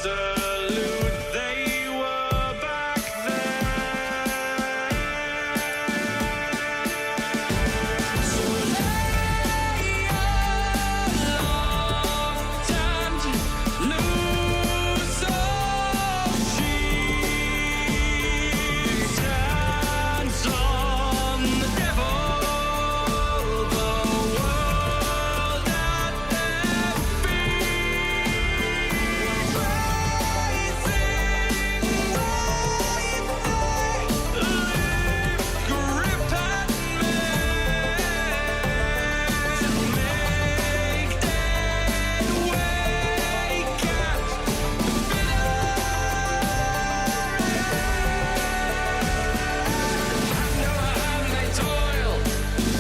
salute, they were back there. So lay aloft and loose all sheets. Hands on the devil, the world at their feet. Grip and make dead wake at hand over hand they toil,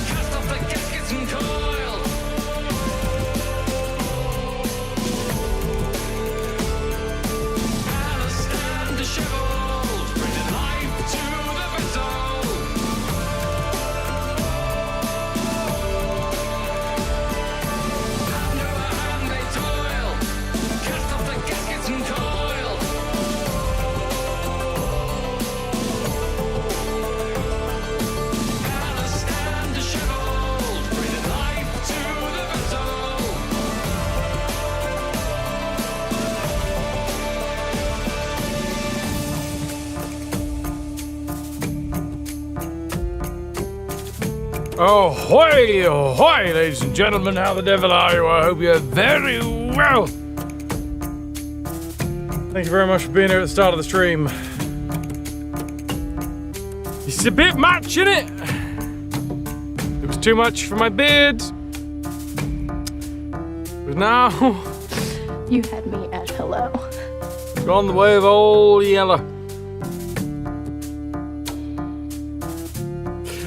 cast off the gaskets and coil. Ballast stand disheveled, bringing life to the vessel. Hand over hand they toil, cast off the gaskets and coil. Ballast stand disheveled, bringing life to the vessel. Ahoy, ahoy, ladies and gentlemen, how the devil are you? I hope you're very well. Thank you very much for being here at the start of the stream. It's a bit much, isn't it? It was too much for my beard. But now, You had me at hello. gone the way of old Yellow.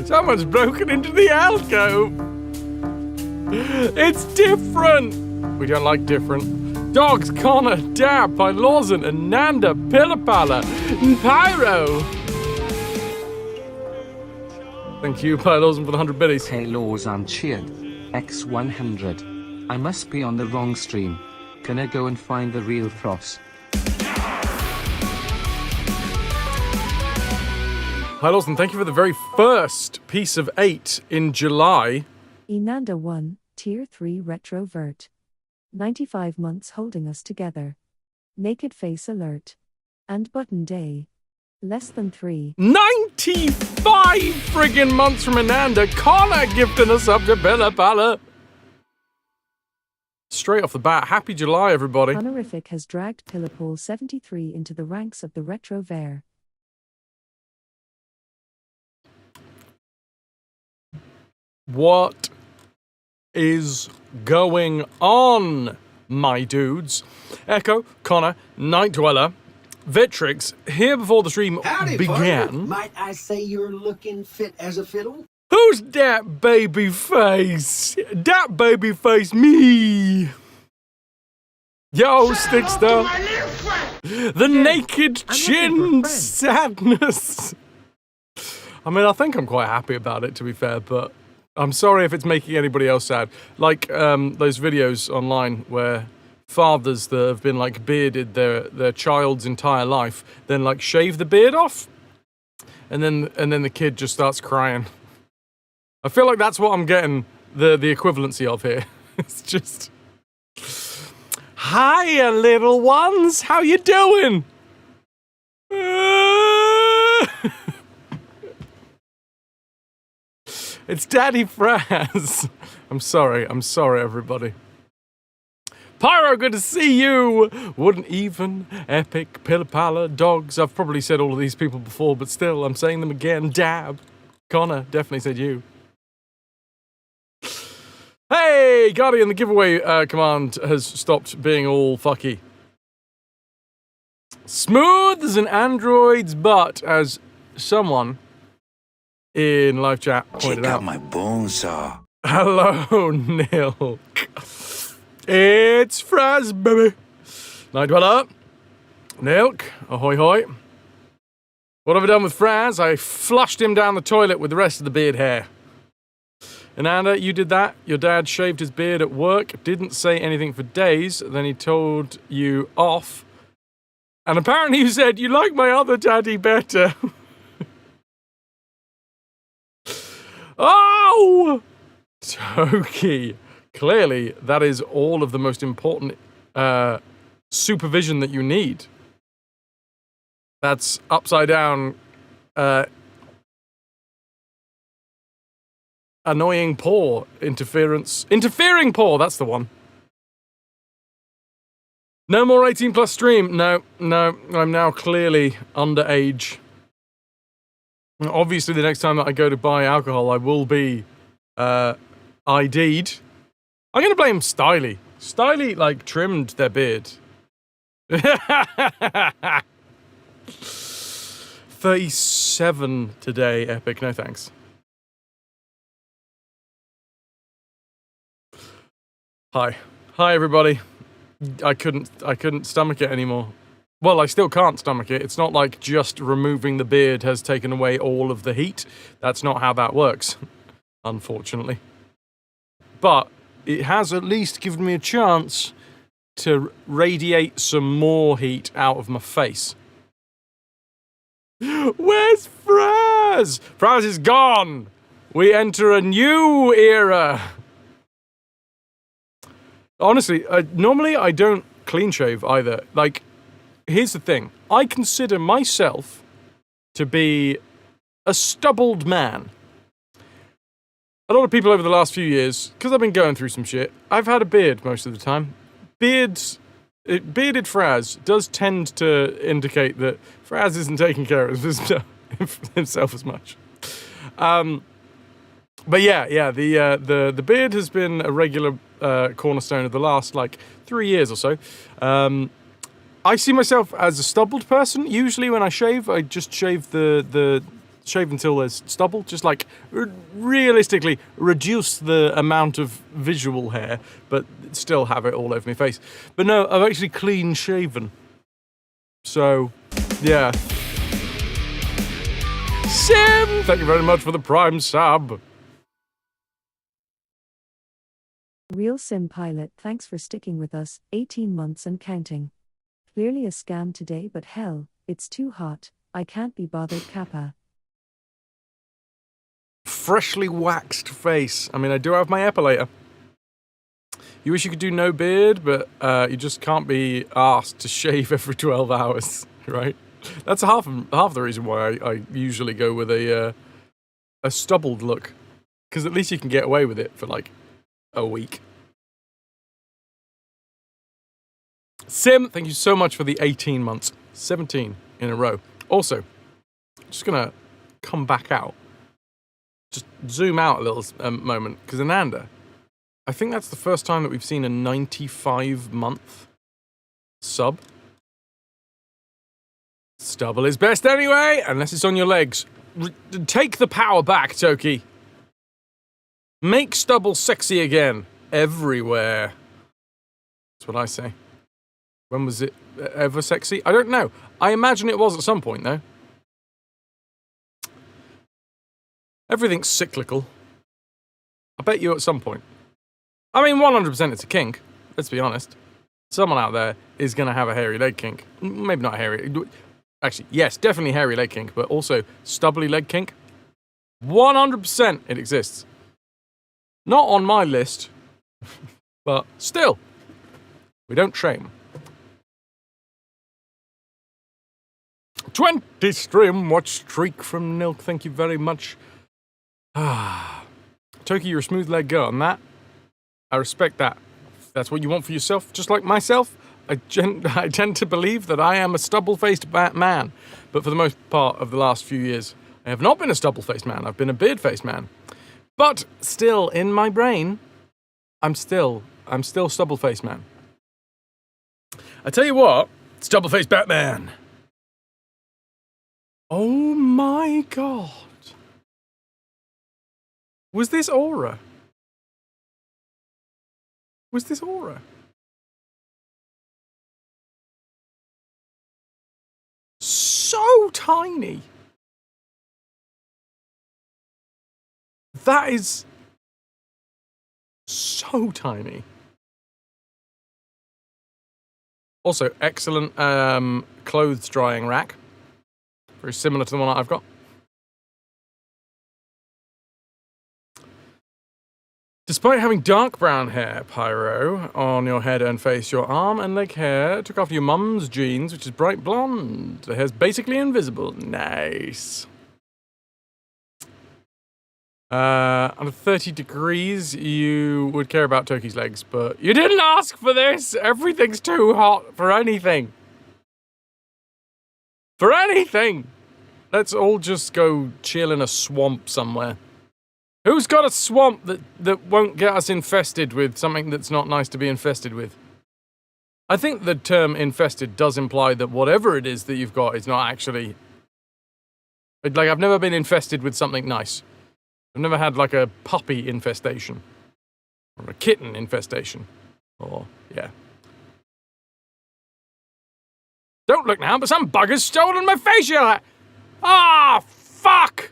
Someone's broken into the alcove. It's different. We don't like different. Dogs, Connor, Dab, Lawson, Ananda, Pillapala, and Pyro. Thank you, Lawson, for the 100 biddies. Halos uncheered. X100. I must be on the wrong stream. Can I go and find the real Frost? Hi, Lawson, thank you for the very first piece of 8 in July. Inanda 1, Tier 3 RetroVert. 95 months holding us together. Naked face alert. And button day. Less than 3. 95 friggin' months from Ananda. Connor gifting us up to Pillapala. Straight off the bat, happy July, everybody. Honorific has dragged Pillapal 73 into the ranks of the RetroVer. What is going on, my dudes? Echo, Connor, Night Dweller, Vitrix, here before the stream Howdy, began. partner. Might I say you're looking fit as a fiddle? Who's that baby face? That baby face me. Yo, Stickster. The naked chin sadness. I mean, I think I'm quite happy about it, to be fair, but I'm sorry if it's making anybody else sad. Like those videos online where fathers that have been like bearded their child's entire life, then like shave the beard off, and then the kid just starts crying. I feel like that's what I'm getting the equivalency of here. It's just, hiya, little ones, how you doing? It's Daddy Fraz. I'm sorry, everybody. Pyro, good to see you. Wouldn't even, Epic, Pillapala, Dogs. I've probably said all of these people before, but still, I'm saying them again. Dab. Connor, definitely said you. Hey, Guardian, the giveaway command has stopped being all fucky. Smooth as an android's butt, as someone in live chat pointed Check out. out my bone saw. Hello, Neil. It's Fraz, baby. Night Dweller. Nilk, ahoy hoy. What have I done with Fraz? I flushed him down the toilet with the rest of the beard hair. And Anna, you did that. Your dad shaved his beard at work, didn't say anything for days, then he told you off And apparently you said you like my other daddy better. Oh! Toki. Clearly, that is all of the most important supervision that you need. That's upside down, annoying paw interference. Interfering paw, that's the one. No more 18 plus stream. No, I'm now clearly underage. Obviously, the next time that I go to buy alcohol, I will be ID'd. I'm gonna blame Styly. Styly, like, trimmed their beard. 37 today, Epic. No thanks. Hi, everybody. I couldn't stomach it anymore. Well, I still can't stomach it. It's not like just removing the beard has taken away all of the heat. That's not how that works, unfortunately. But it has at least given me a chance to radiate some more heat out of my face. Where's Fraz? Fraz is gone! We enter a new era! Honestly, normally I don't clean shave either. Like, here's the thing. I consider myself to be a stubbled man. A lot of people over the last few years, because I've been going through some shit, I've had a beard most of the time. Bearded Fraz does tend to indicate that Fraz isn't taking care of himself as much. But yeah, the beard has been a regular cornerstone of the last, like, 3 years or so. I see myself as a stubbled person. Usually when I shave, I just shave shave until there's stubble. Just, like, realistically reduce the amount of visual hair, but still have it all over my face. But no, I've actually clean shaven. So, yeah. Sim! Thank you very much for the Prime sub. Real Sim Pilot, thanks for sticking with us, 18 months and counting. Clearly a scam today, but hell, it's too hot. I can't be bothered, Kappa. Freshly waxed face. I mean, I do have my epilator. You wish you could do no beard, but you just can't be asked to shave every 12 hours, right? That's half the reason why I usually go with a stubbled look. Because at least you can get away with it for, like, a week. Sim, thank you so much for the 18 months. 17 in a row. Also, just gonna come back out. Just zoom out a little moment, because Ananda, I think that's the first time that we've seen a 95-month sub. Stubble is best anyway, unless it's on your legs. Take the power back, Toki. Make stubble sexy again. Everywhere. That's what I say. When was it ever sexy? I don't know. I imagine it was at some point, though. Everything's cyclical. I bet you at some point. I mean, 100% it's a kink. Let's be honest. Someone out there is going to have a hairy leg kink. Maybe not hairy. Actually, yes, definitely hairy leg kink, but also stubbly leg kink. 100% it exists. Not on my list, but still, we don't shame. 20 stream watch streak from Nilk, thank you very much. Toki, you're a smooth leg girl, and that, I respect that. If that's what you want for yourself, just like myself, I tend to believe that I am a stubble-faced man, but for the most part of the last few years, I have not been a stubble-faced man, I've been a beard-faced man. But still, in my brain, I'm still stubble-faced man. I tell you what, stubble-faced Batman. Oh my god. Was this Aura? Was this Aura? So tiny. That is so tiny. Also, excellent clothes drying rack. Very similar to the one that I've got. Despite having dark brown hair, Pyro, on your head and face, your arm and leg hair took after your mum's jeans, which is bright blonde. The hair's basically invisible. Nice. Under 30 degrees, you would care about Toki's legs, but you didn't ask for this! Everything's too hot for anything. For anything! Let's all just go chill in a swamp somewhere. Who's got a swamp that won't get us infested with something that's not nice to be infested with? I think the term infested does imply that whatever it is that you've got is not actually... Like, I've never been infested with something nice. I've never had, like, a puppy infestation. Or a kitten infestation. Or, yeah. Don't look now, but some bugger's stolen my facial hair! Ah, fuck!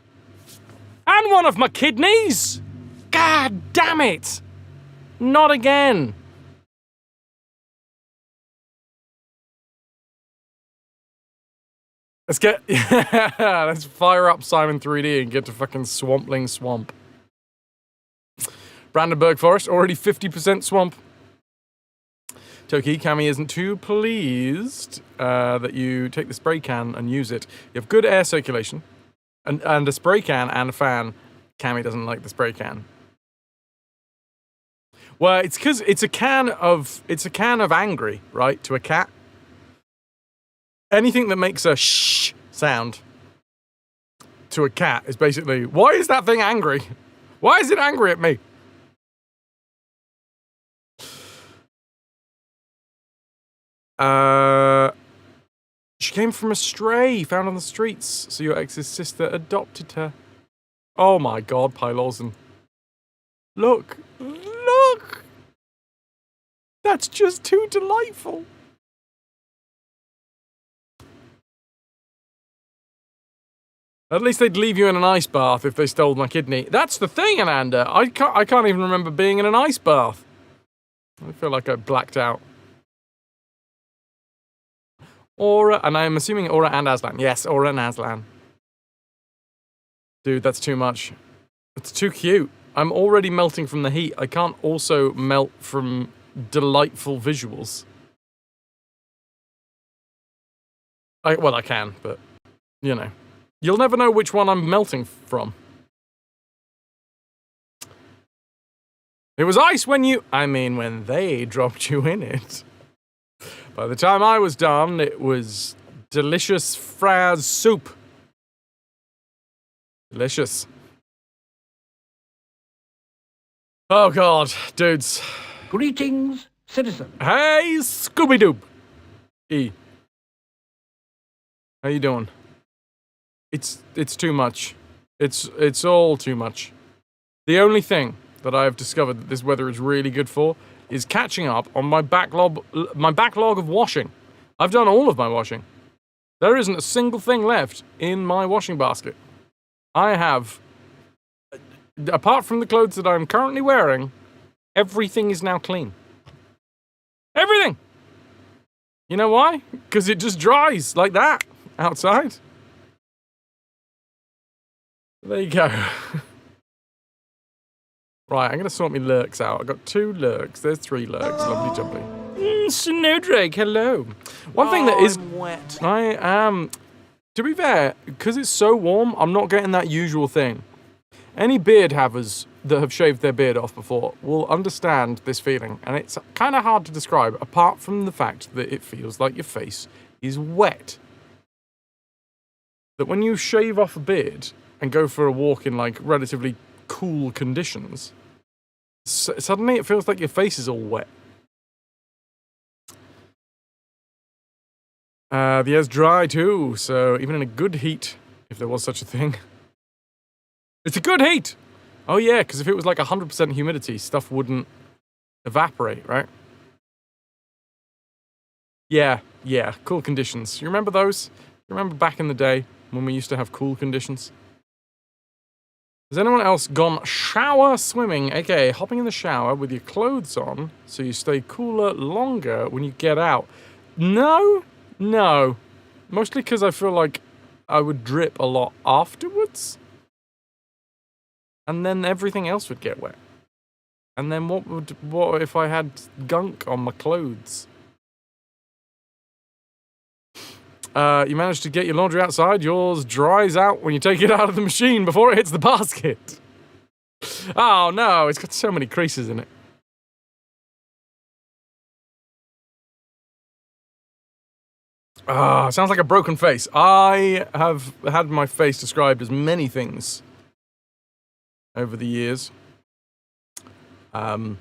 And one of my kidneys! God damn it! Not again! Let's fire up Simon 3D and get to fucking Swampling Swamp. Brandenburg Forest, already 50% swamp. Toki, Cammy isn't too pleased that you take the spray can and use it. You have good air circulation. And a spray can and a fan. Cammy doesn't like the spray can. Well, it's because it's a can of angry, right? To a cat. Anything that makes a shh sound to a cat is basically, why is that thing angry? Why is it angry at me? She came from a stray found on the streets, so your ex's sister adopted her. Oh my god, Pylorzen. Look! Look! That's just too delightful. At least they'd leave you in an ice bath if they stole my kidney. That's the thing, Ananda. I can't even remember being in an ice bath. I feel like I blacked out. Aura, and I'm assuming Aura and Aslan. Yes, Aura and Aslan. Dude, that's too much. It's too cute. I'm already melting from the heat. I can't also melt from delightful visuals. Well, I can, but, you know. You'll never know which one I'm melting from. It was ice when they dropped you in it. By the time I was done, it was delicious fraise soup. Delicious. Oh god, dudes. Greetings, citizen. Hey, Scooby-Doo. E. How you doing? It's too much. It's all too much. The only thing that I have discovered that this weather is really good for is catching up on my backlog of washing. I've done all of my washing. There isn't a single thing left in my washing basket. I have, apart from the clothes that I'm currently wearing, everything is now clean. Everything! You know why? Because it just dries like that outside. There you go. Right, I'm going to sort my lurks out. I've got 2 lurks. There's 3 lurks. Lovely jubbly. Snowdrake, hello. One thing that is... I'm wet. I am... To be fair, because it's so warm, I'm not getting that usual thing. Any beard havers that have shaved their beard off before will understand this feeling. And it's kind of hard to describe, apart from the fact that it feels like your face is wet. That when you shave off a beard and go for a walk in, like, relatively cool conditions, suddenly it feels like your face is all wet. The air's dry too, so even in a good heat, if there was such a thing. It's a good heat! Oh yeah, because if it was like 100% humidity, stuff wouldn't evaporate, right? Yeah, cool conditions. You remember those? You remember back in the day when we used to have cool conditions? Has anyone else gone shower swimming, aka hopping in the shower with your clothes on so you stay cooler longer when you get out? No. Mostly because I feel like I would drip a lot afterwards. And then everything else would get wet. And then what if I had gunk on my clothes? You managed to get your laundry outside. Yours dries out when you take it out of the machine before it hits the basket. Oh no, it's got so many creases in it. Sounds like a broken face. I have had my face described as many things over the years. I'm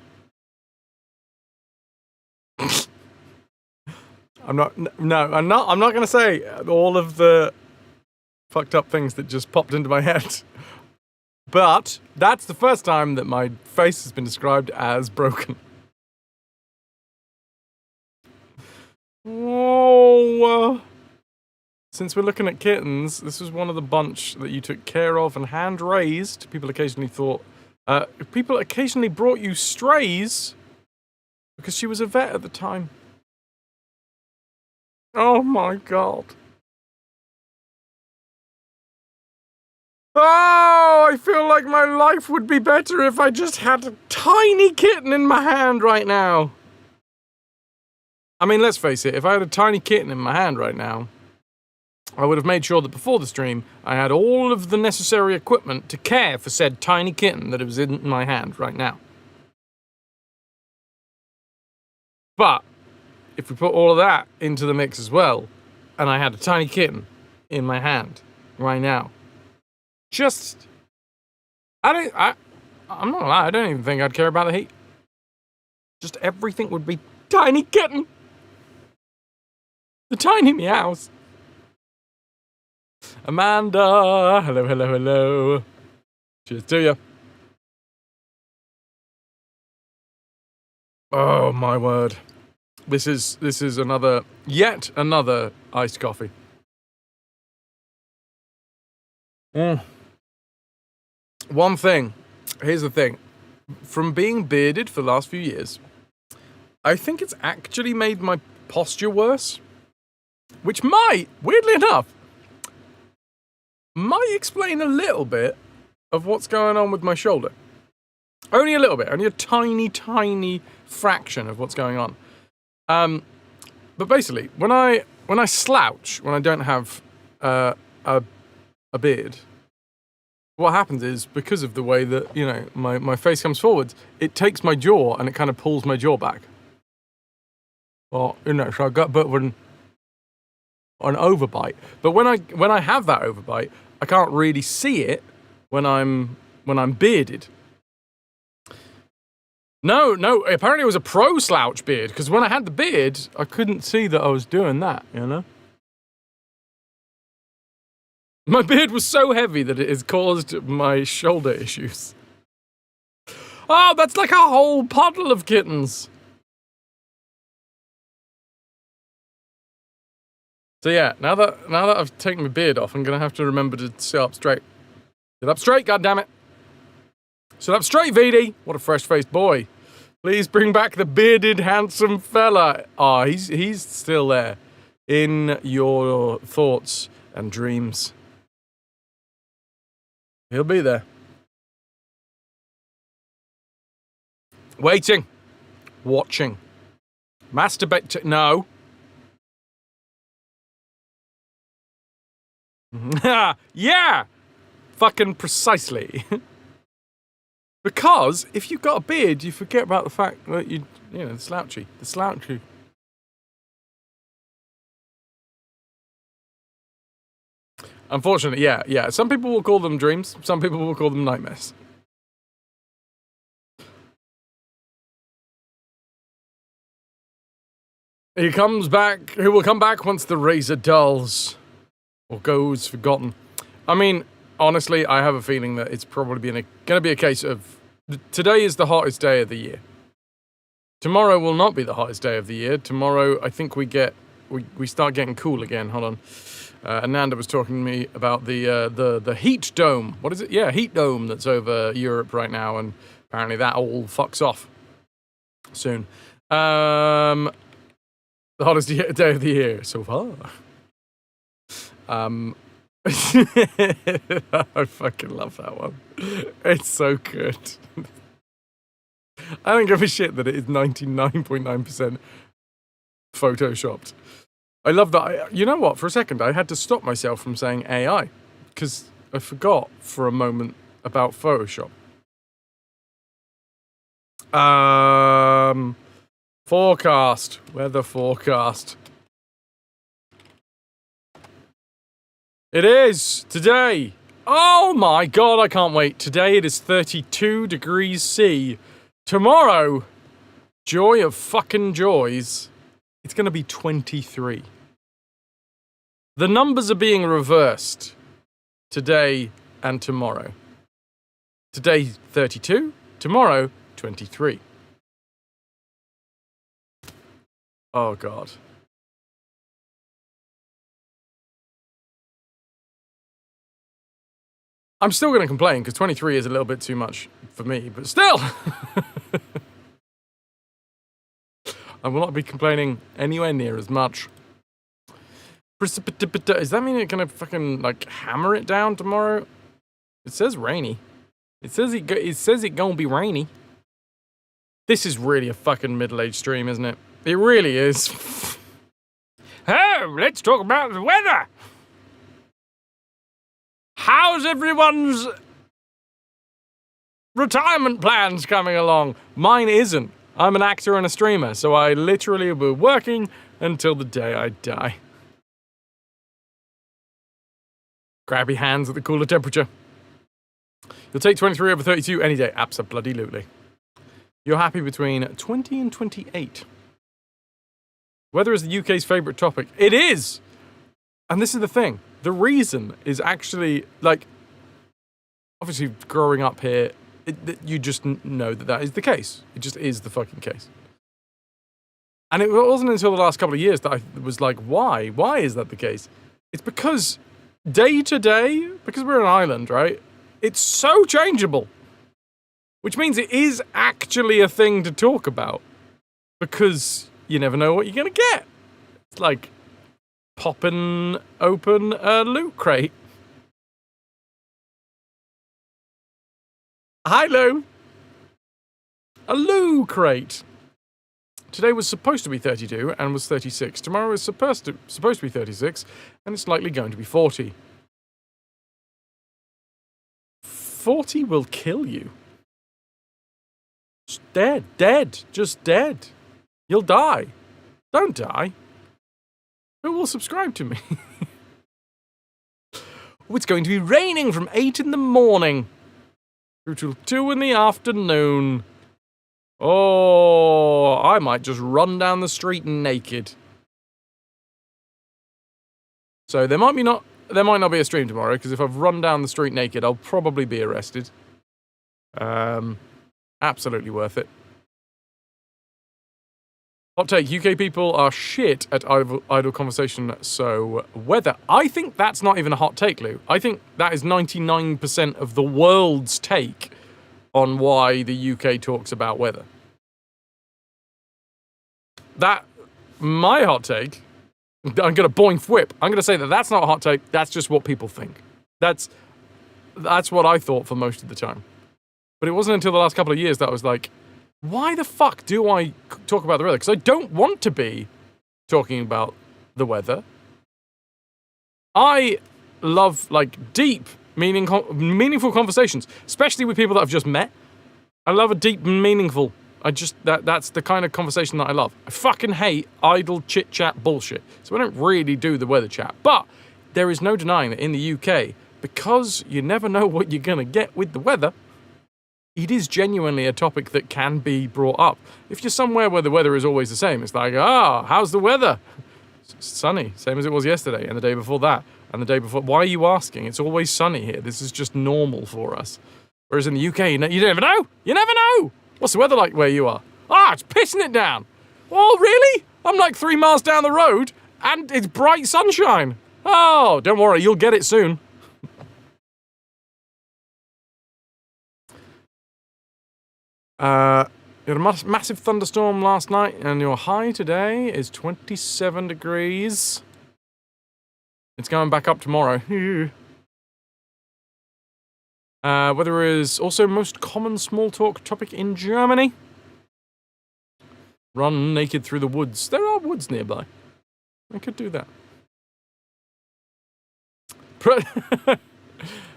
not going to say all of the fucked up things that just popped into my head. But that's the first time that my face has been described as broken. Oh, since we're looking at kittens, this was one of the bunch that you took care of and hand raised. People occasionally brought you strays because she was a vet at the time. Oh my god. Oh, I feel like my life would be better if I just had a tiny kitten in my hand right now. I mean, let's face it, if I had a tiny kitten in my hand right now, I would have made sure that before the stream, I had all of the necessary equipment to care for said tiny kitten that was in my hand right now. But if we put all of that into the mix as well, and I had a tiny kitten in my hand right now, I'm not gonna lie, I don't even think I'd care about the heat. Just everything would be tiny kitten. The tiny meows. Amanda, hello. Cheers to you. Oh my word. This is yet another iced coffee. One thing, here's the thing. From being bearded for the last few years, I think it's actually made my posture worse. Which might, weirdly enough, explain a little bit of what's going on with my shoulder. Only a little bit, only a tiny fraction of what's going on. But basically, when I slouch, when I don't have a beard, what happens is, because of the way that, you know, my face comes forward, it takes my jaw and it kind of pulls my jaw back. Well, you know, so I got a bit of an overbite. But when I have that overbite, I can't really see it when I'm bearded. No, apparently it was a pro slouch beard, because when I had the beard, I couldn't see that I was doing that, you know? My beard was so heavy that it has caused my shoulder issues. Oh, that's like a whole puddle of kittens. So yeah, now that I've taken my beard off, I'm gonna have to remember to sit up straight. Sit up straight, goddammit. Sit up straight, VD. What a fresh-faced boy. Please bring back the bearded, handsome fella. Ah, he's still there in your thoughts and dreams. He'll be there. Waiting. Watching. Masturbate. No. Yeah! Fucking precisely. Because if you've got a beard, you forget about the fact that the slouchy. Unfortunately, yeah. Some people will call them dreams. Some people will call them nightmares. He will come back once the razor dulls or goes forgotten. I mean, honestly, I have a feeling that it's probably going to be a case of today is the hottest day of the year. Tomorrow will not be the hottest day of the year. Tomorrow, I think we start getting cool again. Hold on. Ananda was talking to me about the heat dome. What is it? Yeah, heat dome that's over Europe right now, and apparently that all fucks off soon. The The hottest day of the year so far. I fucking love that one. It's so good. I don't give a shit that it is 99.9% photoshopped. I love that. You know what? For a second, I had to stop myself from saying AI because I forgot for a moment about Photoshop. Forecast. Weather forecast. It is today. Oh my god, I can't wait. Today it is 32 degrees C. Tomorrow, joy of fucking joys, it's going to be 23. The numbers are being reversed today and tomorrow. Today 32, tomorrow 23. Oh god. I'm still going to complain because 23 is a little bit too much for me, but still! I will not be complaining anywhere near as much. Does that mean it's going to fucking, like, hammer it down tomorrow? It says rainy. It says it gonna be rainy. This is really a fucking middle-aged stream, isn't it? It really is. Oh, let's talk about the weather! How's everyone's retirement plans coming along? Mine isn't. I'm an actor and a streamer, so I literally will be working until the day I die. Grabby hands at the cooler temperature. You'll take 23 over 32 any day. Abso-bloody-lutely. You're happy between 20 and 28. Weather is the UK's favourite topic. It is! And this is the thing. The reason is actually, like, obviously growing up here, you just know that is the case. It just is the fucking case. And it wasn't until the last couple of years that I was like, why? Why is that the case? It's because day to day, because we're an island, right? It's so changeable. Which means it is actually a thing to talk about. Because you never know what you're going to get. It's like popping open a loot crate. Hi, Lou. A loot crate. Today was supposed to be 32 and was 36. Tomorrow is supposed to be 36 and it's likely going to be 40. 40 will kill you. Just dead, just dead. You'll die. Don't die. Who will subscribe to me? Oh, it's going to be raining from 8 in the morning through till 2 in the afternoon. Oh, I might just run down the street naked. So there might not be a stream tomorrow, because if I've run down the street naked, I'll probably be arrested. Absolutely worth it. Hot take, UK people are shit at idle conversation, so weather. I think that's not even a hot take, Lou. I think that is 99% of the world's take on why the UK talks about weather. My hot take, I'm going to boing whip. I'm going to say that that's not a hot take, that's just what people think. That's what I thought for most of the time. But it wasn't until the last couple of years that I was like, why the fuck do I talk about the weather? Because I don't want to be talking about the weather. I love, like, deep, meaningful conversations, especially with people that I've just met. I love a deep, meaningful. That's the kind of conversation that I love. I fucking hate idle chit-chat bullshit. So I don't really do the weather chat. But there is no denying that in the UK, because you never know what you're going to get with the weather, it is genuinely a topic that can be brought up. If you're somewhere where the weather is always the same, it's like, how's the weather? It's sunny, same as it was yesterday, and the day before that, and the day before. Why are you asking? It's always sunny here. This is just normal for us. Whereas in the UK, you never know. You never know. What's the weather like where you are? It's pissing it down. Oh, really? I'm like 3 miles down the road, and it's bright sunshine. Oh, don't worry, you'll get it soon. You had a massive thunderstorm last night, and your high today is 27 degrees. It's going back up tomorrow. Weather is also most common small talk topic in Germany. Run naked through the woods. There are woods nearby. I could do that.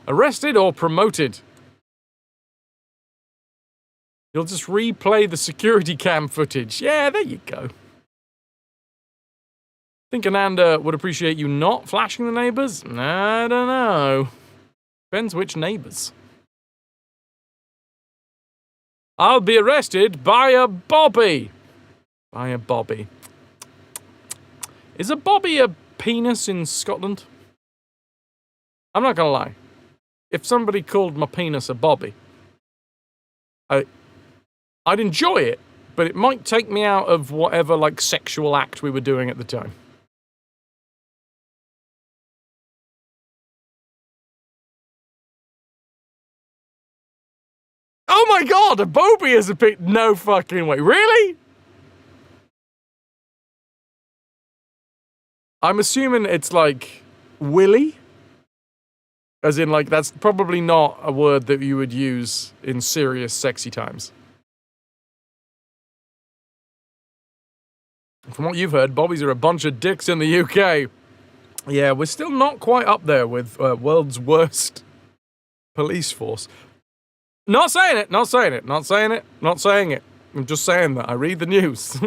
Arrested or promoted? You'll just replay the security cam footage. Yeah, there you go. Think Ananda would appreciate you not flashing the neighbours? I don't know. Depends which neighbours. I'll be arrested by a bobby. By a bobby. Is a bobby a penis in Scotland? I'm not gonna lie. If somebody called my penis a bobby, I'd enjoy it, but it might take me out of whatever, like, sexual act we were doing at the time. Oh my god, a bobby is a bit... No fucking way. Really? I'm assuming it's, like, willy? As in, like, that's probably not a word that you would use in serious, sexy times. From what you've heard, bobbies are a bunch of dicks in the UK. Yeah, we're still not quite up there with world's worst police force. Not saying it, not saying it, not saying it, not saying it. I'm just saying that I read the news.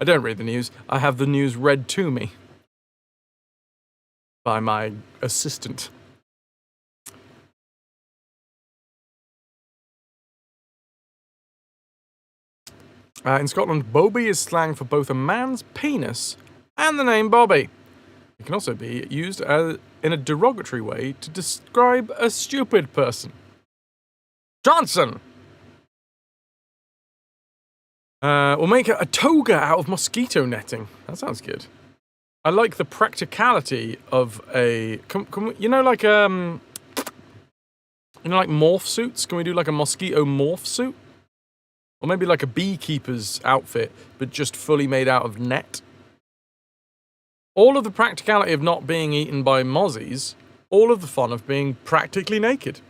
I don't read the news. I have the news read to me by my assistant. In Scotland, Bobby is slang for both a man's penis and the name Bobby. It can also be used in a derogatory way to describe a stupid person. Johnson! We'll make a toga out of mosquito netting. That sounds good. I like the practicality of a... you know, like morph suits? Can we do like a mosquito morph suit? Or maybe like a beekeeper's outfit, but just fully made out of net. All of the practicality of not being eaten by mozzies, all of the fun of being practically naked.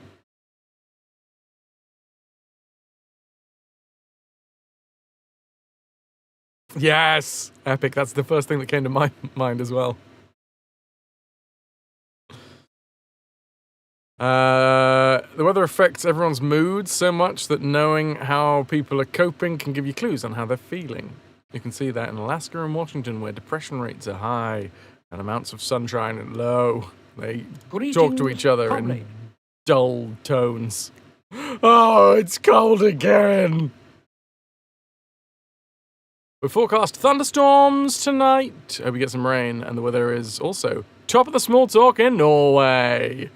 Yes! Epic, that's the first thing that came to my mind as well. The weather affects everyone's mood so much that knowing how people are coping can give you clues on how they're feeling. You can see that in Alaska and Washington, where depression rates are high and amounts of sunshine are low. They talk to each other in dull tones. Oh, it's cold again! We forecast thunderstorms tonight. Hope we get some rain, and the weather is also top of the small talk in Norway.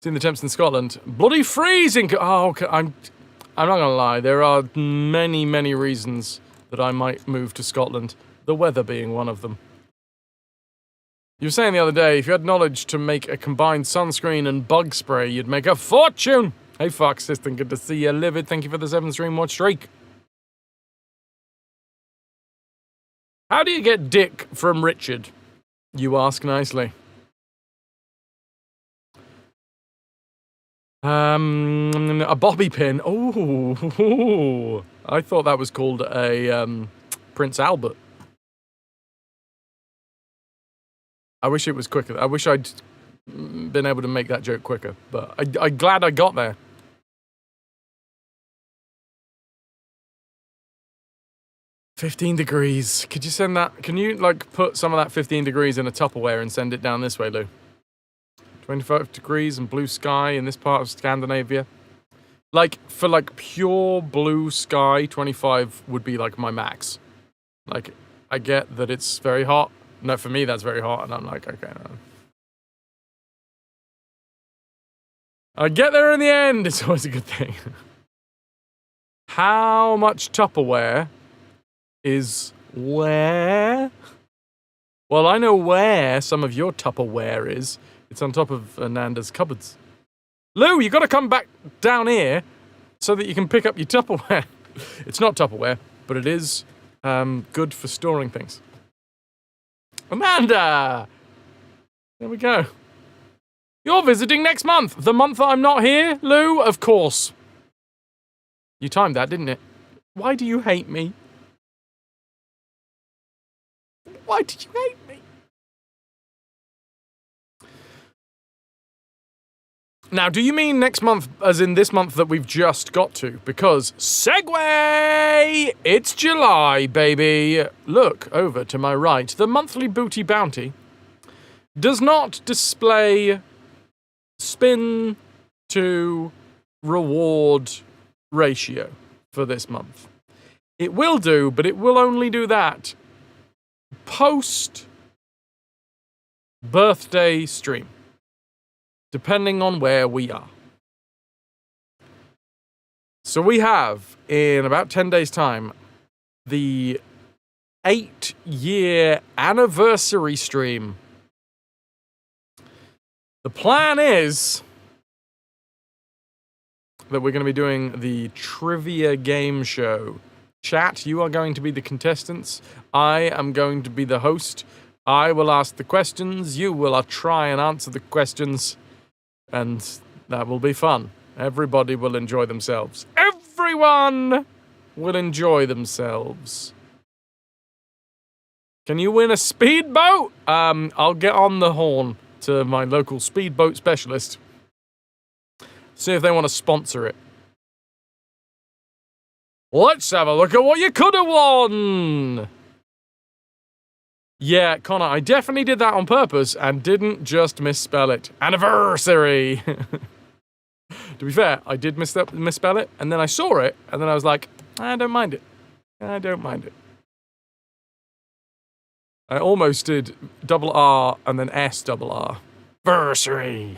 Seen the temps in Scotland. Bloody freezing! Oh, I'm not gonna lie. There are many, many reasons that I might move to Scotland. The weather being one of them. You were saying the other day, if you had knowledge to make a combined sunscreen and bug spray, you'd make a fortune! Hey, Fox System, good to see you. Livid, thank you for the 7-stream watch streak. How do you get dick from Richard? You ask nicely. A bobby pin. Oh, I thought that was called a Prince Albert. I wish it was quicker. I wish I'd been able to make that joke quicker, but I'm glad I got there. $15 degrees. Could you send that? Can you, like, put some of that 15 degrees in a Tupperware and send it down this way, Lou? 25 degrees and blue sky in this part of Scandinavia. Like, for, like, pure blue sky, 25 would be, like, my max. Like, I get that it's very hot. No, for me, that's very hot, and I'm like, okay, no. I get there in the end. It's always a good thing. How much Tupperware is where? Well, I know where some of your Tupperware is. It's on top of Ananda's cupboards. Lou, you got to come back down here so that you can pick up your Tupperware. It's not Tupperware, but it is good for storing things. Amanda! There we go. You're visiting next month. The month that I'm not here, Lou? Of course. You timed that, didn't it? Why do you hate me? Why did you hate me? Now, do you mean next month, as in this month that we've just got to? Because, segue! It's July, baby! Look over to my right. The monthly booty bounty does not display spin to reward ratio for this month. It will do, but it will only do that post birthday stream, depending on where we are. So we have, in about 10 days' time, the 8-year anniversary stream. The plan is that we're going to be doing the trivia game show. Chat, you are going to be the contestants. I am going to be the host. I will ask the questions. You will try and answer the questions. And that will be fun. Everybody will enjoy themselves. Everyone will enjoy themselves. Can you win a speedboat? I'll get on the horn to my local speedboat specialist. See if they want to sponsor it. Let's have a look at what you could have won! Yeah, Connor, I definitely did that on purpose and didn't just misspell it. Anniversary! To be fair, I did misspell it, and then I saw it, and then I was like, I don't mind it. I don't mind it. I almost did double R and then S double R. Versary!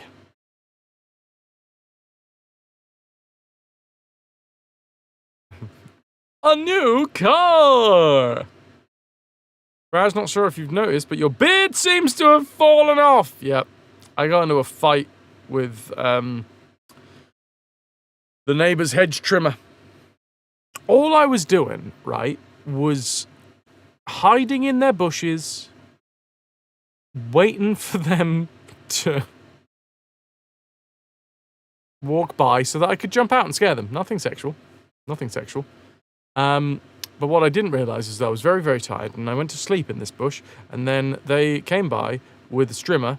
A new car! Brad's not sure if you've noticed, but your beard seems to have fallen off. Yep. I got into a fight with the neighbor's hedge trimmer. All I was doing, right, was hiding in their bushes, waiting for them to walk by so that I could jump out and scare them. Nothing sexual. Nothing sexual. But what I didn't realise is that I was very, very tired, and I went to sleep in this bush, and then they came by with a strimmer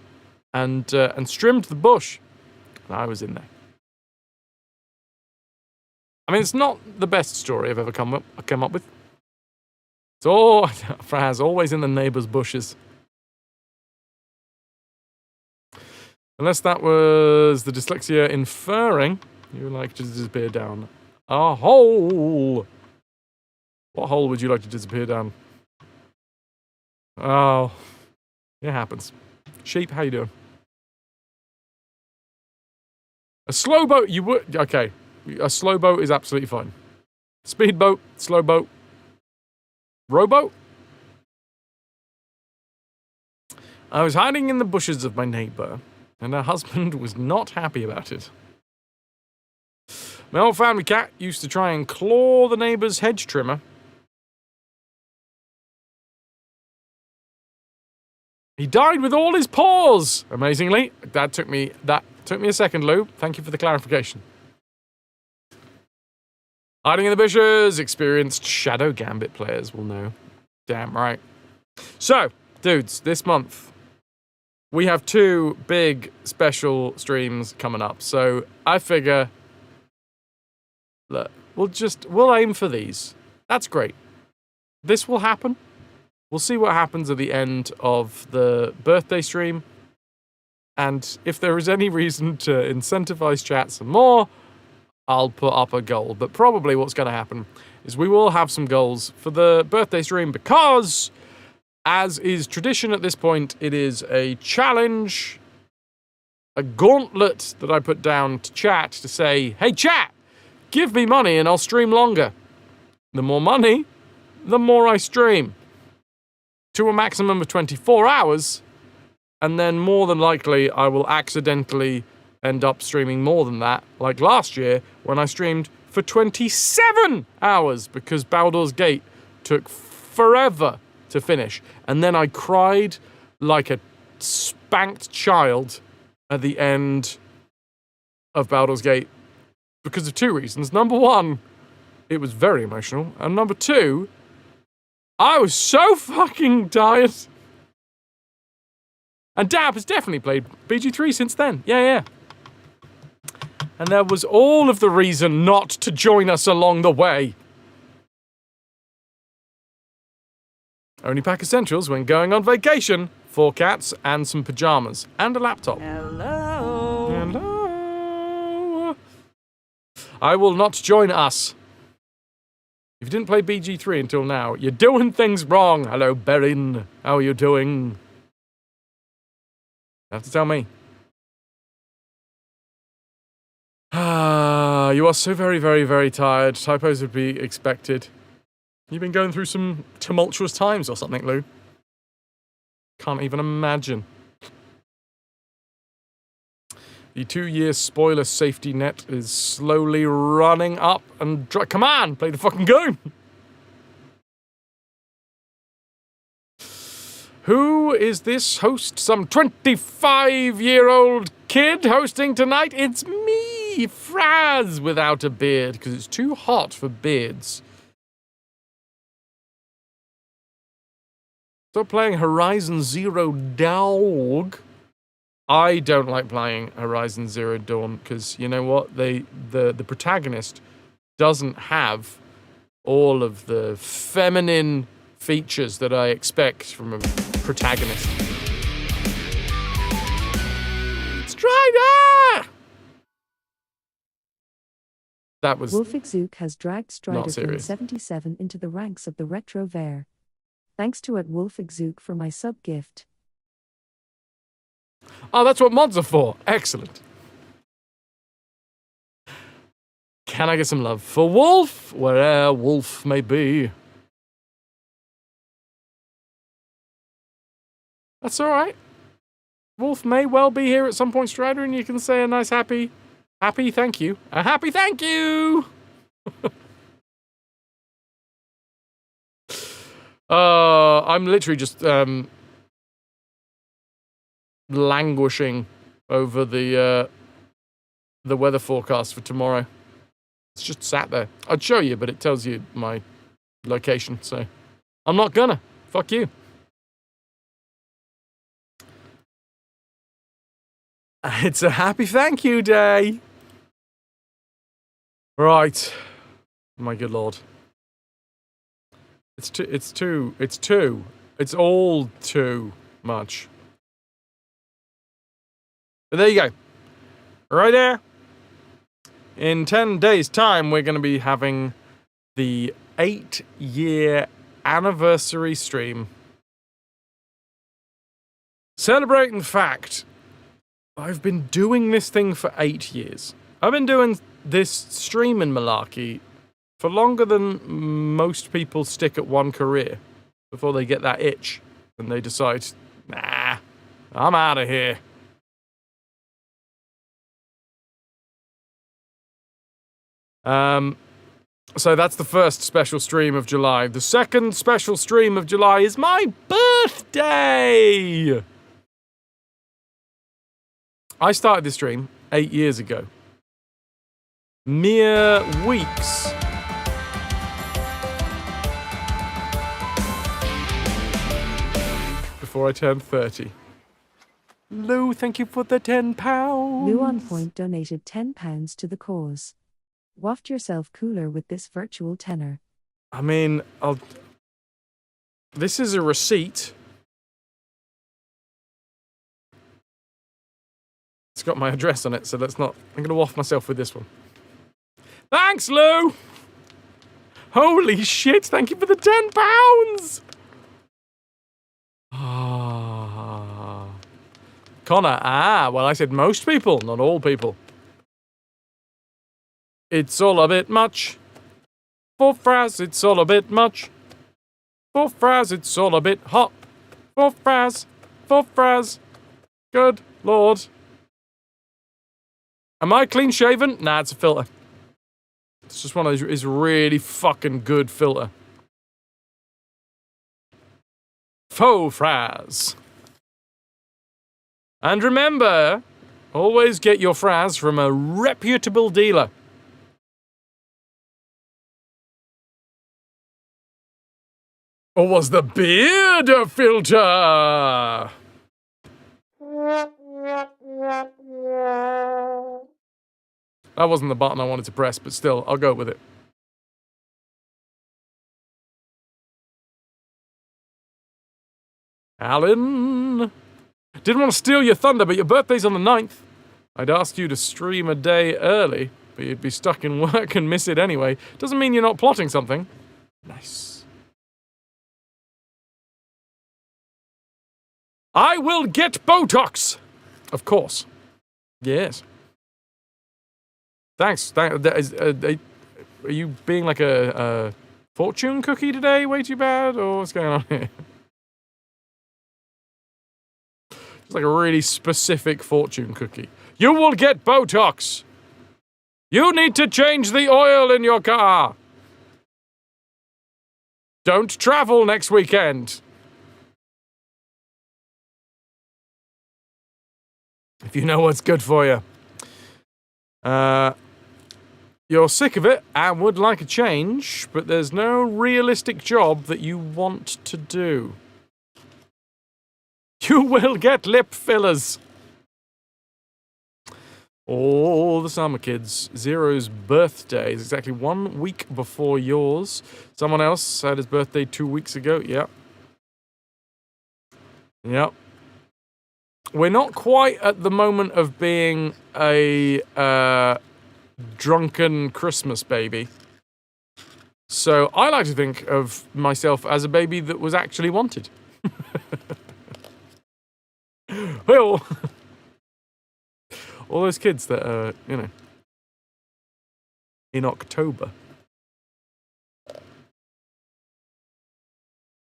and strimmed the bush, and I was in there. I mean, it's not the best story I've ever come up with. It's all, Fraz, always in the neighbour's bushes. Unless that was the dyslexia inferring you would like to disappear down a hole. What hole would you like to disappear down? Oh, it happens. Sheep, how you doing? A slow boat, you would... Okay, a slow boat is absolutely fine. Speedboat, slow boat. Rowboat? I was hiding in the bushes of my neighbour, and her husband was not happy about it. My old family cat used to try and claw the neighbour's hedge trimmer. He died with all his paws, amazingly. That took me a second, Lou. Thank you for the clarification. Hiding in the bushes, experienced Shadow Gambit players will know. Damn right. So, dudes, this month, we have 2 big special streams coming up. So, I figure, look, we'll aim for these. That's great. This will happen. We'll see what happens at the end of the birthday stream. And if there is any reason to incentivize chat some more, I'll put up a goal. But probably what's going to happen is we will have some goals for the birthday stream because, as is tradition at this point, it is a challenge, a gauntlet that I put down to chat to say, hey chat, give me money and I'll stream longer. The more money, the more I stream. To a maximum of 24 hours, and then more than likely I will accidentally end up streaming more than that, like last year when I streamed for 27 hours because Baldur's Gate took forever to finish. And then I cried like a spanked child at the end of Baldur's Gate because of two reasons. Number one, it was very emotional. And number two, I was so fucking tired. And Dab has definitely played BG3 since then. Yeah. And there was all of the reason not to join us along the way. Only pack essentials when going on vacation. 4 cats and some pajamas. And a laptop. Hello. I will not join us. If you didn't play BG3 until now, you're doing things wrong. Hello, Berin. How are you doing? You have to tell me. You are so very, very, very tired. Typos would be expected. You've been going through some tumultuous times or something, Lou. Can't even imagine. The 2-year spoiler safety net is slowly running up and... Come on! Play the fucking game! Who is this host? Some 25-year-old kid hosting tonight? It's me, Fraz, without a beard, because it's too hot for beards. Stop playing Horizon Zero Dawn. I don't like playing Horizon Zero Dawn, because, you know what? The protagonist doesn't have all of the feminine features that I expect from a protagonist. Strider! That was Wolfig has dragged Strider not from serious. 77 into the ranks of the RetroVution. Thanks to @Wolfig for my sub gift. Oh, that's what mods are for. Excellent. Can I get some love for Wolf? Where'er Wolf may be. That's alright. Wolf may well be here at some point, Strider, and you can say a nice happy thank you. A happy thank you! I'm literally just languishing over the weather forecast for tomorrow. It's just sat there. I'd show you, but it tells you my location, so I'm not gonna. Fuck you. It's a happy thank you day. Right. My good lord. It's all too much. But there you go. Right there. In 10 days' time, we're going to be having the 8-year anniversary stream. Celebrating the fact I've been doing this thing for 8 years. I've been doing this streaming malarkey for longer than most people stick at one career before they get that itch and they decide, nah, I'm out of here. So that's the first special stream of July. The second special stream of July is my birthday! I started this stream 8 years ago. Mere weeks before I turned 30. Lou, thank you for the £10. Lou on Point donated £10 to the cause. Waft yourself cooler with this virtual tenor. I mean, this is a receipt. It's got my address on it, so let's not... I'm going to waft myself with this one. Thanks, Lou! Holy shit, thank you for the £10! Connor, well, I said most people, not all people. It's all a bit much. For Fraz, it's all a bit much. For Fraz, it's all a bit hot. For Fraz. Good Lord. Am I clean shaven? Nah, it's a filter. It's just one of those, it's really fucking good filter. Faux fries. And remember, always get your fries from a reputable dealer. Or was the beard a filter? That wasn't the button I wanted to press, but still, I'll go with it. Alan, didn't want to steal your thunder, but your birthday's on the 9th. I'd ask you to stream a day early, but you'd be stuck in work and miss it anyway. Doesn't mean you're not plotting something. Nice. I will get Botox! Of course. Yes. Thanks. Are you being like a fortune cookie today? Way too bad? Or what's going on here? It's like a really specific fortune cookie. You will get Botox! You need to change the oil in your car! Don't travel next weekend! If you know what's good for you. You're sick of it and would like a change, but there's no realistic job that you want to do. You will get lip fillers. All the summer kids. Zero's birthday is exactly 1 week before yours. Someone else had his birthday 2 weeks ago. Yep. Yep. We're not quite at the moment of being a drunken Christmas baby. So I like to think of myself as a baby that was actually wanted. Well, all those kids that are, in October.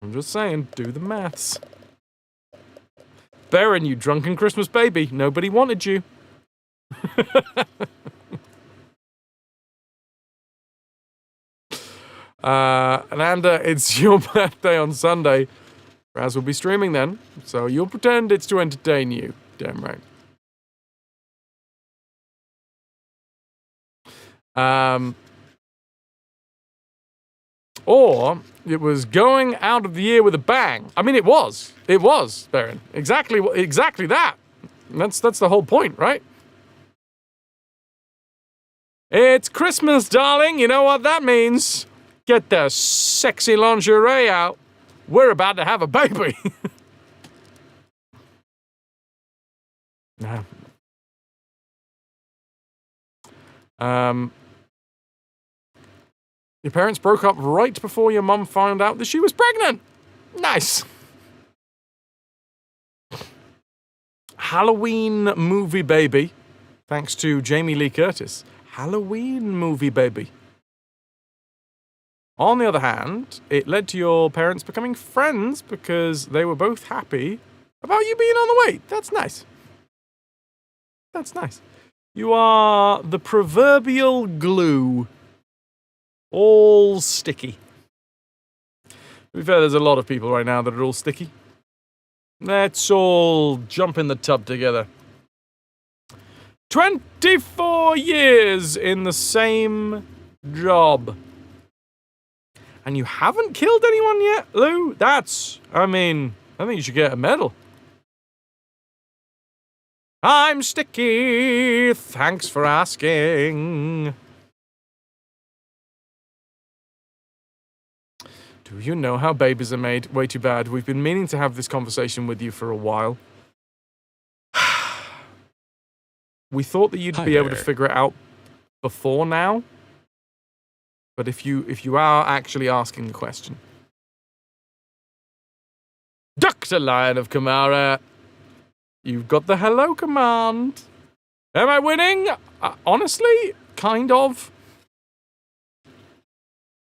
I'm just saying, do the maths. Baron, you drunken Christmas baby. Nobody wanted you. Ananda, it's your birthday on Sunday. Raz will be streaming then, so you'll pretend it's to entertain you. Damn right. Or it was going out of the year with a bang. I mean, it was, Baron. Exactly that. That's the whole point, right? It's Christmas, darling. You know what that means. Get the sexy lingerie out. We're about to have a baby. No. Your parents broke up right before your mum found out that she was pregnant. Nice. Halloween movie baby. Thanks to Jamie Lee Curtis. Halloween movie baby. On the other hand, it led to your parents becoming friends because they were both happy about you being on the way. That's nice. That's nice. You are the proverbial glue. All sticky. To be fair, there's a lot of people right now that are all sticky. Let's all jump in the tub together. 24 years in the same job. And you haven't killed anyone yet, Lou? I think you should get a medal. I'm sticky. Thanks for asking. Do you know how babies are made? Way too bad. We've been meaning to have this conversation with you for a while. We thought that you'd be able to figure it out before now. But if you are actually asking the question. Dr. Lion of Kamara, you've got the hello command. Am I winning? Honestly, kind of.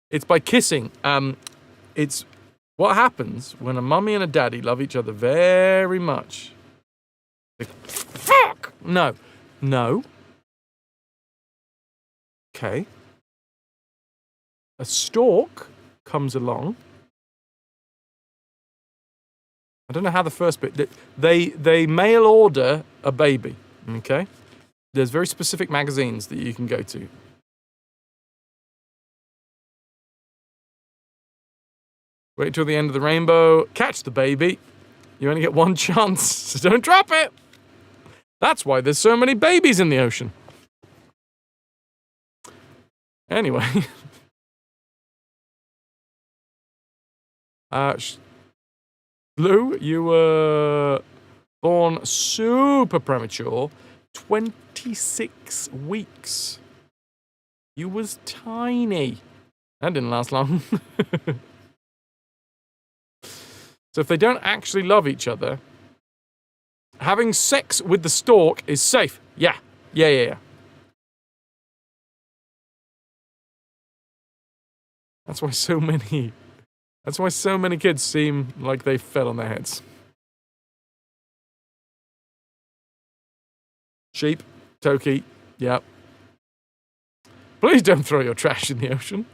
It's by kissing. It's what happens when a mummy and a daddy love each other very much. Like, fuck! No. Okay. a stork comes along. I don't know how the first bit... They mail order a baby, okay? There's very specific magazines that you can go to. Wait till the end of the rainbow. Catch the baby. You only get one chance, so don't drop it. That's why there's so many babies in the ocean. Anyway. Lou, you were born super premature. 26 weeks. You was tiny. That didn't last long. So if they don't actually love each other, having sex with the stork is safe. Yeah. That's why so many kids seem like they fell on their heads. Sheep, Toki, yep. Please don't throw your trash in the ocean.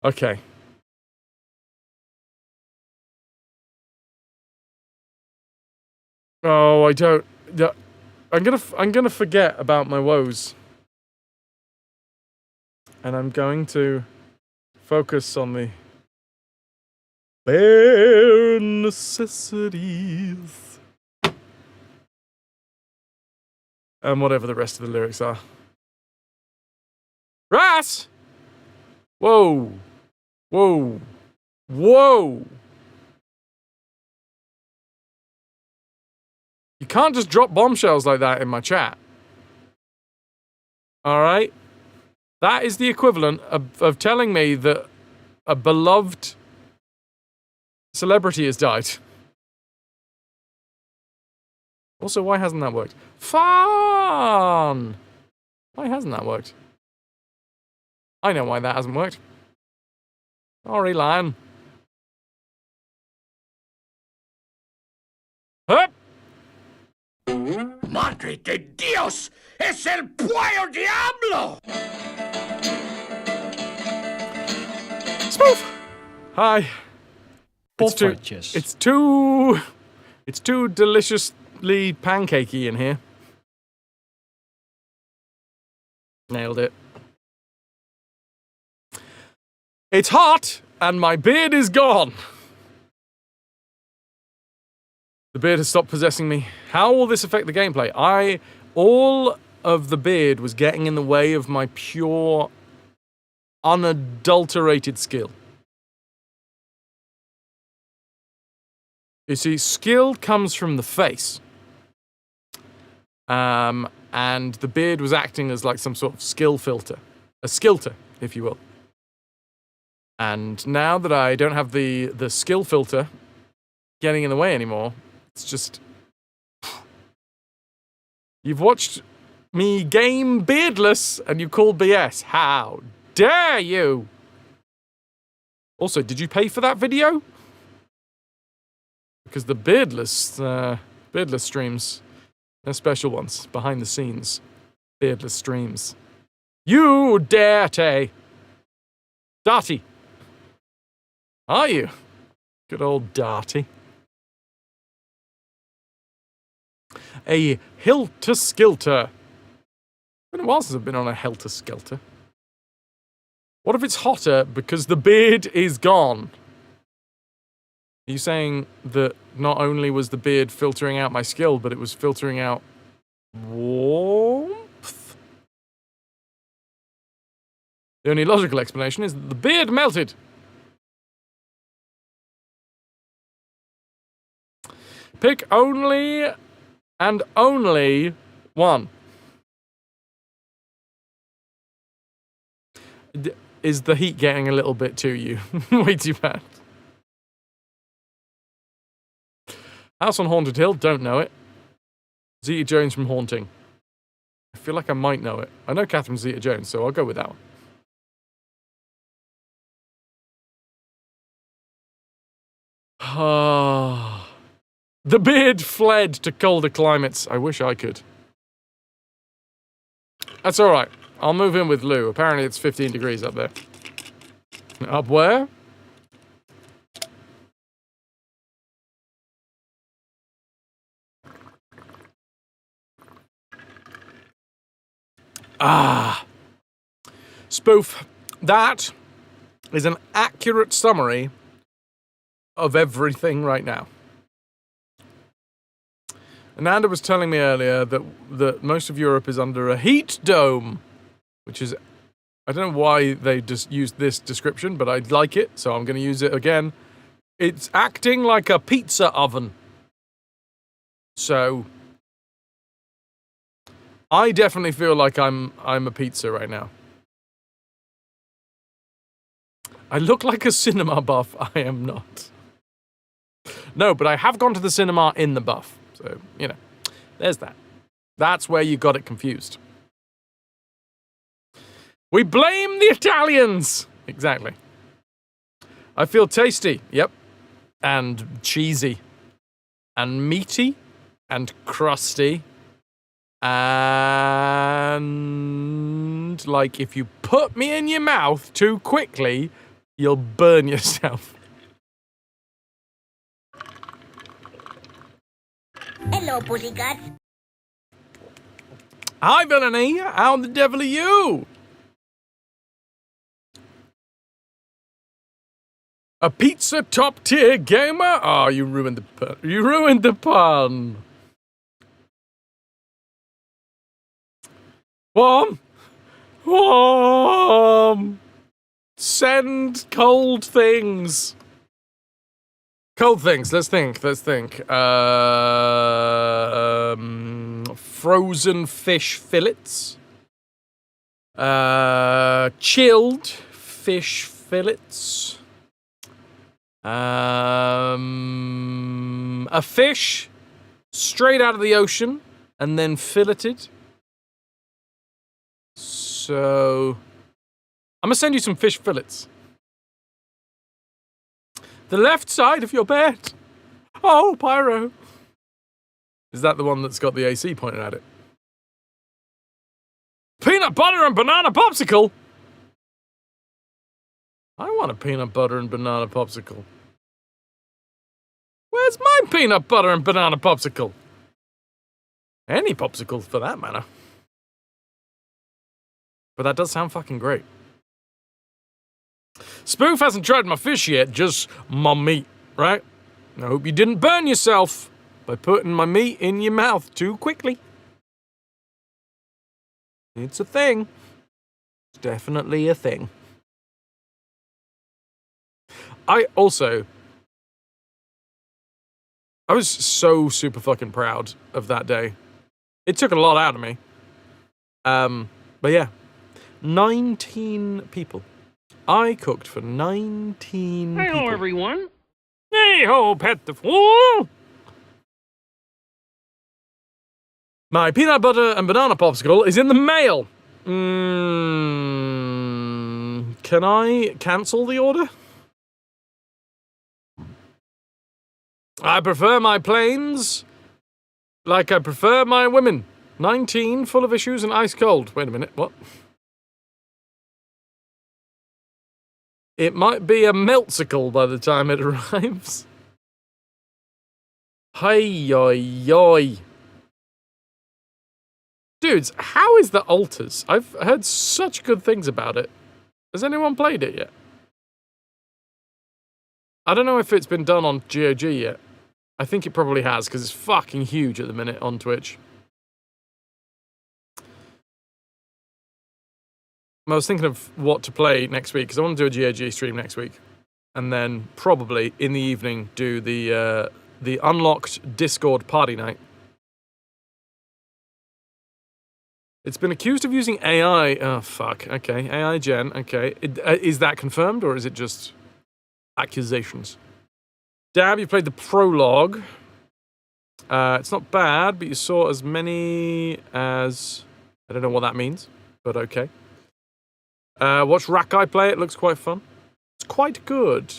Okay. Oh, I don't. I'm gonna forget about my woes, and I'm going to focus on the bare necessities, and whatever the rest of the lyrics are. Ras! Whoa! Whoa! Whoa! You can't just drop bombshells like that in my chat. Alright? That is the equivalent of telling me that a beloved celebrity has died. Also, why hasn't that worked? Fun! Why hasn't that worked? I know why that hasn't worked. Sorry, lion. Hup! Madre de Dios! ¡Es el Puyo Diablo! Spoof! Hi. It's too deliciously pancakey in here. Nailed it. It's hot, and my beard is gone. The beard has stopped possessing me. How will this affect the gameplay? All of the beard was getting in the way of my pure, unadulterated skill. You see, skill comes from the face. And the beard was acting as like some sort of skill filter. A skilter, if you will. And now that I don't have the skill filter getting in the way anymore, it's just... You've watched me game beardless and you call BS. How dare you? Also, did you pay for that video? Because the beardless streams, they're special ones, behind the scenes. Beardless streams. You dirty! Darty! Are you? Good old Darty. A helter-skelter. It's been a while since I've been on a helter-skelter. What if it's hotter because the beard is gone? Are you saying that not only was the beard filtering out my skill, but it was filtering out warmth? The only logical explanation is that the beard melted. Pick only and only one. Is the heat getting a little bit to you? Way too bad. House on Haunted Hill, don't know it. Zeta Jones from Haunting. I feel like I might know it. I know Catherine Zeta-Jones, so I'll go with that one. The beard fled to colder climates. I wish I could. That's alright. I'll move in with Lou. Apparently it's 15 degrees up there. Up where? Ah. Spoof. That is an accurate summary of everything right now. Ananda was telling me earlier that most of Europe is under a heat dome, which is, I don't know why they just used this description, but I like it, so I'm going to use it again. It's acting like a pizza oven. So, I definitely feel like I'm a pizza right now. I look like a cinema buff. I am not. No, but I have gone to the cinema in the buff. So, you know, there's that. That's where you got it confused. We blame the Italians! Exactly. I feel tasty, yep. And cheesy. And meaty. And crusty. And like if you put me in your mouth too quickly, you'll burn yourself. Hello, pussycat. Hi, Villainy. How the devil are you? A pizza top tier gamer? Oh, you ruined the pun. You ruined the pun. Warm. Warm. Send cold things. Cold things. Let's think. Frozen fish fillets. Chilled fish fillets. A fish straight out of the ocean and then filleted. So, I'm gonna send you some fish fillets. The left side of your bed. Oh, Pyro. Is that the one that's got the AC pointed at it? Peanut butter and banana popsicle? I want a peanut butter and banana popsicle. Where's my peanut butter and banana popsicle? Any popsicle, for that matter. But that does sound fucking great. Spoof hasn't tried my fish yet, just my meat, right? I hope you didn't burn yourself by putting my meat in your mouth too quickly. It's a thing. It's definitely a thing. I was so super fucking proud of that day. It took a lot out of me. But yeah, 19 people. I cooked for 19 people. Hello, everyone. Hey-ho, pet the fool! My peanut butter and banana popsicle is in the mail. Can I cancel the order? I prefer my planes like I prefer my women. 19, full of issues and ice cold. Wait a minute, what? It might be a meltsicle by the time it arrives. Hey-yoy-yoy. Dudes, how is the Altars? I've heard such good things about it. Has anyone played it yet? I don't know if it's been done on GOG yet. I think it probably has, because it's fucking huge at the minute on Twitch. I was thinking of what to play next week, because I want to do a GOG stream next week. And then, probably, in the evening, do the unlocked Discord party night. It's been accused of using AI. Oh, fuck. Okay. AI gen. Okay. Is that confirmed, or is it just accusations? Dab, you played the prologue. It's not bad, but you saw as many as... I don't know what that means, but okay. Watch Rakai play, it looks quite fun. It's quite good.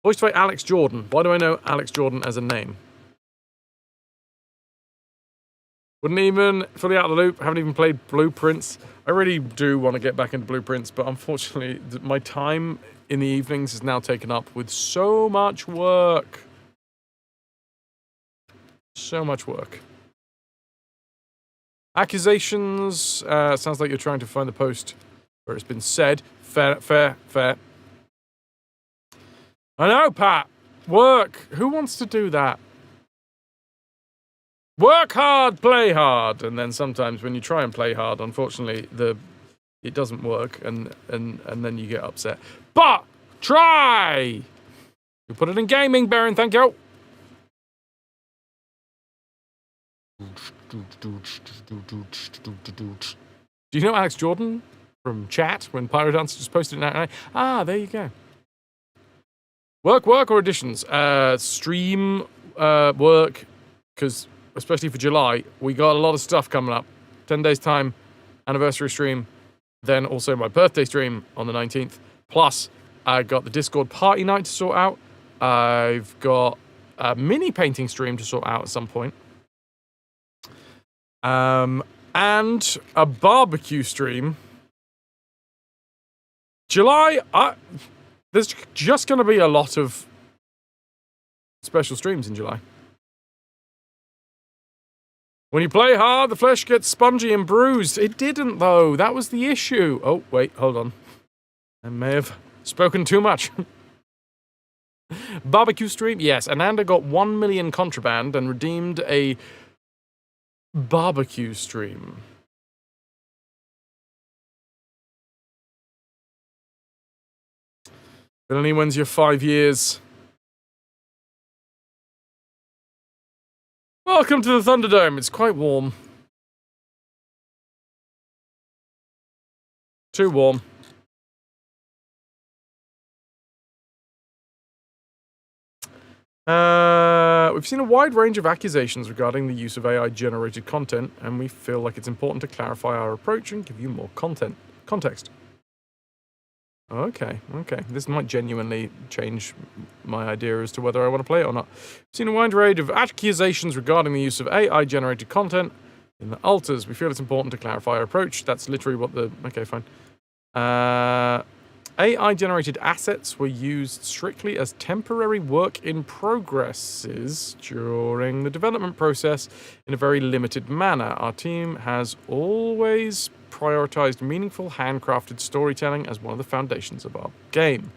Voiced by Alex Jordan. Why do I know Alex Jordan as a name? Wouldn't even fully out of the loop. Haven't even played Blueprints. I really do want to get back into Blueprints, but unfortunately, my time in the evenings is now taken up with so much work. So much work. Accusations. Sounds like you're trying to find the post where it's been said. Fair, fair, fair. I know, Pat. Work. Who wants to do that? Work hard, play hard, and then sometimes when you try and play hard, unfortunately, it doesn't work, and then you get upset. But try. You put it in gaming, Baron. Thank you. Do you know Alex Jordan from chat when Pyro Dancer just posted it out? Ah, there you go. Work or auditions? Stream work, because especially for July, we got a lot of stuff coming up. 10 days time, anniversary stream, then also my birthday stream on the 19th. Plus, I got the Discord party night to sort out. I've got a mini painting stream to sort out at some point. And a barbecue stream. July, there's just going to be a lot of special streams in July. When you play hard, the flesh gets spongy and bruised. It didn't, though. That was the issue. Oh, wait, hold on. I may have spoken too much. Barbecue stream? Yes, Ananda got 1 million contraband and redeemed a barbecue stream. Villainy, when's your 5 years? Welcome to the Thunderdome. It's quite warm. Too warm. We've seen a wide range of accusations regarding the use of AI-generated content, and we feel like it's important to clarify our approach and give you more context. Okay. This might genuinely change my idea as to whether I want to play it or not. We've seen a wide range of accusations regarding the use of AI-generated content in the alters. We feel it's important to clarify our approach. That's literally what the... Okay, fine. AI-generated assets were used strictly as temporary work in progresses during the development process in a very limited manner. Our team has always prioritized meaningful handcrafted storytelling as one of the foundations of our game.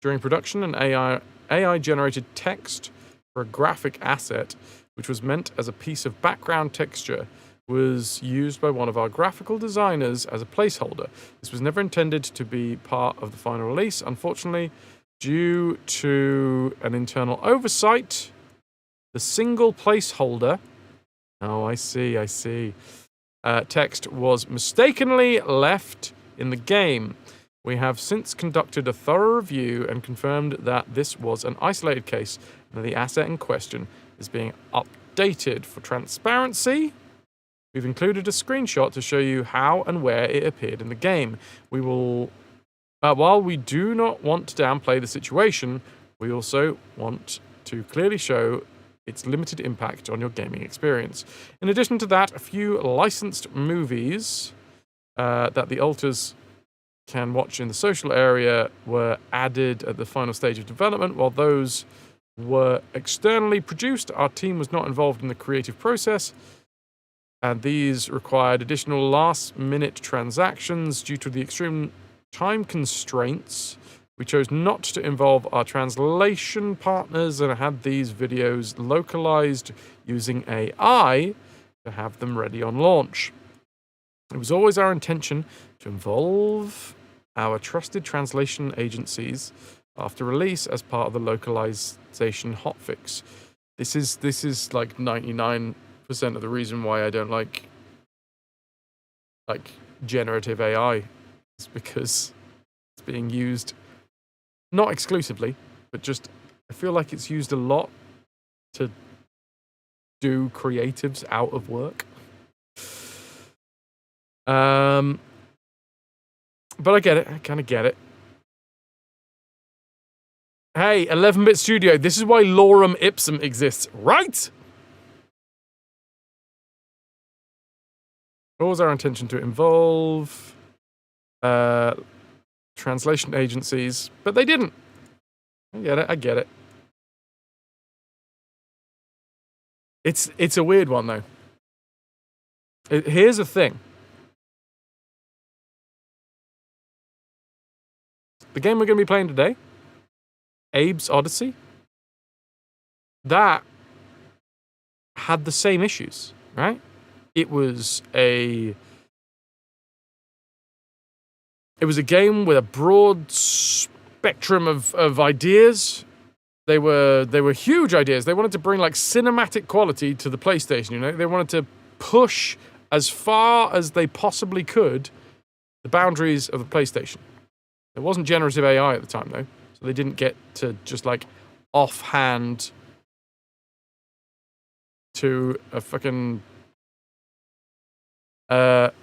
During production, an AI-generated text for a graphic asset, which was meant as a piece of background texture, was used by one of our graphical designers as a placeholder. This was never intended to be part of the final release. Unfortunately, due to an internal oversight, the single placeholder... Oh, I see. Text was mistakenly left in the game. We have since conducted a thorough review and confirmed that this was an isolated case and that the asset in question is being updated. For transparency, we've included a screenshot to show you how and where it appeared in the game. We will, while we do not want to downplay the situation, we also want to clearly show its limited impact on your gaming experience. In addition to that, a few licensed movies that the alters can watch in the social area were added at the final stage of development. While those were externally produced, our team was not involved in the creative process, and these required additional last-minute transactions due to the extreme time constraints. We chose not to involve our translation partners and had these videos localized using AI to have them ready on launch. It was always our intention to involve our trusted translation agencies after release as part of the localization hotfix. This is like 99% of the reason why I don't like generative AI. It's because it's being used not exclusively, but just I feel like it's used a lot to do creatives out of work. But I get it. I kind of get it. Hey, 11-bit studio. This is why lorem ipsum exists, right? What was our intention to involve translation agencies? But they didn't. I get it. It's a weird one, though. Here's the thing. The game we're going to be playing today, Abe's Oddysee, that had the same issues, right? It was a game with a broad spectrum of ideas. They were huge ideas. They wanted to bring like cinematic quality to the PlayStation, you know? They wanted to push as far as they possibly could the boundaries of the PlayStation. There wasn't generative AI at the time, though, so they didn't get to just like offhand to a fucking the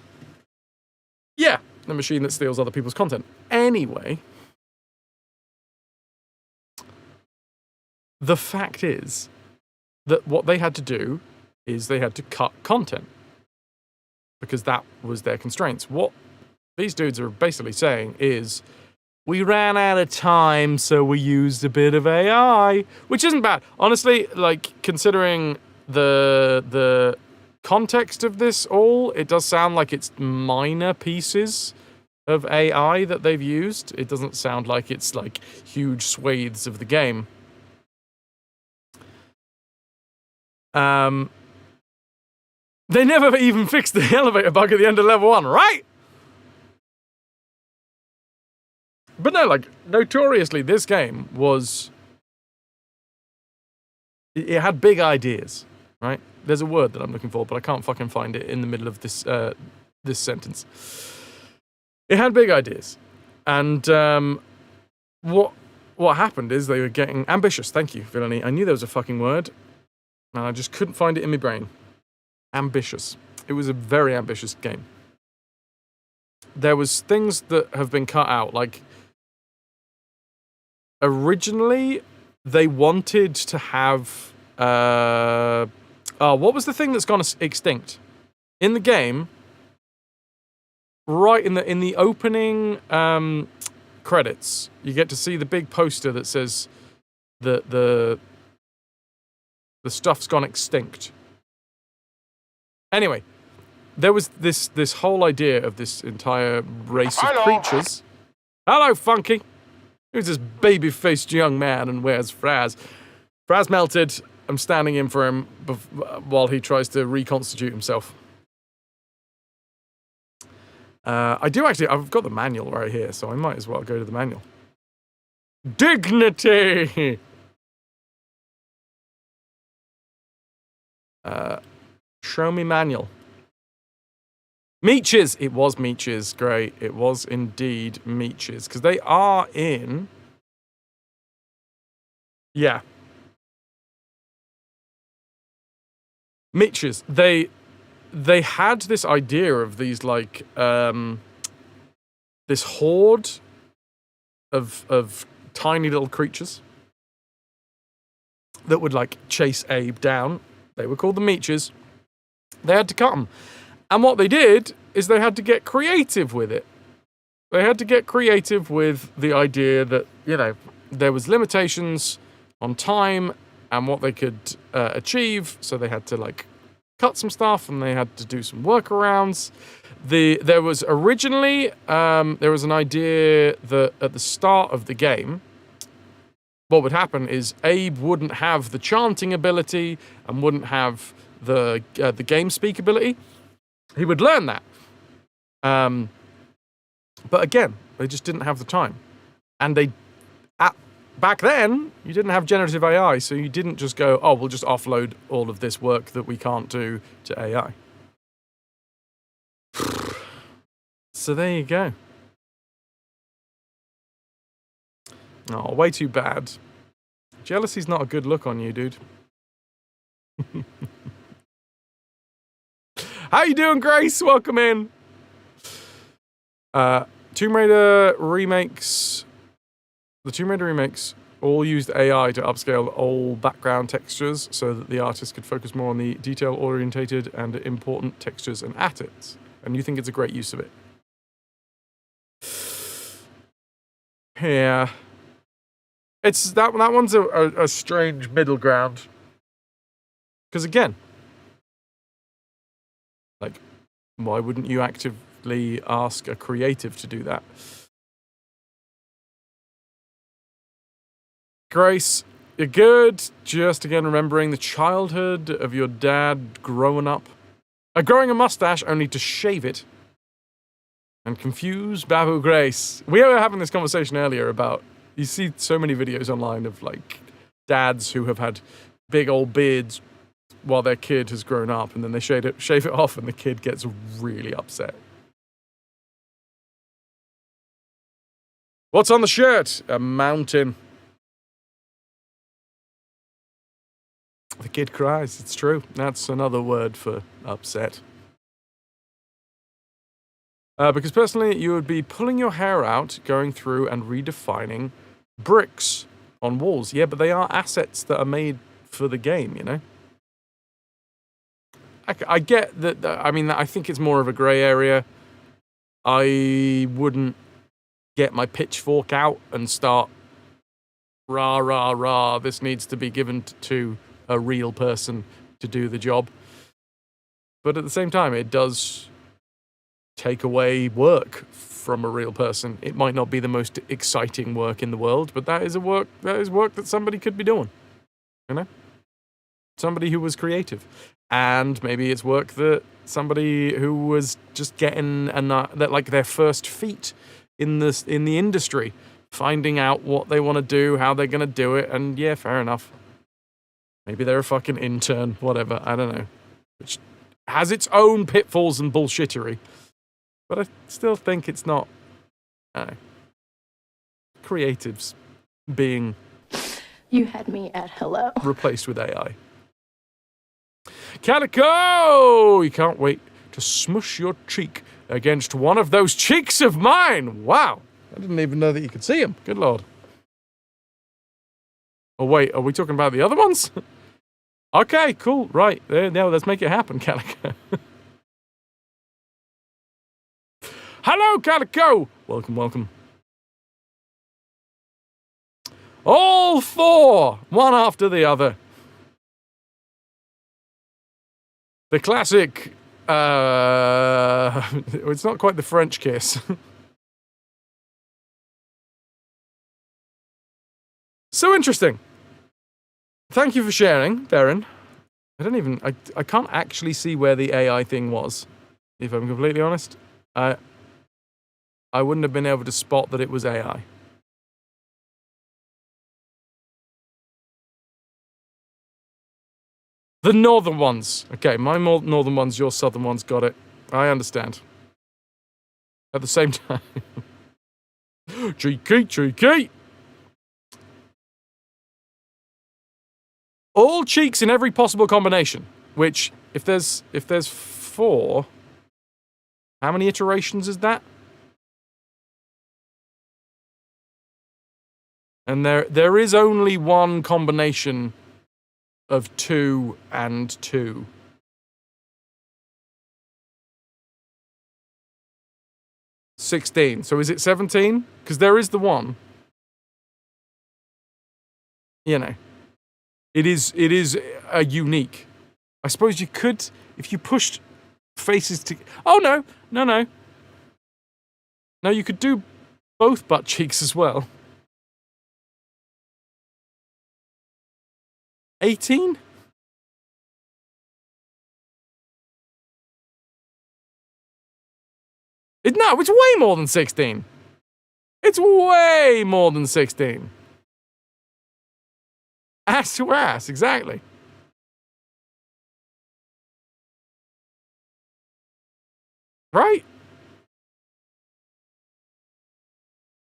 machine that steals other people's content. Anyway, the fact is that what they had to do is they had to cut content because that was their constraints. What these dudes are basically saying is, we ran out of time, so we used a bit of AI, which isn't bad. Honestly, like, considering the context of this all, it does sound like it's minor pieces of AI that they've used. It doesn't sound like it's, like, huge swathes of the game. They never even fixed the elevator bug at the end of level 1, right? But no, like, notoriously, this game was... It had big ideas, right? There's a word that I'm looking for, but I can't fucking find it in the middle of this this sentence. It had big ideas. And what happened is they were getting ambitious. Thank you, Villainy. I knew there was a fucking word, and I just couldn't find it in my brain. Ambitious. It was a very ambitious game. There was things that have been cut out, like... Originally, they wanted to have... what was the thing that's gone extinct? In the game, right in the opening credits, you get to see the big poster that says that the stuff's gone extinct. Anyway, there was this whole idea of this entire race of creatures. Hello, Funky! Who's this baby-faced young man and wears Fraz? Fraz melted. I'm standing in for him while he tries to reconstitute himself. I do actually... I've got the manual right here, so I might as well go to the manual. Dignity! Show me manual. Meeches! It was Meeches. Great. It was indeed Meeches. Because they are in... Yeah. Meeches. They had this idea of these, like, this horde of tiny little creatures that would, like, chase Abe down. They were called the Meeches. They had to cut them. And what they did is they had to get creative with it. They had to get creative with the idea that, you know, there was limitations on time and what they could achieve, so they had to, like, cut some stuff and they had to do some workarounds. There was originally, there was an idea that at the start of the game, what would happen is Abe wouldn't have the chanting ability and wouldn't have the game speak ability. He would learn that. But again, they just didn't have the time. And back then, you didn't have generative AI, so you didn't just go, oh, we'll just offload all of this work that we can't do to AI. So there you go. Oh, way too bad. Jealousy's not a good look on you, dude. How you doing, Grace? Welcome in. Tomb Raider remakes. The Tomb Raider remakes all used AI to upscale all background textures so that the artist could focus more on the detail-orientated and important textures and assets. and you think it's a great use of it. Yeah. It's that one's a strange middle ground. Because again, like, why wouldn't you actively ask a creative to do that? Grace, you're good. Just again remembering the childhood of your dad growing up. Growing a mustache only to shave it. And confuse Babu Grace. We were having this conversation earlier about, you see so many videos online of like dads who have had big old beards while their kid has grown up, and then they shave it off and the kid gets really upset. What's on the shirt? A mountain. The kid cries. It's true. That's another word for upset. Because personally, you would be pulling your hair out, going through and redefining bricks on walls. Yeah, but they are assets that are made for the game, you know? I get that, I mean, I think it's more of a grey area. I wouldn't get my pitchfork out and start, rah, rah, rah, this needs to be given to a real person to do the job. But at the same time, it does take away work from a real person. It might not be the most exciting work in the world, but that is work that somebody could be doing. You know? Somebody who was creative. And maybe it's work that somebody who was just getting their first feet in the industry, finding out what they want to do, how they're going to do it, and yeah, fair enough. Maybe they're a fucking intern, whatever, I don't know. Which has its own pitfalls and bullshittery. But I still think it's not, I don't know, creatives being... You had me at hello. ...replaced with AI. Calico! You can't wait to smush your cheek against one of those cheeks of mine! Wow! I didn't even know that you could see them. Good lord. Oh wait, are we talking about the other ones? Okay, cool, right. There, now let's make it happen, Calico. Hello, Calico! Welcome, welcome. All four! One after the other. The classic, it's not quite the French kiss. So interesting. Thank you for sharing, Baron. I can't actually see where the AI thing was, if I'm completely honest. I wouldn't have been able to spot that it was AI. The northern ones. Okay, my northern ones, your southern ones, got it. I understand. At the same time. Cheeky. All cheeks in every possible combination. Which, if there's 4, how many iterations is that? And there is only one combination of 2 and 2. $16. So is it 17? Because there is the one. You know. It is a unique. I suppose you could, if you pushed faces to... Oh, no. No, you could do both butt cheeks as well. 18? No, it's way more than 16. It's way more than 16. Ass to ass, exactly. Right?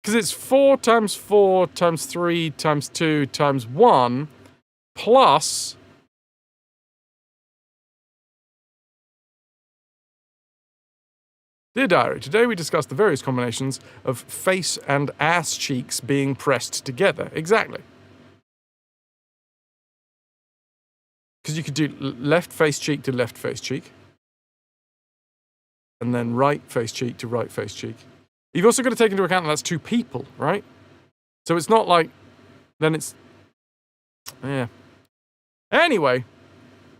Because it's 4 times 4 times 3 times 2 times 1 plus... Dear Diary, today we discussed the various combinations of face and ass cheeks being pressed together. Exactly. Because you could do left face cheek to left face cheek. and then right face cheek to right face cheek. You've also got to take into account that that's 2 people, right? So it's not like, then it's, yeah. Anyway,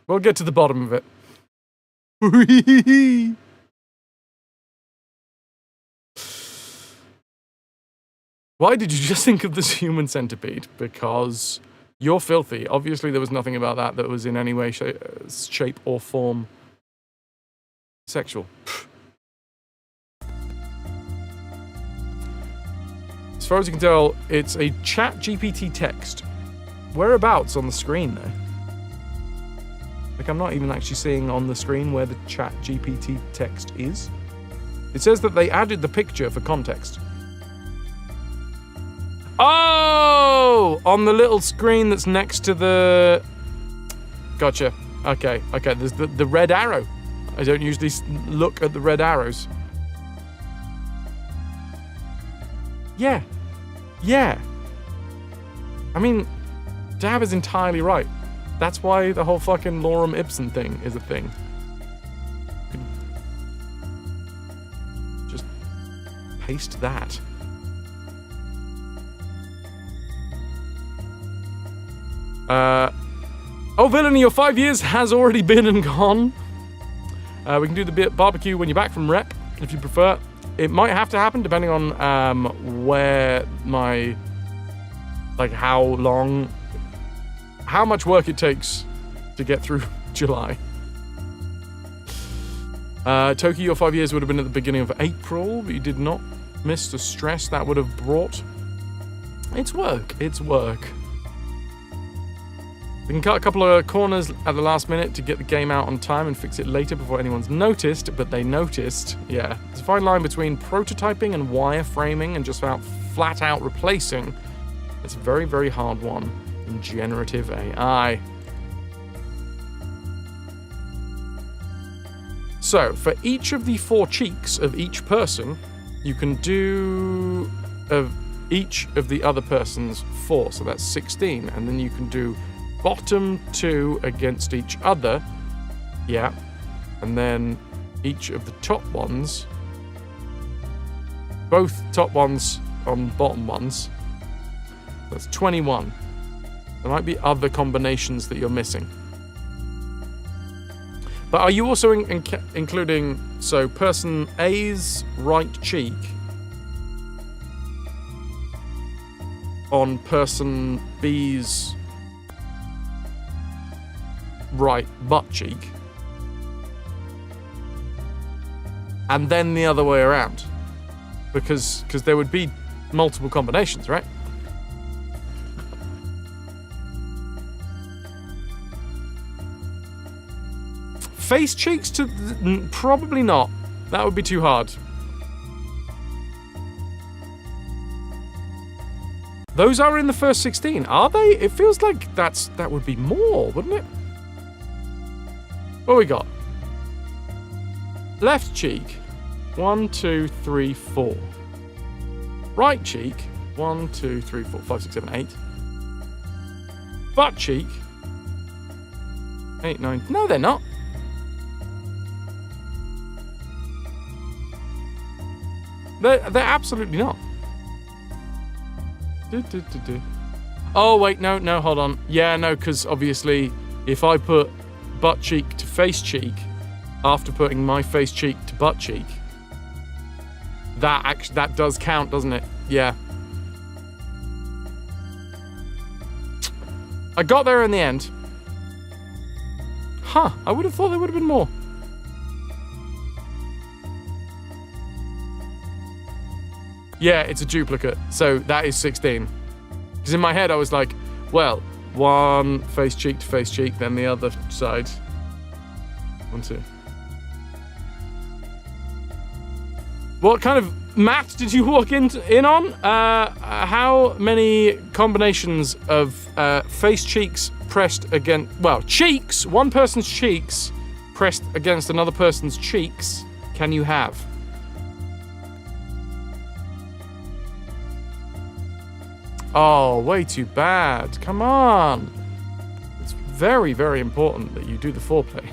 we'll get to the bottom of it. Why did you just think of this human centipede? Because you're filthy. Obviously, there was nothing about that was in any way, shape, or form sexual. As far as you can tell, it's a chat GPT text. Whereabouts on the screen, though? Like, I'm not even actually seeing on the screen where the chat GPT text is. It says that they added the picture for context. Oh! On the little screen that's next to the... Gotcha. Okay. There's the red arrow. I don't usually look at the red arrows. Yeah. I mean, Dab is entirely right. That's why the whole fucking lorem ipsum thing is a thing. Just paste that. Oh, villainy, your 5 years has already been and gone. We can do the barbecue when you're back from rep, if you prefer. It might have to happen depending on where my, like, how much work it takes to get through July. Toki, your 5 years would have been at the beginning of April, but you did not miss the stress that would have brought. It's work. We can cut a couple of corners at the last minute to get the game out on time and fix it later before anyone's noticed, but they noticed. Yeah, there's a fine line between prototyping and wireframing and just about flat out replacing. It's a very, very hard one in generative AI. So, for each of the 4 cheeks of each person, you can do each of the other person's 4, so that's 16, and then you can do bottom 2 against each other, yeah, and then each of the top ones, both top ones on bottom ones, that's 21. There might be other combinations that you're missing. But are you also including, so person A's right cheek on person B's right butt cheek, and then the other way around, because there would be multiple combinations, right? Face cheeks to probably not. That would be too hard. Those are in the first 16, are they? It feels like that would be more, wouldn't it? What we got? Left cheek, 1, 2, 3, 4. Right cheek, 1, 2, 3, 4, 5, 6, 7, 8. Butt cheek, 8, 9. No, they're not. They're absolutely not. Oh wait, no, hold on. Yeah, no, because obviously, if I put butt cheek to face cheek after putting my face cheek to butt cheek, that does count, doesn't it? Yeah. I got there in the end. Huh, I would have thought there would have been more. Yeah, it's a duplicate, so that is 16. Because in my head I was like, well, one face cheek to face cheek, then the other side. 1, 2. What kind of math did you walk in on? How many combinations of face cheeks pressed against... Well, cheeks, one person's cheeks pressed against another person's cheeks can you have? Oh, way too bad. Come on. It's very, very important that you do the foreplay.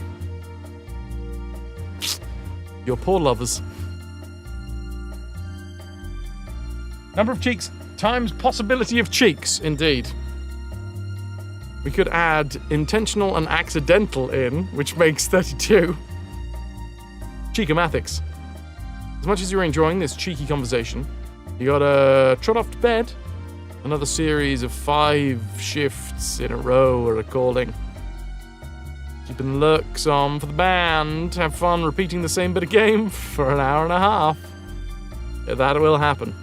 Your poor lovers. Number of cheeks times possibility of cheeks, indeed. We could add intentional and accidental in, which makes 32. Cheekomathics. As much as you're enjoying this cheeky conversation, you gotta trot off to bed. Another series of 5 shifts in a row are recording. Keeping lurks on for the band. Have fun repeating the same bit of game for an hour and a half. That will happen.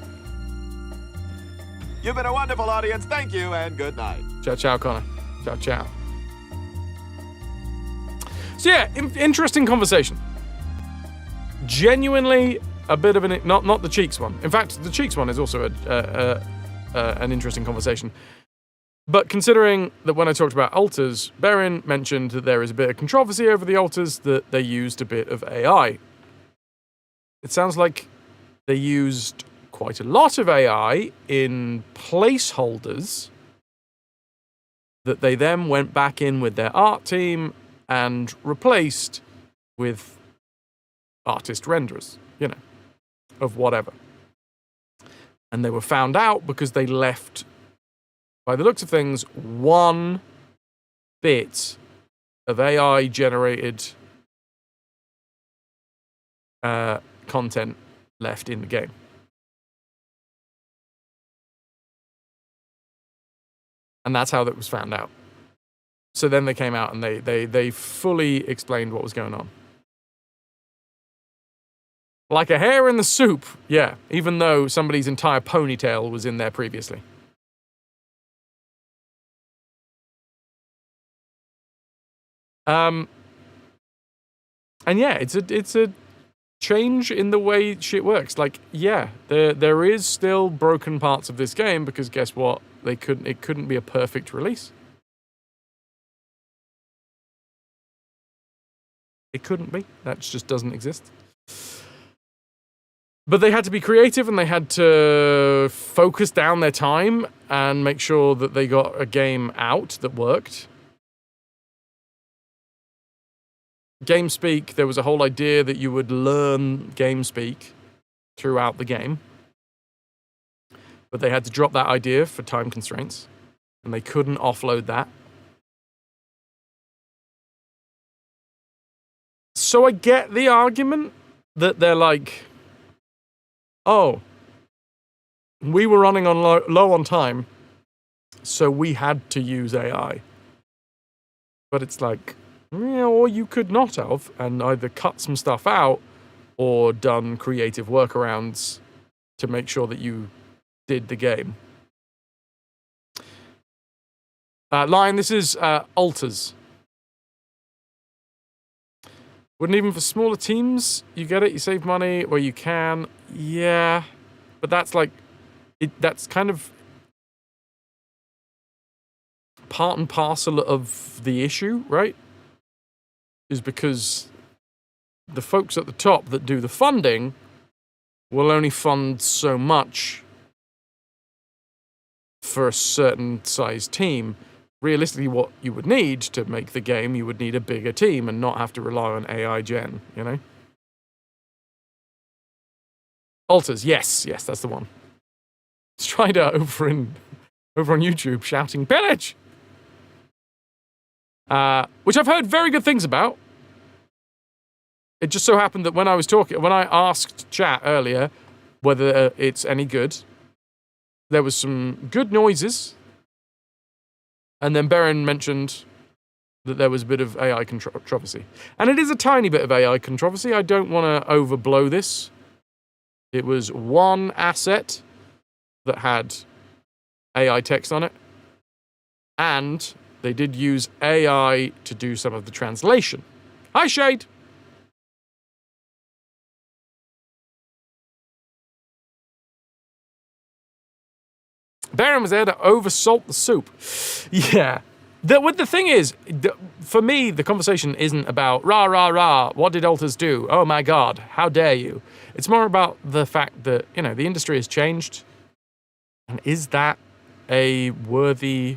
You've been a wonderful audience. Thank you and good night. Ciao, ciao, Connor. Ciao, ciao. So yeah, interesting conversation. Genuinely a bit of an... Not the Cheeks one. In fact, the Cheeks one is also an interesting conversation. But considering that when I talked about alters, Berin mentioned that there is a bit of controversy over the alters, that they used a bit of AI. It sounds like they used quite a lot of AI in placeholders that they then went back in with their art team and replaced with artist renderers, of whatever. And they were found out because they left, by the looks of things, one bit of AI-generated content left in the game. And that's how that was found out. So then they came out and they fully explained what was going on. Like a hair in the soup, yeah, even though somebody's entire ponytail was in there previously. And yeah, it's a change in the way shit works. Like, yeah, there is still broken parts of this game because guess what? It couldn't be a perfect release. It couldn't be. That just doesn't exist. But they had to be creative and they had to focus down their time and make sure that they got a game out that worked. GameSpeak, there was a whole idea that you would learn GameSpeak throughout the game. But they had to drop that idea for time constraints. And they couldn't offload that. So I get the argument that they're like, oh, we were running on low on time, so we had to use AI. But it's like, yeah, or you could not have, and either cut some stuff out or done creative workarounds to make sure that you did the game. Lion, this is alters. Wouldn't even for smaller teams, you get it, you save money where you can. Yeah, but that's like, that's kind of part and parcel of the issue, right? Is because the folks at the top that do the funding will only fund so much for a certain size team. Realistically, what you would need to make the game, you would need a bigger team and not have to rely on AI gen, Alters, yes, that's the one. Strider over on YouTube shouting, pillage! Which I've heard very good things about. It just so happened that when I asked chat earlier whether it's any good, there was some good noises. And then Berin mentioned that there was a bit of AI controversy. And it is a tiny bit of AI controversy. I don't want to overblow this. It was one asset that had AI text on it. And they did use AI to do some of the translation. Hi, Shade! Baron was there to oversalt the soup. Yeah. The thing is, for me, the conversation isn't about rah, rah, rah, what did alters do? Oh my god, how dare you? It's more about the fact that, the industry has changed. And is that a worthy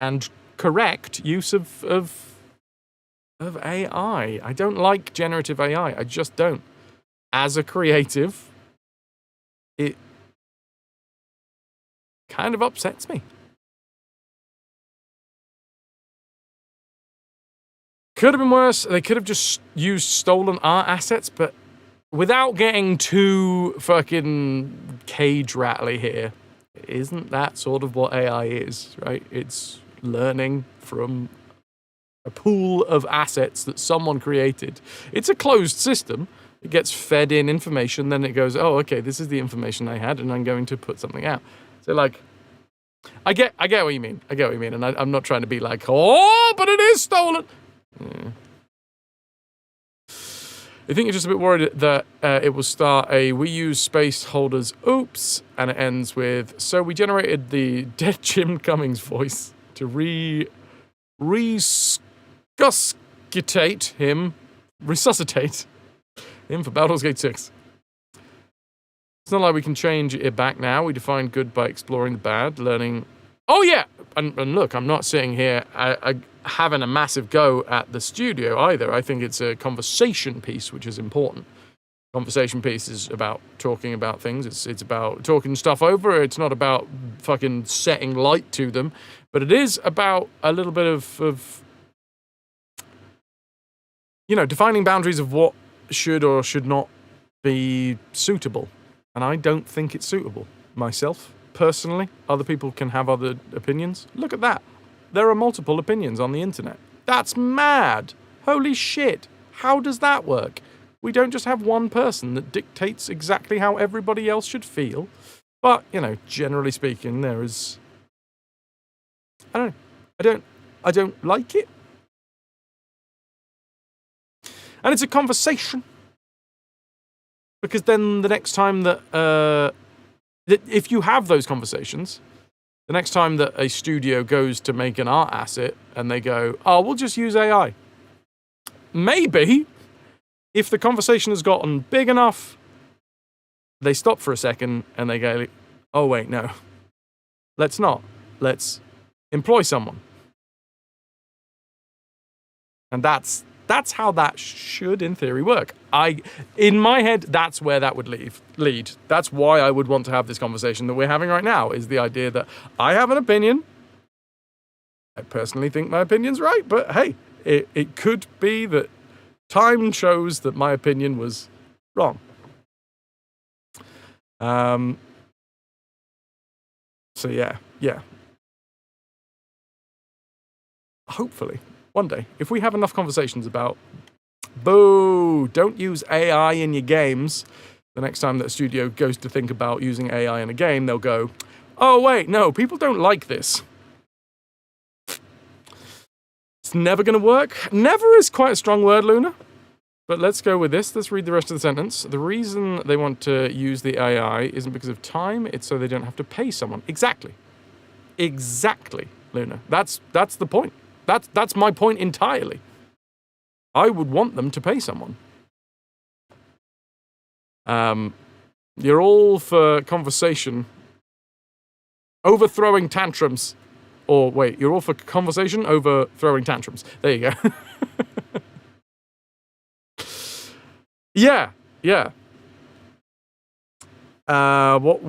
and correct use of of AI. I don't like generative AI. I just don't. As a creative, it kind of upsets me. Could have been worse. They could have just used stolen art assets, but without getting too fucking cage rattly here, isn't that sort of what AI is, right? It's learning from a pool of assets that someone created. It's a closed system. It gets fed in information, then it goes, oh, okay, this is the information I had, and I'm going to put something out. So, like, I get what you mean. I get what you mean, and I'm not trying to be like, oh, but it is stolen. Yeah. I think you're just a bit worried that it will start a we use space holders oops, and it ends with, so we generated the dead Jim Cummings voice to resuscitate him for Baldur's Gate 6. It's not like we can change it back now. We define good by exploring the bad, learning. Oh yeah, and look, I'm not sitting here having a massive go at the studio either. I think it's a conversation piece, which is important. Conversation piece is about talking about things. It's about talking stuff over. It's not about fucking setting light to them, but it is about a little bit of defining boundaries of what should or should not be suitable. And I don't think it's suitable myself, personally. Other people can have other opinions. Look at that. There are multiple opinions on the internet. That's mad. Holy shit. How does that work? We don't just have one person that dictates exactly how everybody else should feel. But, generally speaking, there is... I don't know. I don't like it. And it's a conversation. Because then the next time that if you have those conversations, the next time that a studio goes to make an art asset and they go, oh, we'll just use AI. Maybe, if the conversation has gotten big enough, they stop for a second and they go, oh, wait, no. Let's not. Let's employ someone. And that's how that should, in theory, work. In my head, that's where that would lead. That's why I would want to have this conversation that we're having right now, is the idea that I have an opinion. I personally think my opinion's right, but hey, it could be that time shows that my opinion was wrong. So yeah. Hopefully. One day, if we have enough conversations about, boo, don't use AI in your games, the next time that a studio goes to think about using AI in a game, they'll go, oh, wait, no, people don't like this. It's never going to work. Never is quite a strong word, Luna. But let's go with this. Let's read the rest of the sentence. The reason they want to use the AI isn't because of time, it's so they don't have to pay someone. Exactly, Luna. That's the point. That's my point entirely. I would want them to pay someone. You're all for conversation. Overthrowing tantrums. Or wait, you're all for conversation over throwing tantrums. There you go. Yeah. What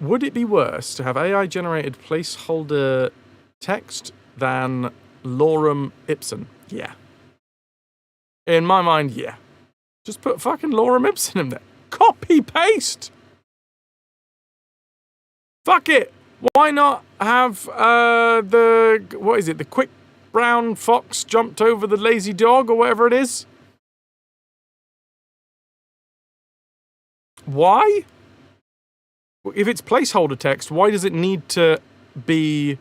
would it be worse to have AI generated placeholder text than lorem ipsum? Yeah. In my mind, yeah. Just put fucking lorem ipsum in there. Copy paste. Fuck it. Why not have the quick brown fox jumped over the lazy dog or whatever it is? Why? If it's placeholder text, why does it need to be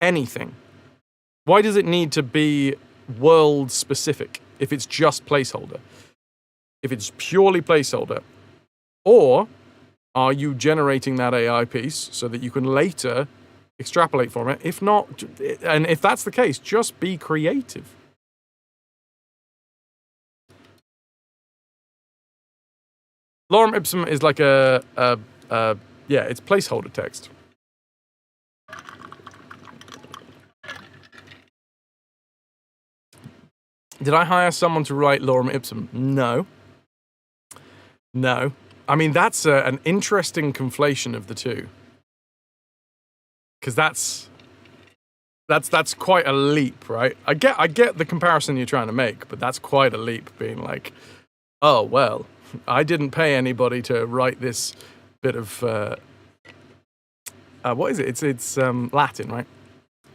anything? Why does it need to be world specific if it's just placeholder? If it's purely placeholder? Or are you generating that AI piece so that you can later extrapolate from it? If not, and if that's the case, just be creative. Lorem ipsum is like it's placeholder text. Did I hire someone to write Lorem Ipsum? No. No. I mean, that's an interesting conflation of the two. Because that's quite a leap, right? I get the comparison you're trying to make, but that's quite a leap, being like, oh, well, I didn't pay anybody to write this bit of... what is it? It's Latin, right?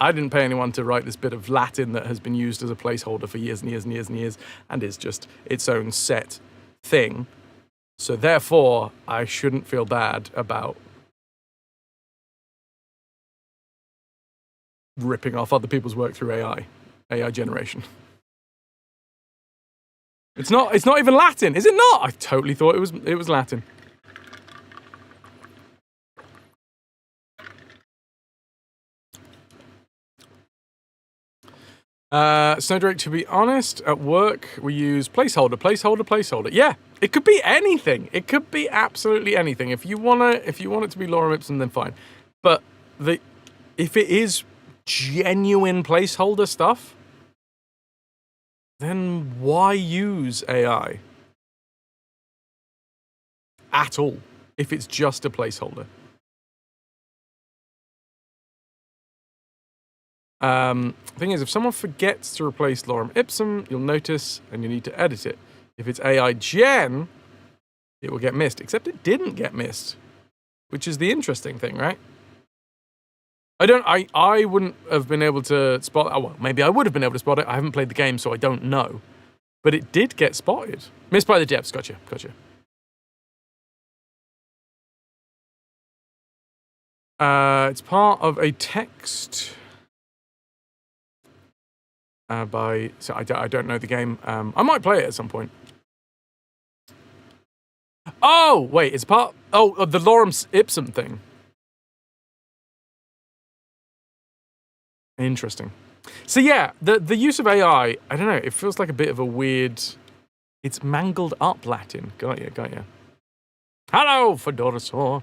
I didn't pay anyone to write this bit of Latin that has been used as a placeholder for years and years and years and years, and is just its own set thing. So therefore, I shouldn't feel bad about ripping off other people's work through AI generation. It's not even Latin, is it not? I totally thought it was Latin. Snowdrake, to be honest, at work we use placeholder. Yeah, it could be anything. It could be absolutely anything. If you want it to be Lorem Ipsum, then fine. But if it is genuine placeholder stuff, then why use AI at all if it's just a placeholder? Thing is, if someone forgets to replace Lorem Ipsum, you'll notice and you need to edit it. If it's AI gen, it will get missed. Except it didn't get missed, which is the interesting thing, right? I wouldn't have been able to spot it. Oh, well, maybe I would have been able to spot it. I haven't played the game, so I don't know. But it did get spotted. Missed by the devs. Gotcha. It's part of a text... So I don't know the game. I might play it at some point. Oh, wait, it's part... Oh, of the Lorem Ipsum thing. Interesting. So yeah, the use of AI, I don't know, it feels like a bit of a weird... It's mangled up Latin. Got ya. Hello, Fedorasaur.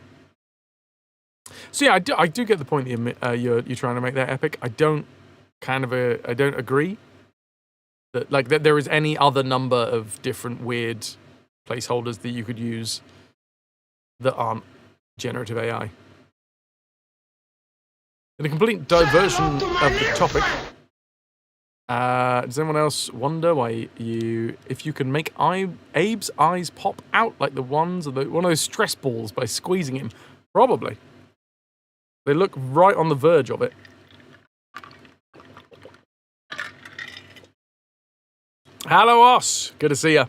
So yeah, I do get the point that you're trying to make there, Epic. I don't agree that there is any other number of different weird placeholders that you could use that aren't generative AI. In a complete diversion of the topic, does anyone else wonder why if you can make Abe's eyes pop out like the ones of one of those stress balls by squeezing him? Probably. They look right on the verge of it. Hello, Os. Good to see ya.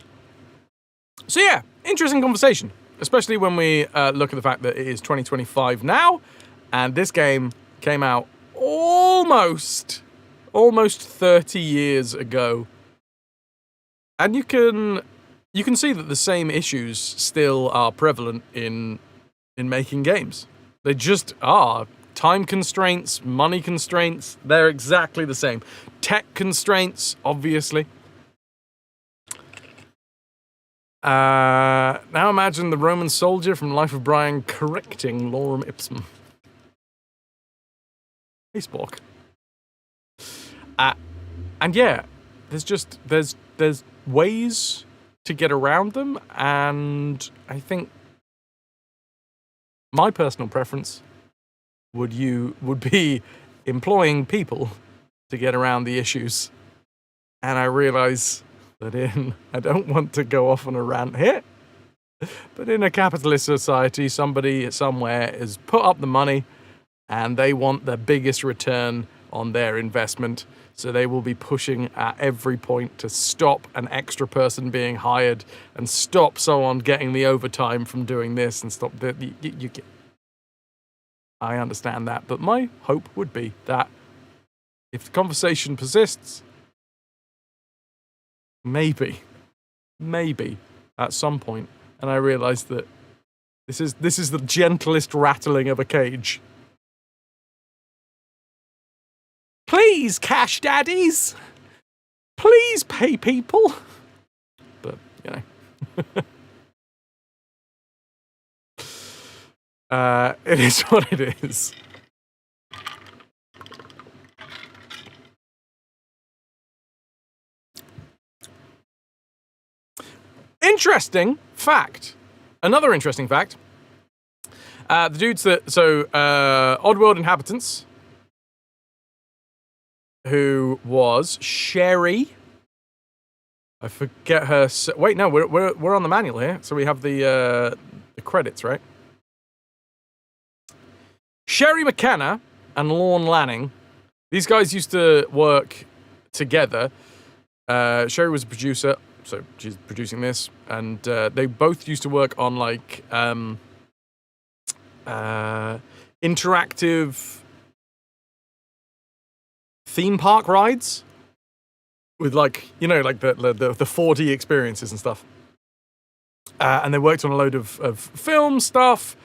So yeah, interesting conversation, especially when we look at the fact that it is 2025 now, and this game came out almost 30 years ago. And you can see that the same issues still are prevalent in making games. They just are. Time constraints, money constraints, they're exactly the same. Tech constraints, obviously. Now imagine the Roman soldier from Life of Brian correcting Lorem Ipsum. Hey, Spork. And yeah, there's ways to get around them, and I think my personal preference would be employing people to get around the issues. And I realize that I don't want to go off on a rant here, but in a capitalist society, somebody somewhere has put up the money and they want the biggest return on their investment. So they will be pushing at every point to stop an extra person being hired and stop someone getting the overtime from doing this and stop I understand that, but my hope would be that if the conversation persists, maybe at some point, and I realize that this is the gentlest rattling of a cage. Please, cash daddies, please pay people. But it is what it is. Interesting fact. Another interesting fact. The dudes that... So, Oddworld inhabitants, who was Sherry. I forget her... Wait, no, we're on the manual here. So we have the credits, right? Sherry McKenna and Lorne Lanning. These guys used to work together. Sherry was a producer, so she's producing this. And they both used to work on, like, interactive theme park rides. With, like, you know, like the 4D experiences and stuff. And they worked on a load of film stuff.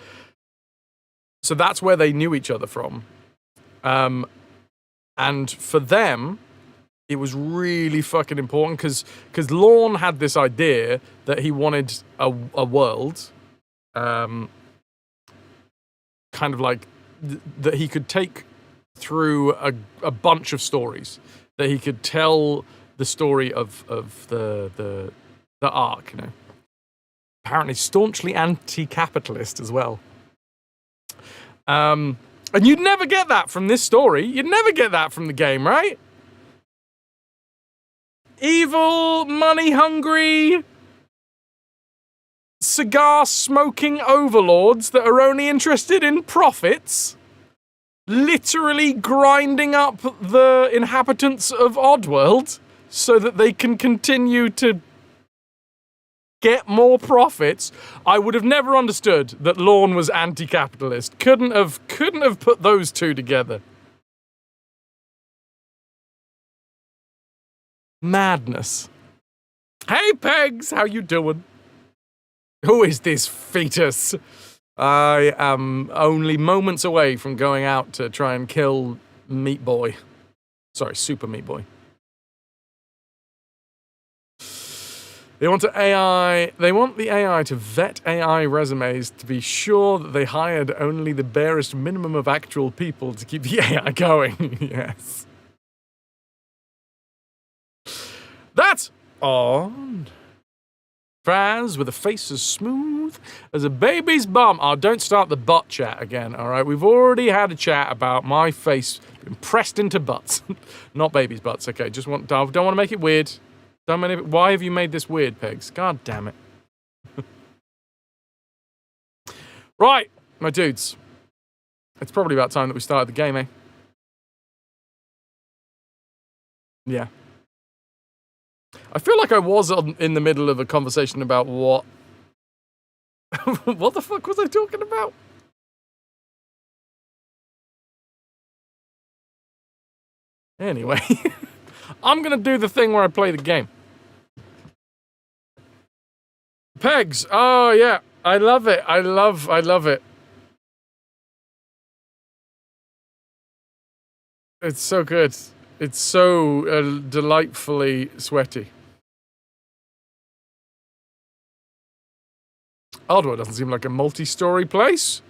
So that's where they knew each other from. And for them, it was really fucking important because Lorne had this idea that he wanted a world kind of like that he could take through a bunch of stories, that he could tell the story of the arc, you know. Apparently staunchly anti-capitalist as well. And you'd never get that from this story. You'd never get that from the game, right? Evil, money-hungry, cigar-smoking overlords that are only interested in profits, literally grinding up the inhabitants of Oddworld so that they can continue to get more profits. I would have never understood that Lorne was anti-capitalist. Couldn't have put those two together. Madness. Hey Pegs, how you doing? Who is this fetus? I am only moments away from going out to try and kill Meat Boy. Sorry, Super Meat Boy. They want the AI to vet AI resumes to be sure that they hired only the barest minimum of actual people to keep the AI going. Yes. That's odd. Fraz with a face as smooth as a baby's bum. Oh, don't start the butt chat again, all right? We've already had a chat about my face being pressed into butts. Not babies' butts, okay? Don't want to make it weird. Why have you made this weird, Pegs? God damn it. Right, my dudes. It's probably about time that we started the game, eh? Yeah. I feel like I was in the middle of a conversation about what... What the fuck was I talking about? Anyway. I'm gonna do the thing where I play the game. Pegs. Oh, yeah. I love it. I love it. It's so good. It's so delightfully sweaty. Oddworld doesn't seem like a multi-story place.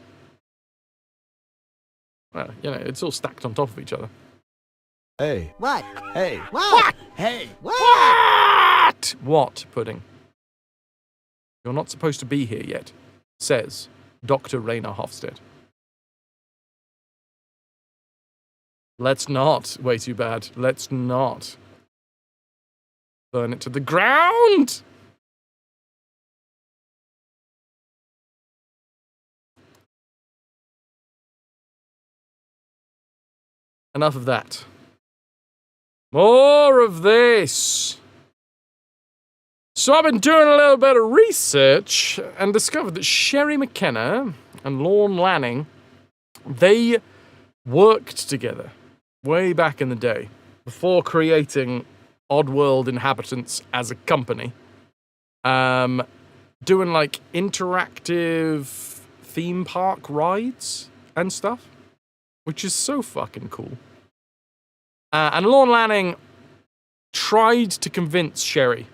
Well, you know, it's all stacked on top of each other. Hey. What? Hey. What? Hey. What? What, Pudding? You're not supposed to be here yet, says Dr. Rainer Hofstead. Let's not. Way too bad. Let's not. Burn it to the ground! Enough of that. More of this. So I've been doing a little bit of research and discovered that Sherry McKenna and Lorne Lanning, they worked together way back in the day, before creating Oddworld Inhabitants as a company. Doing like interactive theme park rides and stuff, which is so fucking cool. And Lorne Lanning tried to convince Sherry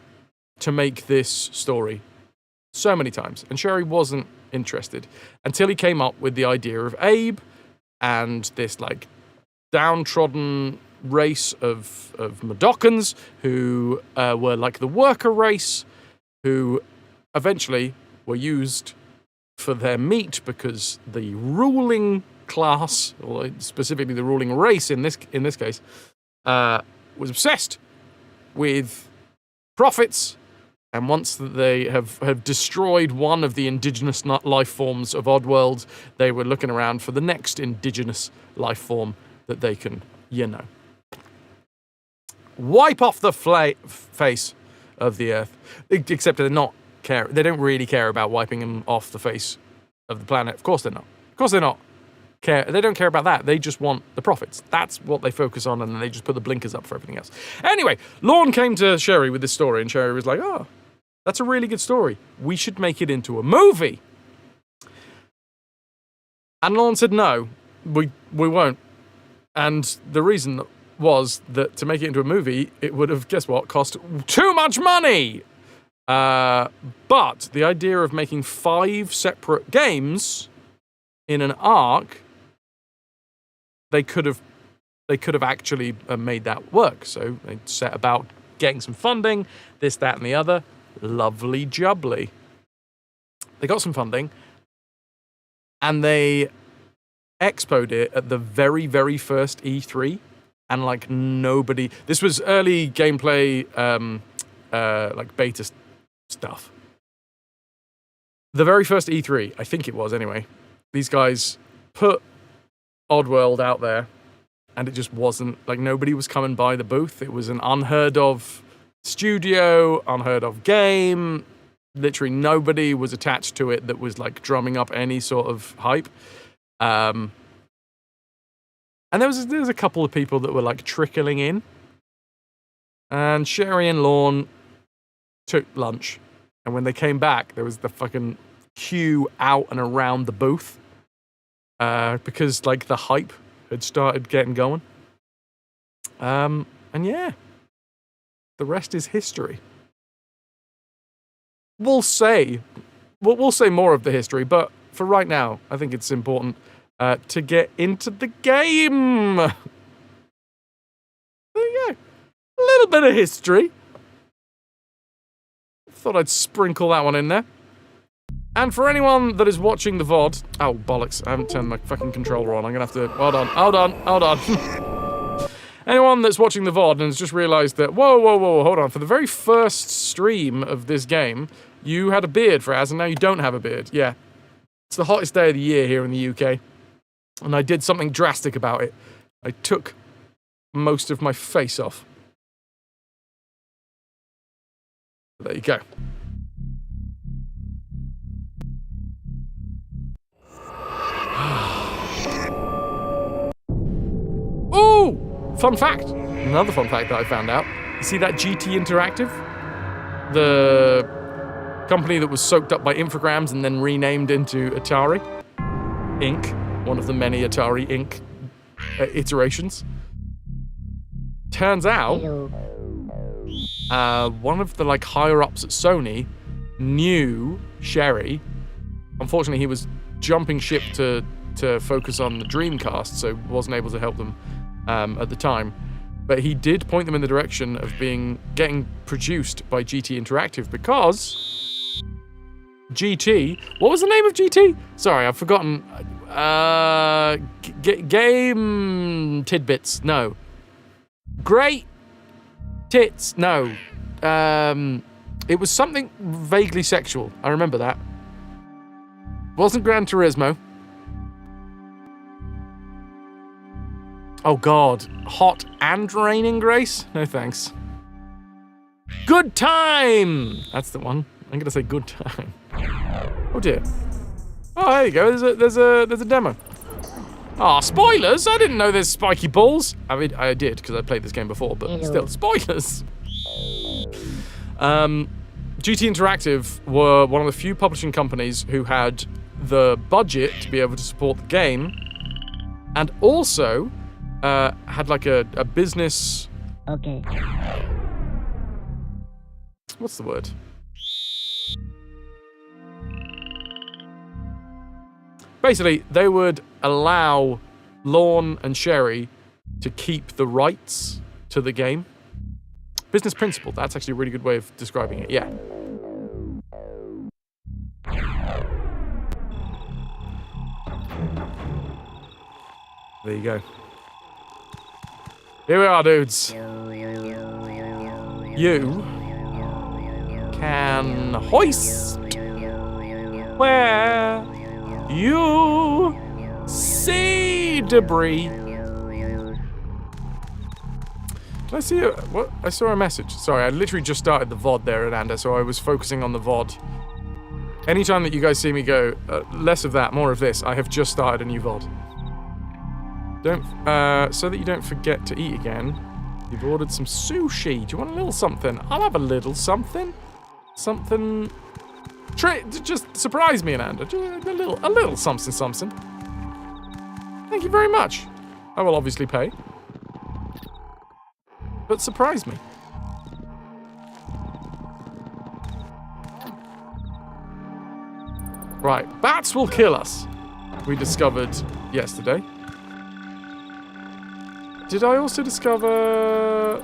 to make this story so many times, and Sherry wasn't interested until he came up with the idea of Abe and this like downtrodden race of Mudokons who were like the worker race, who eventually were used for their meat because the ruling class, or specifically the ruling race in this case, was obsessed with profits. And once they have destroyed one of the indigenous life forms of Oddworld, they were looking around for the next indigenous life form that they can, wipe off the face of the Earth. Except they don't really care about wiping them off the face of the planet. Of course they're not. They don't care about that. They just want the profits. That's what they focus on, and then they just put the blinkers up for everything else. Anyway, Lorne came to Sherry with this story, and Sherry was like, oh, that's a really good story. We should make it into a movie. And Lorne said, no, we won't. And the reason was that to make it into a movie, it would have, guess what, cost too much money. But the idea of making 5 separate games in an arc, they could have actually made that work. So they set about getting some funding, this, that, and the other. Lovely jubbly. They got some funding, and they expoed it at the very, very first E3, and like nobody. This was early gameplay, like beta stuff. The very first E3, I think it was anyway. These guys put Oddworld out there, and it just wasn't like nobody was coming by the booth. It was an unheard of studio, unheard of game. Literally nobody was attached to it that was like drumming up any sort of hype. And there was a couple of people that were like trickling in. And Sherry and Lorne took lunch. And when they came back, there was the fucking queue out and around the booth. Because like the hype had started getting going. And yeah. The rest is history. We'll say more of the history, but for right now, I think it's important to get into the game. There you go. A little bit of history. Thought I'd sprinkle that one in there. And for anyone that is watching the VOD... Oh, bollocks. I haven't turned my fucking controller on. I'm going to have to... Hold on. Anyone that's watching the VOD and has just realised that, whoa, hold on. For the very first stream of this game, you had a beard, Fraz, and now you don't have a beard. Yeah. It's the hottest day of the year here in the UK. And I did something drastic about it. I took most of my face off. There you go. Ooh! Fun fact. Another fun fact that I found out. You see that GT Interactive? The company that was soaked up by Infogrames and then renamed into Atari Inc. One of the many Atari Inc. Iterations. Turns out, one of the like higher-ups at Sony knew Sherry. Unfortunately, he was jumping ship to focus on the Dreamcast, so wasn't able to help them at the time. But he did point them in the direction of getting produced by GT Interactive because GT... What was the name of GT? Sorry, I've forgotten. Game Tidbits. No. Great Tits. No. It was something vaguely sexual. I remember that. Wasn't Gran Turismo. Oh God, Hot and Raining Grace? No thanks. Good Time! That's the one. I'm gonna say Good Time. Oh dear. Oh, there you go. There's a demo. Ah, spoilers! I didn't know there's spiky balls. I mean, I did because I played this game before, but still, spoilers. GT Interactive were one of the few publishing companies who had the budget to be able to support the game, and also had like a business... Okay. What's the word? Basically, they would allow Lorne and Sherry to keep the rights to the game. Business principle, that's actually a really good way of describing it, yeah. There you go. Here we are, dudes. You can hoist where you see debris. Can I see a, what? I saw a message. Sorry, I literally just started the VOD there at Anda, so I was focusing on the VOD. Anytime that you guys see me go, less of that, more of this, I have just started a new VOD. So that you don't forget to eat again, you've ordered some sushi. Do you want a little something? I'll have a little something. Something... just surprise me, Ananda. Just a little something. Thank you very much. I will obviously pay. But surprise me. Right, bats will kill us. We discovered yesterday. Did I also discover...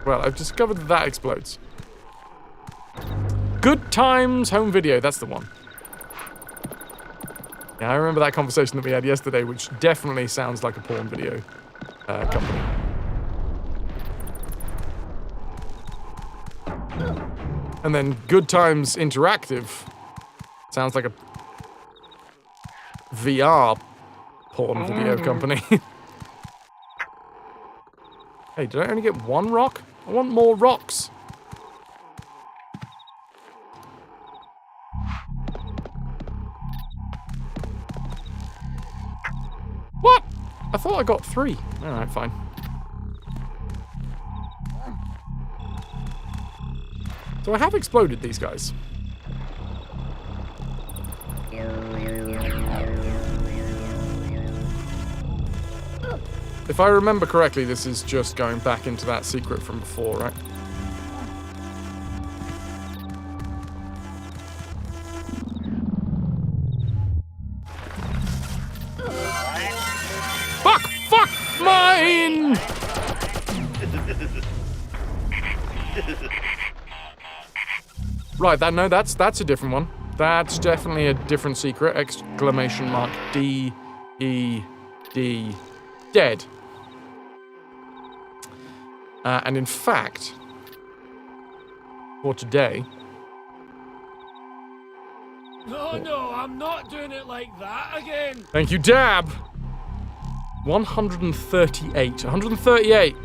Well, I've discovered that explodes. Good Times Home Video, that's the one. Yeah, I remember that conversation that we had yesterday, which definitely sounds like a porn video company. And then Good Times Interactive sounds like a VR porn video company. Hey, did I only get one rock? I want more rocks. What? I thought I got 3. Alright, fine. So I have exploded these guys. If I remember correctly, this is just going back into that secret from before, right? Fuck, mine! Right, that's a different one. That's definitely a different secret. Exclamation mark D-E-D. Dead. And in fact, for today... No, I'm not doing it like that again. Thank you, Dab! 138. 138!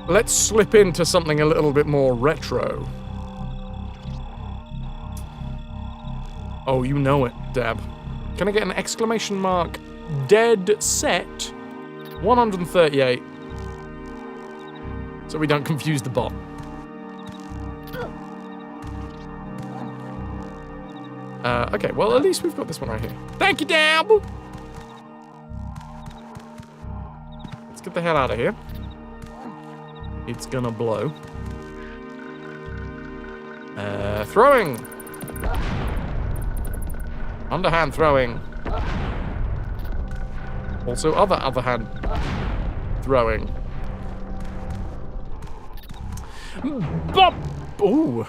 Let's slip into something a little bit more retro. Oh, you know it, Dab. Can I get an exclamation mark? Dead set. 138. So we don't confuse the bot. Okay, well, at least we've got this one right here. Thank you, Dab! Let's get the hell out of here. It's gonna blow. Throwing! Underhand throwing. Also other hand throwing. Bop! Ooh.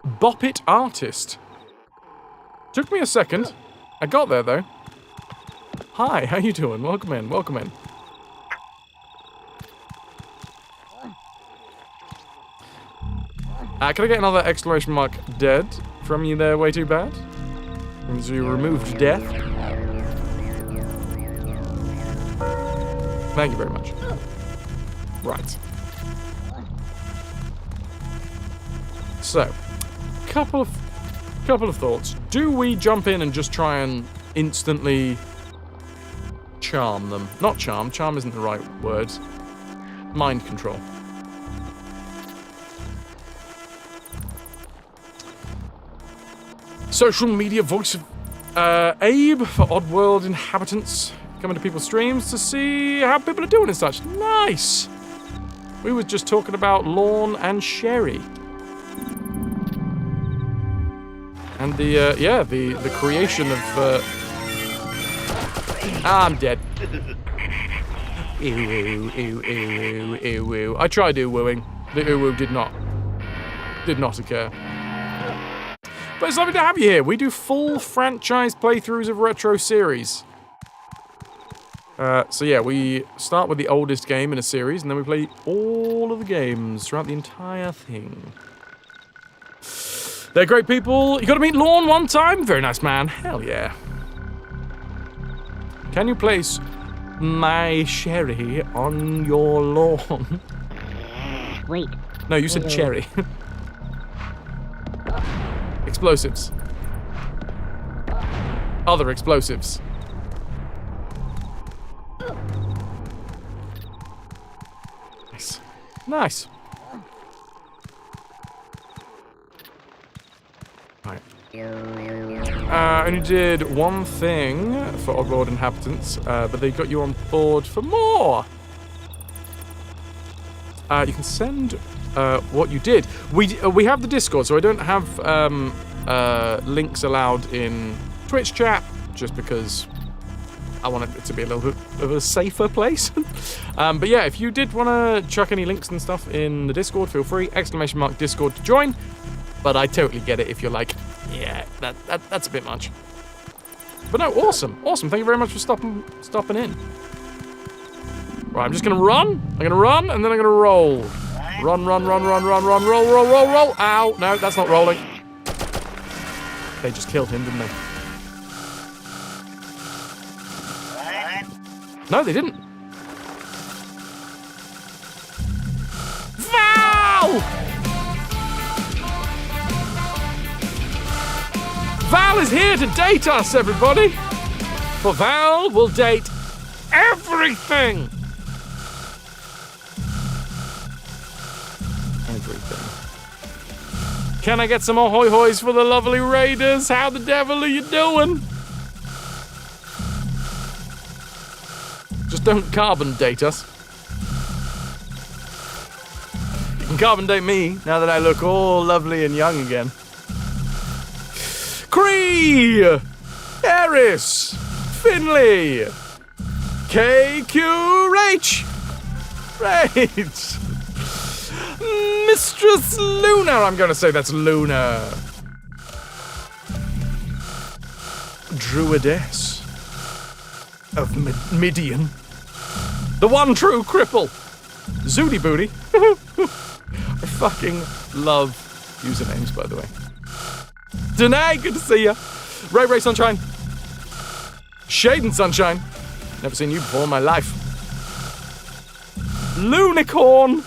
Bop it artist. Took me a second. I got there though. Hi, how you doing? Welcome in, welcome in. Can I get another exclamation mark dead from you there, way too bad? As you removed death. Thank you very much. Right. So, couple of thoughts. Do we jump in and just try and instantly charm them? Not charm isn't the right word. Mind control. Social media voice of Abe for Oddworld inhabitants coming to people's streams to see how people are doing and such. Nice! We were just talking about Lorne and Sherry. And the creation of... I'm dead. Ew, ew, ew, ew, ew. I tried wooing. The uwu did not occur. But it's lovely to have you here. We do full franchise playthroughs of retro series. So yeah, we start with the oldest game in a series, and then we play all of the games throughout the entire thing. They're great people. You got to meet Lorne one time. Very nice man. Hell yeah. Can you place my sherry on your lawn? Wait. No, you said cherry. Explosives. Other explosives. Nice. Nice. Right. I only did one thing for Oddworld inhabitants, but they got you on board for more. You can send what you did. We have the Discord, so I don't have links allowed in Twitch chat, just because I want it to be a little bit of a safer place. But yeah, if you did want to chuck any links and stuff in the Discord, feel free. !Discord to join. But I totally get it if you're like, yeah, that's a bit much. But no, awesome. Awesome. Thank you very much for stopping in. Right, I'm just going to run. I'm going to run, and then I'm going to roll. Run, roll. Ow. No, that's not rolling. They just killed him, didn't they? No, they didn't. Val! Val is here to date us, everybody! For Val will date everything! Everything. Can I get some more hoy-hoys for the lovely raiders? How the devil are you doing? Just don't carbon date us. You can carbon date me now that I look all lovely and young again. Cree! Eris! Finley! KQRH! Rage! Mistress Luna! I'm gonna say that's Luna. Druidess of Midian. The one true cripple. Zooty Booty. I fucking love usernames, by the way. Danae, good to see ya. Ray Sunshine. Shaden Sunshine. Never seen you before in my life. Lunicorn.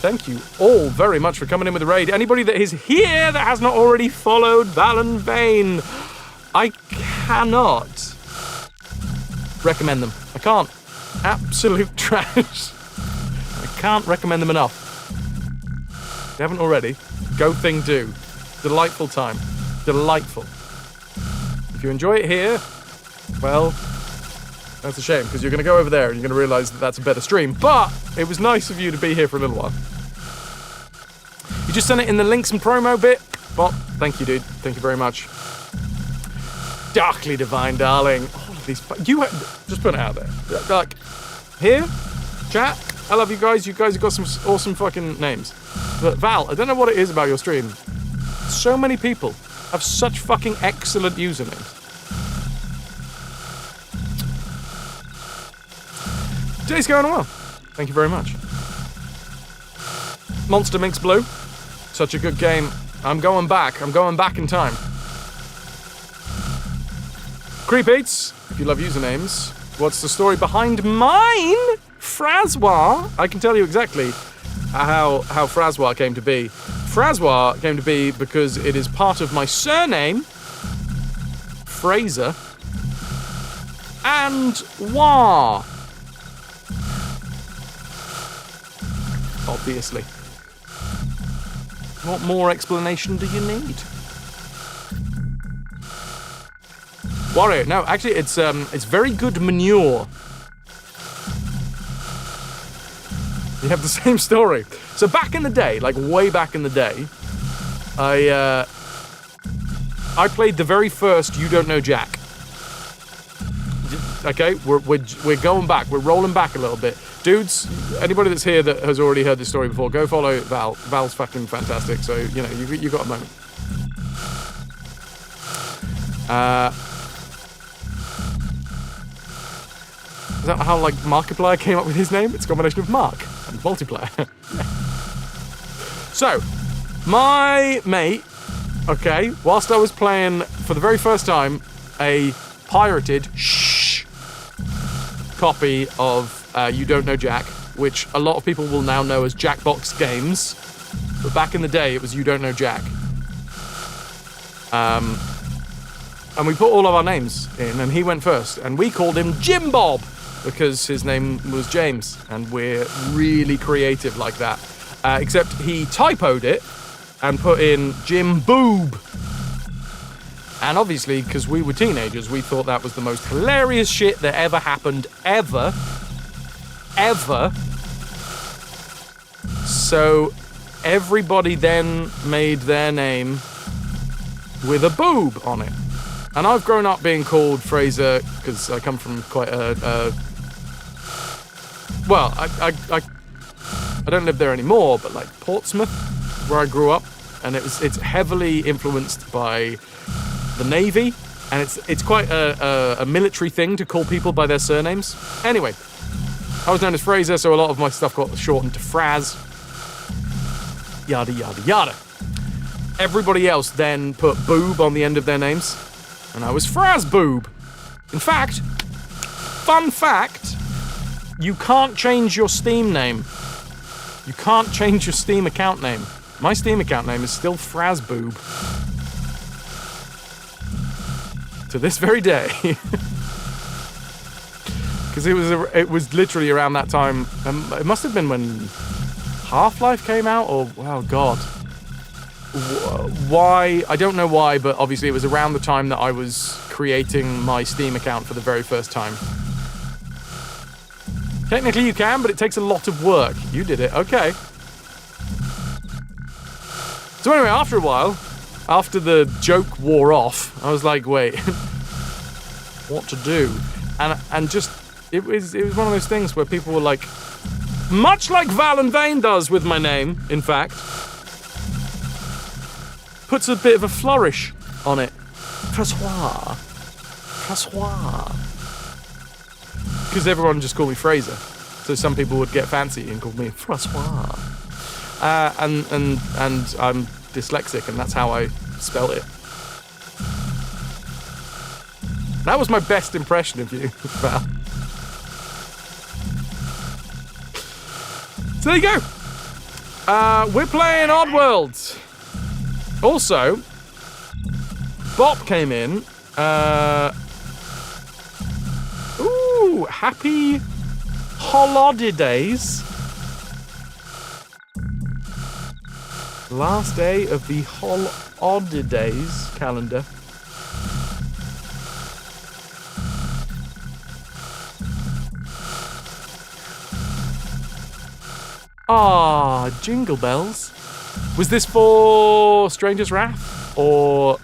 Thank you all very much for coming in with the raid. Anybody that is here that has not already followed Valen Vane, I cannot recommend them. I can't. Absolute trash. I can't recommend them enough. If you haven't already, go thing do. Delightful time. Delightful. If you enjoy it here, well, that's a shame, because you're going to go over there and you're going to realise that that's a better stream. But it was nice of you to be here for a little while. You just sent it in the links and promo bit. Well, thank you, dude. Thank you very much. Darkly Divine, darling. All of these... just put it out there. Like, here, chat, I love you guys. You guys have got some awesome fucking names. But Val, I don't know what it is about your stream. So many people have such fucking excellent usernames. Today's going well. Thank you very much. Monster Minx Blue. Such a good game. I'm going back. I'm going back in time. Creep Eats, if you love usernames. What's the story behind mine? Francois. I can tell you exactly how Francois came to be. Francois came to be because it is part of my surname, Fraser, and Wah. Obviously. What more explanation do you need? Warrior. No, actually, it's very good manure. You have the same story. So back in the day, like way back in the day, I played the very first You Don't Know Jack. Okay, we're going back. We're rolling back a little bit. Dudes, anybody that's here that has already heard this story before, go follow Val. Val's fucking fantastic, so, you know, you got a moment. Is that how, like, Markiplier came up with his name? It's a combination of Mark and multiplayer. So, my mate, okay, whilst I was playing for the very first time a pirated copy of You Don't Know Jack, which a lot of people will now know as Jackbox Games, but back in the day it was You Don't Know Jack. And we put all of our names in, and he went first, and we called him Jim Bob because his name was James, and we're really creative like that. Except he typoed it and put in Jim Boob. And obviously, because we were teenagers, we thought that was the most hilarious shit that ever happened, ever. So everybody then made their name with a boob on it. And I've grown up being called Fraser because I come from quite well, I don't live there anymore, but like Portsmouth, where I grew up, and it's heavily influenced by the Navy, and it's quite a military thing to call people by their surnames. Anyway, I was known as Fraser, so a lot of my stuff got shortened to Fraz. Yada yada yada. Everybody else then put boob on the end of their names, and I was Fraz Boob. In fact, fun fact, you can't change your Steam name. You can't change your Steam account name. My Steam account name is still Frazboob. To this very day. Because it was literally around that time. It must have been when Half-Life came out, or, oh god. Why? I don't know why, but obviously it was around the time that I was creating my Steam account for the very first time. Technically you can, but it takes a lot of work. You did it, okay. So anyway, after a while, after the joke wore off, I was like, wait, what to do? And just, it was one of those things where people were like, much like Val and Vane does with my name, in fact, puts a bit of a flourish on it. Francois. Because everyone just called me Fraser. So some people would get fancy and call me Francois. And I'm dyslexic, and that's how I spelled it. That was my best impression of you, Val. So there you go. We're playing Oddworld. Also, Bop came in. Ooh, happy holidays. Last day of the holidays calendar. Ah, jingle bells. Was this for Stranger's Wrath? Or,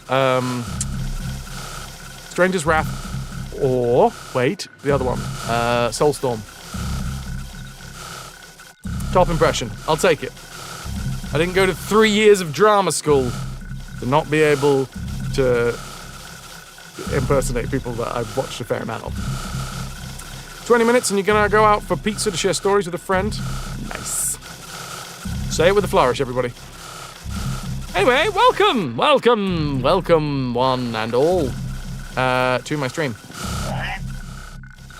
Stranger's Wrath? Or, wait, the other one. Soulstorm. Top impression. I'll take it. I didn't go to 3 years of drama school to not be able to impersonate people that I've watched a fair amount of. 20 minutes and you're gonna go out for pizza to share stories with a friend. Nice. Say it with a flourish, everybody. Anyway, welcome one and all to my stream.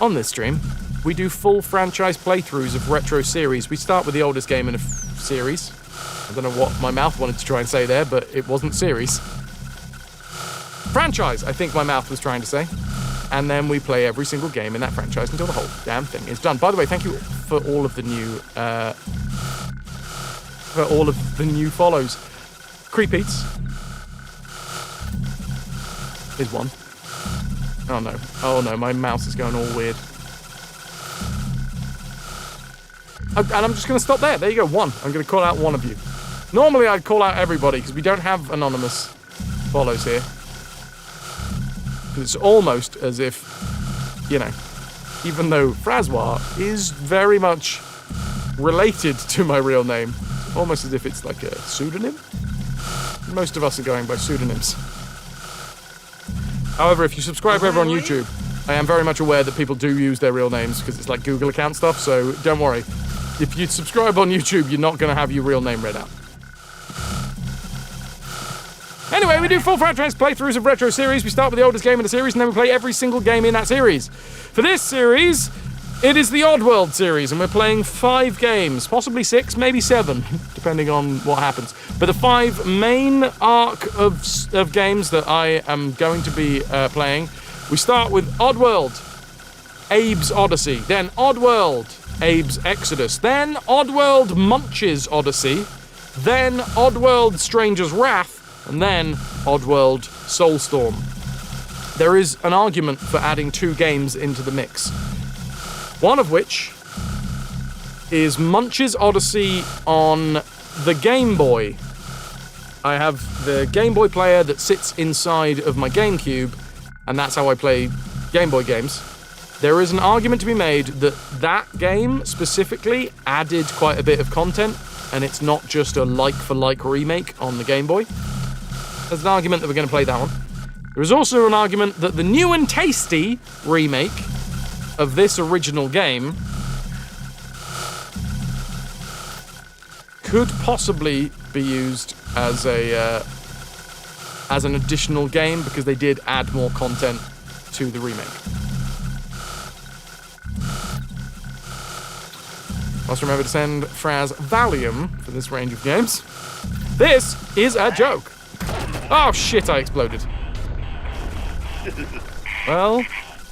On this stream, we do full franchise playthroughs of retro series. We start with the oldest game in a series. I don't know what my mouth wanted to try and say there, but it wasn't series. Franchise, I think my mouth was trying to say. And then we play every single game in that franchise until the whole damn thing is done. By the way, thank you for all of the new follows. Creepeats is one. Oh no, my mouse is going all weird. And I'm just going to stop there. There you go, one. I'm going to call out one of you. Normally I'd call out everybody because we don't have anonymous follows here. It's almost as if, you know, even though Francois is very much related to my real name, almost as if it's like a pseudonym. Most of us are going by pseudonyms. However, if you subscribe over on YouTube, I am very much aware that people do use their real names because it's like Google account stuff, so don't worry. If you subscribe on YouTube, you're not going to have your real name read out. Anyway, we do full franchise playthroughs of Retro series. We start with the oldest game in the series, and then we play every single game in that series. For this series, it is the Oddworld series, and we're playing 5 games, possibly 6, maybe 7, depending on what happens. But the 5 main arc of games that I am going to be playing, we start with Oddworld, Abe's Oddysee, then Oddworld, Abe's Exodus, then Oddworld Munch's Oddysee, then Oddworld Stranger's Wrath, and then Oddworld Soulstorm. There is an argument for adding 2 games into the mix. One of which is Munch's Oddysee on the Game Boy. I have the Game Boy player that sits inside of my GameCube, and that's how I play Game Boy games. There is an argument to be made that that game specifically added quite a bit of content, and it's not just a like-for-like remake on the Game Boy. There's an argument that we're going to play that one. There is also an argument that the new and tasty remake of this original game could possibly be used as an additional game because they did add more content to the remake. Must remember to send Fraz Valium for this range of games. This is a joke. Oh shit, I exploded. Well,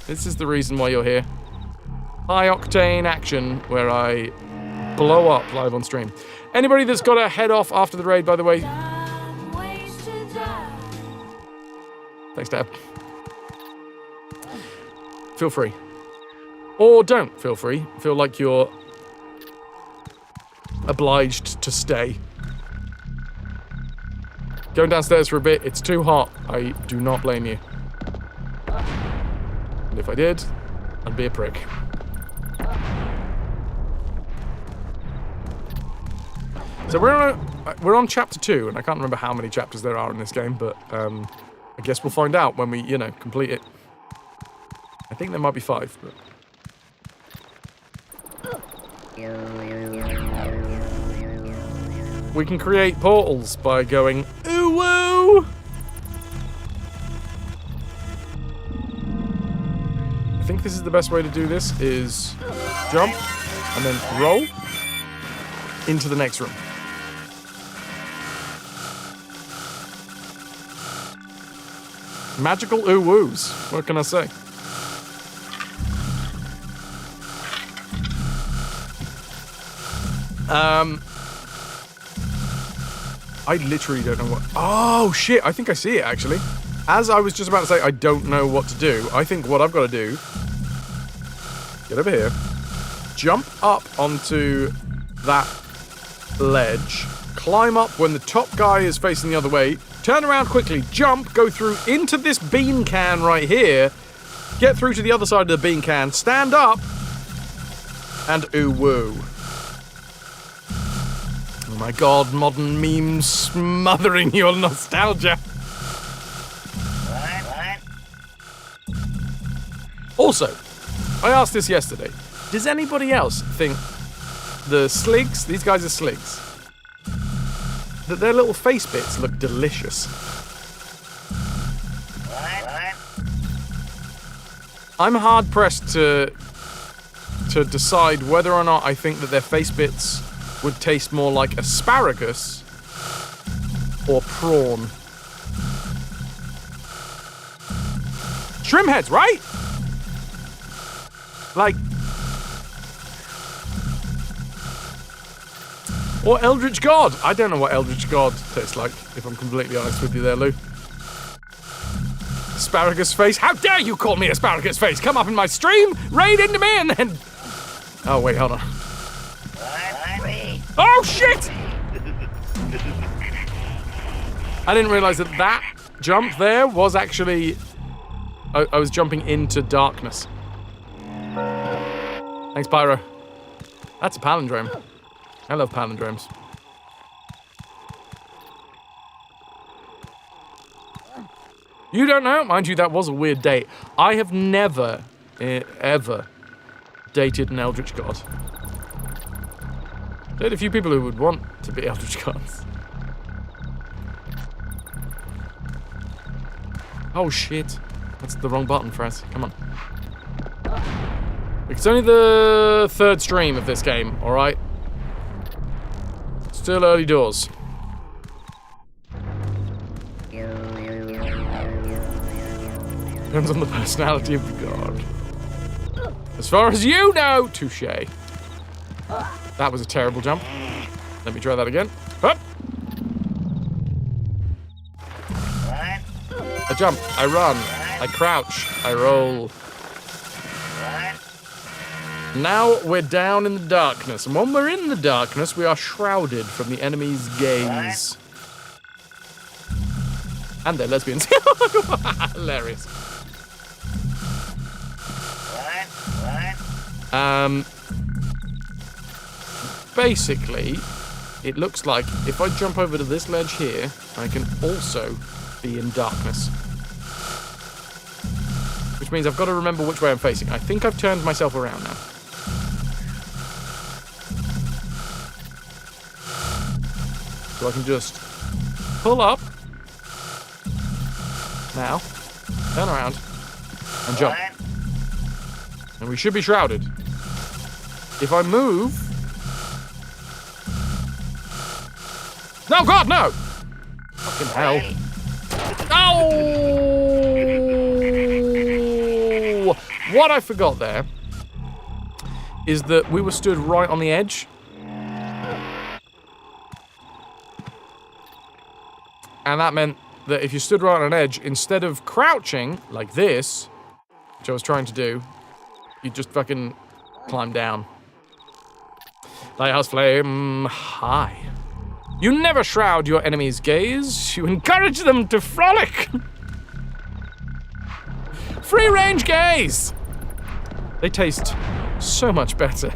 this is the reason why you're here. High-octane action where I blow up live on stream. Anybody that's got to head off after the raid, by the way. Thanks, Dad. Feel free. Or don't feel free. Feel like you're obliged to stay. Going downstairs for a bit, it's too hot. I do not blame you. And if I did, I'd be a prick. So we're on chapter 2, and I can't remember how many chapters there are in this game, but I guess we'll find out when we, complete it. I think there might be 5, but... We can create portals by going, ooh woo! I think this is the best way to do this, is jump, and then roll into the next room. Magical ooh-woos. What can I say? I literally don't know what... Oh, shit. I think I see it, actually. As I was just about to say, I don't know what to do. I think what I've got to do... Get over here. Jump up onto that ledge. Climb up when the top guy is facing the other way. Turn around quickly, jump, go through into this bean can right here, get through to the other side of the bean can, stand up, and ooh-woo. Oh my god, modern memes smothering your nostalgia. What? Also, I asked this yesterday, does anybody else think the sligs, these guys are sligs, that their little face bits look delicious? What? I'm hard pressed to decide whether or not I think that their face bits would taste more like asparagus or prawn. Shrimp heads, right? Like... Or Eldritch God. I don't know what Eldritch God tastes like, if I'm completely honest with you there, Lou. Asparagus face? How dare you call me asparagus face? Come up in my stream, raid into me, and then... Oh, wait, hold on. Oh, shit! I didn't realize that that jump there was actually... I was jumping into darkness. Thanks, Pyro. That's a palindrome. I love palindromes. You don't know? Mind you, that was a weird date. I have never, ever dated an Eldritch God. Dated a few people who would want to be Eldritch Gods. Oh shit. That's the wrong button, Fraz. Come on. It's only the 3rd stream of this game, alright? Still early doors. Depends on the personality of the god. As far as you know, touche. That was a terrible jump. Let me try that again. Up. I jump, I run, I crouch, I roll. Now we're down in the darkness, and when we're in the darkness, we are shrouded from the enemy's gaze. And they're lesbians. Hilarious. Basically, it looks like if I jump over to this ledge here, I can also be in darkness. Which means I've got to remember which way I'm facing. I think I've turned myself around now. So I can just pull up. Now, turn around, and jump. And we should be shrouded. If I move... No, God, no! Fucking hell. Oh! What I forgot there is that we were stood right on the edge. And that meant that if you stood right on an edge, instead of crouching like this, which I was trying to do, you just fucking climb down. Lighthouse flame high. You never shroud your enemy's gaze. You encourage them to frolic. Free range gaze. They taste so much better.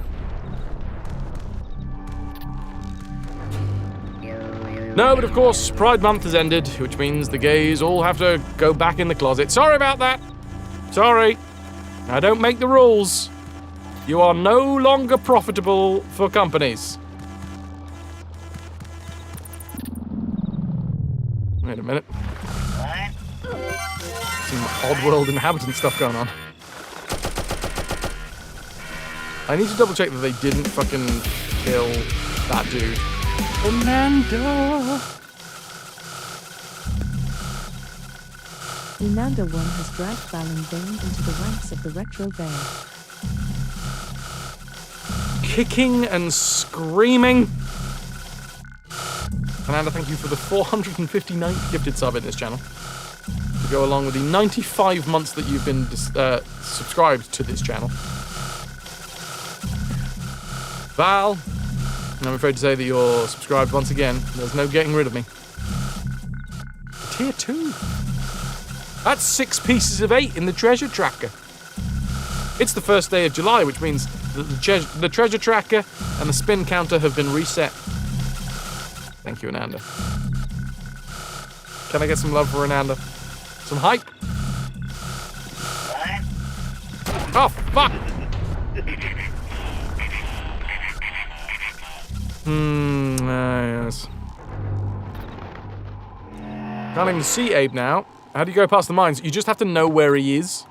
No, but of course, Pride Month has ended, which means the gays all have to go back in the closet. Sorry about that. Sorry. I don't make the rules. You are no longer profitable for companies. Wait a minute. Some Oddworld inhabitant stuff going on. I need to double check that they didn't fucking kill that dude. Amanda! Inanda 1 has dragged Val and Vane into the ranks of the Retro Bear. Kicking and screaming. Amanda, thank you for the 459th gifted sub in this channel. To go along with the 95 months that you've been subscribed to this channel. Val, and I'm afraid to say that you're subscribed once again. There's no getting rid of me. Tier 2. That's 6 pieces of 8 in the treasure tracker. It's the first day of July, which means that the treasure tracker and the spin counter have been reset. Thank you, Ananda. Can I get some love for Ananda? Some hype? Oh, fuck! Yes. Can't even see Abe now. How do you go past the mines? You just have to know where he is.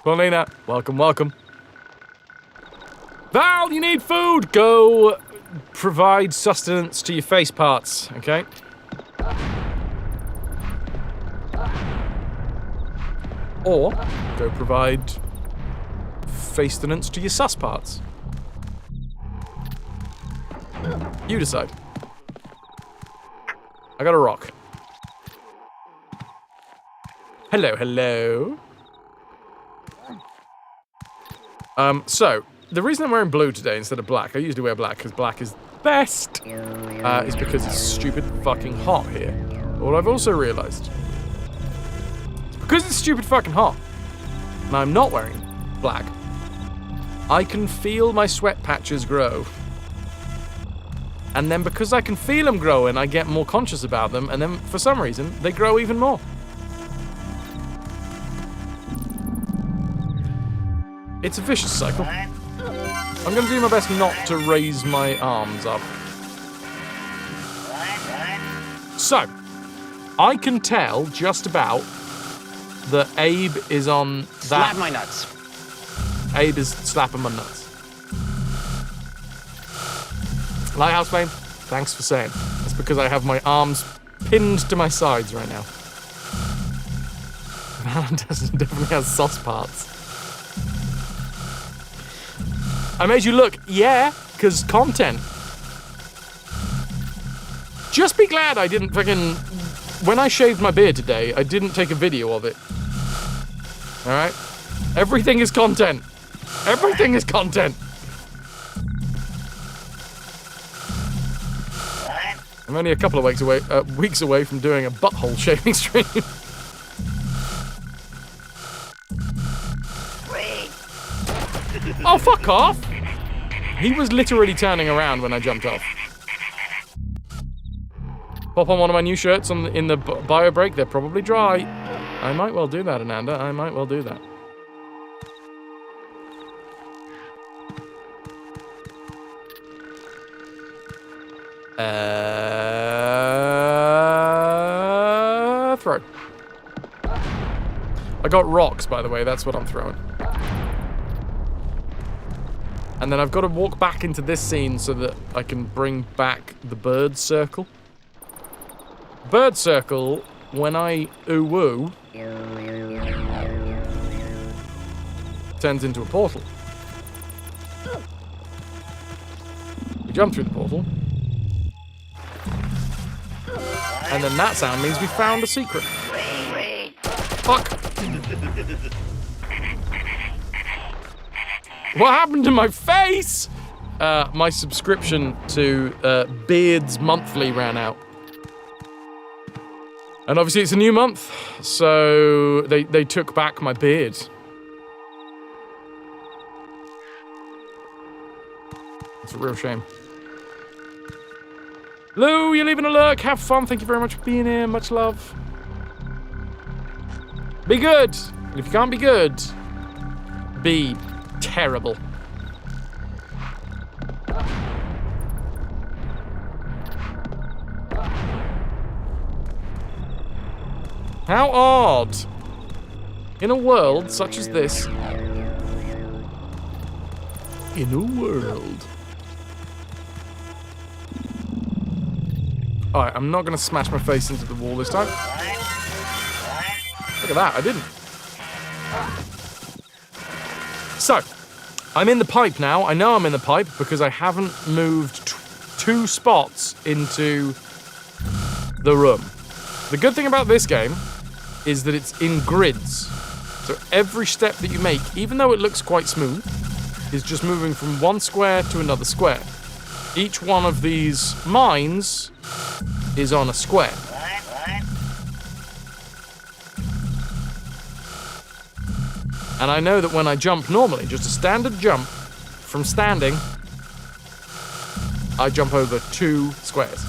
Paulina, welcome, welcome. Val, you need food! Go provide sustenance to your face parts, okay? Or go provide fastenance to your sus parts. You decide. I got a rock. Hello, hello. So, the reason I'm wearing blue today instead of black, I usually wear black because black is best, is because it's stupid fucking hot here. But what I've also realized, because it's stupid fucking hot, and I'm not wearing black, I can feel my sweat patches grow. And then because I can feel them growing, I get more conscious about them, and then for some reason, they grow even more. It's a vicious cycle. I'm going to do my best not to raise my arms up. So, I can tell just about that Abe is on that. Slap my nuts. Abe is slapping my nuts. Lighthouse Fame, thanks for saying. That's because I have my arms pinned to my sides right now. Valentine definitely has sauce parts. I made you look, yeah, because content. Just be glad I didn't fucking... When I shaved my beard today, I didn't take a video of it. Alright? Everything is content. Everything is content. I'm only a couple of weeks away from doing a butthole shaving stream. Oh, fuck off! He was literally turning around when I jumped off. Pop on one of my new shirts in the bio break. They're probably dry. I might well do that, Ananda. I might well do that. Throw. I got rocks, by the way. That's what I'm throwing. And then I've got to walk back into this scene so that I can bring back the bird circle. Bird circle, when I ooh-woo, turns into a portal. We jump through the portal. And then that sound means we found a secret. Fuck! What happened to my face? My subscription to Beards Monthly ran out. And obviously it's a new month, so they took back my beard. It's a real shame. Lou, you're leaving a lurk. Have fun. Thank you very much for being here. Much love. Be good. And if you can't be good, be terrible. How odd. In a world such as this. In a world. Alright, I'm not gonna smash my face into the wall this time. Look at that, I didn't. So, I'm in the pipe now. I know I'm in the pipe because I haven't moved 2 spots into the room. The good thing about this game is that it's in grids. So every step that you make, even though it looks quite smooth, is just moving from one square to another square. Each one of these mines is on a square. And I know that when I jump normally, just a standard jump from standing, I jump over 2 squares.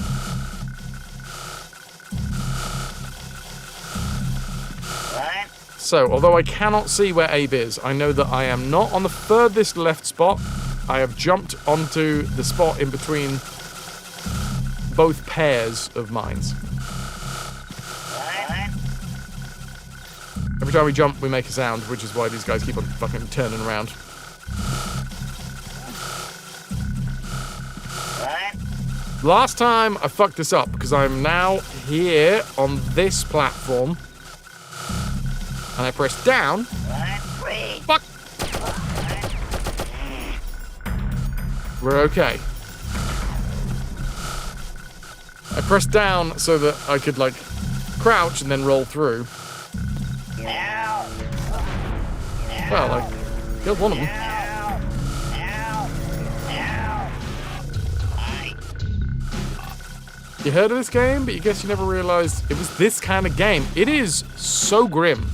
So, although I cannot see where Abe is, I know that I am not on the furthest left spot. I have jumped onto the spot in between both pairs of mines. Every time we jump, we make a sound, which is why these guys keep on fucking turning around. Last time, I fucked this up, because I'm now here on this platform. And I press down. Fuck! We're okay. I pressed down so that I could, like, crouch and then roll through. Well, I killed one of them. You heard of this game, but you guess you never realized it was this kind of game. It is so grim.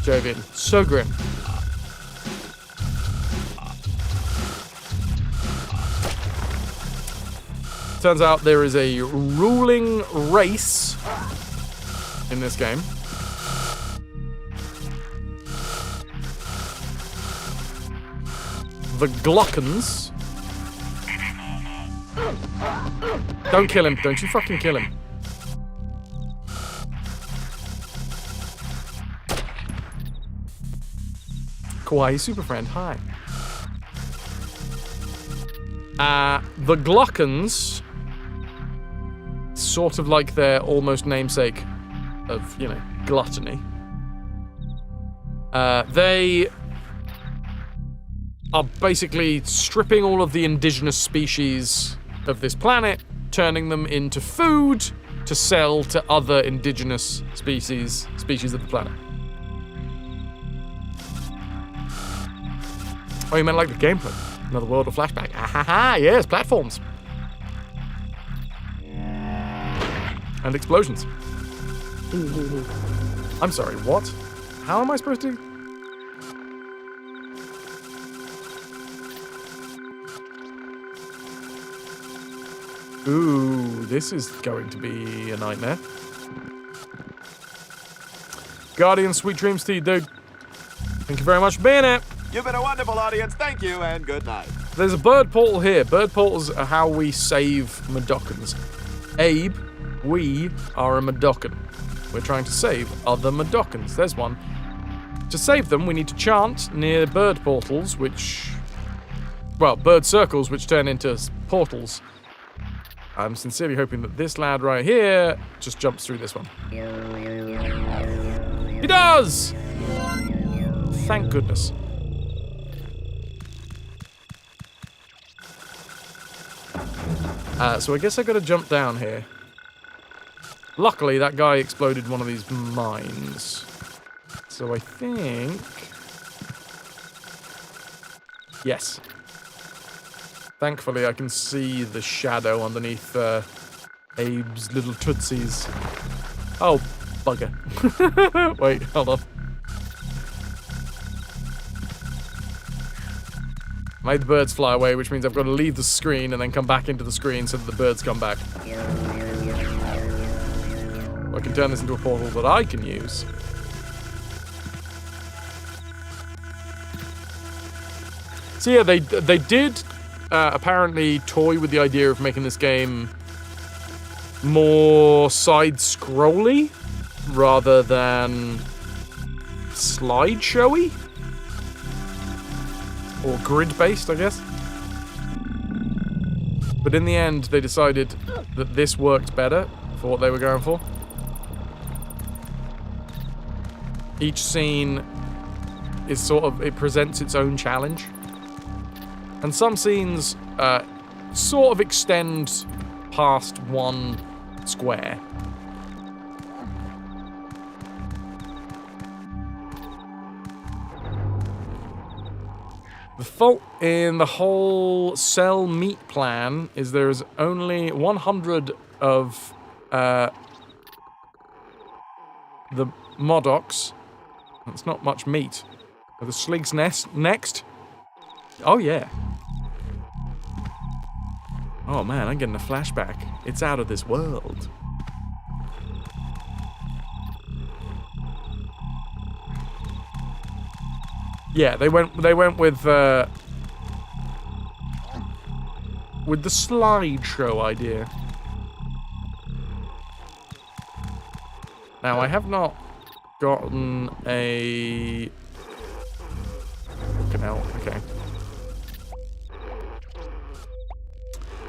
Jovian, so grim. Turns out there is a ruling race in this game. The Glockens. Don't kill him. Don't you fucking kill him. Kawaii Super Friend, hi. The Glockens, sort of like their almost namesake of, you know, gluttony. They are basically stripping all of the indigenous species of this planet, turning them into food to sell to other indigenous species of the planet. Oh, you meant like the gameplay? Another world of flashback. Ahaha, yes, platforms. And explosions. I'm sorry, what? How am I supposed to... Ooh, this is going to be a nightmare. Guardian, sweet dreams to you, dude. Thank you very much for being here. You've been a wonderful audience. Thank you, and good night. There's a bird portal here. Bird portals are how we save Medokans. Abe, we are a Medokan. We're trying to save other Medokans. There's one. To save them, we need to chant near bird portals, which... well, bird circles, which turn into portals. I'm sincerely hoping that this lad right here just jumps through this one. He does! Thank goodness. So I guess I gotta jump down here. Luckily, that guy exploded one of these mines. So I think... yes. Thankfully, I can see the shadow underneath Abe's little tootsies. Oh, bugger. Wait, hold on. Made the birds fly away, which means I've got to leave the screen and then come back into the screen so that the birds come back. I can turn this into a portal that I can use. So yeah, they did apparently toy with the idea of making this game more side-scrolly rather than slideshowy. Or grid-based, I guess. But in the end, they decided that this worked better for what they were going for. Each scene is sort of... it presents its own challenge. And some scenes sort of extend past one square. The fault in the whole sell meat plan is there is only 100 of the Modocs. That's not much meat. Are the Sligs next? Oh yeah. Oh man, I'm getting a flashback. It's out of this world. Yeah, they went with the slideshow idea. Now I have not gotten a... fucking hell, okay.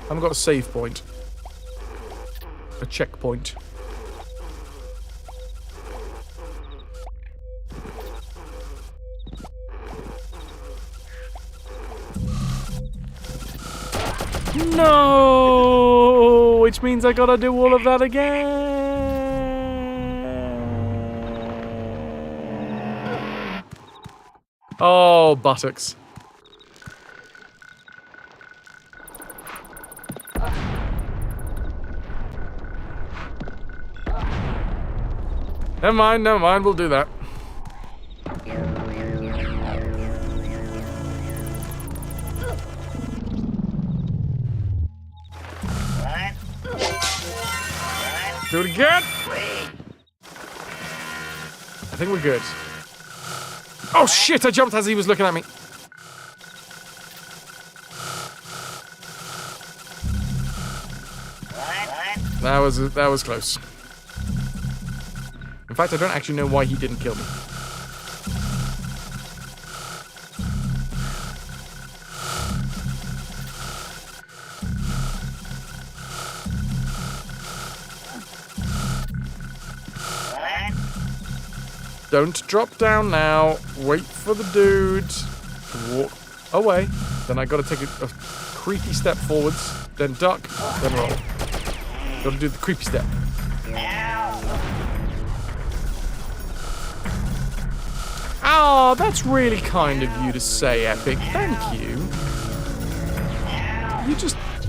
I haven't got a save point. A checkpoint. No! Which means I gotta do all of that again. Oh, buttocks. Never mind, we'll do that. Do it again. I think we're good. Oh shit, I jumped as he was looking at me. That was close. In fact, I don't actually know why he didn't kill me. Don't drop down now. Wait for the dude to walk away. Then I gotta take a creepy step forwards, then duck, then roll. Gotta do the creepy step. Oh, that's really kind of you to say, Epic. Thank you.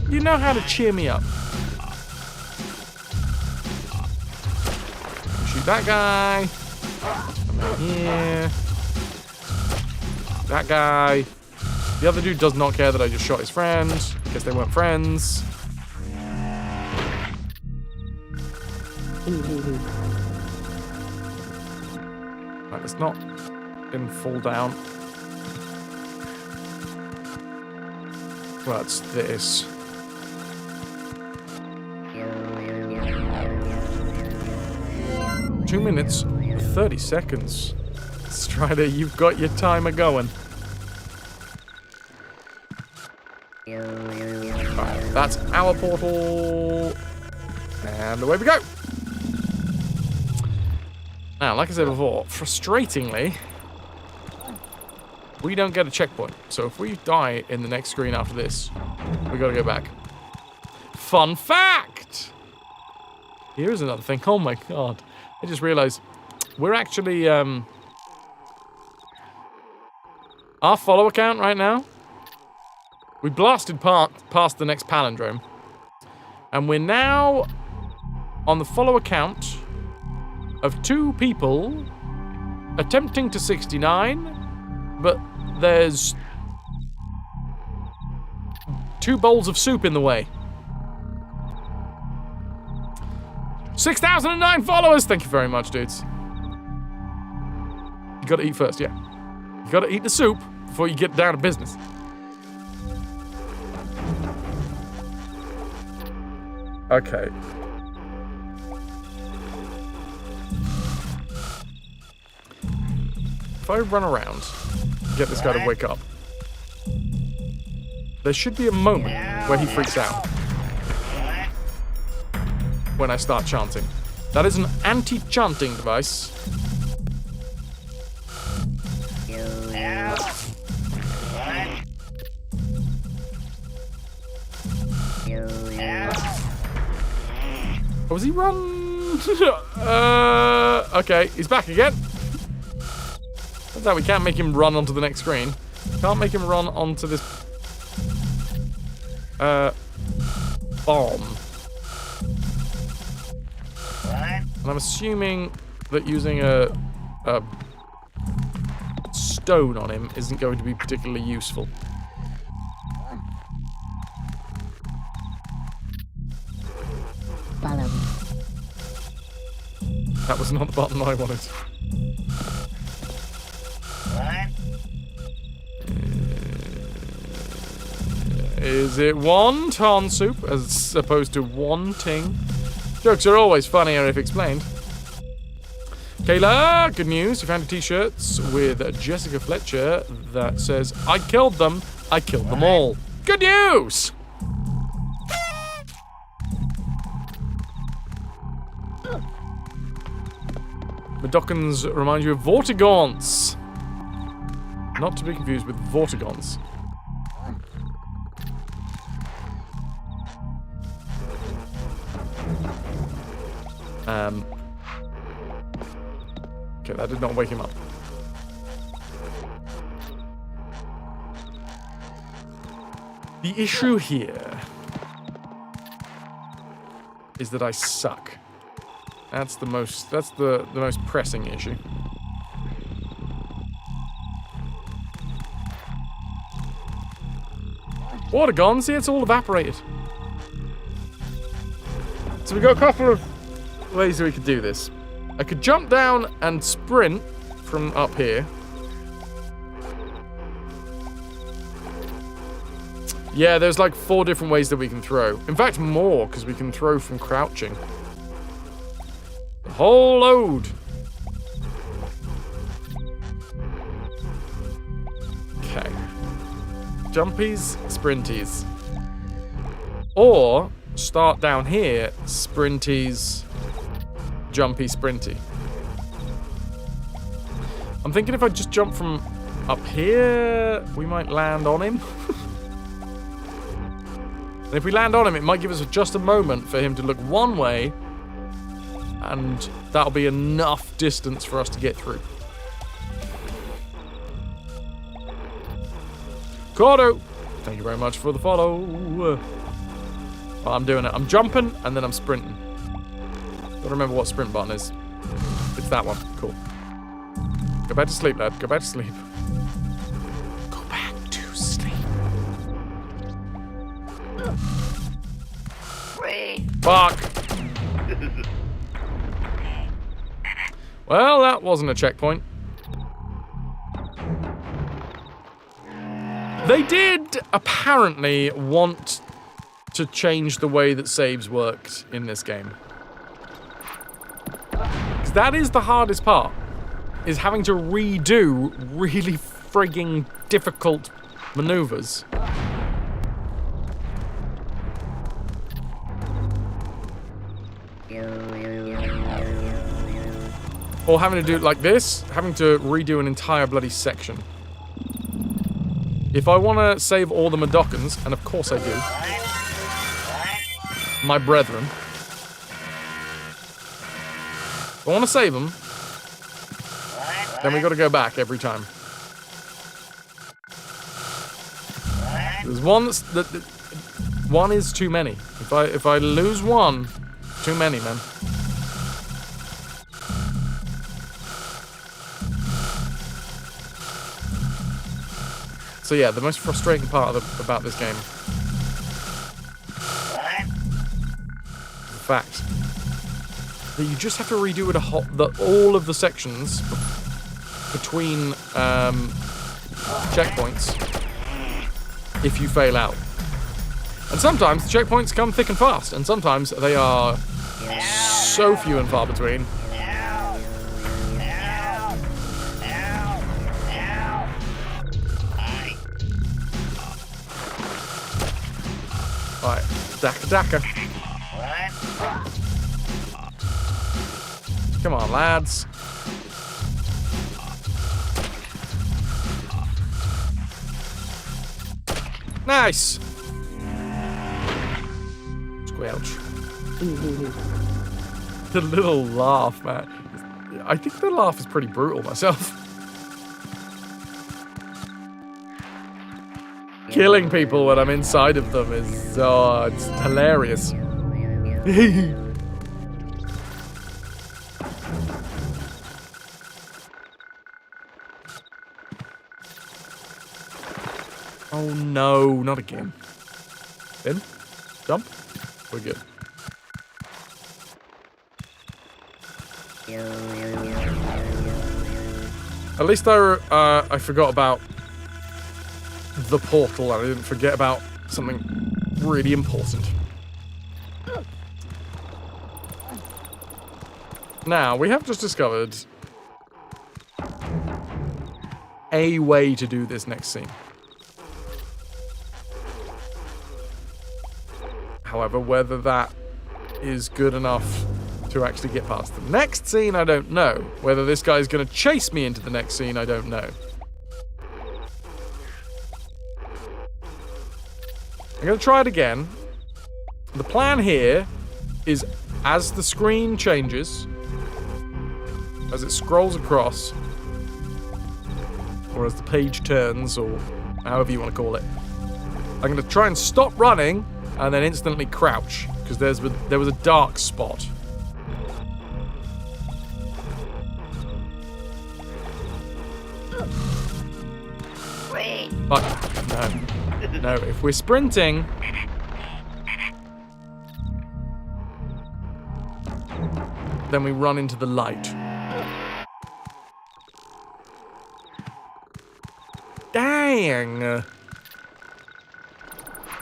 You know how to cheer me up. Shoot that guy. Come out here. That guy. The other dude does not care that I just shot his friend. Guess they weren't friends. Right, let's not him fall down. Well, it's this. Two minutes, 30 seconds. Strider, you've got your timer going. Right, that's our portal. And away we go. Now, like I said before, frustratingly, we don't get a checkpoint. So if we die in the next screen after this, we gotta go back. Fun fact! Here's another thing. Oh my god. I just realized we're actually, our follow account right now, we blasted past the next palindrome. And we're now on the follow account of 2 people attempting to 69, but there's 2 bowls of soup in the way. 6,009 followers! Thank you very much, dudes. You gotta eat first, yeah. You gotta eat the soup before you get down to business. Okay. If I run around, get this guy to wake up, there should be a moment where he freaks out. When I start chanting. That is an anti-chanting device. Oh, was he run? Okay, he's back again. Turns out we can't make him run onto the next screen. Can't make him run onto this bomb. And I'm assuming that using a stone on him isn't going to be particularly useful. That was not the button I wanted. Is it wonton soup as opposed to wanting? Jokes are always funnier if explained. Kayla, good news. You found a t-shirt with Jessica Fletcher that says, I killed them all. Good news! Medokans remind you of Vortigons. Not to be confused with Vortigons. Okay, that did not wake him up. The issue here is that I suck. That's the most pressing issue. Water gone, see, it's all evaporated. So we got a couple of ways we could do this. I could jump down and sprint from up here. Yeah, there's like 4 different ways that we can throw. In fact, more, because we can throw from crouching. The whole load. Okay. Jumpies, sprinties. Or start down here, sprinties, jumpy, sprinty. I'm thinking if I just jump from up here, we might land on him. And if we land on him, it might give us just a moment for him to look one way, and that'll be enough distance for us to get through. Cordo! Thank you very much for the follow. Well, I'm doing it. I'm jumping, and then I'm sprinting. Gotta remember what sprint button is. It's that one. Cool. Go back to sleep, lad. Go back to sleep. Go back to sleep. Fuck. Well, that wasn't a checkpoint. They did apparently want to change the way that saves worked in this game. Because that is the hardest part, is having to redo really frigging difficult maneuvers. Or having to do it like this, having to redo an entire bloody section. If I want to save all the Madokans, and of course I do, my brethren, if I want to save them, then we got to go back every time. There's one that one is too many. If I lose one, too many, man. So yeah, the most frustrating part about this game is the fact that you just have to redo it all of the sections between checkpoints if you fail out. And sometimes the checkpoints come thick and fast, and sometimes they are so few and far between. Alright, Daka. Come on, lads. Nice! Squelch. The little laugh, man. I think the laugh is pretty brutal myself. Killing people when I'm inside of them is, it's hilarious. Oh no, not again. In? Jump? We're good. At least I forgot about the portal, and I didn't forget about something really important. Now, we have just discovered a way to do this next scene. However, whether that is good enough to actually get past the next scene, I don't know. Whether this guy's going to chase me into the next scene, I don't know. I'm going to try it again. The plan here is, as the screen changes, as it scrolls across, or as the page turns, or however you want to call it, I'm going to try and stop running and then instantly crouch, because there was a dark spot. But no, if we're sprinting, then we run into the light. Dang!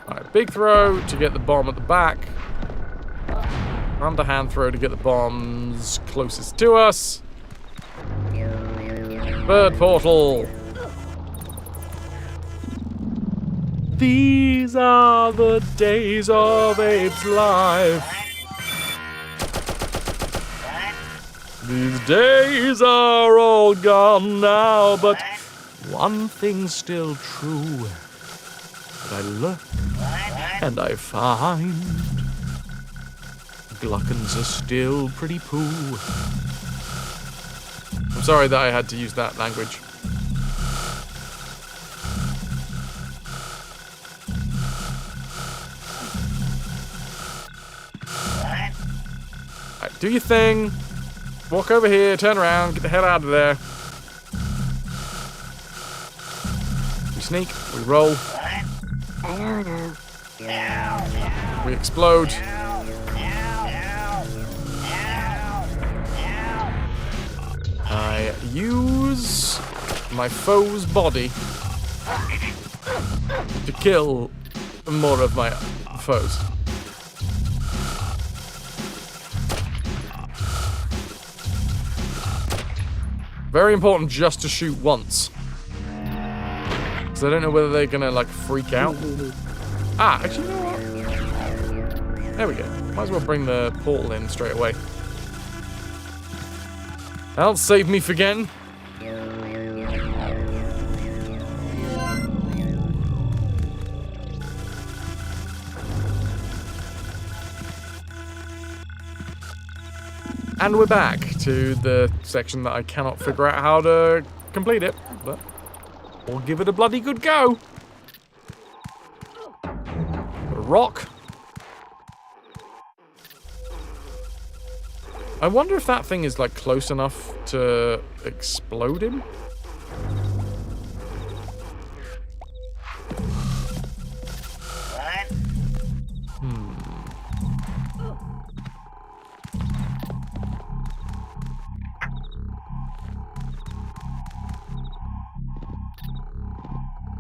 Alright, big throw to get the bomb at the back. Underhand throw to get the bombs closest to us. Bird portal. These are the days of Abe's life. These days are all gone now, but one thing's still true. That I look and I find Gluckins are still pretty poo. I'm sorry that I had to use that language. Right, do your thing. Walk over here, turn around, get the hell out of there. We sneak, we roll. We explode. I use my foe's body to kill more of my foes. Very important just to shoot once. Because I don't know whether they're gonna like freak out. Ah, actually, you know what? There we go. Might as well bring the portal in straight away. That'll save me forgetting. And we're back to the section that I cannot figure out how to complete it, but we'll give it a bloody good go. A rock. I wonder if that thing is like close enough to explode him.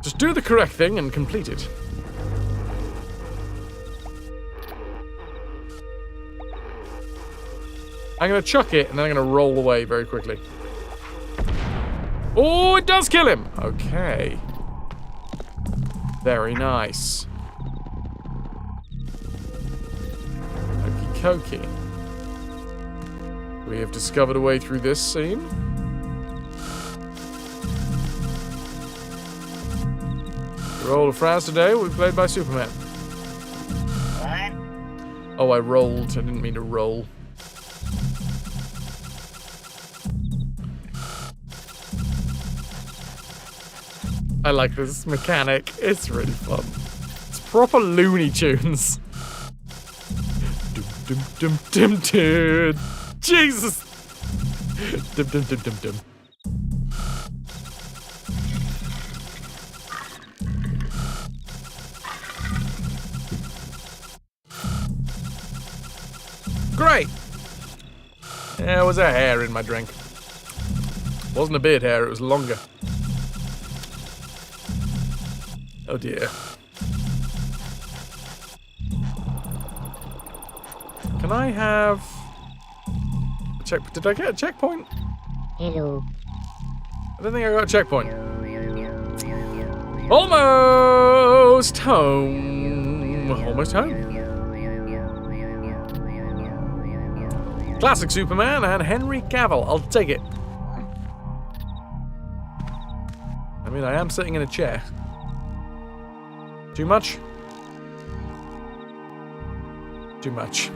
Just do the correct thing and complete it. I'm going to chuck it, and then I'm going to roll away very quickly. Oh, it does kill him! Okay. Very nice. Okie dokie. We have discovered a way through this scene. The role of France today will be played by Superman. What? Oh, I rolled. I didn't mean to roll. I like this mechanic. It's really fun. It's proper Looney Tunes. Dum dum dum dum dum. Jesus. Dum dum dum dum dum. Great. There was a hair in my drink. Wasn't a beard hair. It was longer. Oh dear. Can I have a check? Did I get a checkpoint? Hello. I don't think I got a checkpoint. Almost home. Almost home. Classic Superman and Henry Cavill. I'll take it. I mean, I am sitting in a chair. Too much? Too much.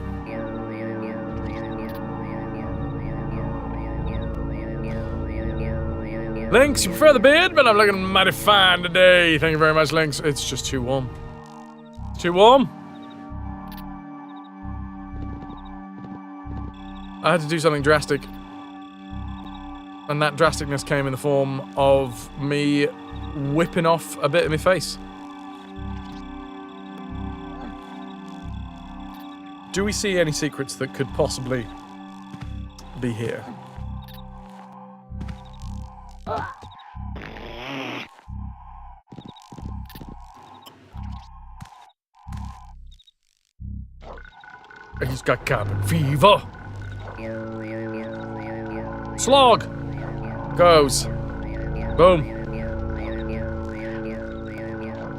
Lynx, you prefer the beard, but I'm looking mighty fine today. Thank you very much, Lynx. It's just too warm. It's too warm. I had to do something drastic. And that drasticness came in the form of me whipping off a bit of my face. Do we see any secrets that could possibly be here. He's got cabin fever. Slog goes. Boom.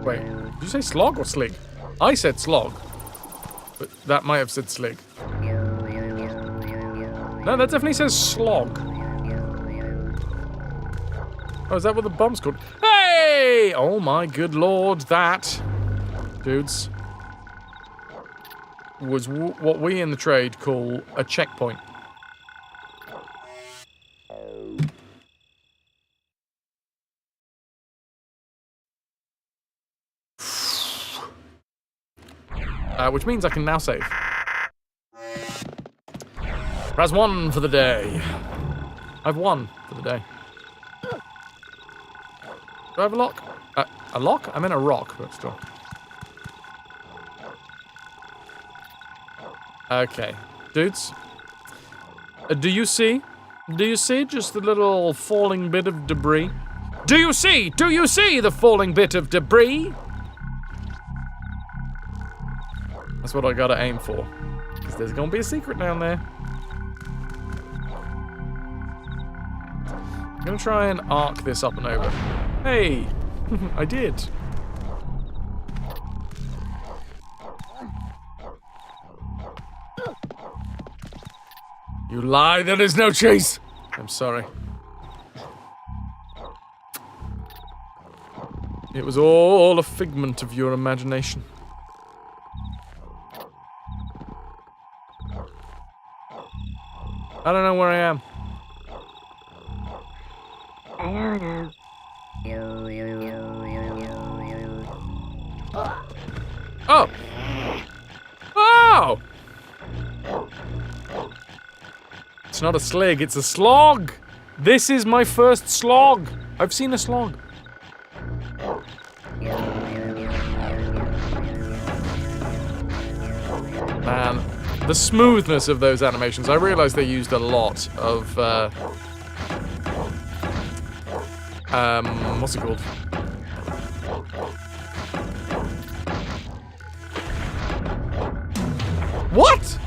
Wait, did you say slog or slig? I said slog, but that might have said slig. No, that definitely says slog. Oh, is that what the bomb's called? Hey! Oh my good lord, that, dudes, was what we in the trade call a checkpoint. Which means I can now save. Raz 1 for the day. I've won for the day. Do I have a lock? A lock? I'm in a rock, but still. Okay. Dudes. Do you see? Do you see just the little falling bit of debris? Do you see? Do you see the falling bit of debris? That's what I gotta aim for. Because there's gonna be a secret down there. I'm gonna try and arc this up and over. Hey! I did. You lie, there is no chase! I'm sorry. It was all a figment of your imagination. I don't know where I am. I don't know. Oh! Oh! It's not a slig, it's a slog! This is my first slog! I've seen a slog. Man, the smoothness of those animations. I realized they used a lot of, what's it called? What?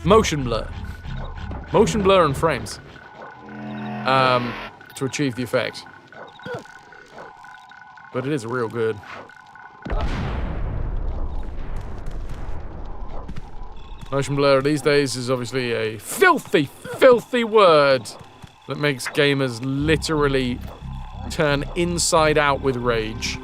Motion blur. Motion blur and frames. To achieve the effect. But it is real good. Motion blur these days is obviously a filthy, filthy word that makes gamers literally turn inside out with rage.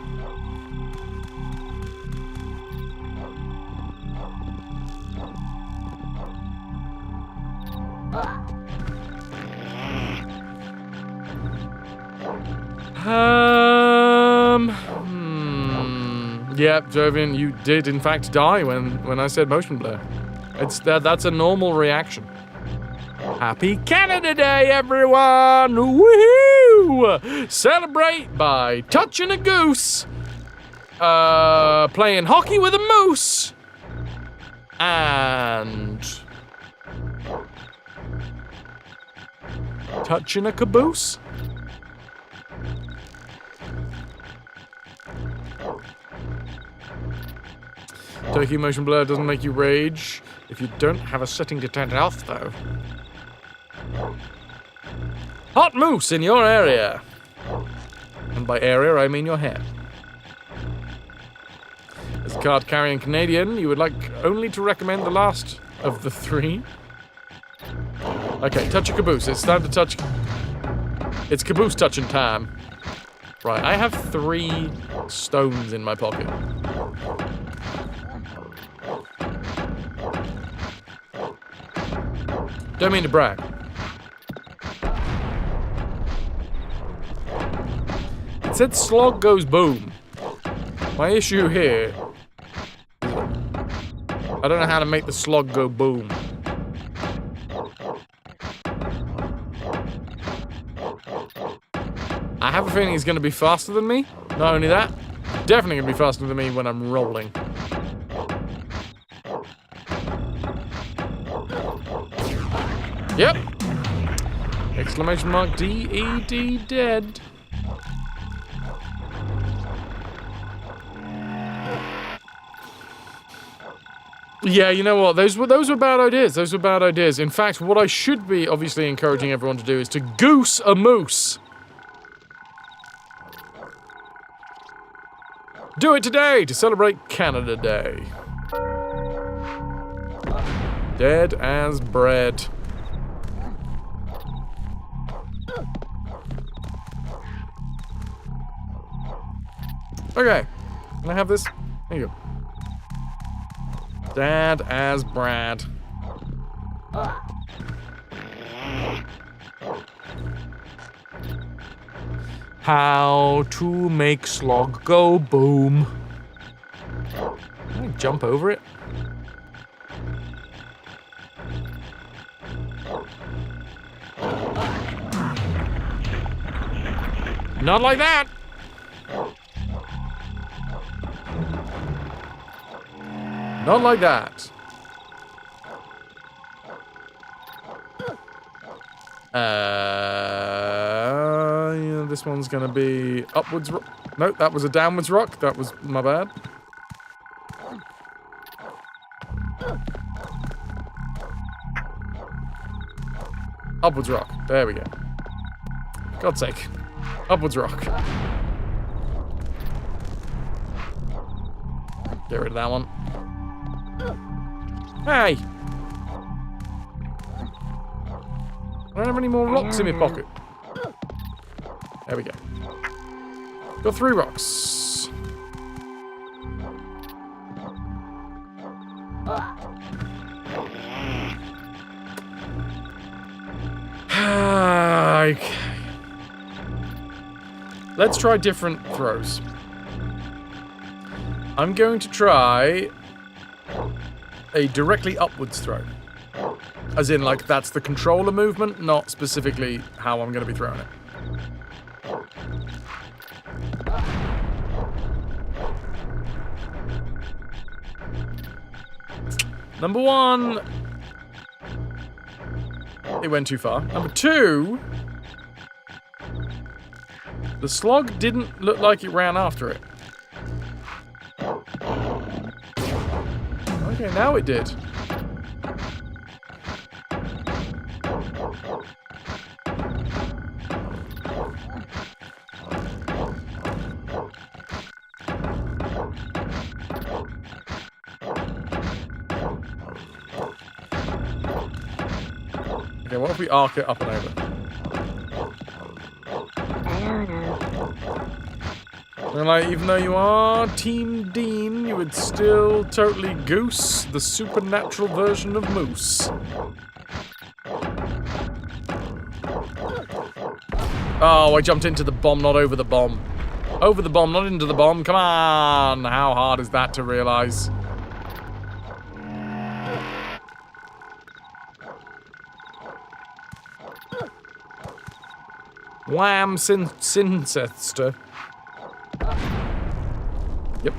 Yeah, Jovian, you did in fact die when I said motion blur. That's a normal reaction. Happy Canada Day, everyone! Woohoo! Celebrate by touching a goose, playing hockey with a moose, and touching a caboose. Turkey motion blur doesn't make you rage if you don't have a setting to turn it off, though. Hot moose in your area. And by area, I mean your hair. As a card-carrying Canadian, you would like only to recommend the last of the three. Okay, touch a caboose. It's time to touch... It's caboose touching time. Right, I have 3 stones in my pocket. Don't mean to brag. It said slog goes boom. My issue here... I don't know how to make the slog go boom. I have a feeling he's going to be faster than me. Not only that, definitely going to be faster than me when I'm rolling. Yep. Exclamation mark D-E-D dead. Yeah, you know what? Those were bad ideas. Those were bad ideas. In fact, what I should be obviously encouraging everyone to do is to goose a moose. Do it today to celebrate Canada Day. Dead as bread. Okay. Can I have this? There you go. Dead as Brad. How to make slog go boom. Can I jump over it? Not like that! Not like that. Yeah, this one's gonna be upwards rock. No, that was a downwards rock. That was my bad. Upwards rock. There we go. God's sake. Upwards rock. Get rid of that one. Hey! I don't have any more rocks in my pocket. There we go. Got 3 rocks. Okay. Let's try different throws. I'm going to try a directly upwards throw. As in, like, that's the controller movement, not specifically how I'm going to be throwing it. Number 1, it went too far. Number 2, the slog didn't look like it ran after it. Okay, now it did. Okay, what if we arc it up and over? I don't know. And like, even though you are Team Dean, you would still totally goose the supernatural version of Moose. Oh, I jumped into the bomb, not over the bomb. Over the bomb, not into the bomb. Come on! How hard is that to realize? Wham, Sincester. Yep.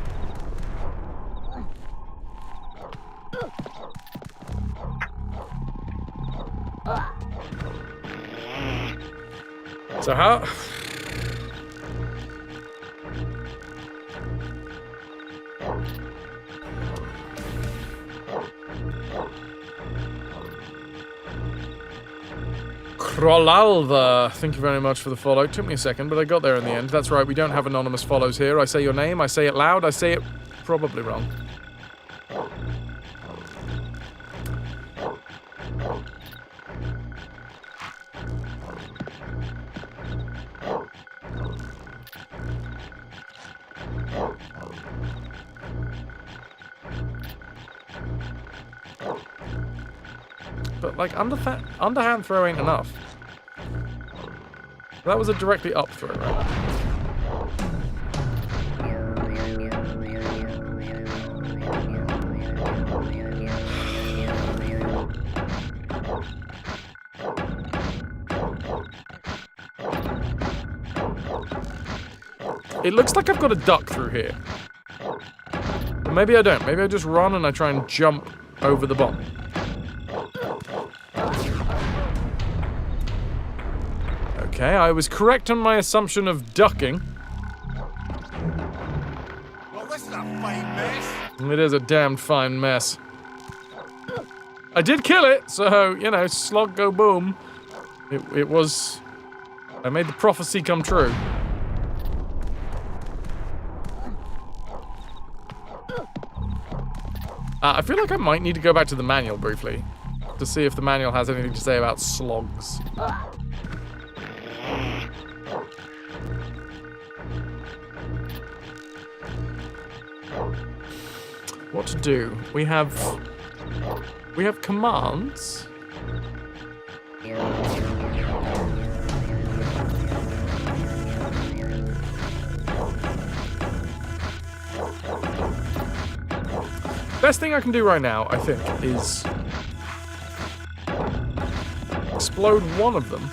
So how... Krolalva, thank you very much for the follow. Took me a second, but I got there in the end. That's right, we don't have anonymous follows here. I say your name, I say it loud, I say it probably wrong. But, like, underhand throw ain't enough. That was a directly up throw, right? It looks like I've got a duck through here. But maybe I don't. Maybe I just run and I try and jump over the bomb. Okay, I was correct on my assumption of ducking. Well, this is a fine mess. It is a damned fine mess. I did kill it, so, you know, slog go boom. It was... I made the prophecy come true. I feel like I might need to go back to the manual briefly to see if the manual has anything to say about slogs. What to do? We have commands. Best thing I can do right now, I think, is explode one of them.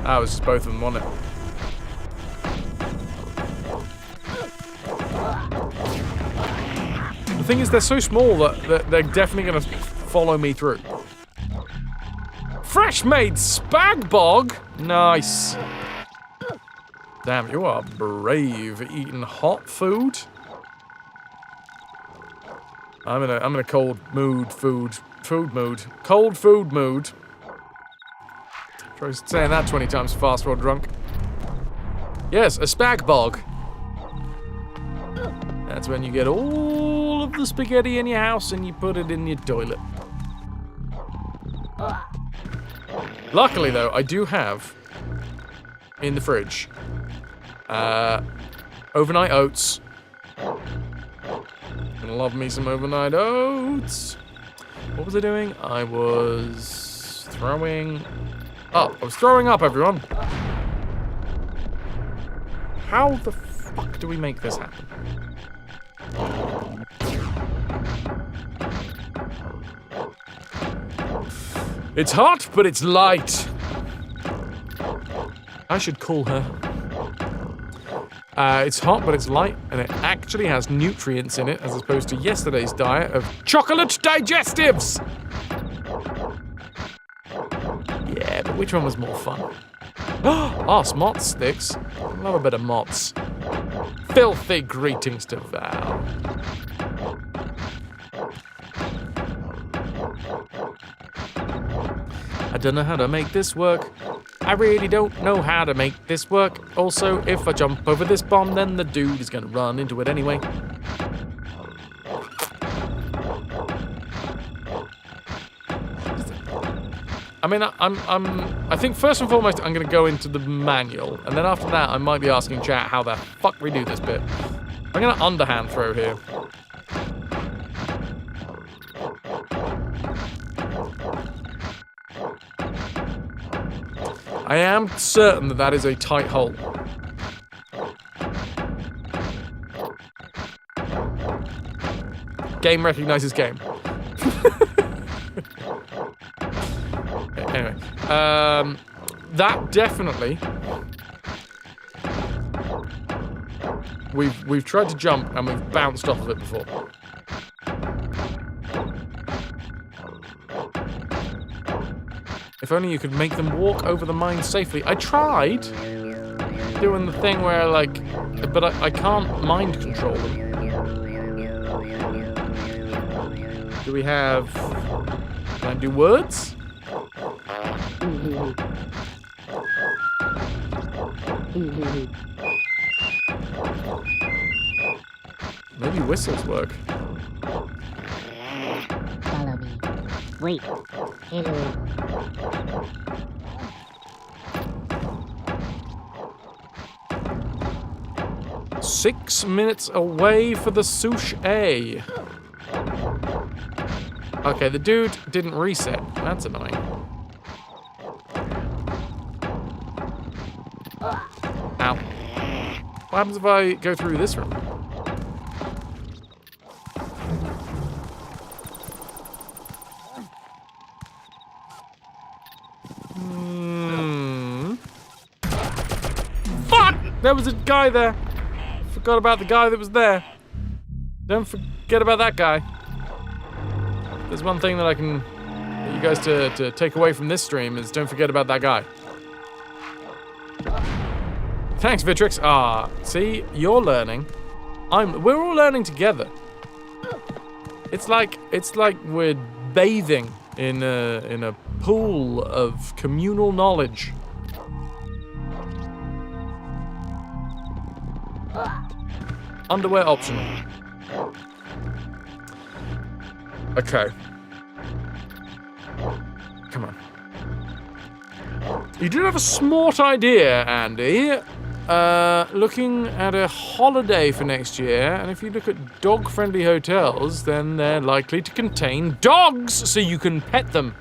That was just both of them, wasn't it? The thing is, they're so small that they're definitely going to follow me through. Fresh made spag bog? Nice. Damn, you are brave eating hot food. I'm in a cold mood, food mood. Cold food mood. Try saying that 20 times fast while drunk. Yes, a spag bog. That's when you get all of the spaghetti in your house and you put it in your toilet. Luckily, though, I do have in the fridge overnight oats. Gonna love me some overnight oats. What was I doing? I was throwing up. I was throwing up, everyone. How the fuck do we make this happen? It's hot, but it's light. I should call her. It's hot, but it's light, and it actually has nutrients in it, as opposed to yesterday's diet of chocolate digestives. Yeah, but which one was more fun? Oh, Smots sticks. I love a bit of Mots. Filthy greetings to Val. I don't know how to make this work. I really don't know how to make this work. Also, if I jump over this bomb, then the dude is gonna run into it anyway. I mean, I think first and foremost, I'm gonna go into the manual, and then after that, I might be asking chat how the fuck we do this bit. I'm gonna underhand throw here. I am certain that that is a tight hole. Game recognizes game. Anyway, that definitely. We've tried to jump and we've bounced off of it before. If only you could make them walk over the mine safely. I tried doing the thing where, like, but I can't mind control them. Do we have... Can I do words? Maybe whistles work. Follow me. Wait. Hello. 6 minutes away for the sushi. Okay, the dude didn't reset. That's annoying. Ow. What happens if I go through this room? Fuck! There was a guy there. Forgot about the guy that was there. Don't forget about that guy. There's one thing that you guys to take away from this stream is don't forget about that guy. Thanks, Vitrix. Ah, see, you're learning. We're all learning together. It's like we're bathing in a pool of communal knowledge. Underwear optional. Okay. Come on. You did have a smart idea, Andy. Looking at a holiday for next year, and if you look at dog-friendly hotels, then they're likely to contain dogs, so you can pet them.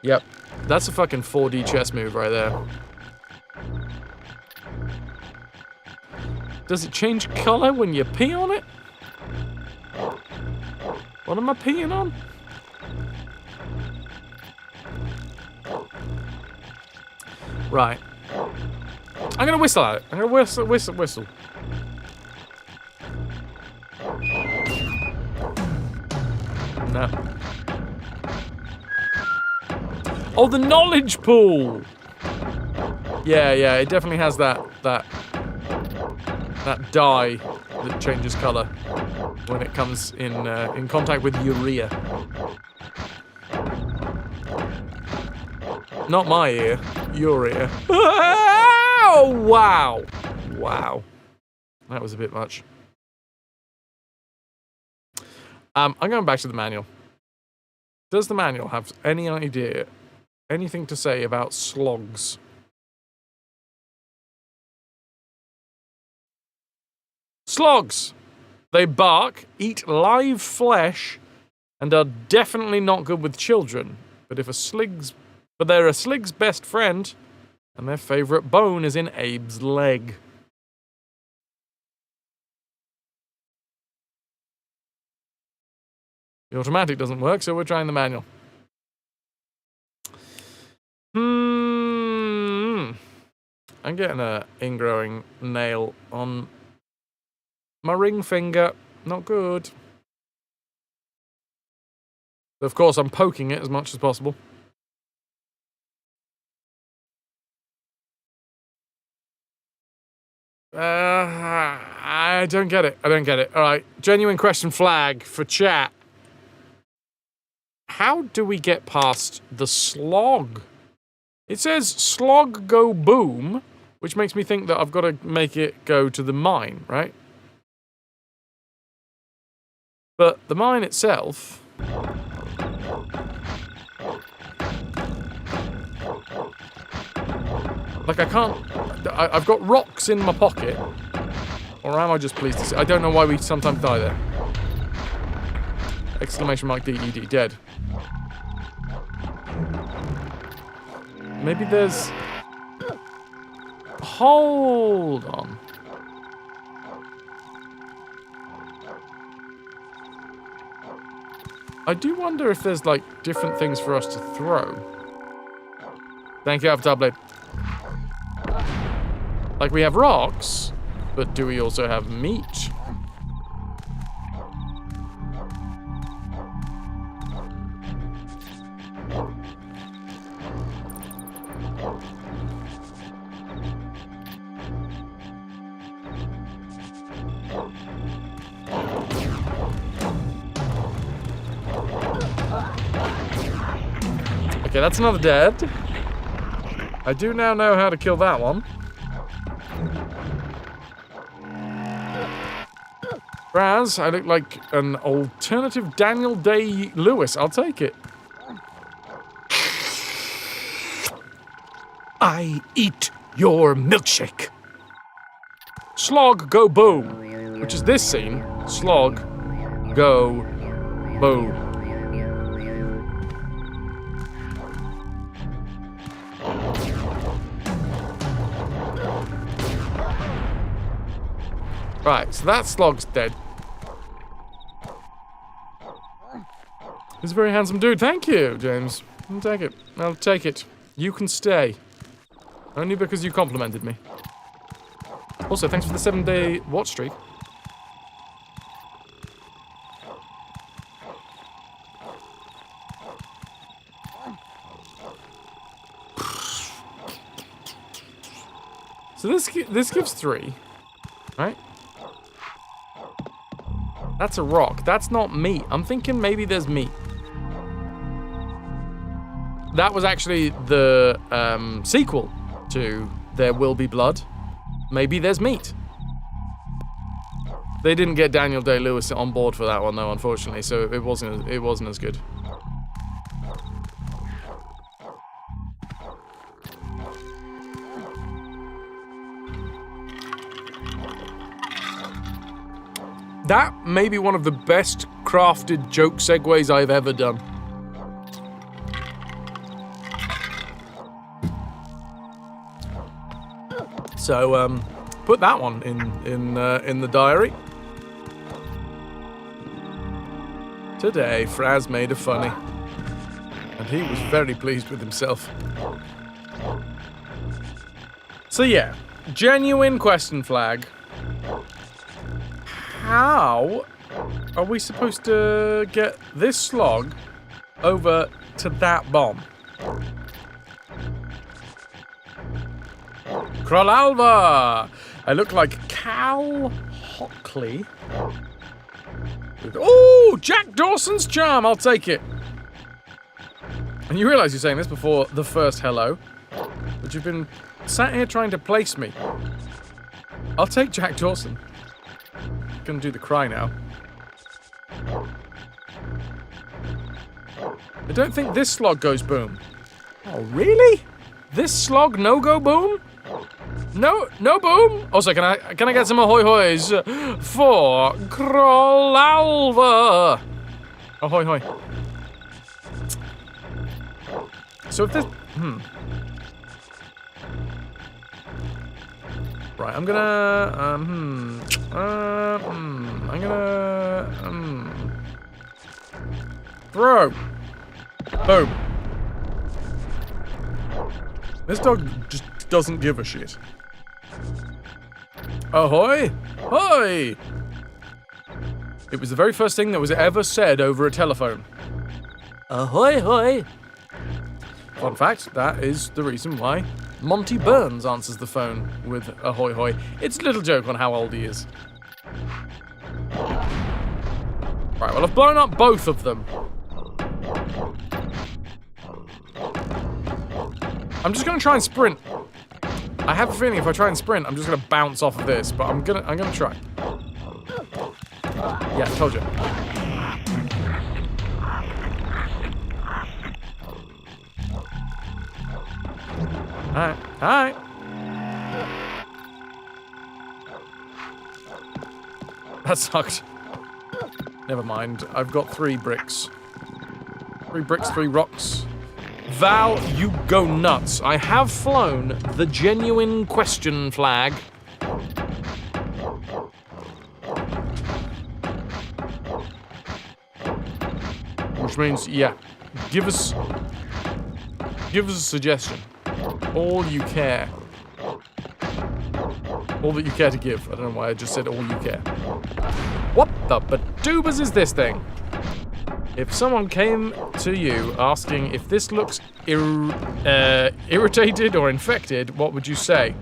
Yep. That's a fucking 4D chess move right there. Does it change color when you pee on it? What am I peeing on? Right. I'm gonna whistle at it. I'm gonna whistle. No. Oh, the knowledge pool! Yeah, it definitely has that dye that changes color when it comes in contact with urea. Not my ear, your ear. Oh, wow. Wow. That was a bit much. I'm going back to the manual. Does the manual have any idea, anything to say about slogs? Slogs! They bark, eat live flesh, and are definitely not good with children. But they're a slig's best friend, and their favorite bone is in Abe's leg. The automatic doesn't work, so we're trying the manual. I'm getting a ingrowing nail on my ring finger. Not good. Of course, I'm poking it as much as possible. I don't get it. All right, genuine question flag for chat. How do we get past the slog? It says slog go boom, which makes me think that I've got to make it go to the mine, right? But the mine itself... Like, I can't... I've got rocks in my pocket. Or am I just pleased to see? I don't know why we sometimes die there. Exclamation mark DED, dead. Maybe there's... Hold on. I do wonder if there's, like, different things for us to throw. Thank you, Avatar Blade. Like, we have rocks, but do we also have meat? Okay, that's another dead. I do now know how to kill that one. Raz, I look like an alternative Daniel Day-Lewis. I'll take it. I eat your milkshake. Slog go boom, which is this scene. Slog go boom. Right, so that slog's dead. He's a very handsome dude. Thank you, James. I'll take it. I'll take it. You can stay. Only because you complimented me. Also, thanks for the 7-day watch streak. So this gives 3, right? That's a rock. That's not meat. I'm thinking maybe there's meat. That was actually the sequel to There Will Be Blood. Maybe there's meat. They didn't get Daniel Day-Lewis on board for that one though, unfortunately, so it wasn't as good. That may be one of the best crafted joke segues I've ever done. So, put that one in the diary. Today, Fraz made a funny, and he was very pleased with himself. So yeah, genuine question flag. How are we supposed to get this slog over to that bomb? Krolalva! I look like Cal Hockley. Oh, Jack Dawson's charm, I'll take it. And you realise you're saying this before the first hello, but you've been sat here trying to place me. I'll take Jack Dawson. Gonna do the cry now. I don't think this slog goes boom. Oh, really? This slog no-go boom? No boom? Also, can I get some ahoy hoys for Krolalva? Ahoy hoy. So if this, right, I'm gonna, throw. Boom. This dog just doesn't give a shit. Ahoy! Hoy! It was the very first thing that was ever said over a telephone. Ahoy hoy! Fun fact, that is the reason why Monty Burns answers the phone with ahoy hoy. It's a little joke on how old he is. Right, well, I've blown up both of them. I'm just gonna try and sprint. I have a feeling if I try and sprint, I'm just gonna bounce off of this, but I'm gonna try. Yeah, told you. Alright. That sucked. Never mind, I've got 3 bricks. 3 bricks, 3 rocks. Val, you go nuts. I have flown the genuine question flag. Which means, yeah, give us a suggestion. All you care. All that you care to give. I don't know why I just said all you care. What the badoobas is this thing? If someone came to you asking if this looks irritated or infected, what would you say?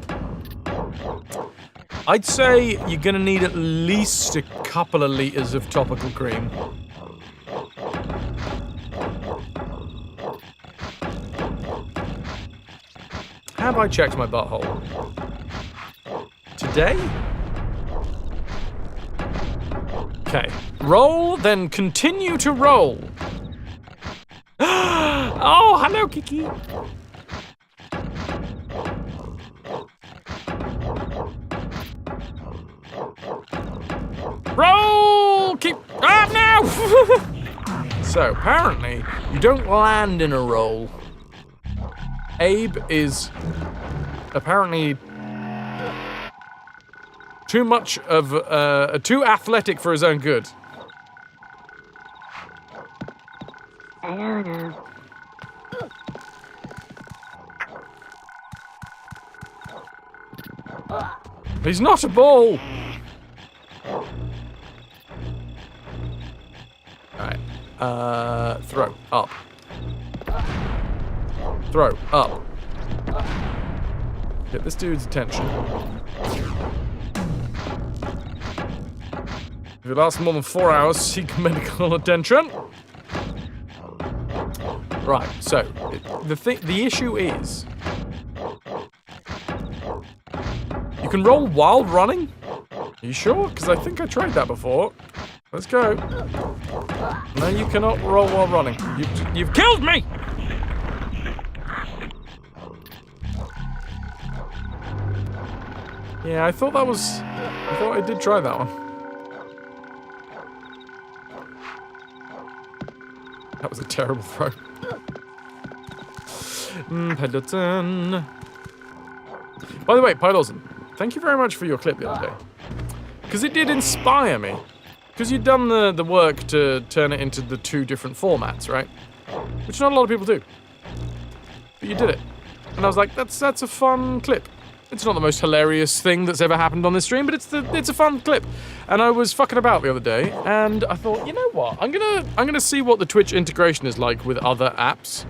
I'd say you're gonna need at least a couple of liters of topical cream. Have I checked my butthole? Today? Okay. Roll, then continue to roll. Oh, hello, Kiki. Roll! Keep... Ah, no! So, apparently, you don't land in a roll. Abe is apparently too much of too athletic for his own good. I don't know. He's not a ball. Alright. Throw up. Throw up. Get this dude's attention. If it lasts more than 4 hours, seek medical attention. Right, so the issue is you can roll while running. Are you sure? Because I think I tried that before. Let's go. No, you cannot roll while running. You've killed me! Yeah, I thought I did try that one. That was a terrible throw. Pendleton. By the way, Pylosin, thank you very much for your clip the other day. Because it did inspire me. Because you'd done the work to turn it into the 2 different formats, right? Which not a lot of people do. But you did it. And I was like, that's a fun clip. It's not the most hilarious thing that's ever happened on this stream, but it's a fun clip. And I was fucking about the other day, and I thought, you know what? I'm gonna see what the Twitch integration is like with other apps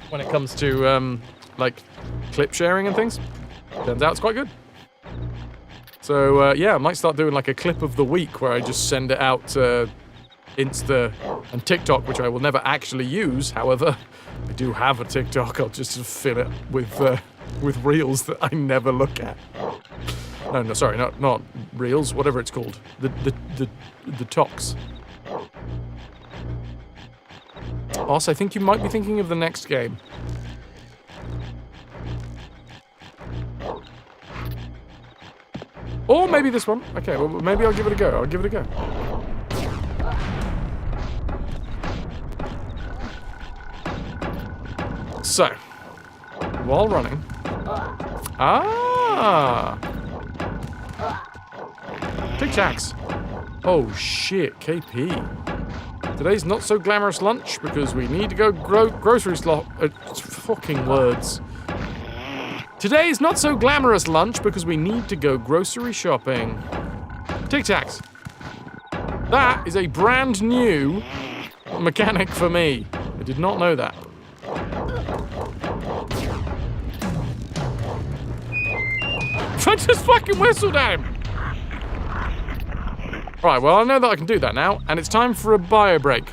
when it comes to like clip sharing and things. Turns out it's quite good. So yeah, I might start doing like a clip of the week where I just send it out to Insta and TikTok, which I will never actually use. However, I do have a TikTok. I'll just fill it with reels that I never look at. No, sorry, not reels. Whatever it's called, the talks. Also, I think you might be thinking of the next game. Or maybe this one. Okay, well, maybe I'll give it a go. So, while running... Ah! Tic Tacs. Oh shit, KP. Today's not so glamorous lunch because we need to go grocery slot. Fucking words. Today's not so glamorous lunch because we need to go grocery shopping. Tic Tacs. That is a brand new mechanic for me. I did not know that. I just fucking whistled at him. Right, well, I know that I can do that now, and it's time for a bio break.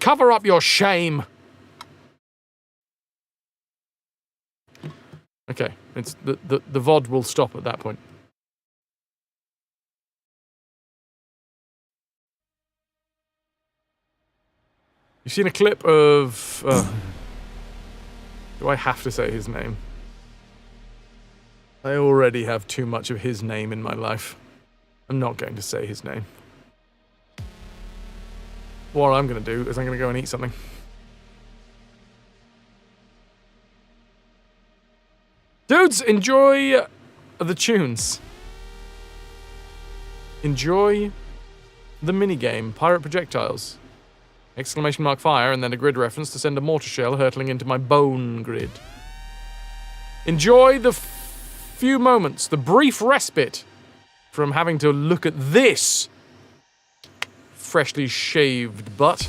Cover up your shame. Okay, it's the VOD will stop at that point. You've seen a clip of... do I have to say his name? I already have too much of his name in my life. I'm not going to say his name. What I'm going to do is I'm going to go and eat something. Dudes, enjoy the tunes. Enjoy the minigame, Pirate Projectiles. Exclamation mark fire, and then a grid reference to send a mortar shell hurtling into my bone grid. Enjoy the few moments, the brief respite from having to look at this freshly shaved butt.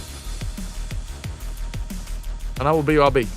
And I will be RB.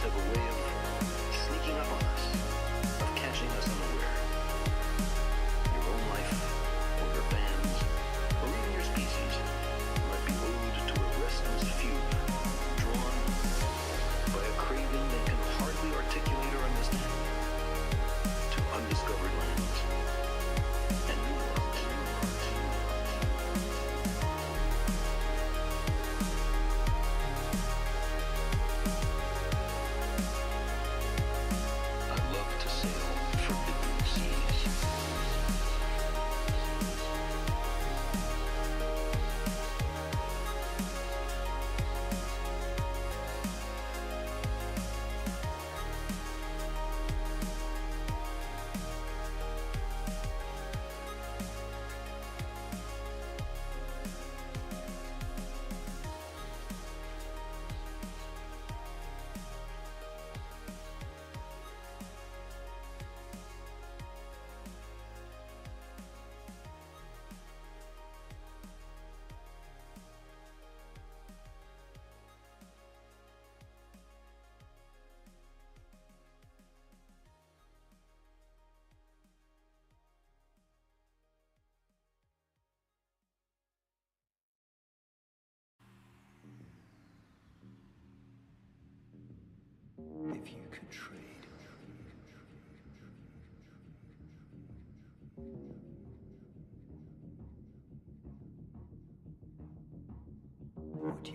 have a way of sneaking up on us, of catching us unaware. Your own life, or your band's, or even your species, might be owed to a restless few, drawn by a craving they can hardly articulate or understand, to undiscovered lands and new worlds. I love to sail forbidden seas. If you could trade, would you?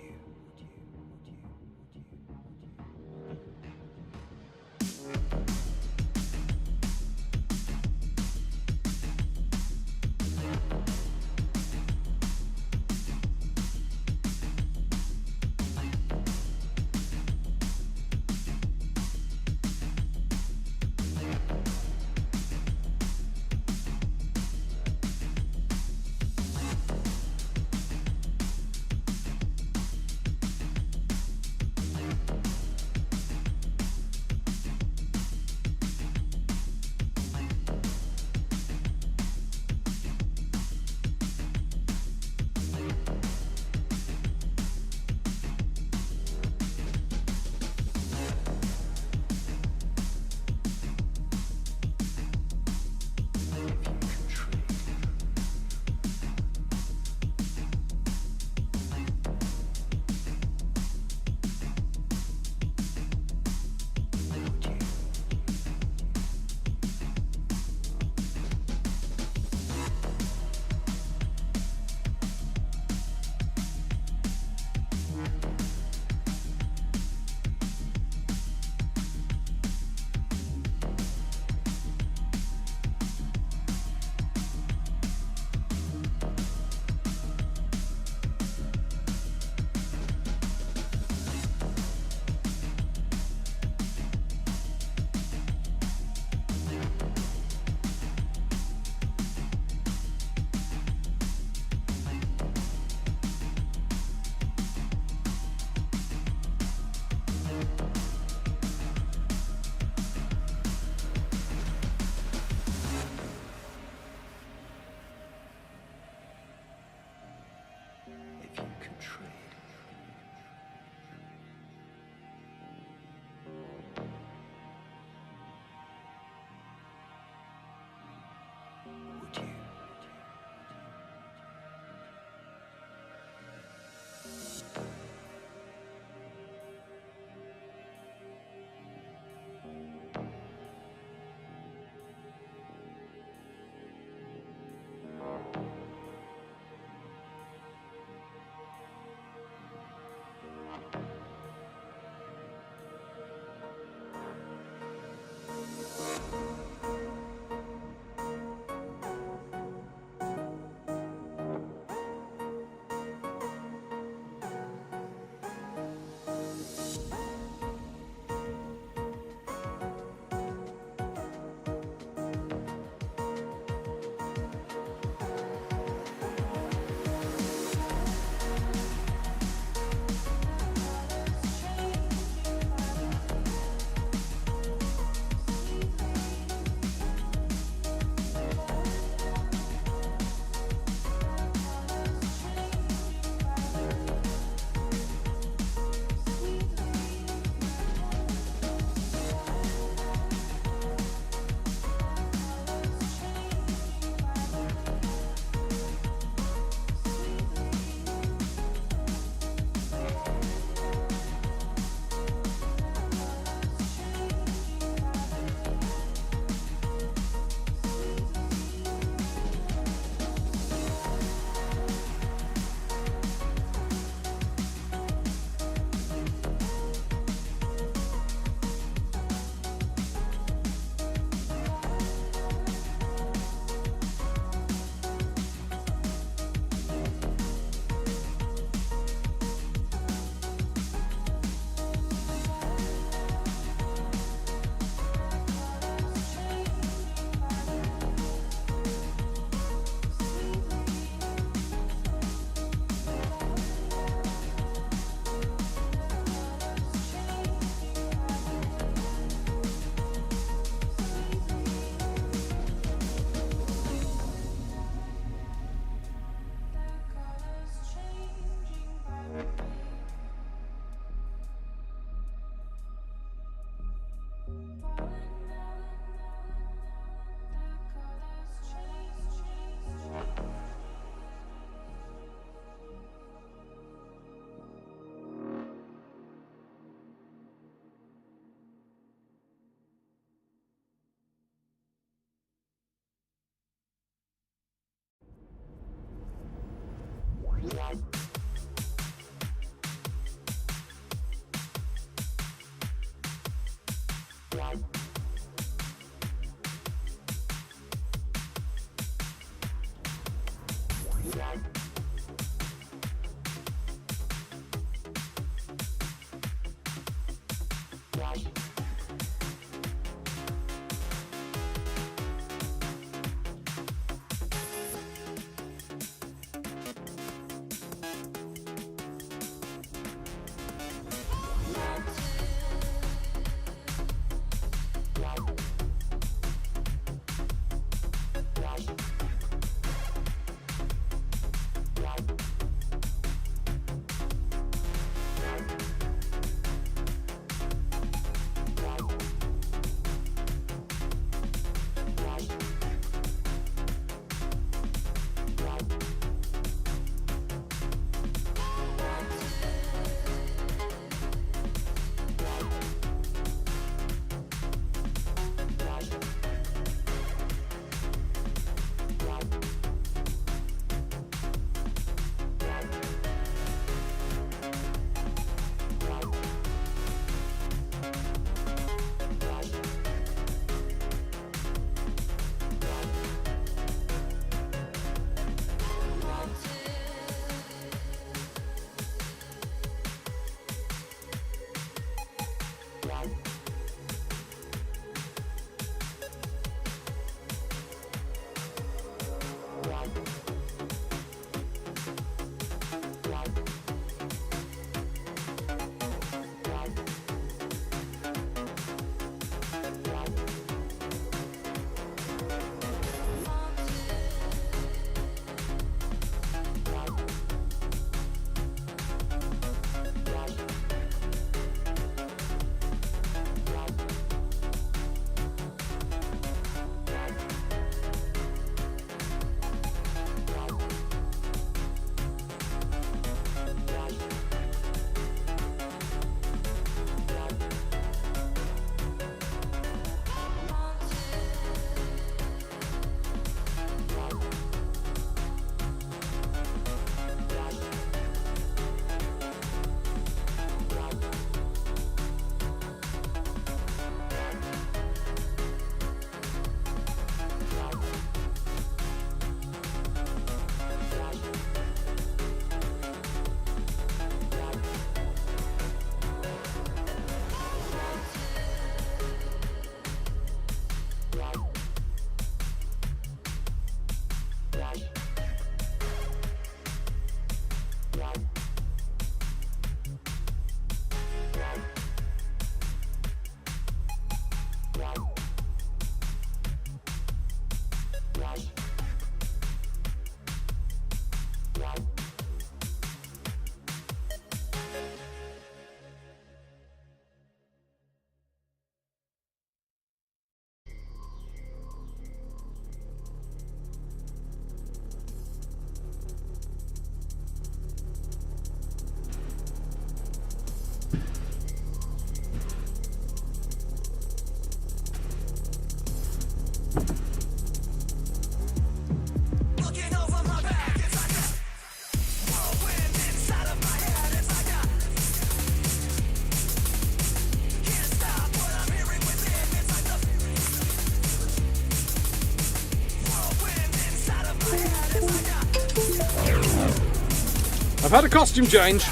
I've had a costume change.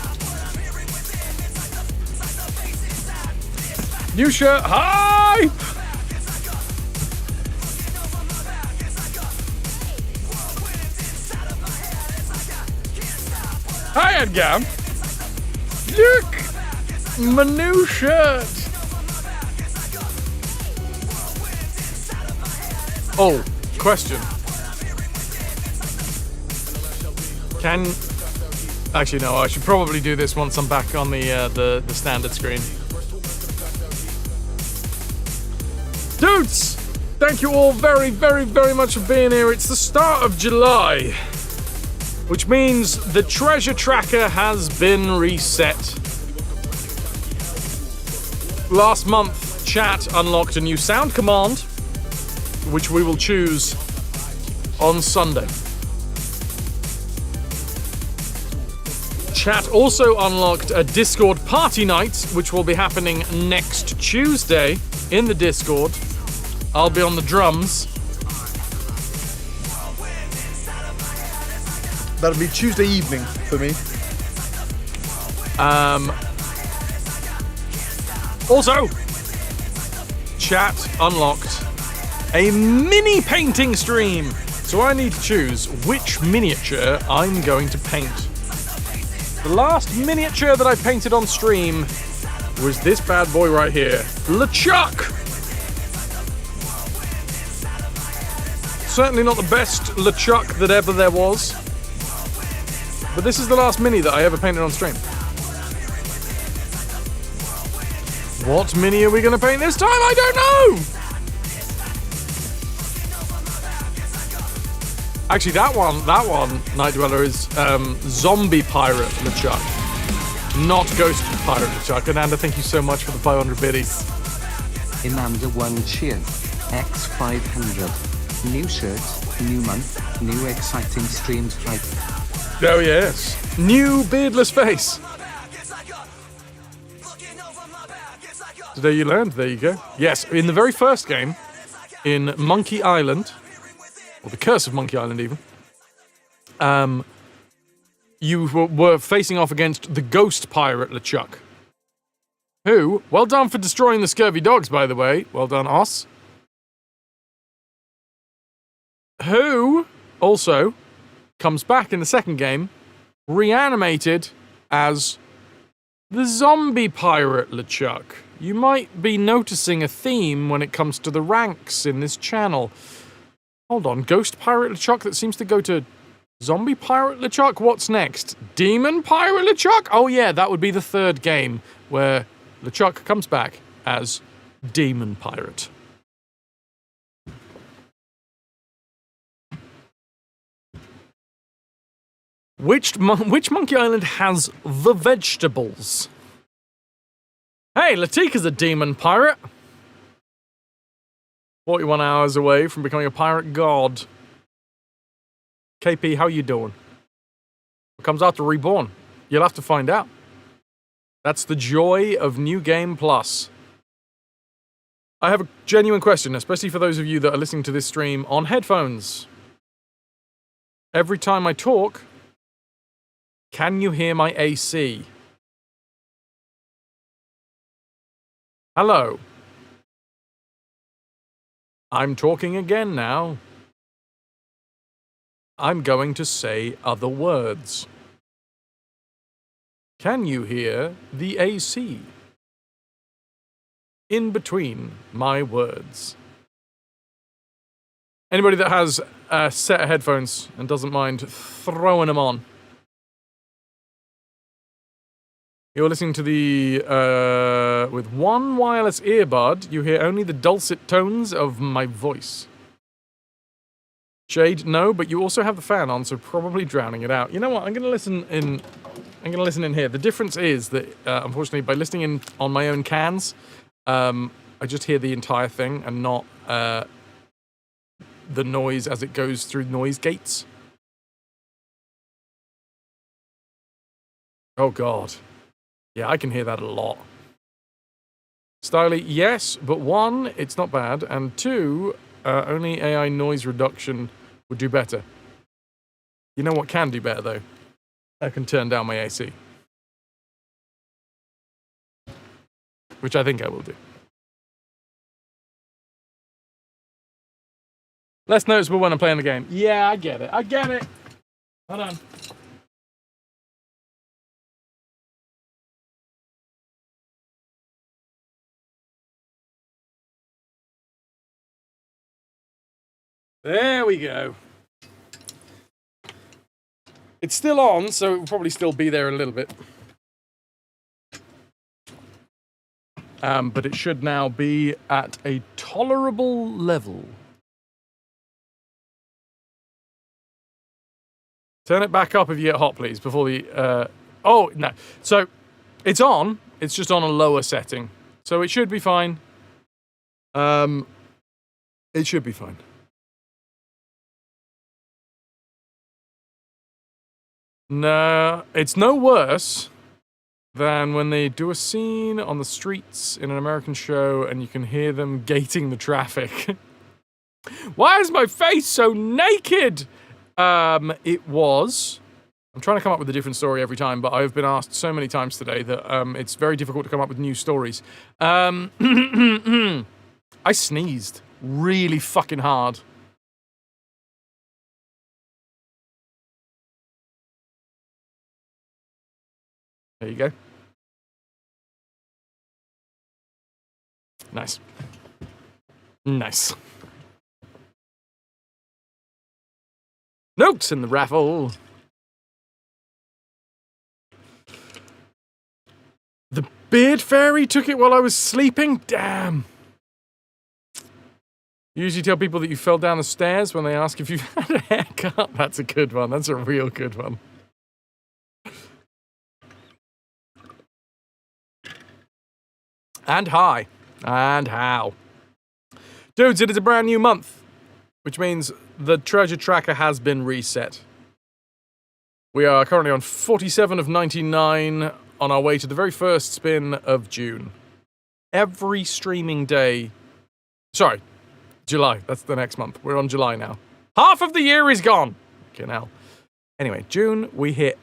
New shirt. Hi! Hi, Edgar. Look! My new shirt. Oh, question. Actually, no, I should probably do this once I'm back on the standard screen. Dudes! Thank you all very, very, very much for being here. It's the start of July, which means the treasure tracker has been reset. Last month, chat unlocked a new sound command, which we will choose on Sunday. Chat also unlocked a Discord party night, which will be happening next Tuesday in the Discord. I'll be on the drums. That'll be Tuesday evening for me. Also, chat unlocked a mini painting stream. So I need to choose which miniature I'm going to paint. The last miniature that I painted on stream was this bad boy right here, LeChuck. Certainly not the best LeChuck that ever there was, but this is the last mini that I ever painted on stream. What mini are we going to paint this time? I don't know! Actually, that one, Night Dweller, is Zombie Pirate LeChuck, not Ghost Pirate LeChuck. Ananda, thank you so much for the 500 biddies. Amanda 1 cheers. X500. New shirt, new month, new exciting streams hype. Oh yes. New beardless face. Today you learned, there you go. Yes, in the very first game, in Monkey Island, or the Curse of Monkey Island even, you were facing off against the Ghost Pirate LeChuck. Who, well done for destroying the scurvy dogs, by the way. Well done, Os. Who also comes back in the second game, reanimated as the Zombie Pirate LeChuck. You might be noticing a theme when it comes to the ranks in this channel. Hold on, Ghost Pirate LeChuck that seems to go to Zombie Pirate LeChuck? What's next? Demon Pirate LeChuck? Oh yeah, that would be the third game where LeChuck comes back as Demon Pirate. Which Monkey Island has the vegetables? Hey, Latika's a demon pirate. 41 hours away from becoming a pirate god. KP, how you doing? What comes after Reborn? You'll have to find out. That's the joy of New Game Plus. I have a genuine question, especially for those of you that are listening to this stream on headphones. Every time I talk, can you hear my AC? Hello. I'm talking again now. I'm going to say other words. Can you hear the AC? In between my words. Anybody that has a set of headphones and doesn't mind throwing them on. You're listening to the, with one wireless earbud, you hear only the dulcet tones of my voice. Shade, no, but you also have the fan on, so probably drowning it out. You know what, I'm gonna listen in here. The difference is that, unfortunately, by listening in on my own cans, I just hear the entire thing and not, the noise as it goes through noise gates. Oh god. Yeah, I can hear that a lot. Styly, yes, but one, it's not bad, and two, only AI noise reduction would do better. You know what can do better, though? I can turn down my AC. Which I think I will do. Less noticeable when I'm playing the game. Yeah, I get it. I get it. Hold on. There we go. It's still on, so it will probably still be there a little bit. But it should now be at a tolerable level. Turn it back up if you get hot, please, before the... oh, no. So, it's on. It's just on a lower setting. So it should be fine. It should be fine. No, it's no worse than when they do a scene on the streets in an American show and you can hear them gating the traffic. Why is my face so naked? It was I'm trying to come up with a different story every time, but I've been asked so many times today that it's very difficult to come up with new stories. I sneezed really fucking hard. There you go. Nice. Nice. Notes in the raffle. The beard fairy took it while I was sleeping? Damn. You usually tell people that you fell down the stairs when they ask if you've had a haircut. That's a good one. That's a real good one. And hi. And how. Dudes, it is a brand new month, which means the treasure tracker has been reset. We are currently on 47 of 99 on our way to the very first spin of June. Every streaming day... Sorry, July. That's the next month. We're on July now. Half of the year is gone! Okay, now. Anyway, June, we hit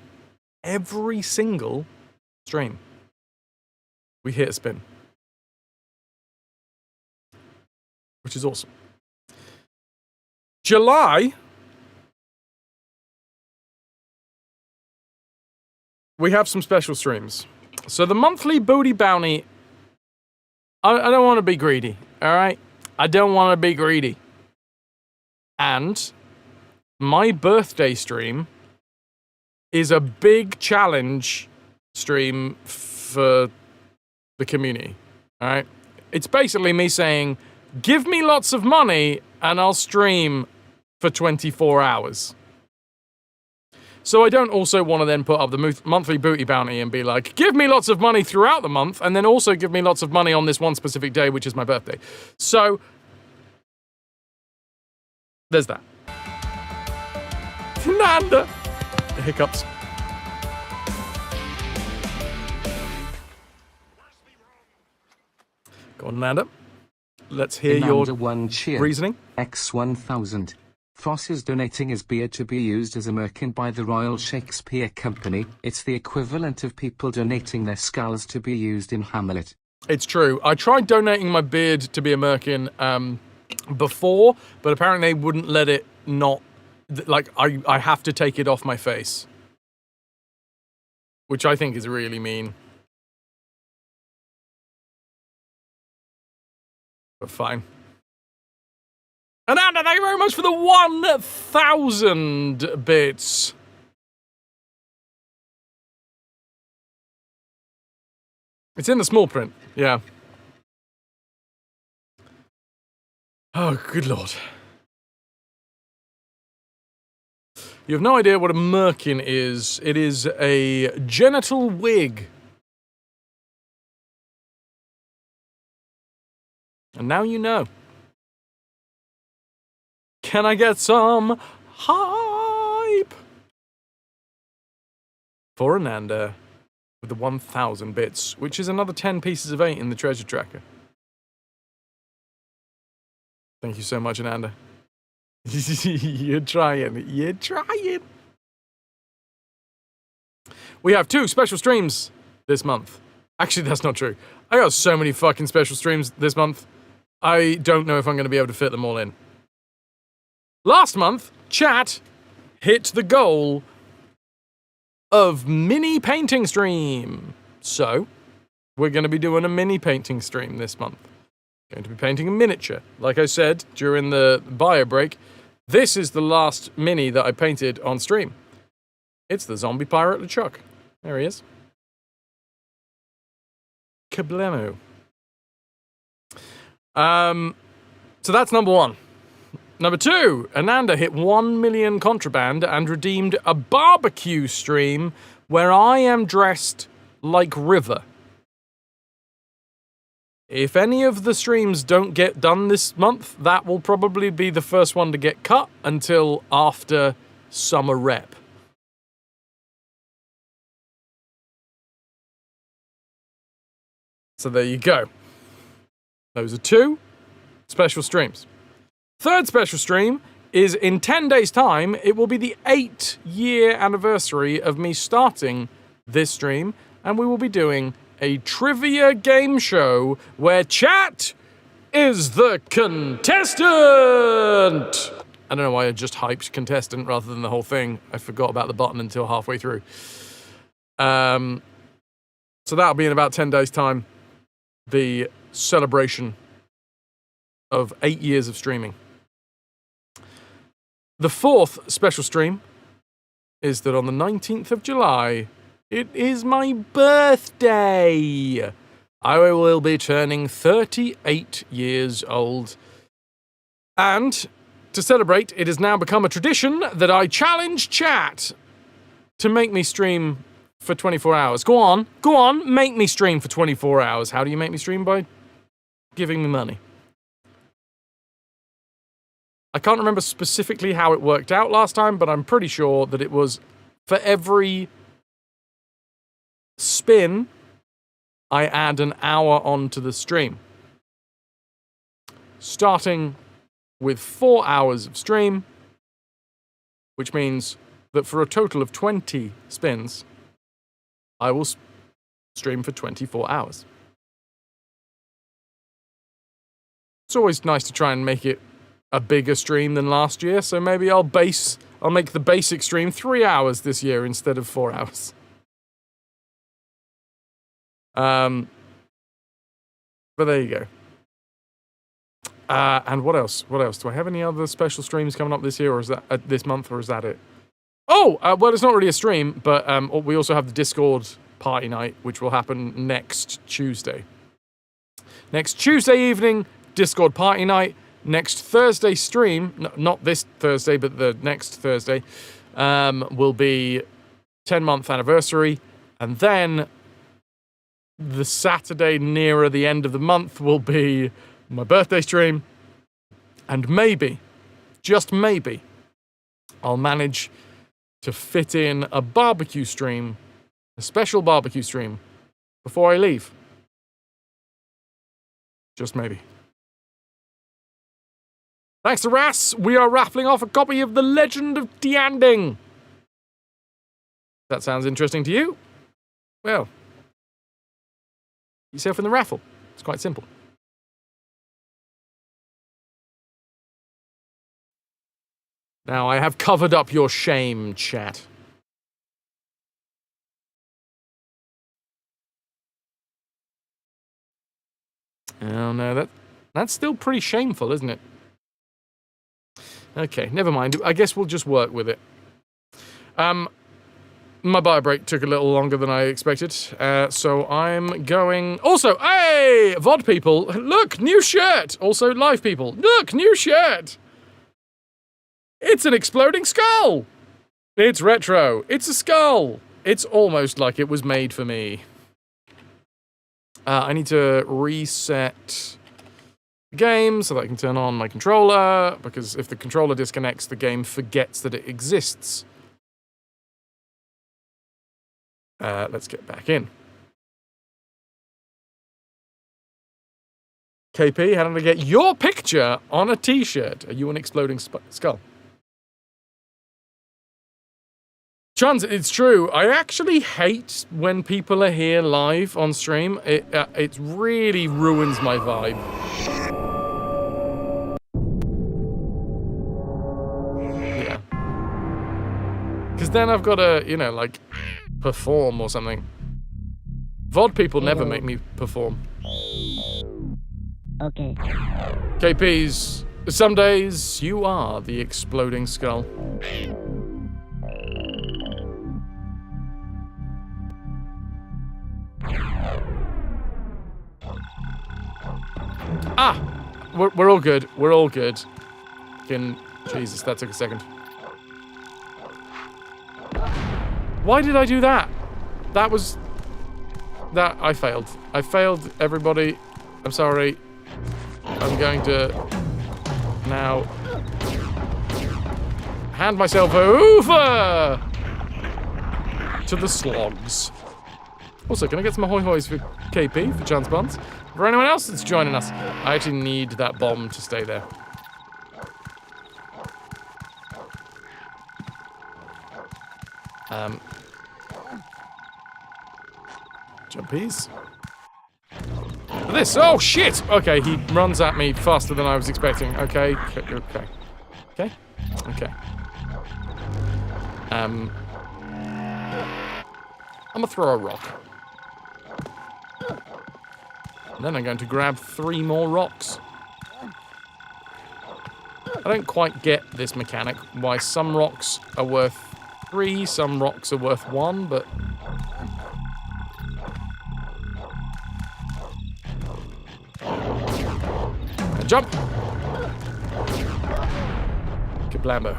every single stream. We hit a spin. Which is awesome. July, we have some special streams. So the monthly booty bounty, I don't want to be greedy, alright? I don't want to be greedy. And my birthday stream is a big challenge stream for the community, alright? It's basically me saying, give me lots of money and I'll stream for 24 hours. So I don't also want to then put up the monthly booty bounty and be like, give me lots of money throughout the month and then also give me lots of money on this one specific day, which is my birthday. So, there's that. Nanda! The hiccups. Go on, Nanda. Let's hear your reasoning. X1000. Foss is donating his beard to be used as a merkin by the Royal Shakespeare Company. It's the equivalent of people donating their skulls to be used in Hamlet. It's true. I tried donating my beard to be a merkin before, but apparently they wouldn't let it not... Like, I have to take it off my face. Which I think is really mean. But fine. Ananda, thank you very much for the 1,000 bits. It's in the small print, yeah. Oh, good lord. You have no idea what a merkin is. It is a genital wig. And now you know. Can I get some hype? For Ananda with the 1,000 bits, which is another 10 pieces of 8 in the treasure tracker. Thank you so much, Ananda. You're trying. You're trying. We have 2 special streams this month. Actually, that's not true. I got so many fucking special streams this month. I don't know if I'm going to be able to fit them all in. Last month, chat hit the goal of mini painting stream. So, we're going to be doing a mini painting stream this month. Going to be painting a miniature. Like I said during the bio break, this is the last mini that I painted on stream. It's the zombie pirate LeChuck. There he is. Kablamo. So that's number 1. Number 2, Ananda hit 1 million contraband and redeemed a barbecue stream where I am dressed like River. If any of the streams don't get done this month, that will probably be the first one to get cut until after Summer Rep. So there you go. Those are 2 special streams. Third special stream is in 10 days' time, it will be the 8-year anniversary of me starting this stream, and we will be doing a trivia game show where chat is the contestant! I don't know why I just hyped contestant rather than the whole thing. I forgot about the button until halfway through. So that'll be in about 10 days' time. The celebration of 8 years of streaming. The fourth special stream is that on the 19th of July, it is my birthday. I will be turning 38 years old. And to celebrate, it has now become a tradition that I challenge chat to make me stream for 24 hours. Go on, make me stream for 24 hours. How do you make me stream? By giving me money. I can't remember specifically how it worked out last time, but I'm pretty sure that it was for every spin, I add an hour onto the stream. Starting with 4 hours of stream, which means that for a total of 20 spins, I will stream for 24 hours. It's always nice to try and make it a bigger stream than last year, so maybe I'll make the basic stream 3 hours this year instead of 4 hours. But there you go. And what else? What else? Do I have any other special streams coming up this year, or is that this month, or is that it? Oh, well, it's not really a stream, but we also have the Discord party night, which will happen next Tuesday. Next Tuesday evening, Discord party night. Next Thursday stream, not this Thursday, but the next Thursday, will be 10-month anniversary. And then the Saturday nearer the end of the month will be my birthday stream. And maybe, just maybe, I'll manage to fit in a barbecue stream, a special barbecue stream, before I leave. Just maybe. Thanks to Ras, we are raffling off a copy of The Legend of Tianding. That sounds interesting to you? Well, yourself in the raffle. It's quite simple. Now, I have covered up your shame, chat. Oh no, that's still pretty shameful, isn't it? Okay, never mind. I guess we'll just work with it. My bio break took a little longer than I expected, so I'm going... Also, hey, VOD people, look, new shirt! Also, live people, look, new shirt! It's an exploding skull! It's retro. It's a skull. It's almost like it was made for me. I need to reset the game so that I can turn on my controller, because if the controller disconnects, the game forgets that it exists. Let's get back in. KP, how did I get your picture on a t-shirt? Are you an exploding skull? Chance, it's true. I actually hate when people are here live on stream. It really ruins my vibe. Yeah. Because then I've got to, you know, like, perform or something. VOD people never make me perform. Okay. KP's, some days you are the exploding skull. Ah! We're all good. We're all good. Jesus, that took a second. Why did I do that? I failed. I failed, everybody. I'm sorry. I'm going to now hand myself over to the slogs. Also, can I get some ahoy hoys for KP, for Chance Buns? For anyone else that's joining us, I actually need that bomb to stay there. Jumpies. This. Oh, shit! Okay, he runs at me faster than I was expecting. Okay. I'm gonna throw a rock. And then I'm going to grab 3 more rocks. I don't quite get this mechanic, why some rocks are worth 3, some rocks are worth 1, but... And jump! Kablambo.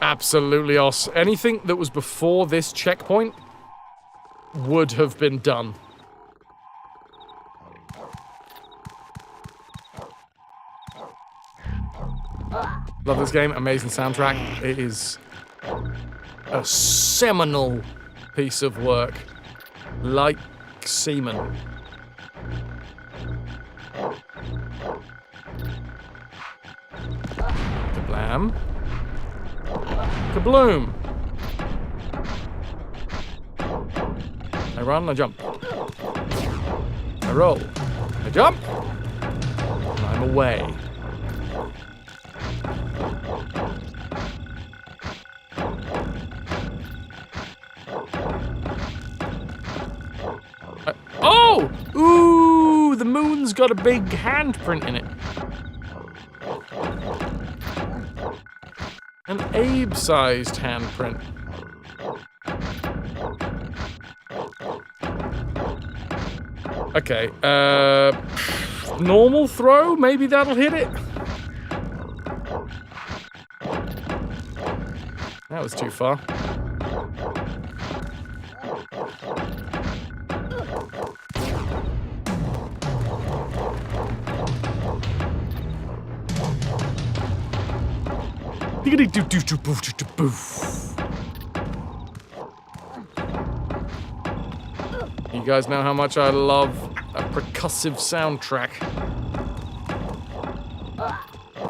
Absolutely os. Anything that was before this checkpoint would have been done. Love this game, amazing soundtrack. It is a seminal piece of work. Like semen. Kablam. Kabloom. I run, I jump. I roll. I jump. And I'm away. Oh! Ooh! The moon's got a big handprint in it. An Abe-sized handprint. Okay, normal throw? Maybe that'll hit it? That was too far. You guys know how much I love a percussive soundtrack.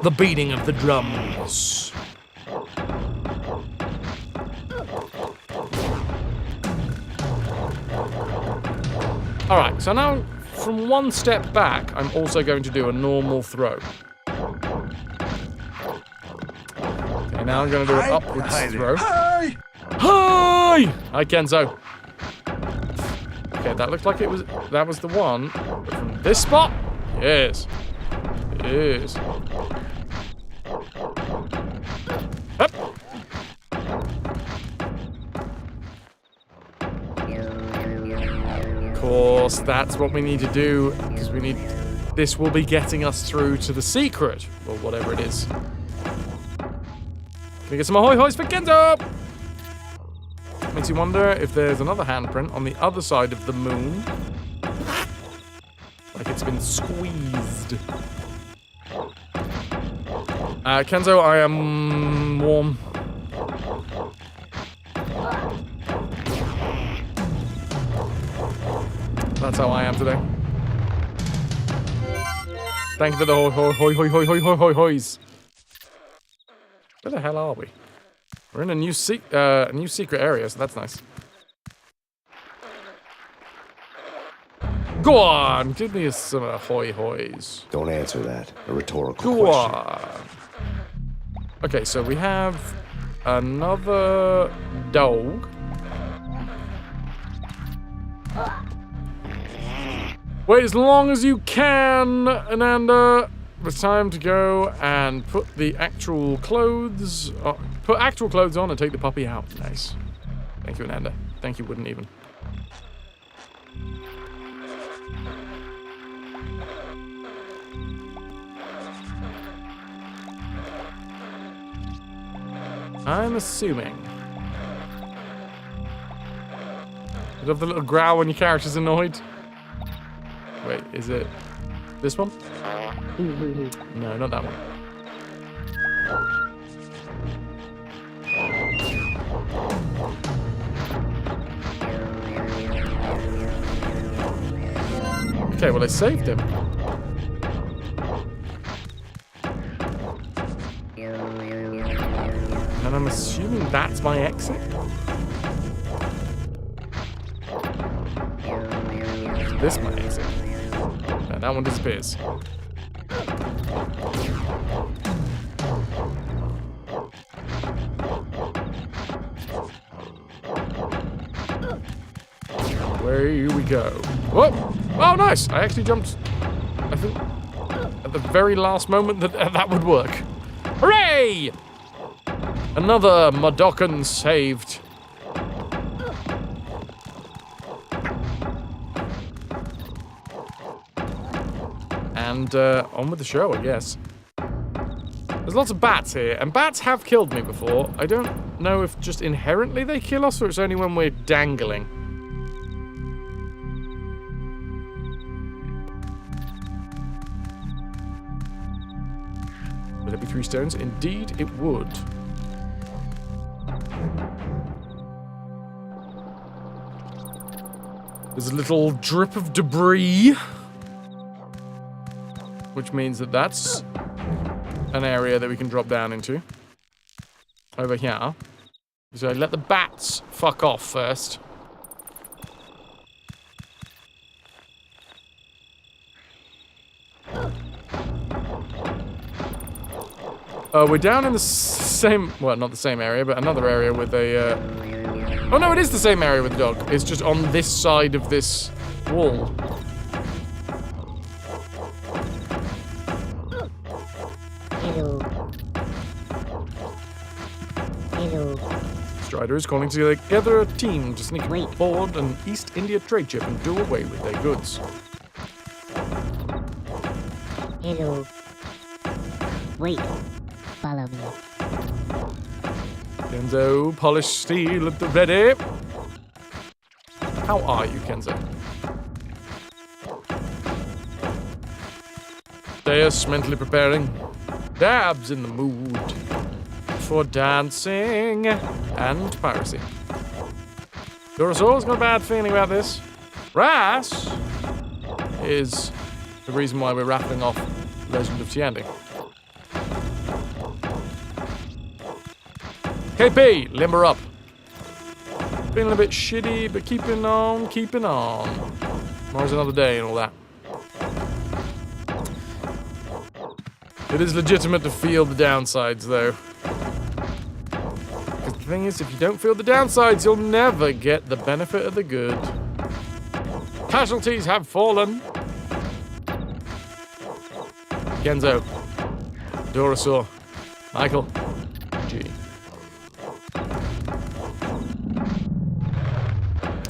The beating of the drums. Alright, so now from one step back, I'm also going to do a normal throw. Okay, now I'm going to do an upwards throw. Hi! Hi! Hi, Kenzo. Okay, that looked like that was the one. But from this spot? Yes. Yes. Up. Of course, that's what we need to do, because this will be getting us through to the secret, or whatever it is. Can we get some ahoy hoys for Kenzo? Makes you wonder if there's another handprint on the other side of the moon. Like it's been squeezed. Kenzo, I am warm. That's how I am today. Thank you for the hoys. Where the hell are we? We're in a new secret area, so that's nice. Go on, give me some hoys. Don't answer that. A rhetorical Go question. on. Okay, so we have another dog. Wait as long as you can, Ananda. It's time to go and put the actual clothes on. Put actual clothes on and take the puppy out. Nice. Thank you, Ananda. Thank you, Wouldn't Even. I'm assuming. You love the little growl when your character's annoyed. Wait, is it this one? No, not that one. Okay, well, I saved him. And I'm assuming that's my exit. This my exit. And that one disappears. Away we go. Whoa! Oh, nice! I actually jumped, I think, at the very last moment that would work. Hooray! Another Madokan saved. And on with the show, I guess. There's lots of bats here, and bats have killed me before. I don't know if just inherently they kill us, or it's only when we're dangling. Would it be 3 stones? Indeed, it would. There's a little drip of debris, which means that that's an area that we can drop down into. Over here. So let the bats fuck off first. We're down in the same, well, not the same area, but another area with a, oh no, it is the same area with the dog. It's just on this side of this wall. Hello. Hello. Strider is calling together a team to sneak aboard an East India trade ship and do away with their goods. Hello. Wait. Follow me. Kenzo, polished steel at the ready. How are you, Kenzo? Deus mentally preparing. Dabs in the mood for dancing and piracy. Dorosaur's got a bad feeling about this. Ras is the reason why we're wrapping off Legend of Tiandi. KP, limber up. Feeling a bit shitty, but keeping on, keeping on. Tomorrow's another day and all that. It is legitimate to feel the downsides, though. Because the thing is, if you don't feel the downsides, you'll never get the benefit of the good. Casualties have fallen. Kenzo. Dorosaur. Michael. G.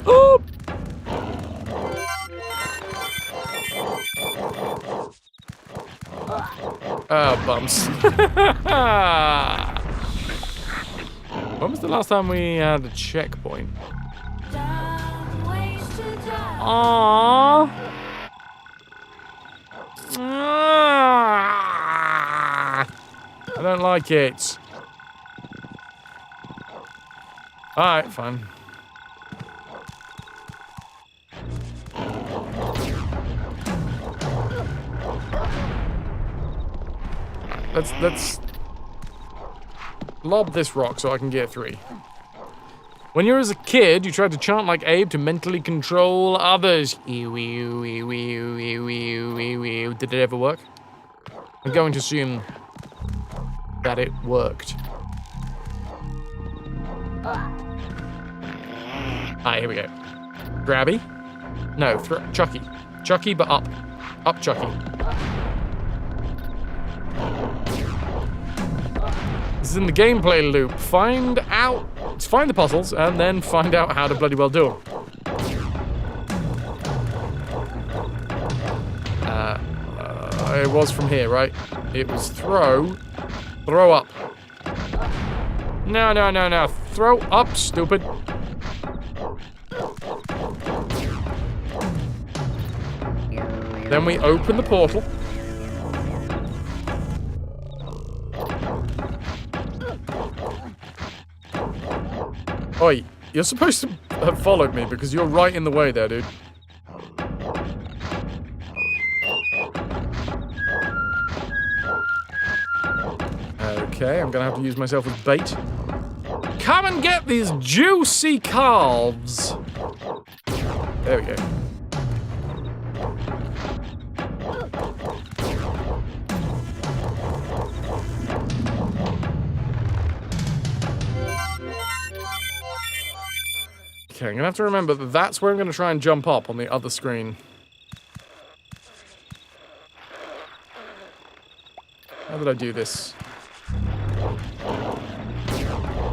Oh! Bumps. When was the last time we had a checkpoint? Aww. I don't like it. Alright, fine. Let's lob this rock so I can get 3. When you're as a kid, you tried to chant like Abe to mentally control others. Did it ever work? I'm going to assume that it worked. Alright, here we go. Grabby? No, Chucky. Chucky, but up. Up, Chucky. This is in the gameplay loop. Find the puzzles, and then find out how to bloody well do them. It was from here, right? It was throw up. No. Throw up, stupid. Then we open the portal. Oi, you're supposed to have followed me because you're right in the way there, dude. Okay, I'm gonna have to use myself as bait. Come and get these juicy calves. There we go. Okay, I'm gonna have to remember that that's where I'm gonna try and jump up on the other screen. How did I do this?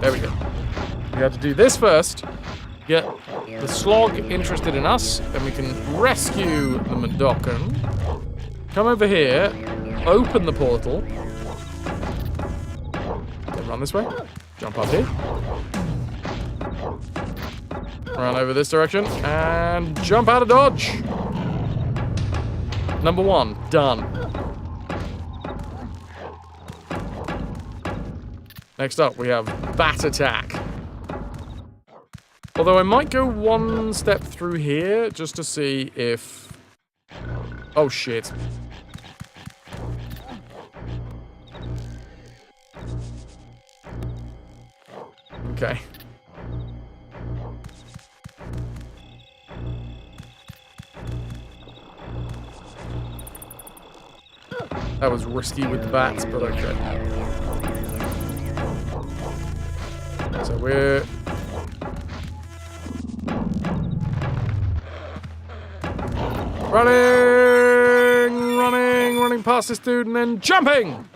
There we go. We have to do this first. Get the slog interested in us, then we can rescue the Madokan. Come over here, open the portal. Then run this way. Jump up here. Run over this direction, and jump out of dodge. Number 1, done. Next up, we have Bat Attack. Although I might go one step through here, just to see if... Oh, shit. Okay. That was risky with the bats, but okay. So we're... running past this dude and then jumping!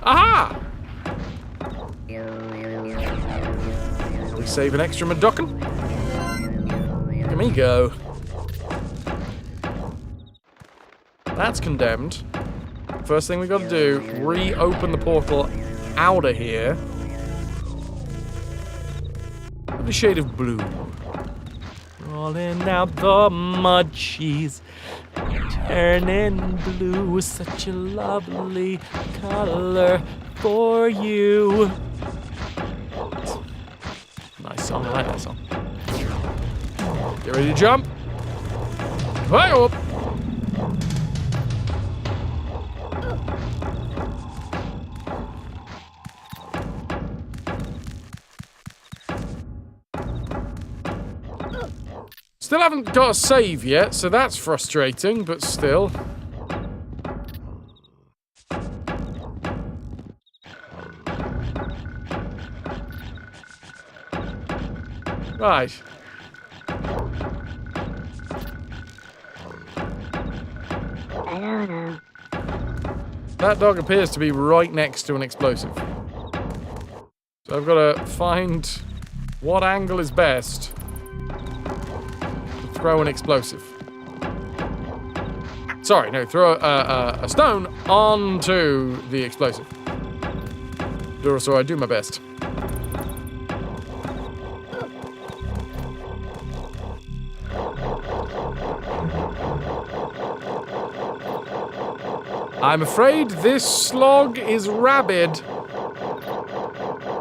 Aha! We save an extra Madokan. Look at me go. That's condemned. First thing we gotta do, reopen the portal out of here. With the shade of blue. Rolling out the mud cheese. Turning blue, such a lovely color for you. Nice song, I like that song. Get ready to jump. Hey up! Still haven't got a save yet, so that's frustrating, but still. Right. I don't know. That dog appears to be right next to an explosive. So I've got to find what angle is best to throw an explosive. Sorry, no, throw a stone onto the explosive. So I do my best. I'm afraid this slog is rabid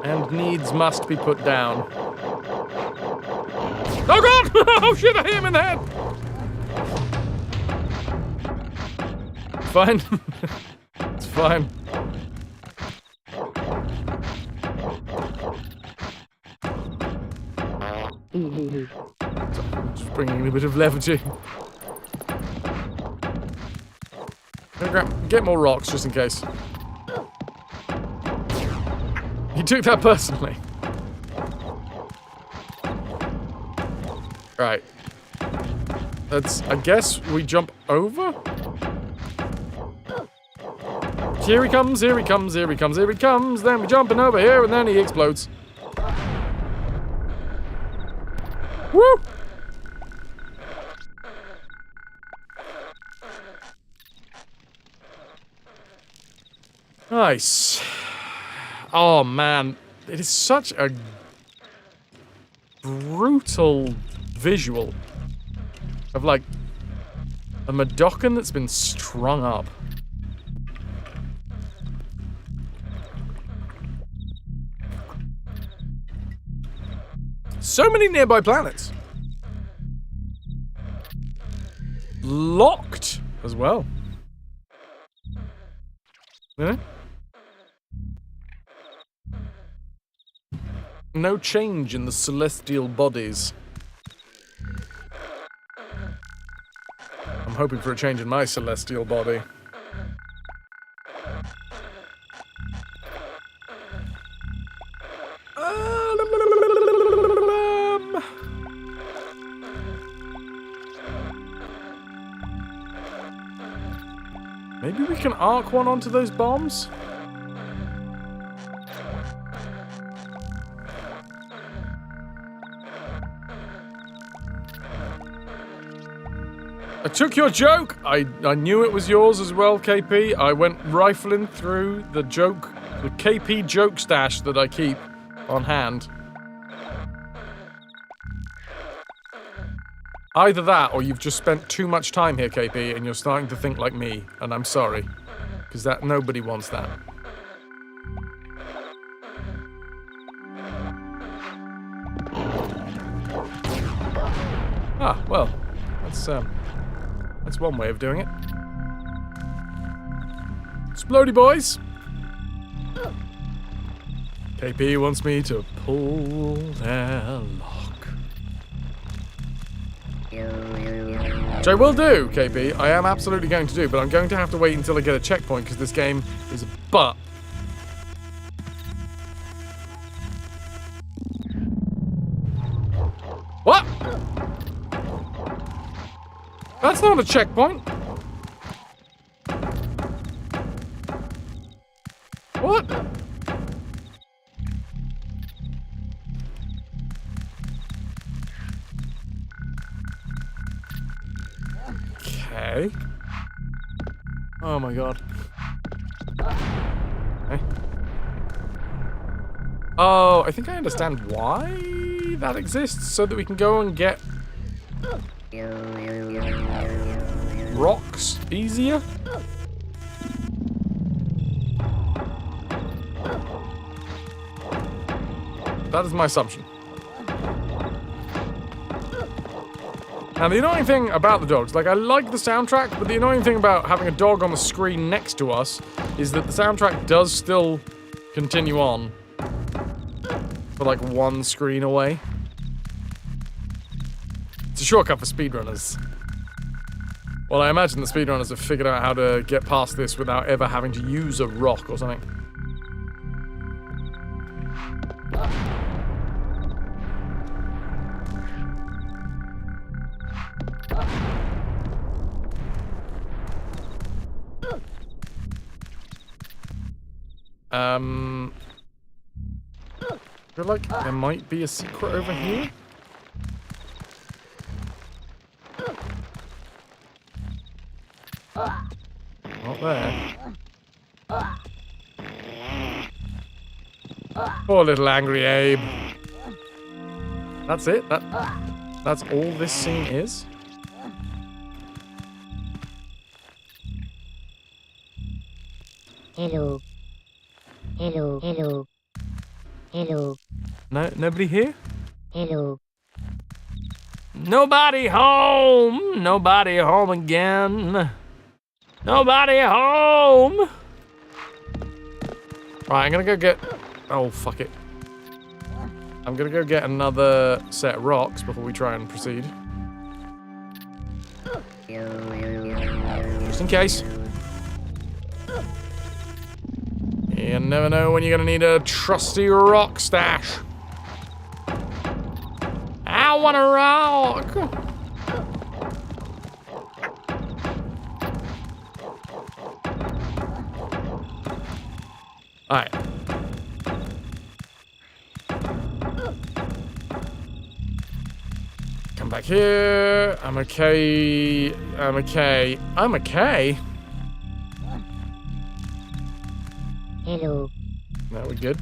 and needs must be put down. Oh god! Oh shit, I hit him in the head! Fine. It's fine. Just bringing a bit of levity. Get more rocks, just in case. You took that personally. Right. Let's, I guess we jump over? Here he comes, here he comes, here he comes, here he comes. Then we jumping over here, and then he explodes. Woo! Nice. Oh man, it is such a brutal visual of like a Madokan that's been strung up. So many nearby planets. Locked as well. Yeah? No change in the celestial bodies. I'm hoping for a change in my celestial body. Maybe we can arc one onto those bombs? I took your joke! I knew it was yours as well, KP. I went rifling through the KP joke stash that I keep on hand. Either that, or you've just spent too much time here, KP, and you're starting to think like me, and I'm sorry. Because nobody wants that. Ah, well, that's one way of doing it. Explodey boys! KP wants me to pull their lock. Which I will do, KP. I am absolutely going to do, but I'm going to have to wait until I get a checkpoint because this game is a butt. What? That's not a checkpoint. What? Okay. Oh my god. Okay. Oh, I think I understand why that exists, so that we can go and get rocks easier. That is my assumption. Now, the annoying thing about the dogs, like, I like the soundtrack, but the annoying thing about having a dog on the screen next to us is that the soundtrack does still continue on for, like, one screen away. It's a shortcut for speedrunners. Well, I imagine the speedrunners have figured out how to get past this without ever having to use a rock or something. I feel like there might be a secret over here. Not there. Poor little angry Abe. That's it? That's all this scene is? Hello. Hello, hello. Hello. No, nobody here? Hello. Nobody home! Nobody home again. Nobody home! Right, I'm gonna go get... Oh, fuck it. I'm gonna go get another set of rocks before we try and proceed. Just in case. You never know when you're gonna need a trusty rock stash. I want a rock! Alright. Come back here. I'm okay. I'm okay. I'm okay. Hello. No, we're good.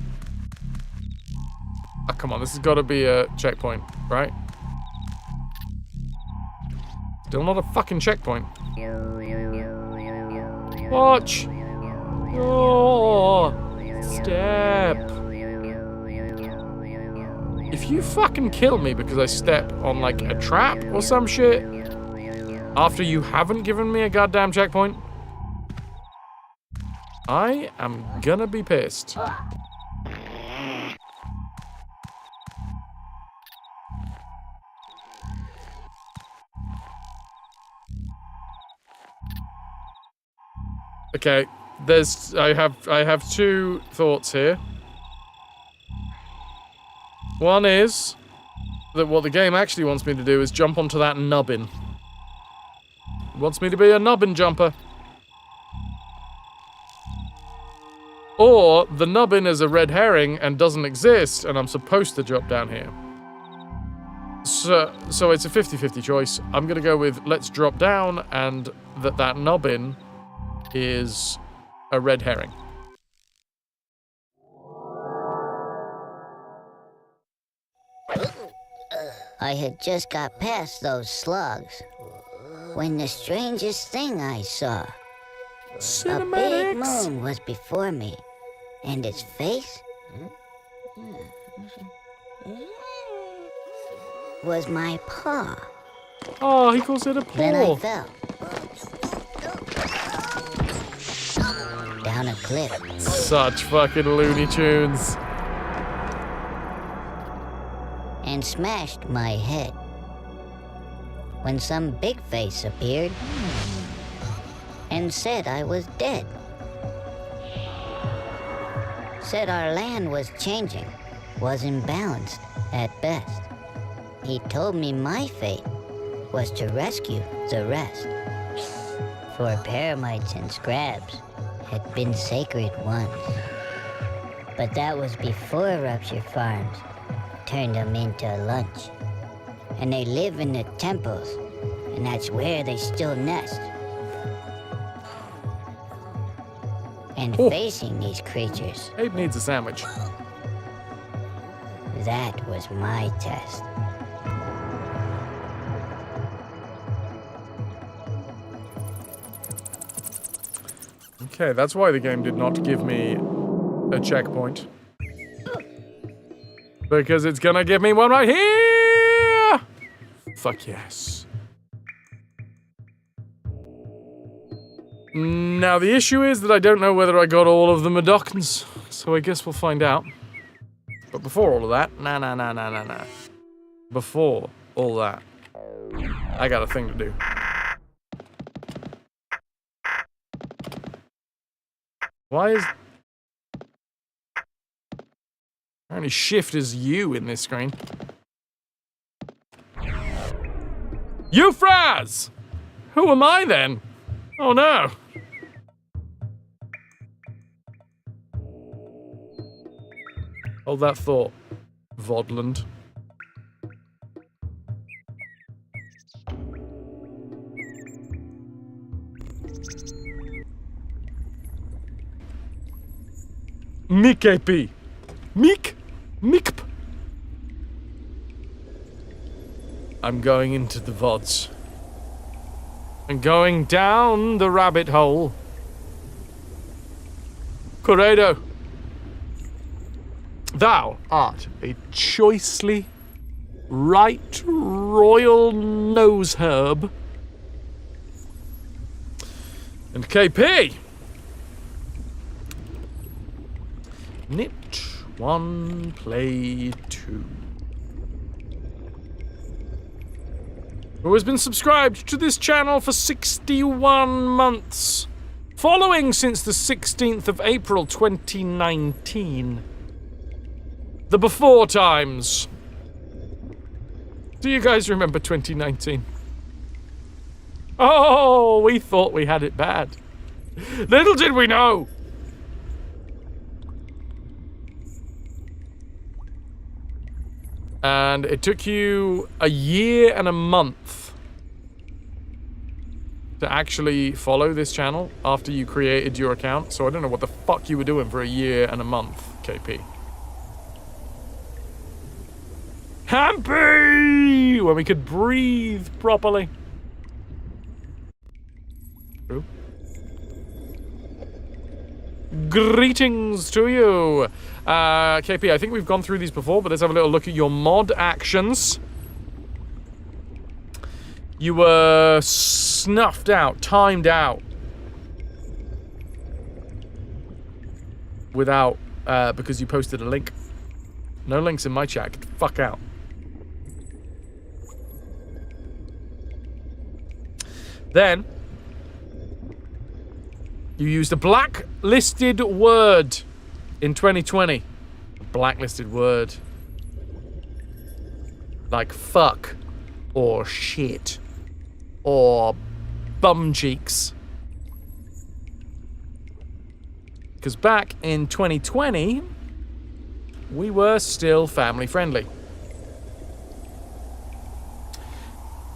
Oh, come on. This has got to be a checkpoint, right? Still not a fucking checkpoint. Watch! Oh! Step! If you fucking kill me because I step on, like, a trap or some shit, After you haven't given me a goddamn checkpoint? I am gonna be pissed. Okay, I have two thoughts here. One is that what the game actually wants me to do is jump onto that nubbin. It wants me to be a nubbin jumper. Or the nubbin is a red herring and doesn't exist and I'm supposed to jump down here. So it's a 50-50 choice. I'm gonna go with let's drop down and that nubbin is a red herring. I had just got past those slugs when the strangest thing I saw. A big moon was before me, and its face was my paw. Oh, he calls it a paw. Then I fell down a cliff. Such fucking Looney Tunes. And smashed my head. When some big face appeared and said I was dead. Said our land was changing, was imbalanced at best. He told me my fate was to rescue the rest. For paramites and scrabs had been sacred once. But that was before Rupture Farms turned them into lunch. And they live in the temples, and that's where they still nest. And facing these creatures, Abe needs a sandwich. that was my test. Okay, that's why the game did not give me a checkpoint. Because it's gonna give me one right here! Fuck yes. Now, the issue is that I don't know whether I got all of the Medockans, so I guess we'll find out. But before all of that, nah. Before all that, I got a thing to do. Why is... Apparently shift is U in this screen. Euphraz! Who am I then? Oh no. Hold that thought, Vodland. Mikepi. Mikp. I'm going into the VODs. I'm going down the rabbit hole. Corredo. Thou art a choicely right royal nose herb. And KP. Knit 1, play 2. Who has been subscribed to this channel for 61 months, following since the 16th of April 2019. The before times. Do you guys remember 2019? Oh, we thought we had it bad. Little did we know. And it took you a year and a month to actually follow this channel after you created your account. So I don't know what the fuck you were doing for a year and a month, KP. Happy! When we could breathe properly. True. Greetings to you. KP, I think we've gone through these before, but let's have a little look at your mod actions. You were snuffed out, timed out. Without, because you posted a link. No links in my chat. Get the fuck out. Then, you used a blacklisted word in 2020. A blacklisted word. Like fuck. Or shit. Or bum cheeks. Because back in 2020, we were still family friendly.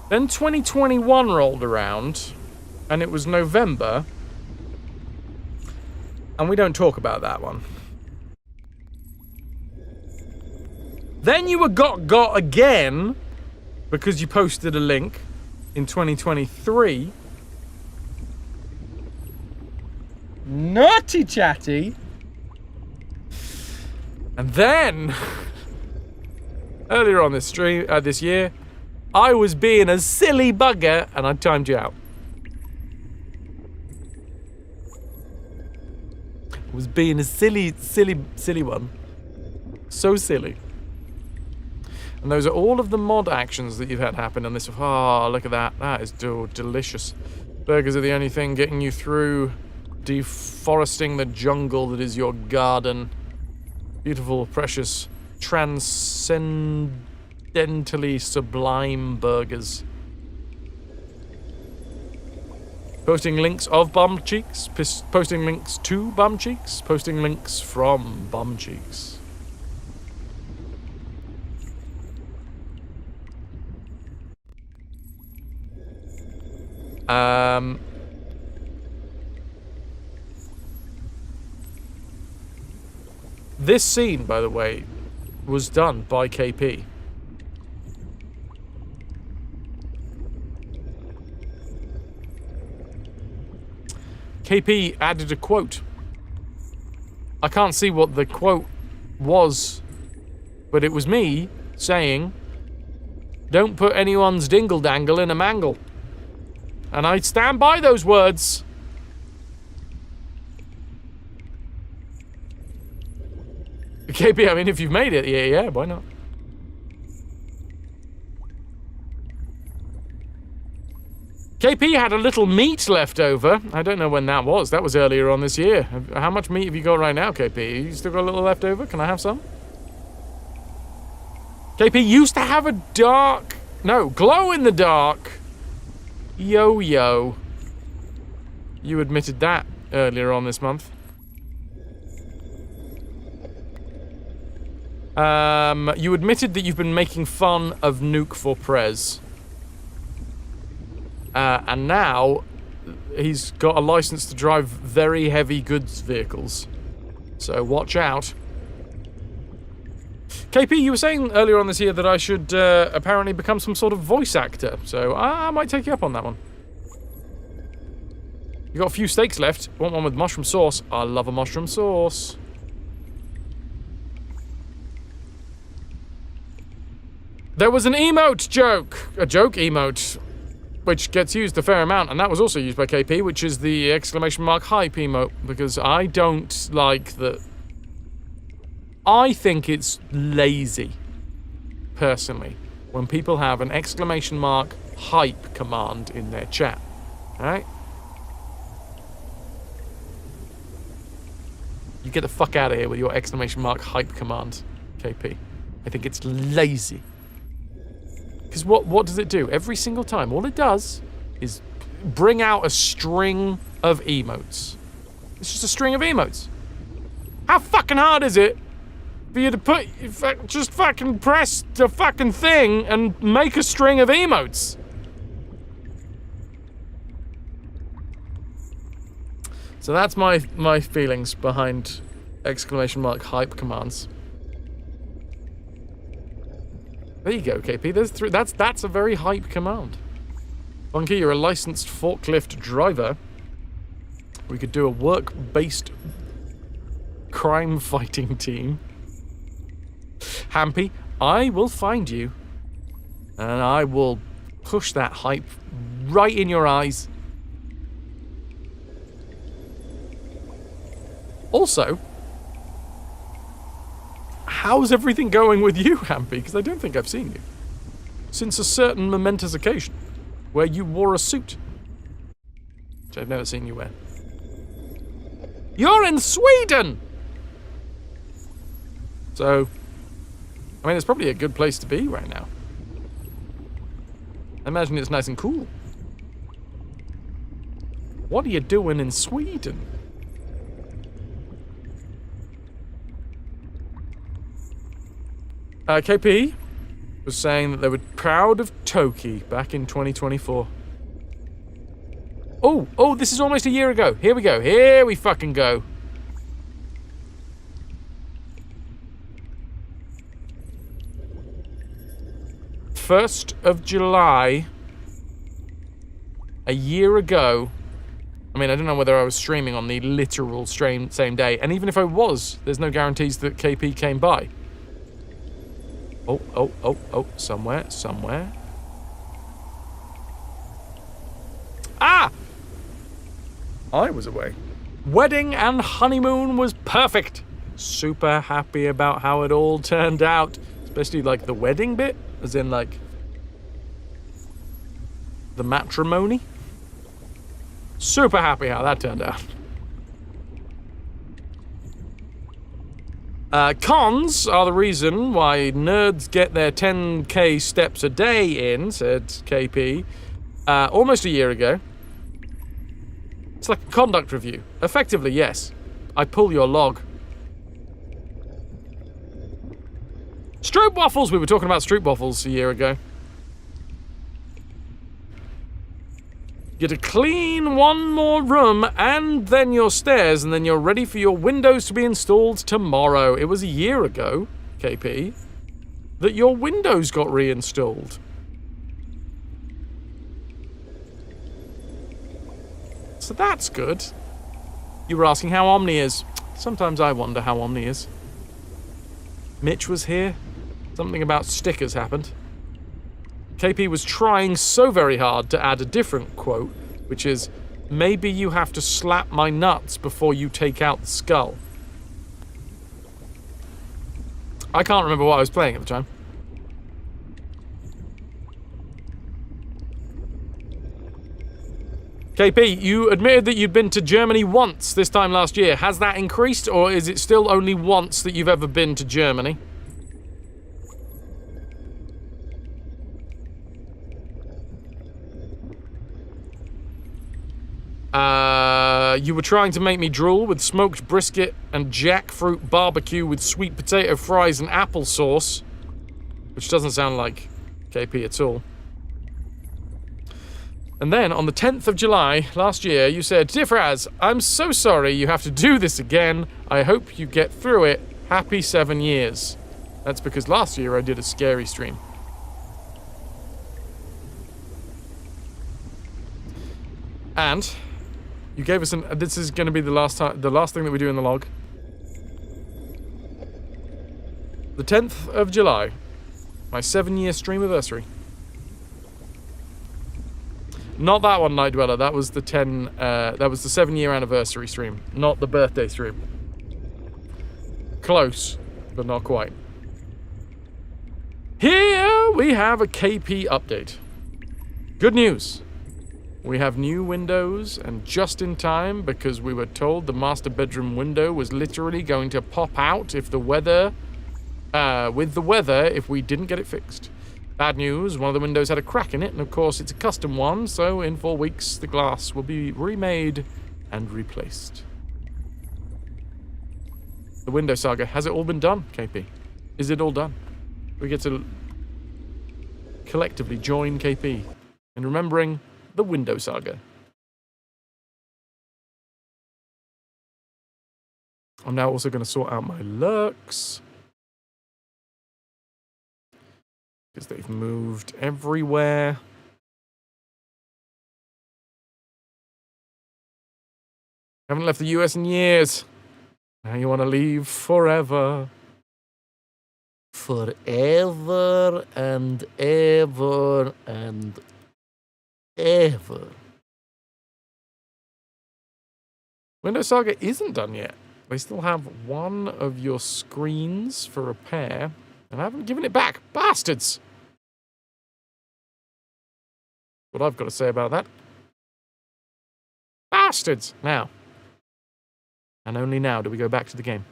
Then 2021 rolled around, and it was November, and we don't talk about that one. Then you were got again, because you posted a link in 2023. Naughty chatty. And then, earlier on this stream, this year, I was being a silly bugger and I timed you out. I was being a silly one. So silly. And those are all of the mod actions that you've had happen on this. Oh, look at that. That is delicious. Burgers are the only thing getting you through deforesting the jungle that is your garden. Beautiful, precious, transcendentally sublime burgers. Posting links of bum cheeks, posting links to bum cheeks, posting links from bum cheeks. This scene, by the way, was done by KP. KP added a quote. I can't see what the quote was, but it was me saying, "Don't put anyone's dingle-dangle in a mangle." And I stand by those words. KP, I mean, if you've made it, yeah, why not? KP had a little meat left over. I don't know when that was. That was earlier on this year. How much meat have you got right now, KP? You still got a little left over? Can I have some? KP used to have a glow in the dark yo-yo. You admitted that earlier on this month. You admitted that you've been making fun of Nuke for Prez. And now he's got a license to drive very heavy goods vehicles. So watch out. KP, you were saying earlier on this year that I should apparently become some sort of voice actor. So I might take you up on that one. You got a few steaks left. Want one with mushroom sauce? I love a mushroom sauce. There was an emote joke. A joke emote. Which gets used a fair amount. And that was also used by KP, which is the exclamation mark hype emote. Because I don't like that. I think it's lazy. Personally. When people have an exclamation mark hype command in their chat. Alright? You get the fuck out of here with your exclamation mark hype command, KP. I think it's lazy. Because what does it do? Every single time, all it does is bring out a string of emotes. It's just a string of emotes. How fucking hard is it for you to just fucking press the fucking thing and make a string of emotes? So that's my feelings behind exclamation mark hype commands. There you go, KP. There's three. That's a very hype command. Funky, you're a licensed forklift driver. We could do a work-based crime-fighting team. Hampy, I will find you, and I will push that hype right in your eyes. Also, how's everything going with you, Hampy? Because I don't think I've seen you since a certain momentous occasion where you wore a suit, which I've never seen you wear. You're in Sweden! So, I mean, it's probably a good place to be right now. I imagine it's nice and cool. What are you doing in Sweden? KP was saying that they were proud of Toki back in 2024. Oh, this is almost a year ago. Here we go. Here we fucking go. First of July, a year ago. I mean, I don't know whether I was streaming on the literal same day, and even if I was, there's no guarantees that KP came by. Oh, somewhere. Ah! I was away. Wedding and honeymoon was perfect. Super happy about how it all turned out. Especially, like, the wedding bit. As in, like, the matrimony. Super happy how that turned out. Cons are the reason why nerds get their 10k steps a day in, said KP, almost a year ago. It's like a conduct review. Effectively, yes. I pull your log. Stroop waffles! We were talking about stroop waffles a year ago. Get to clean one more room and then your stairs, and then you're ready for your windows to be installed tomorrow. It was a year ago, KP, that your windows got reinstalled. So that's good. You were asking how Omni is. Sometimes I wonder how Omni is. Mitch was here. Something about stickers happened. KP was trying so very hard to add a different quote, which is, maybe you have to slap my nuts before you take out the skull. I can't remember what I was playing at the time. KP, you admitted that you'd been to Germany once this time last year. Has that increased, or is it still only once that you've ever been to Germany? You were trying to make me drool with smoked brisket and jackfruit barbecue with sweet potato fries and applesauce, which doesn't sound like KP at all. And then, on the 10th of July last year, you said, "Dear Fraz, I'm so sorry you have to do this again. I hope you get through it. Happy 7 years." That's because last year I did a scary stream. And you gave us this is going to be the last thing that we do in the log. The 10th of July, my 7-year stream anniversary. Not that one, Night Dweller. That was the 7-year anniversary stream, not the birthday stream. Close, but not quite. Here we have a KP update. Good news. We have new windows, and just in time, because we were told the master bedroom window was literally going to pop out if the weather, if we didn't get it fixed. Bad news, one of the windows had a crack in it, and of course it's a custom one, so in 4 weeks the glass will be remade and replaced. The window saga, has it all been done, KP? Is it all done? We get to collectively join KP in remembering the window saga. I'm now also going to sort out my lurks, because they've moved everywhere. Haven't left the US in years. Now you want to leave forever. Forever and ever and forever. Windows Saga isn't done yet. They still have one of your screens for repair, and I haven't given it back. Bastards! What I've got to say about that. Bastards! Now. And only now do we go back to the game.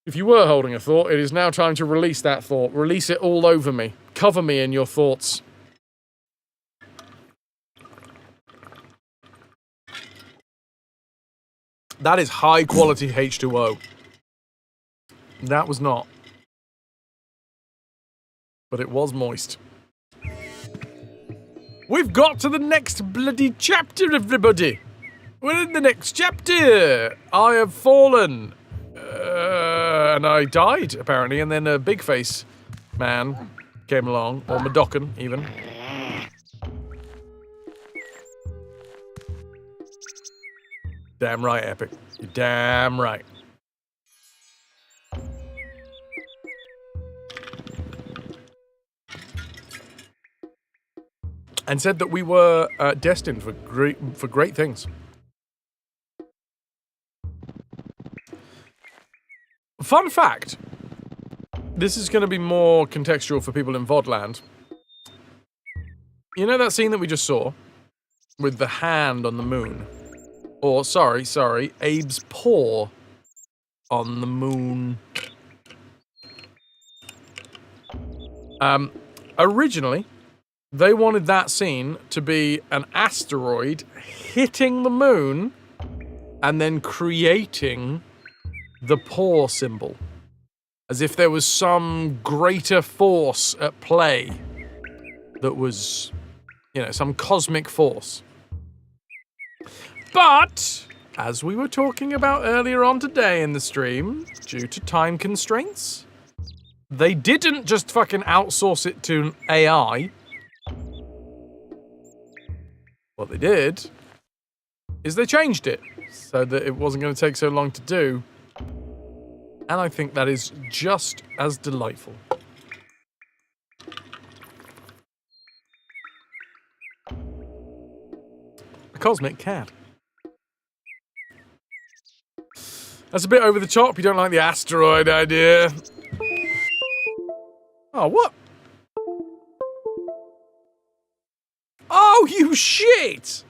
If you were holding a thought, it is now time to release that thought. Release it all over me. Cover me in your thoughts. That is high quality H2O. That was not. But it was moist. We've got to the next bloody chapter, everybody. We're in the next chapter. I have fallen. And I died, apparently, and then a big face man came along, or Madokan, even. Damn right, Epic. You're damn right. And said that we were destined for great things. Fun fact. This is going to be more contextual for people in VODland. You know that scene that we just saw? With the hand on the moon? Or, sorry, Abe's paw on the moon. Originally, they wanted that scene to be an asteroid hitting the moon and then creating the paw symbol. As if there was some greater force at play that was, you know, some cosmic force. But, as we were talking about earlier on today in the stream, due to time constraints, they didn't just fucking outsource it to an AI. What they did is they changed it so that it wasn't going to take so long to do. And I think that is just as delightful. A cosmic cat. That's a bit over the top. You don't like the asteroid idea. Oh, what? Oh, you shit!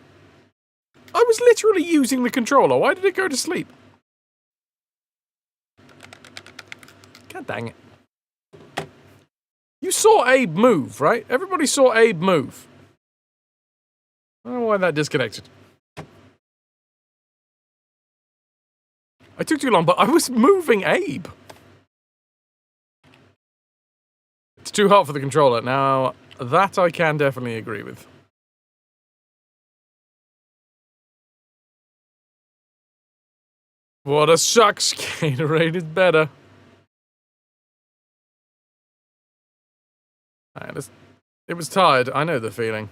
I was literally using the controller. Why did it go to sleep? God dang it. You saw Abe move, right? Everybody saw Abe move. I don't know why that disconnected. I took too long, but I was moving Abe. It's too hot for the controller. Now, that I can definitely agree with. What a sucks. Gatorade is better. It was tired. I know the feeling.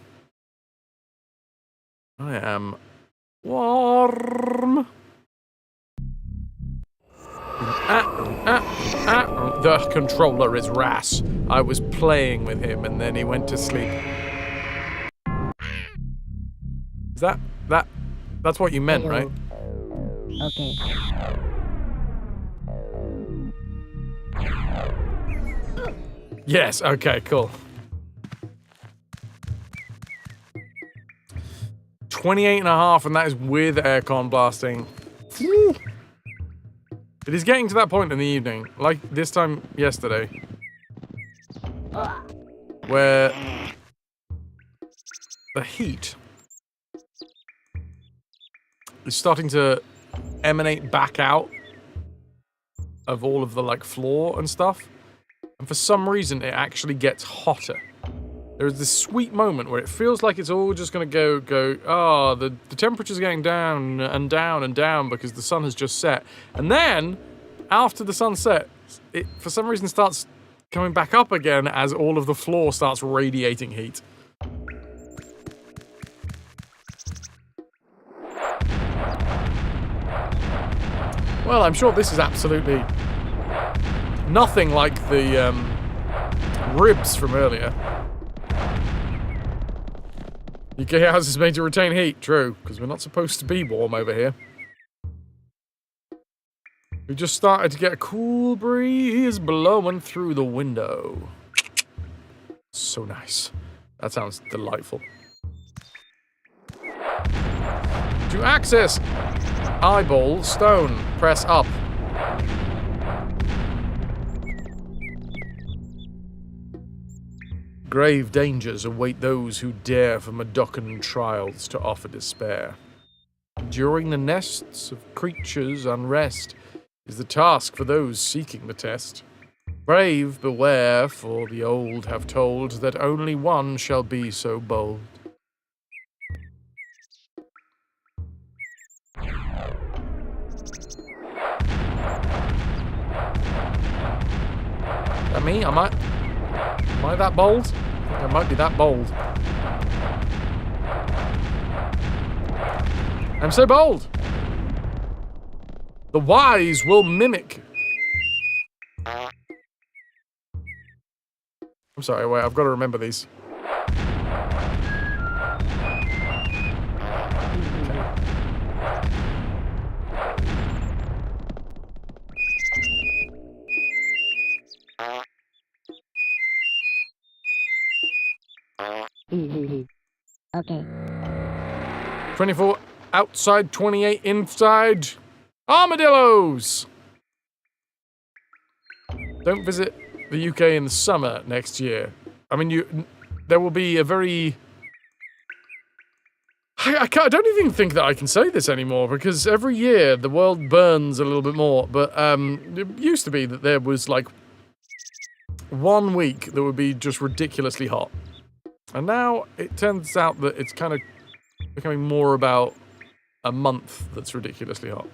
I am warm. The controller is Ras. I was playing with him and then he went to sleep. Is that's what you meant, right? Okay. Yes, okay, cool. 28.5, and that is with aircon blasting. Woo. It is getting to that point in the evening, like this time yesterday, where the heat is starting to emanate back out of all of the like floor and stuff. And for some reason, it actually gets hotter. There is this sweet moment where it feels like it's all just going to go, oh, the temperature's getting down and down and down because the sun has just set. And then, after the sun sets, it for some reason starts coming back up again as all of the floor starts radiating heat. Well, I'm sure this is absolutely Nothing like the ribs from earlier. UK house is made to retain heat, true, because we're not supposed to be warm over here. We just started to get a cool breeze blowing through the window. So nice. That sounds delightful. To access eyeball stone, press up. Grave dangers await those who dare for Madocan trials to offer despair. During the nests of creatures unrest is the task for those seeking the test. Brave beware, for the old have told that only one shall be so bold. That me? Am I that bold? I think I might be that bold. I'm so bold! The wise will mimic. I'm sorry, wait, I've got to remember these. Okay. 24 outside, 28 inside. Armadillos! Don't visit the UK in the summer next year. I mean, there will be a very... I don't even think that I can say this anymore, because every year the world burns a little bit more, but it used to be that there was, like, 1 week that would be just ridiculously hot. And now it turns out that it's kind of becoming more about a month that's ridiculously hot.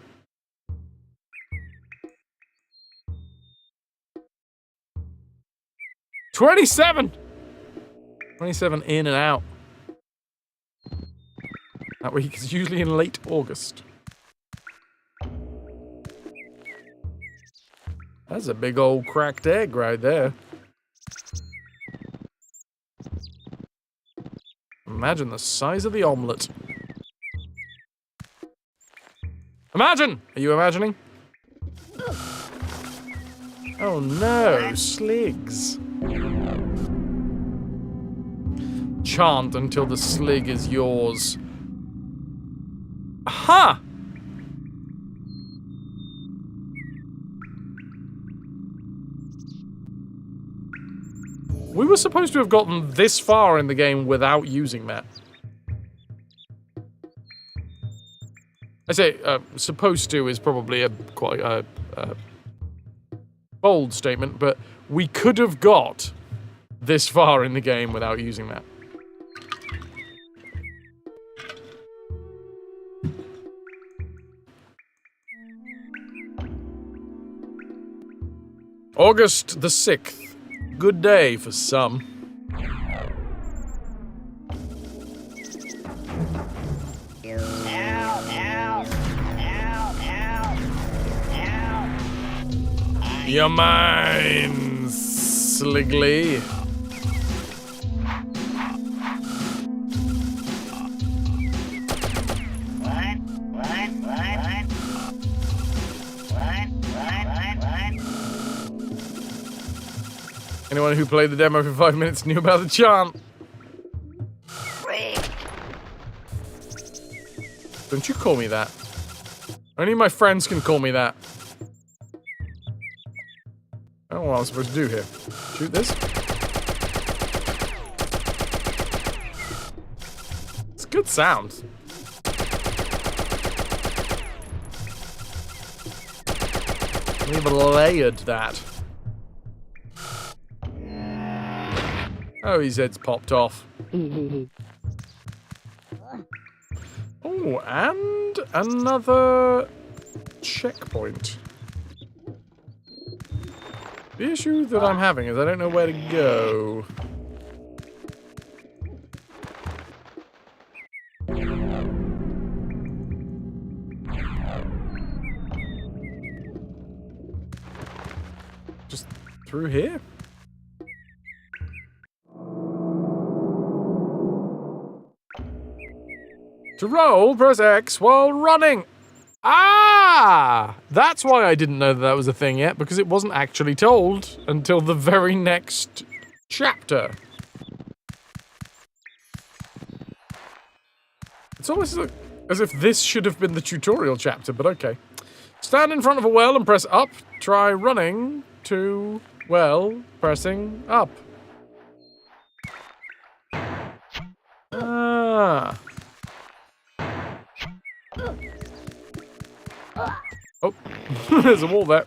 '27 in and out. That week is usually in late August. That's a big old cracked egg right there. Imagine the size of the omelette. Imagine! Are you imagining? Oh no, sligs. Chant until the slig is yours. Aha! We were supposed to have gotten this far in the game without using that. I say, supposed to is probably quite a bold statement, but we could have got this far in the game without using that. August the 6th. Good day for some. You're mine, Sliggly. Anyone who played the demo for 5 minutes knew about the chant. Don't you call me that. Only my friends can call me that. I don't know what I'm supposed to do here. Shoot this? It's good sound. We've layered that. Oh, his head's popped off. Oh, and another checkpoint. The issue that I'm having is I don't know where to go. Just through here? To roll, press X while running. Ah! That's why I didn't know that was a thing yet, because it wasn't actually told until the very next chapter. It's almost like, as if this should have been the tutorial chapter, but okay. Stand in front of a well and press up. Try running to well, pressing up. Ah. Oh, there's a wall there.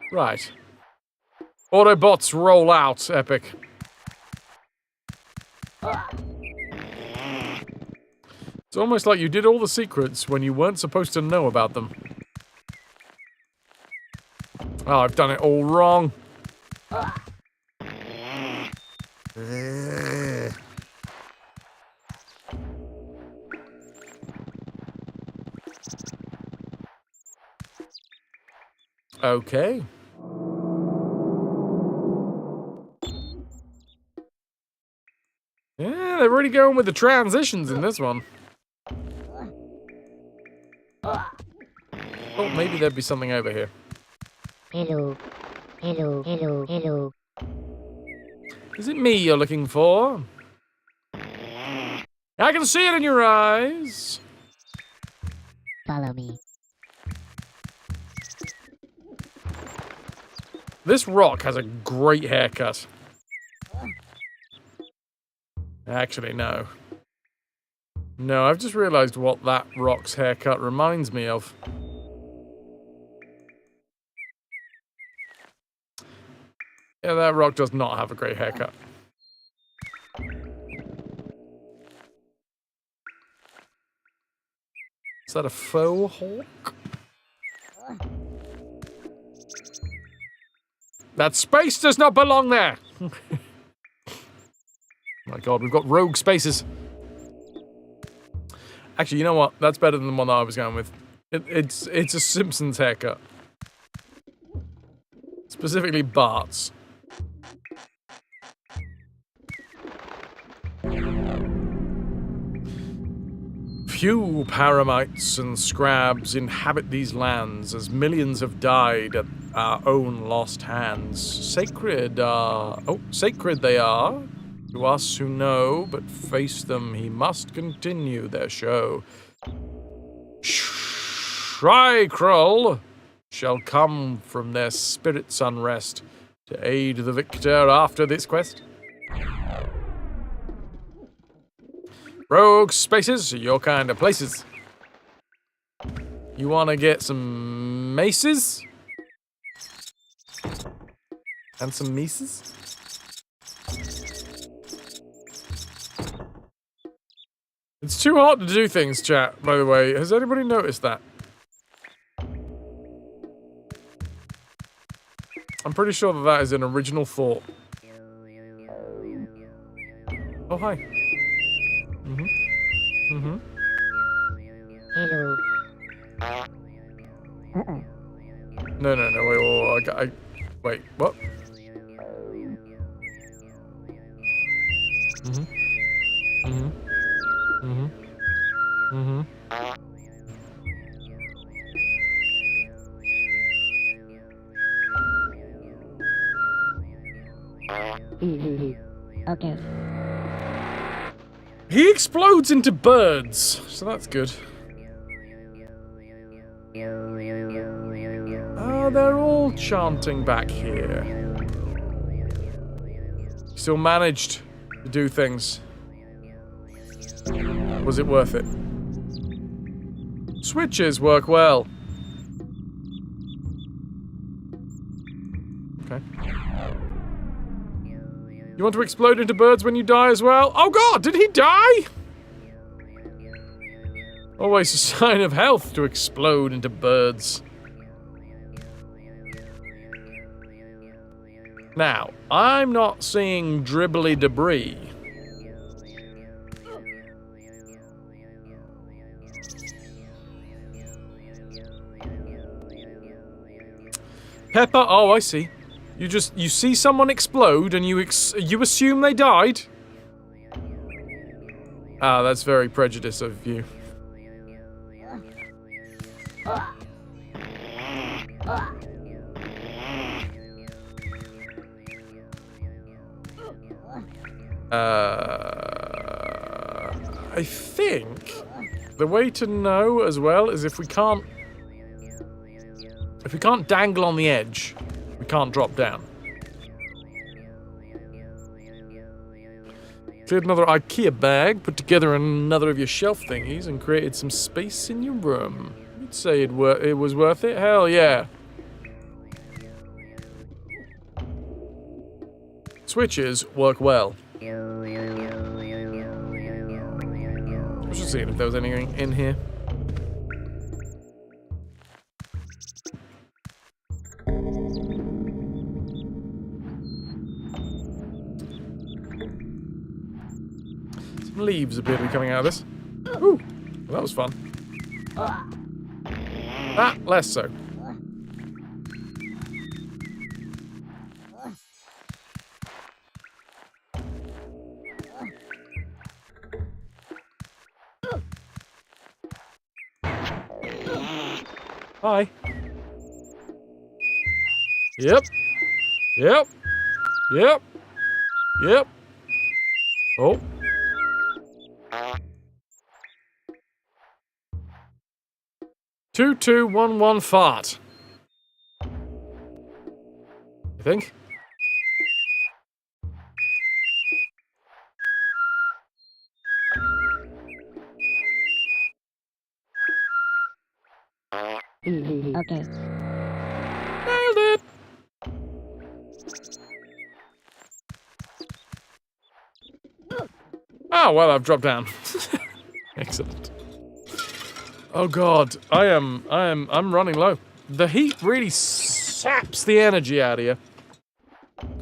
Right. Autobots roll out, epic. It's almost like you did all the secrets when you weren't supposed to know about them. Oh, I've done it all wrong. Okay. Yeah, they're really going with the transitions in this one. Oh, maybe there'd be something over here. Hello. Hello, hello, hello. Is it me you're looking for? I can see it in your eyes. Follow me. This rock has a great haircut. Actually, no. No, I've just realized what that rock's haircut reminds me of. Yeah, that rock does not have a great haircut. Is that a faux hawk? That space does not belong there! My god, we've got rogue spaces. Actually, you know what? That's better than the one that I was going with. It's a Simpsons haircut. Specifically Bart's. Few paramites and scrabs inhabit these lands, as millions have died at our own lost hands. Sacred they are, to us who know, but face them, he must continue their show. Shrykrull shall come from their spirit's unrest to aid the victor after this quest. Rogue spaces are your kind of places. You want to get some maces? And some Mises? It's too hard to do things, chat, by the way. Has anybody noticed that? I'm pretty sure that that is an original thought. Oh, hi. Hello. No, wait, wait, what? Okay. He explodes into birds, so that's good. Oh, they're all chanting back here. Still managed to do things. Was it worth it? Switches work well. Okay. You want to explode into birds when you die as well? Oh god, did he die? Always a sign of health to explode into birds. Now, I'm not seeing dribbly debris. Pepper? Oh, I see. You see someone explode and you assume they died? Ah, that's very prejudiced of you. I think the way to know as well is if we can't dangle on the edge, we can't drop down. Cleared another IKEA bag, put together another of your shelf thingies, and created some space in your room. You'd say it was worth it? Hell yeah. Switches work well. I was just seeing if there was anything in here. Some leaves appear to be coming out of this. Ooh, well, that was fun. That, less so. Hi. Yep. Yep. Yep. Yep. Oh. Two, 2, 1, 1 fart. I think. Okay. Nailed it. Oh, well, I've dropped down. Excellent. Oh god, I'm running low. The heat really saps the energy out of you.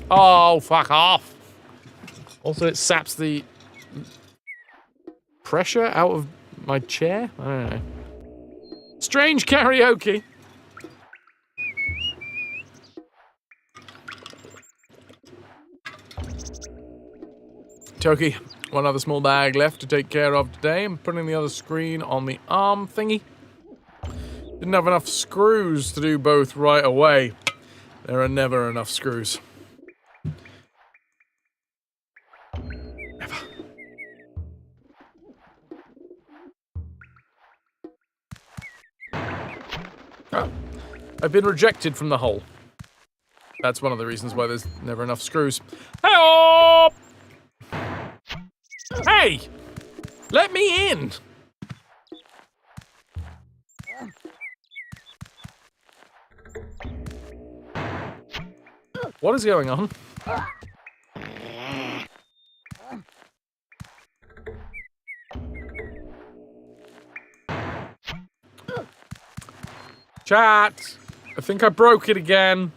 Oh, fuck off. Also, it saps the pressure out of my chair? I don't know. Strange karaoke. Toki, one other small bag left to take care of today. I'm putting the other screen on the arm thingy. Didn't have enough screws to do both right away. There are never enough screws. Never. Oh, I've been rejected from the hole. That's one of the reasons why there's never enough screws. Help! Hey! Let me in! What is going on? Chat! I think I broke it again.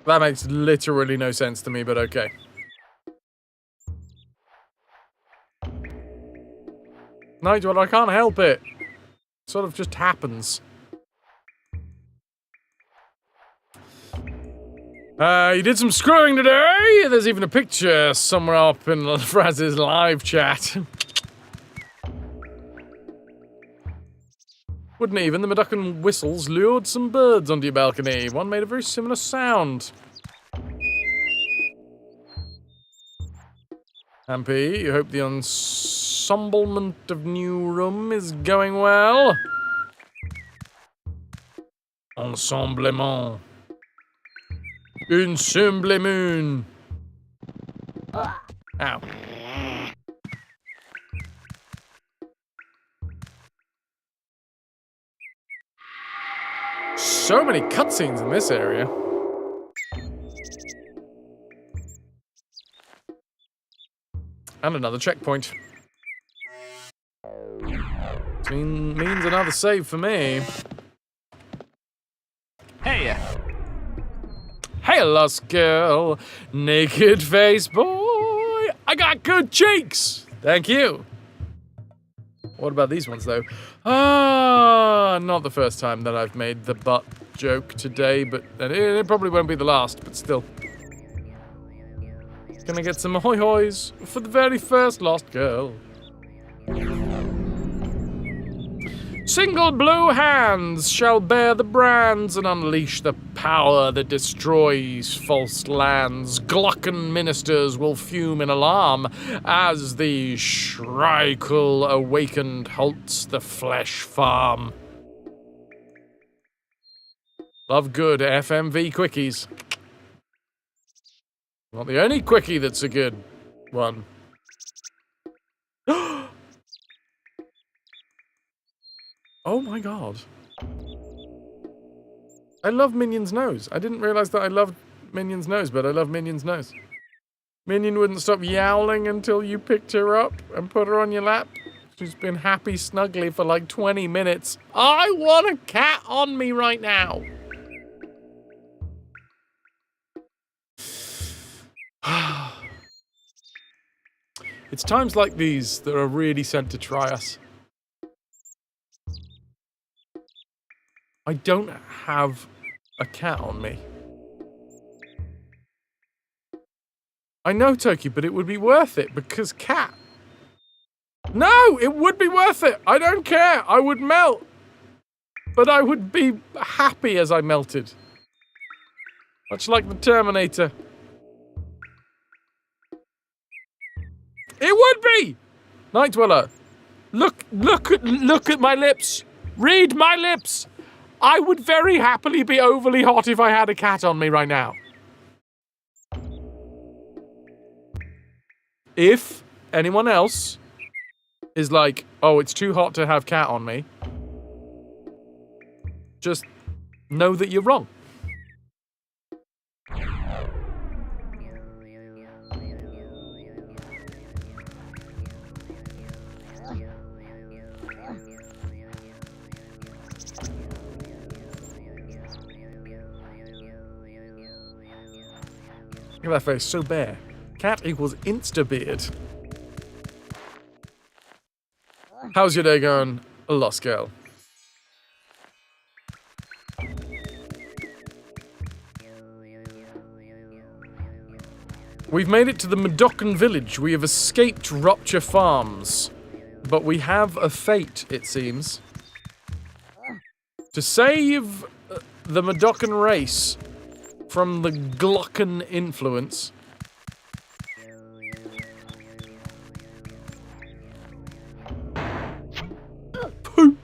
That makes literally no sense to me, but okay. Nigel, I can't help it. It sort of just happens. You did some screwing today? There's even a picture somewhere up in Fraz's live chat. Wouldn't even the Meducan whistles lured some birds onto your balcony. One made a very similar sound. Ampy, you hope the ensemblement of new room is going well? Ensemblement. Ensemblement. Ow. So many cutscenes in this area. And another checkpoint. Means another save for me. Hey! Hey, lost girl. Naked face boy. I got good cheeks! Thank you. What about these ones, though? Not the first time that I've made the butt joke today, but it probably won't be the last, but still. Gonna get some hoy-hoys for the very first lost girl. Single blue hands shall bear the brands and unleash the power that destroys false lands. Glocken ministers will fume in alarm as the Shriekel awakened halts the flesh farm. Love good FMV quickies. Not the only quickie that's a good one. Oh my god. I love Minion's nose. I didn't realize that I loved Minion's nose, but I love Minion's nose. Minion wouldn't stop yowling until you picked her up and put her on your lap. She's been happy snuggly for like 20 minutes. I want a cat on me right now. It's times like these that are really sent to try us. I don't have a cat on me. I know, Toki, but it would be worth it because cat. No, it would be worth it. I don't care. I would melt. But I would be happy as I melted. Much like the Terminator. It would be! Night Dweller. Look at my lips. Read my lips. I would very happily be overly hot if I had a cat on me right now. If anyone else is like, oh, it's too hot to have cat on me, just know that you're wrong. Look at that face, so bare. Cat equals insta-beard. How's your day going, Lost Girl? We've made it to the Medocan village. We have escaped Rupture Farms. But we have a fate, it seems. To save the Medocan race from the Glocken influence. Poop.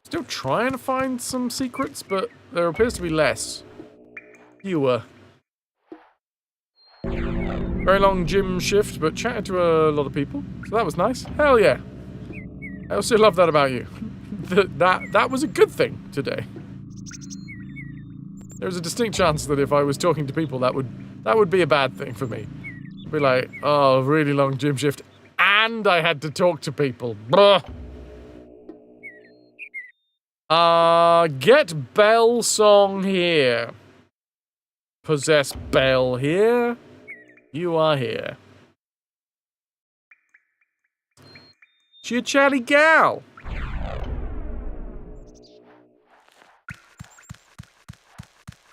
Still trying to find some secrets, but there appears to be less. Fewer. Very long gym shift, but chatted to a lot of people, so that was nice. Hell yeah. I also love that about you. That was a good thing today. There's a distinct chance that if I was talking to people, that would be a bad thing for me. It'd be like, oh, really long gym shift, and I had to talk to people. Bruh. Get Bell song here. Possess Bell here. You are here. She a chatty gal.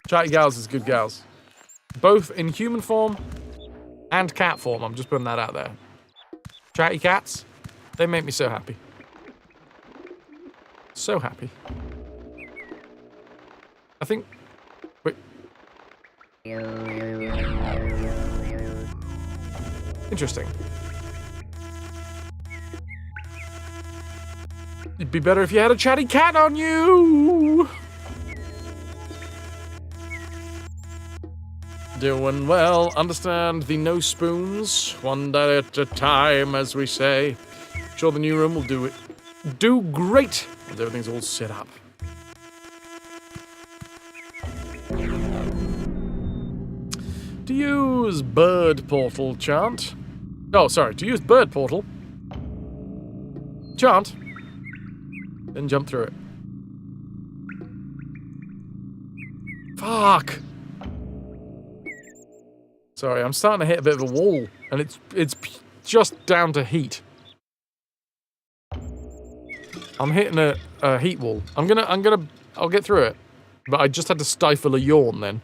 Chatty gals is good gals. Both in human form and cat form. I'm just putting that out there. Chatty cats, they make me so happy. So happy. I think... Wait. Interesting. It'd be better if you had a chatty cat on you! Doing well, understand the no spoons, one day at a time, as we say. Sure the new room will do great, once everything's all set up. To use bird portal chant. Oh, sorry, to use bird portal. Chant. Then jump through it. Fuck! Sorry, I'm starting to hit a bit of a wall, and it's just down to heat. I'm hitting a heat wall. I'll get through it. But I just had to stifle a yawn then.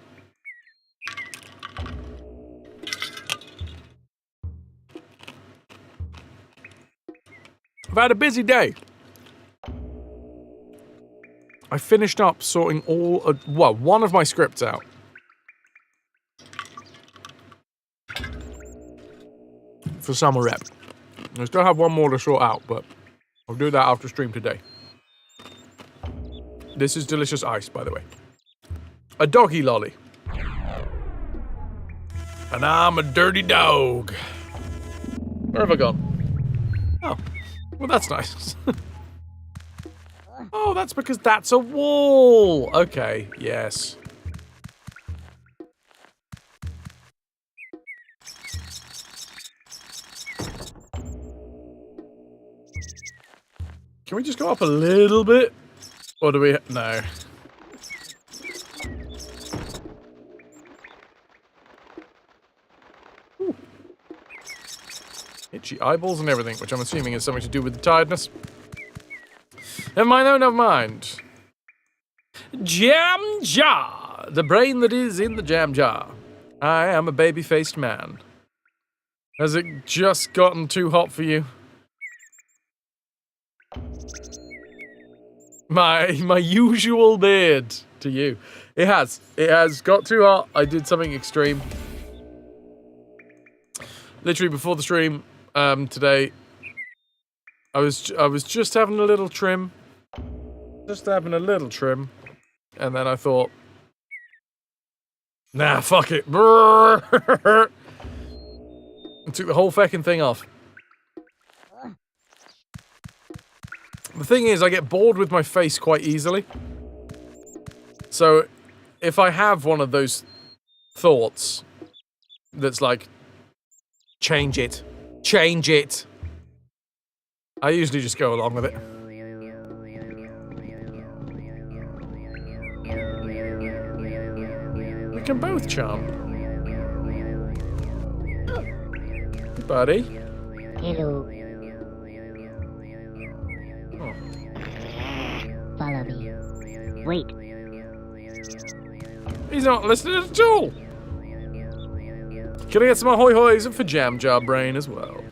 I've had a busy day. I finished up sorting one of my scripts out. For summer rep. I still have one more to sort out, but I'll do that after stream today. This is delicious ice, by the way. A doggy lolly. And I'm a dirty dog. Where have I gone? Oh, well that's nice. Oh, that's because that's a wall. Okay, yes. Can we just go up a little bit? Or do we... No. Ooh. Itchy eyeballs and everything, which I'm assuming is something to do with the tiredness. Never mind, though, never mind. Jam jar! The brain that is in the jam jar. I am a baby-faced man. Has it just gotten too hot for you? My usual beard to you. It has got too hot. I did something extreme. Literally before the stream today, I was just having a little trim. Just having a little trim. And then I thought, nah, fuck it. And took the whole fucking thing off. The thing is, I get bored with my face quite easily. So, if I have one of those thoughts that's like, change it, I usually just go along with it. We can both charm. Buddy. Hello. Follow me. Wait. He's not listening at all. Can I get some ahoy hoys for Jam Jar Brain as well?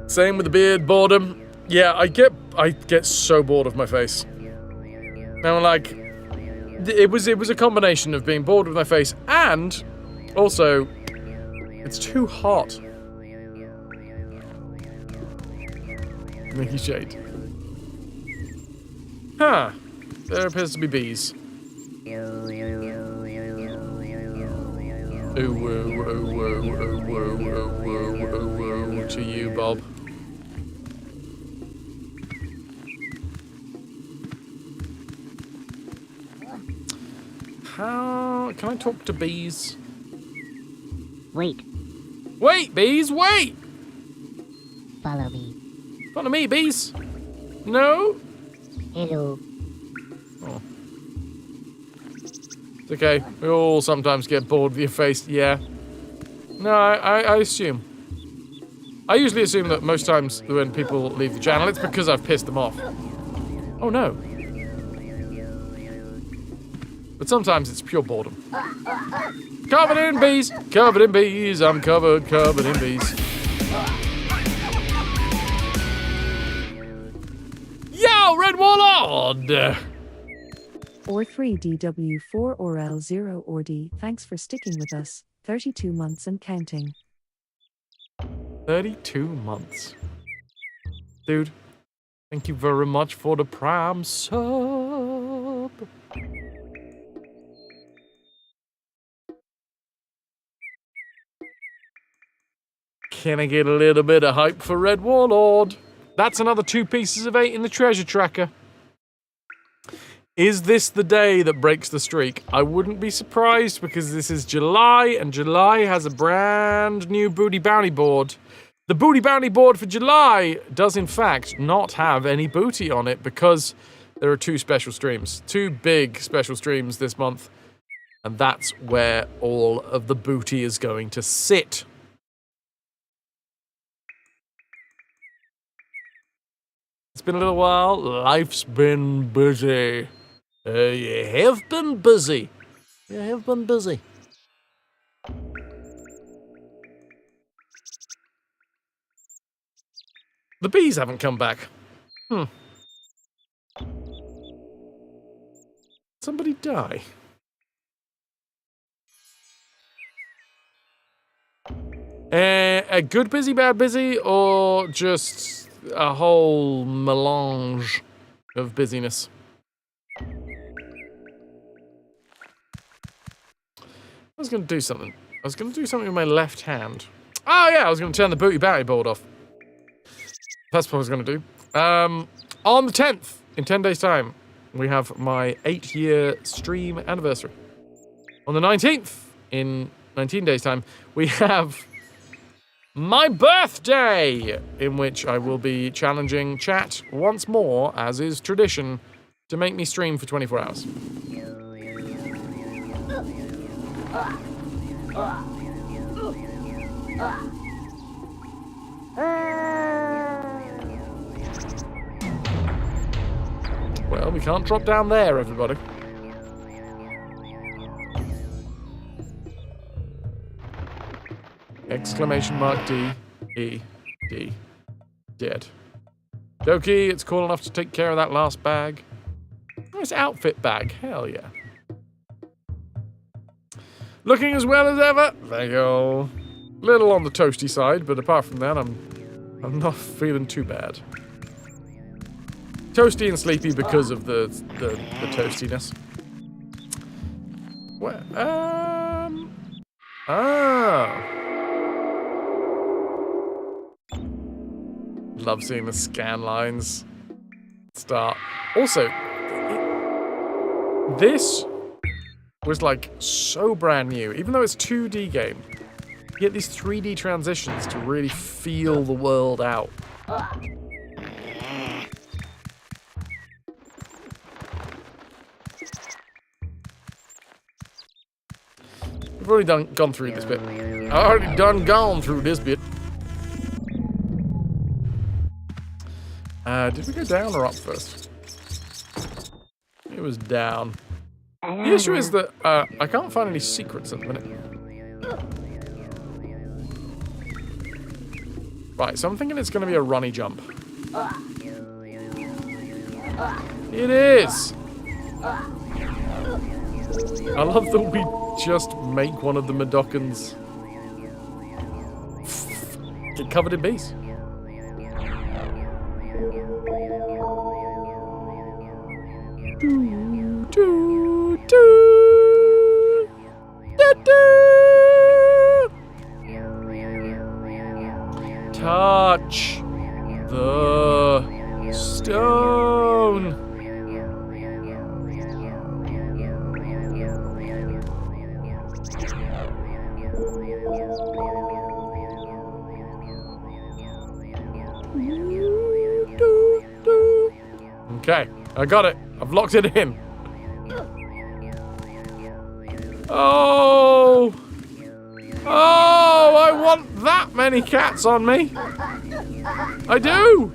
Same with the beard, boredom. Yeah, I get so bored of my face. Now, like, it was a combination of being bored with my face and also it's too hot. Mickey Shade. Huh. There appears to be bees. Ooh, whoa, whoa, whoa, whoa, whoa, whoa, whoa, whoa, to you, Bob. How can I talk to bees? Wait. Wait, bees, wait! Follow me. Follow me, bees. No? Hello. Oh. It's okay. We all sometimes get bored with your face. Yeah. No, I assume. I usually assume that most times when people leave the channel, it's because I've pissed them off. Oh no. But sometimes it's pure boredom. Covered in bees! Covered in bees! I'm covered in bees. Yo, Red Warlord! Or 3DW4 or L0 or D, thanks for sticking with us. 32 months and counting. 32 months. Dude, thank you very much for the Prime sub. Can I get a little bit of hype for Red Warlord? That's another 2 pieces of 8 in the treasure tracker. Is this the day that breaks the streak? I wouldn't be surprised because this is July and July has a brand new booty bounty board. The booty bounty board for July does in fact not have any booty on it because there are 2 special streams. 2 big special streams this month. And that's where all of the booty is going to sit. It's been a little while. Life's been busy. You have been busy. You have been busy. The bees haven't come back. Somebody die. A good busy, bad busy, or just a whole melange of busyness? I was going to do something. I was going to do something with my left hand. Oh yeah, I was going to turn the booty battery board off. That's what I was going to do. On the 10th, in 10 days' time, we have my 8-year stream anniversary. On the 19th, in 19 days' time, we have my birthday, in which I will be challenging chat once more, as is tradition, to make me stream for 24 hours. Well, we can't drop down there, everybody. Exclamation mark D, E, D. Dead. Doki, it's cool enough to take care of that last bag. Nice outfit bag, hell yeah. Looking as well as ever. There you go. Little on the toasty side, but apart from that, I'm not feeling too bad. Toasty and sleepy because of the toastiness. Well, love seeing the scan lines start. Also, this was like so brand new. Even though it's a 2D game, you get these 3D transitions to really feel the world out. We've already gone through this bit. Gone through this bit. Did we go down or up first? It was down. The issue is that I can't find any secrets at the minute. Right, so I'm thinking it's going to be a runny jump. It is! I love that we just make one of the Medokans get covered in bees. Touch the stone. Okay, I got it. I've locked it in. Oh! Oh, I want that many cats on me. I do.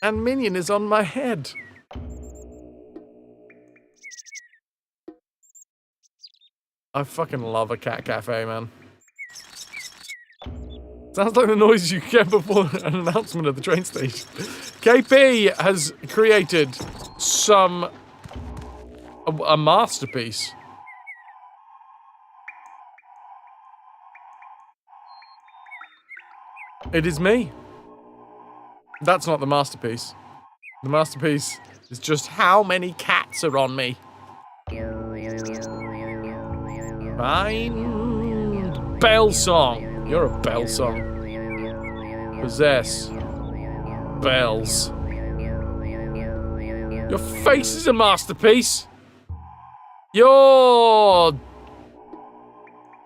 And Minion is on my head. I fucking love a cat cafe, man. Sounds like the noise you get before an announcement at the train station. KP has created a masterpiece. It is me. That's not the masterpiece. The masterpiece is just how many cats are on me. Find bell song. You're a bell song. Possess. Bells. Your face is a masterpiece. Your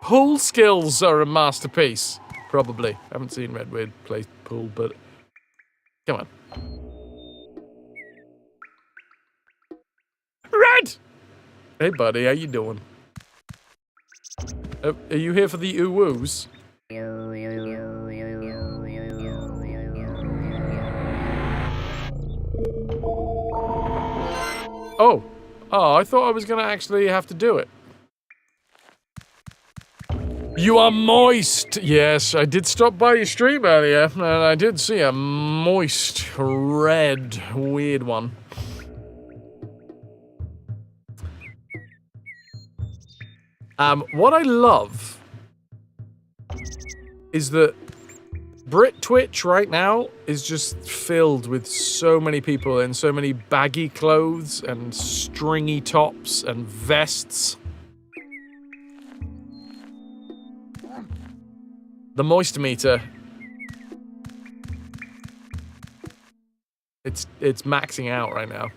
pool skills are a masterpiece. Probably. Haven't seen Redwood play pool, but come on. Hey, buddy, how you doing? Are you here for the ooh-woos? Oh. Oh, I thought I was gonna actually have to do it. You are moist! Yes, I did stop by your stream earlier, and I did see a moist, red, weird one. What I love is that Brit Twitch right now is just filled with so many people in so many baggy clothes and stringy tops and vests. The moist meter. It's maxing out right now.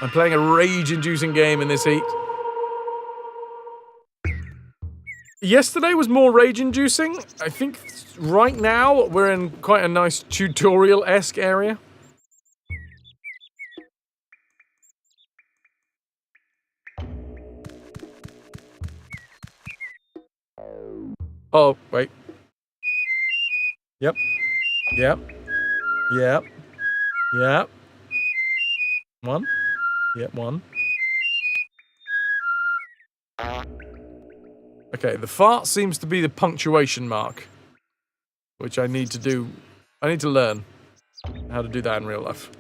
I'm playing a rage-inducing game in this heat. Yesterday was more rage-inducing. I think right now we're in quite a nice tutorial-esque area. Oh, wait. Yep. Yep. Yep. Yep. One. Yep, one. Okay, the fart seems to be the punctuation mark, which I need to do. I need to learn how to do that in real life.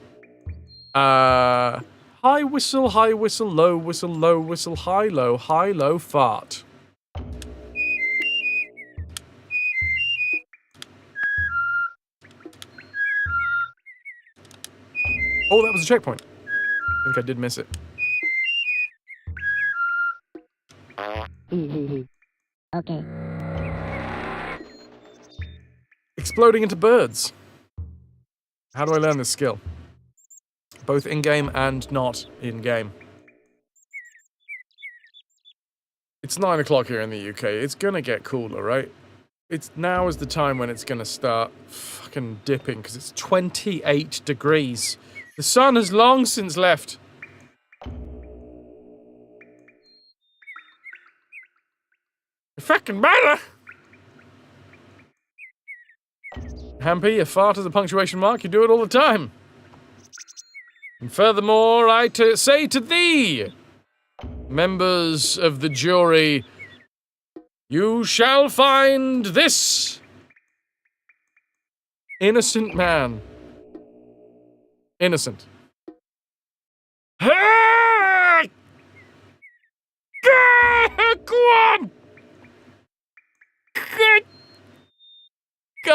High whistle, low whistle, high, low, fart. Oh, that was a checkpoint. I think I did miss it. Okay. Exploding into birds. How do I learn this skill? Both in-game and not in-game. It's 9 o'clock here in the UK. It's gonna get cooler, right? Now is the time when it's gonna start fucking dipping, because it's 28 degrees. The sun has long since left. It fucking matter! Hampy, a fart is a punctuation mark, you do it all the time. And furthermore, I say to thee, members of the jury, you shall find this innocent man innocent. Go on!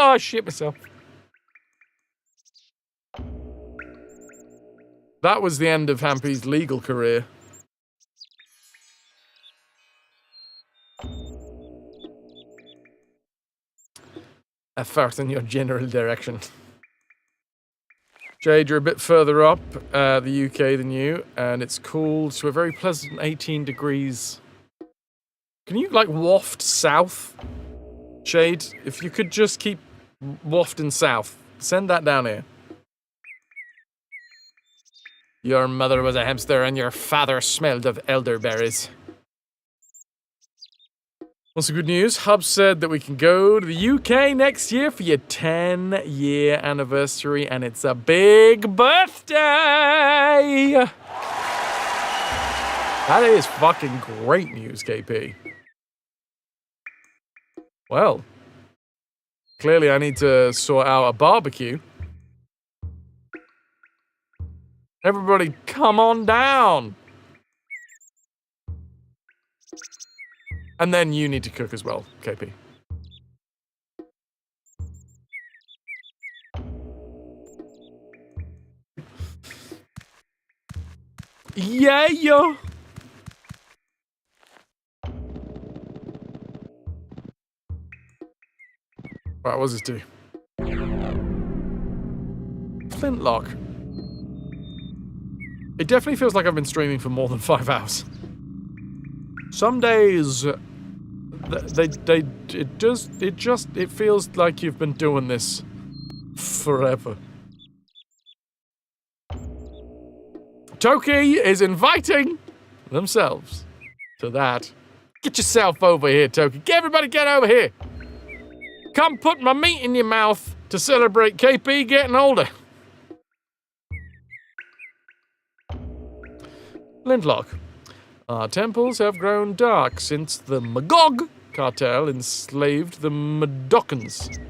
Oh, I shit myself. That was the end of Hampy's legal career. A fart in your general direction. Jade, you're a bit further up the UK than you, and it's cooled to a very pleasant 18 degrees. Can you, like, waft south? Jade, if you could just keep wafting south. Send that down here. Your mother was a hamster and your father smelled of elderberries. Also good news, Hub said that we can go to the UK next year for your 10-year anniversary, and it's a big birthday! That is fucking great news, KP. Well, clearly I need to sort out a barbecue. Everybody, come on down! And then you need to cook as well, KP. Yeah! Right, what does this do? Flintlock. It definitely feels like I've been streaming for more than 5 hours. Some days, it feels like you've been doing this forever. Toki is inviting themselves to that. Get yourself over here, Toki. Everybody get over here. Come put my meat in your mouth to celebrate KP getting older. Flintlock. Our temples have grown dark since the Magog cartel enslaved the Madokans.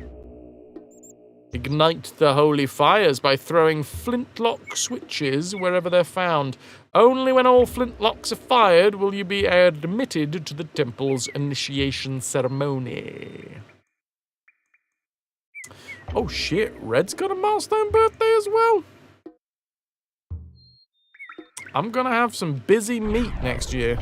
Ignite the holy fires by throwing flintlock switches wherever they're found. Only when all flintlocks are fired will you be admitted to the temple's initiation ceremony. Oh shit, Red's got a milestone birthday as well? I'm gonna have some busy meat next year.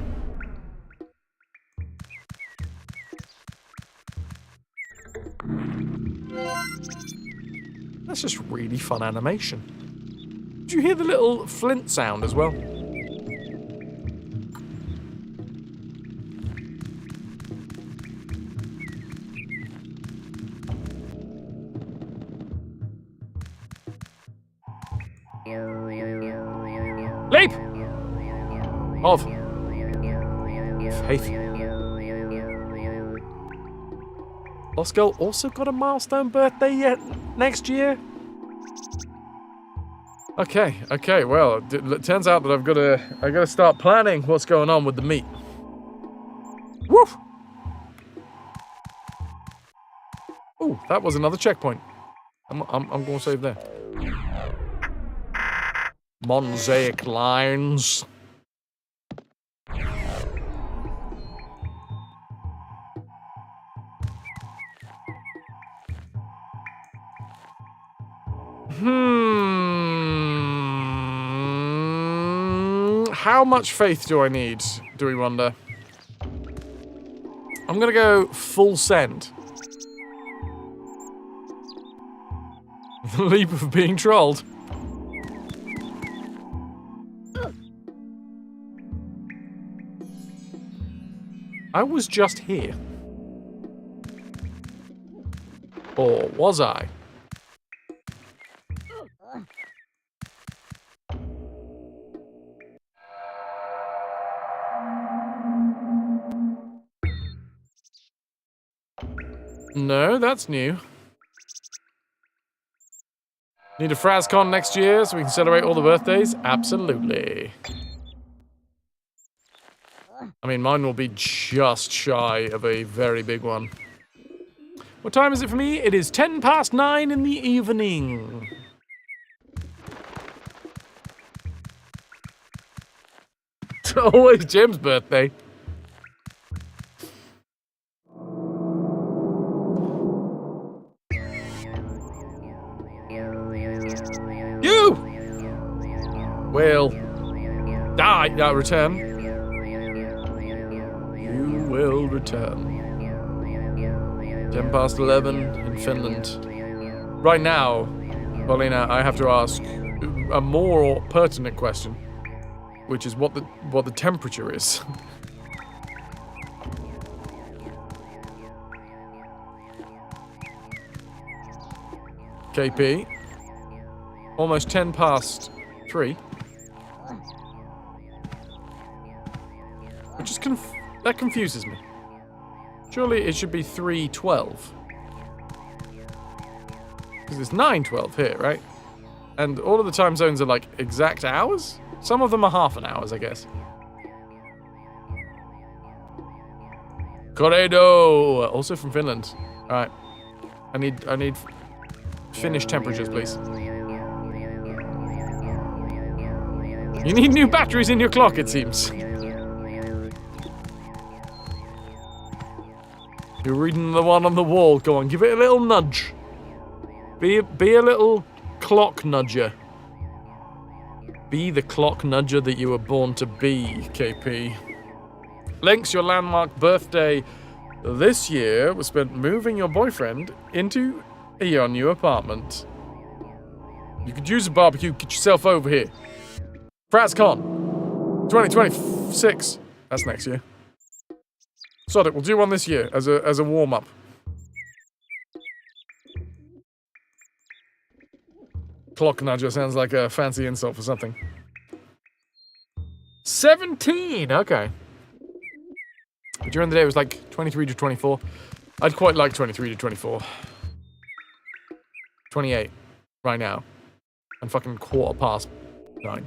That's just really fun animation. Did you hear the little flint sound as well? Leap! Of faith. Lost Girl also got a milestone birthday yet next year? Okay, well, it turns out that I gotta start planning what's going on with the meat. Woof! Ooh, that was another checkpoint. I'm gonna save there. Mosaic lines. How much faith do I need, do we wonder? I'm gonna go full send. The leap of being trolled. I was just here. Or was I? No, that's new. Need a FrazCon next year so we can celebrate all the birthdays? Absolutely. I mean, mine will be just shy of a very big one. What time is it for me? It is 9:10 in the evening. It's always Jim's birthday. You will die. Return. You will return. 11 in Finland. Right now, Paulina, I have to ask a more pertinent question, which is what the temperature is. KP. Almost 3. Which is that confuses me. Surely it should be 3:12. Because it's 9:12 here, right? And all of the time zones are like exact hours? Some of them are half an hour, I guess. Corredo! Also from Finland. Alright. I need Finnish temperatures, please. You need new batteries in your clock, it seems. You're reading the one on the wall. Go on, give it a little nudge. Be a little clock nudger. Be the clock nudger that you were born to be, KP. Links, your landmark birthday this year was spent moving your boyfriend into your new apartment. You could use a barbecue. Get yourself over here. FrazCon 2026. That's next year. Sod it, we'll do one this year as a warm-up. Clock nudger sounds like a fancy insult for something. 17! Okay. But during the day, it was like 23 to 24. I'd quite like 23 to 24. 28 right now. And fucking 9:15.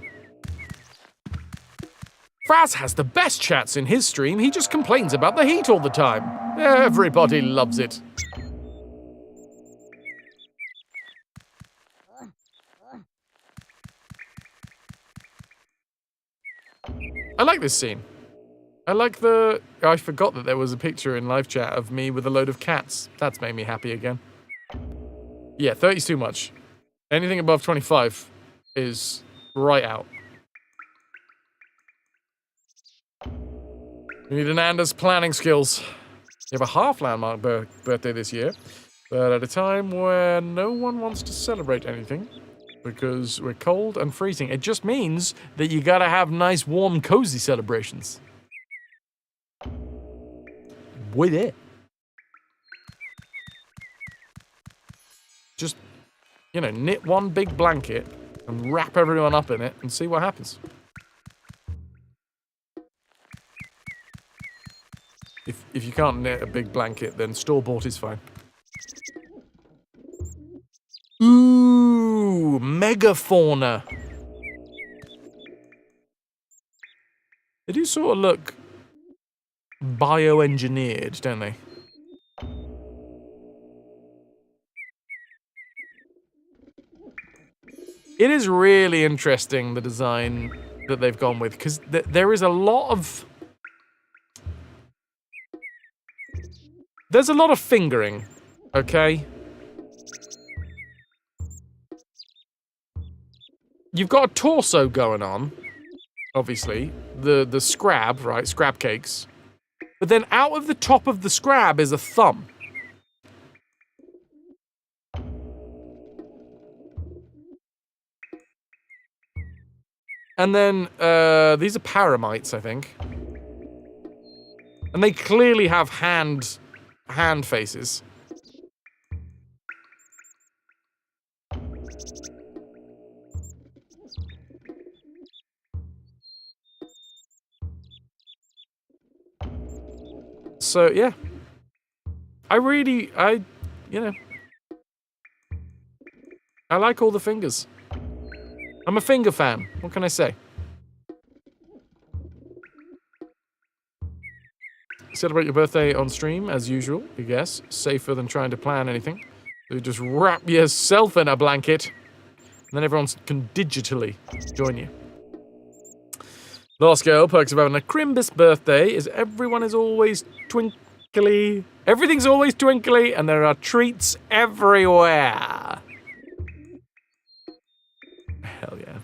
Fraz has the best chats in his stream. He just complains about the heat all the time. Everybody loves it. I like this scene. I like the... I forgot that there was a picture in live chat of me with a load of cats. That's made me happy again. Yeah, 30's too much. Anything above 25 is right out. You need Ananda's planning skills. You have a half-landmark birthday this year, but at a time where no one wants to celebrate anything because we're cold and freezing. It just means that you gotta have nice, warm, cozy celebrations. With it. Just, you know, knit one big blanket and wrap everyone up in it and see what happens. If you can't knit a big blanket, then store-bought is fine. Ooh, megafauna. They do sort of look bioengineered, don't they? It is really interesting, the design that they've gone with, because there is a lot of... There's a lot of fingering, okay? You've got a torso going on, obviously. The scrab, right? Scrab cakes. But then out of the top of the scrab is a thumb. And then, these are paramites, I think. And they clearly have hand faces. So, yeah. You know. I like all the fingers. I'm a finger fan. What can I say? Celebrate your birthday on stream, as usual, I guess. Safer than trying to plan anything. You just wrap yourself in a blanket, and then everyone can digitally join you. Last girl, perks of having a Crimbus birthday is everyone is always twinkly. Everything's always twinkly, and there are treats everywhere. Hell yeah.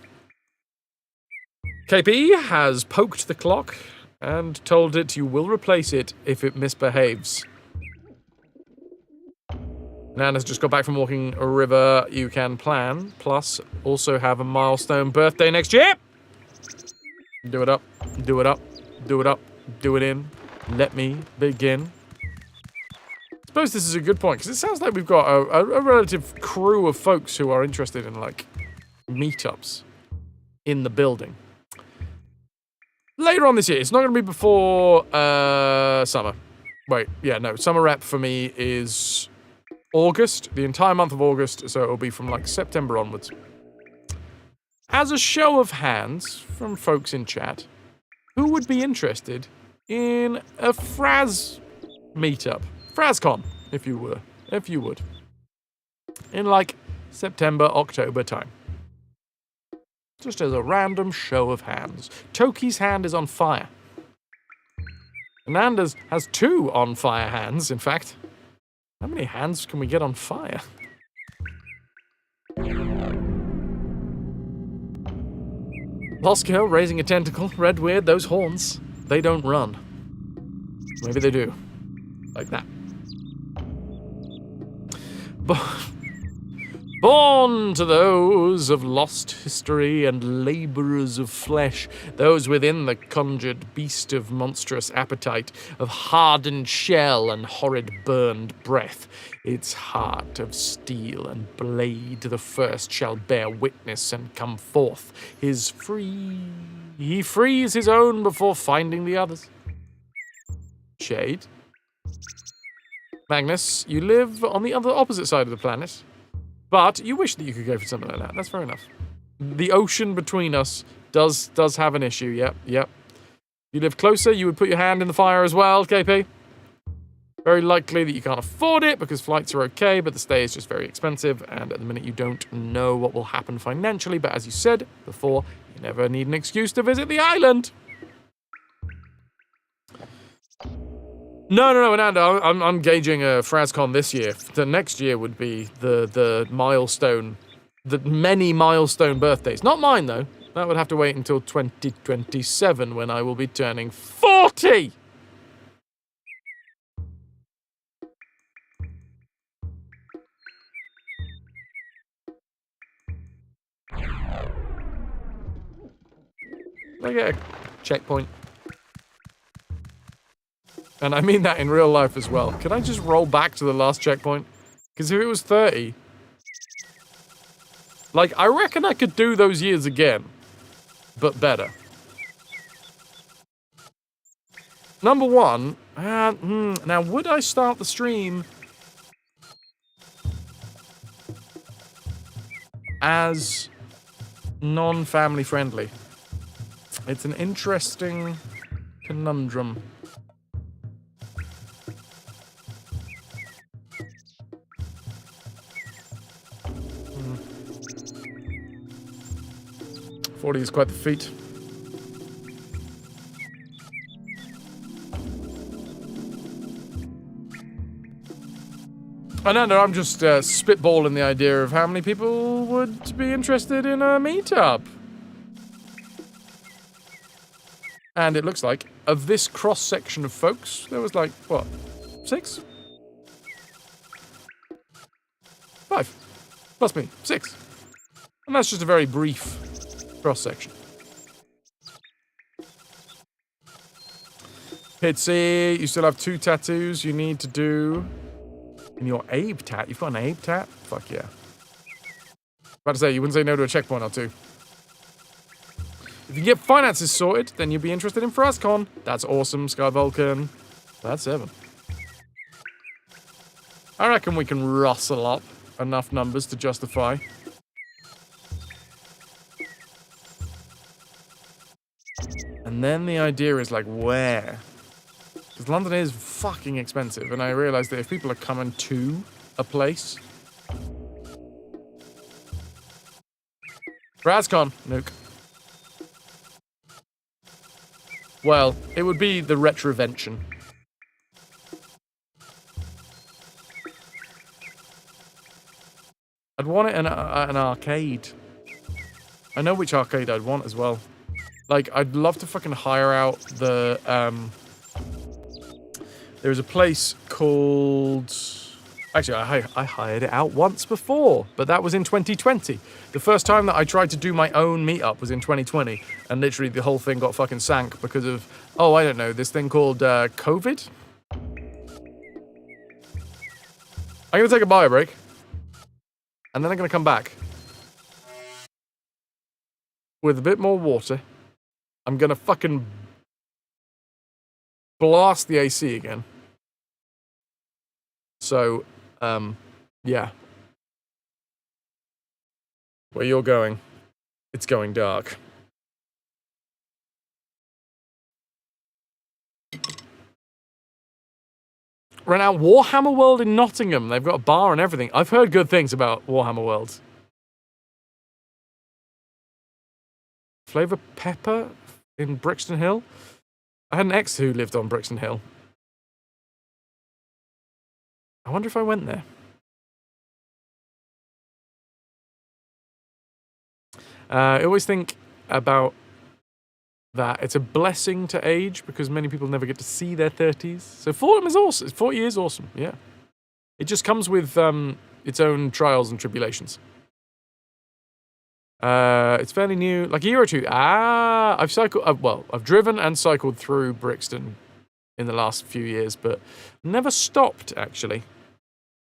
KP has poked the clock and told it you will replace it if it misbehaves. Nana's just got back from walking a river. You can plan, plus also have a milestone birthday next year. Do it up, do it up, do it up, do it in. Let me begin. I suppose this is a good point, because it sounds like we've got a relative crew of folks who are interested in, like, meetups in the building. Later on this year. It's not going to be before summer. Wait, yeah, no. Summer rep for me is August, the entire month of August, so it'll be from, like, September onwards. As a show of hands from folks in chat, who would be interested in a Fraz meetup? FrazCon, if you would. In, like, September, October time. Just as a random show of hands. Toki's hand is on fire. Ananda's has 2 on fire hands, in fact. How many hands can we get on fire? Lost girl raising a tentacle. Red weird, those horns. They don't run. Maybe they do. Like that. Born to those of lost history and labourers of flesh, those within the conjured beast of monstrous appetite, of hardened shell and horrid burned breath, its heart of steel and blade, the first shall bear witness and come forth. He frees his own before finding the others. Shade. Magnus, you live on the opposite side of the planet. But you wish that you could go for something like that. That's fair enough. The ocean between us does have an issue. Yep. If you live closer, you would put your hand in the fire as well, KP. Very likely that you can't afford it because flights are okay, but the stay is just very expensive, and at the minute you don't know what will happen financially, but as you said before, you never need an excuse to visit the island. No, Ananda, I'm gauging a FrazCon this year. The next year would be the milestone, the many milestone birthdays. Not mine, though. That would have to wait until 2027 when I will be turning 40! I get a checkpoint. And I mean that in real life as well. Can I just roll back to the last checkpoint? Because if it was 30... Like, I reckon I could do those years again. But better. Number one... now, would I start the stream... as... non-family friendly? It's an interesting... conundrum. Hmm. 40 is quite the feat. I don't know, I'm just spitballing the idea of how many people would be interested in a meetup. And it looks like, of this cross-section of folks, there was like, what, 6? 5. Plus me, 6. And that's just a very brief cross-section. Pitsy, you still have 2 tattoos you need to do. In your Abe tat? You've got an Abe tat? Fuck yeah. About to say, you wouldn't say no to a checkpoint or 2. If you get finances sorted, then you'll be interested in FrazCon. That's awesome, Sky Vulcan. That's 7. I reckon we can rustle up enough numbers to justify. And then the idea is like, where? Because London is fucking expensive, and I realize that if people are coming to a place... FrazCon, nuke. Well, it would be the RetroVution. I'd want it in an arcade. I know which arcade I'd want as well. Like, I'd love to fucking hire out the, There's a place called... Actually, I hired it out once before, but that was in 2020. The first time that I tried to do my own meetup was in 2020, and literally the whole thing got fucking sank because of, oh, I don't know, this thing called COVID? I'm gonna take a bio break, and then I'm gonna come back with a bit more water. I'm gonna fucking blast the AC again. So, yeah. Where you're going, it's going dark. Right now, Warhammer World in Nottingham. They've got a bar and everything. I've heard good things about Warhammer World. Flavor Pepper in Brixton Hill? I had an ex who lived on Brixton Hill. I wonder if I went there. I always think about that. It's a blessing to age because many people never get to see their 30s. So 40 is awesome. 40 is awesome, yeah. It just comes with its own trials and tribulations. It's fairly new, like a year or two. I've driven and cycled through Brixton in the last few years, but never stopped, actually.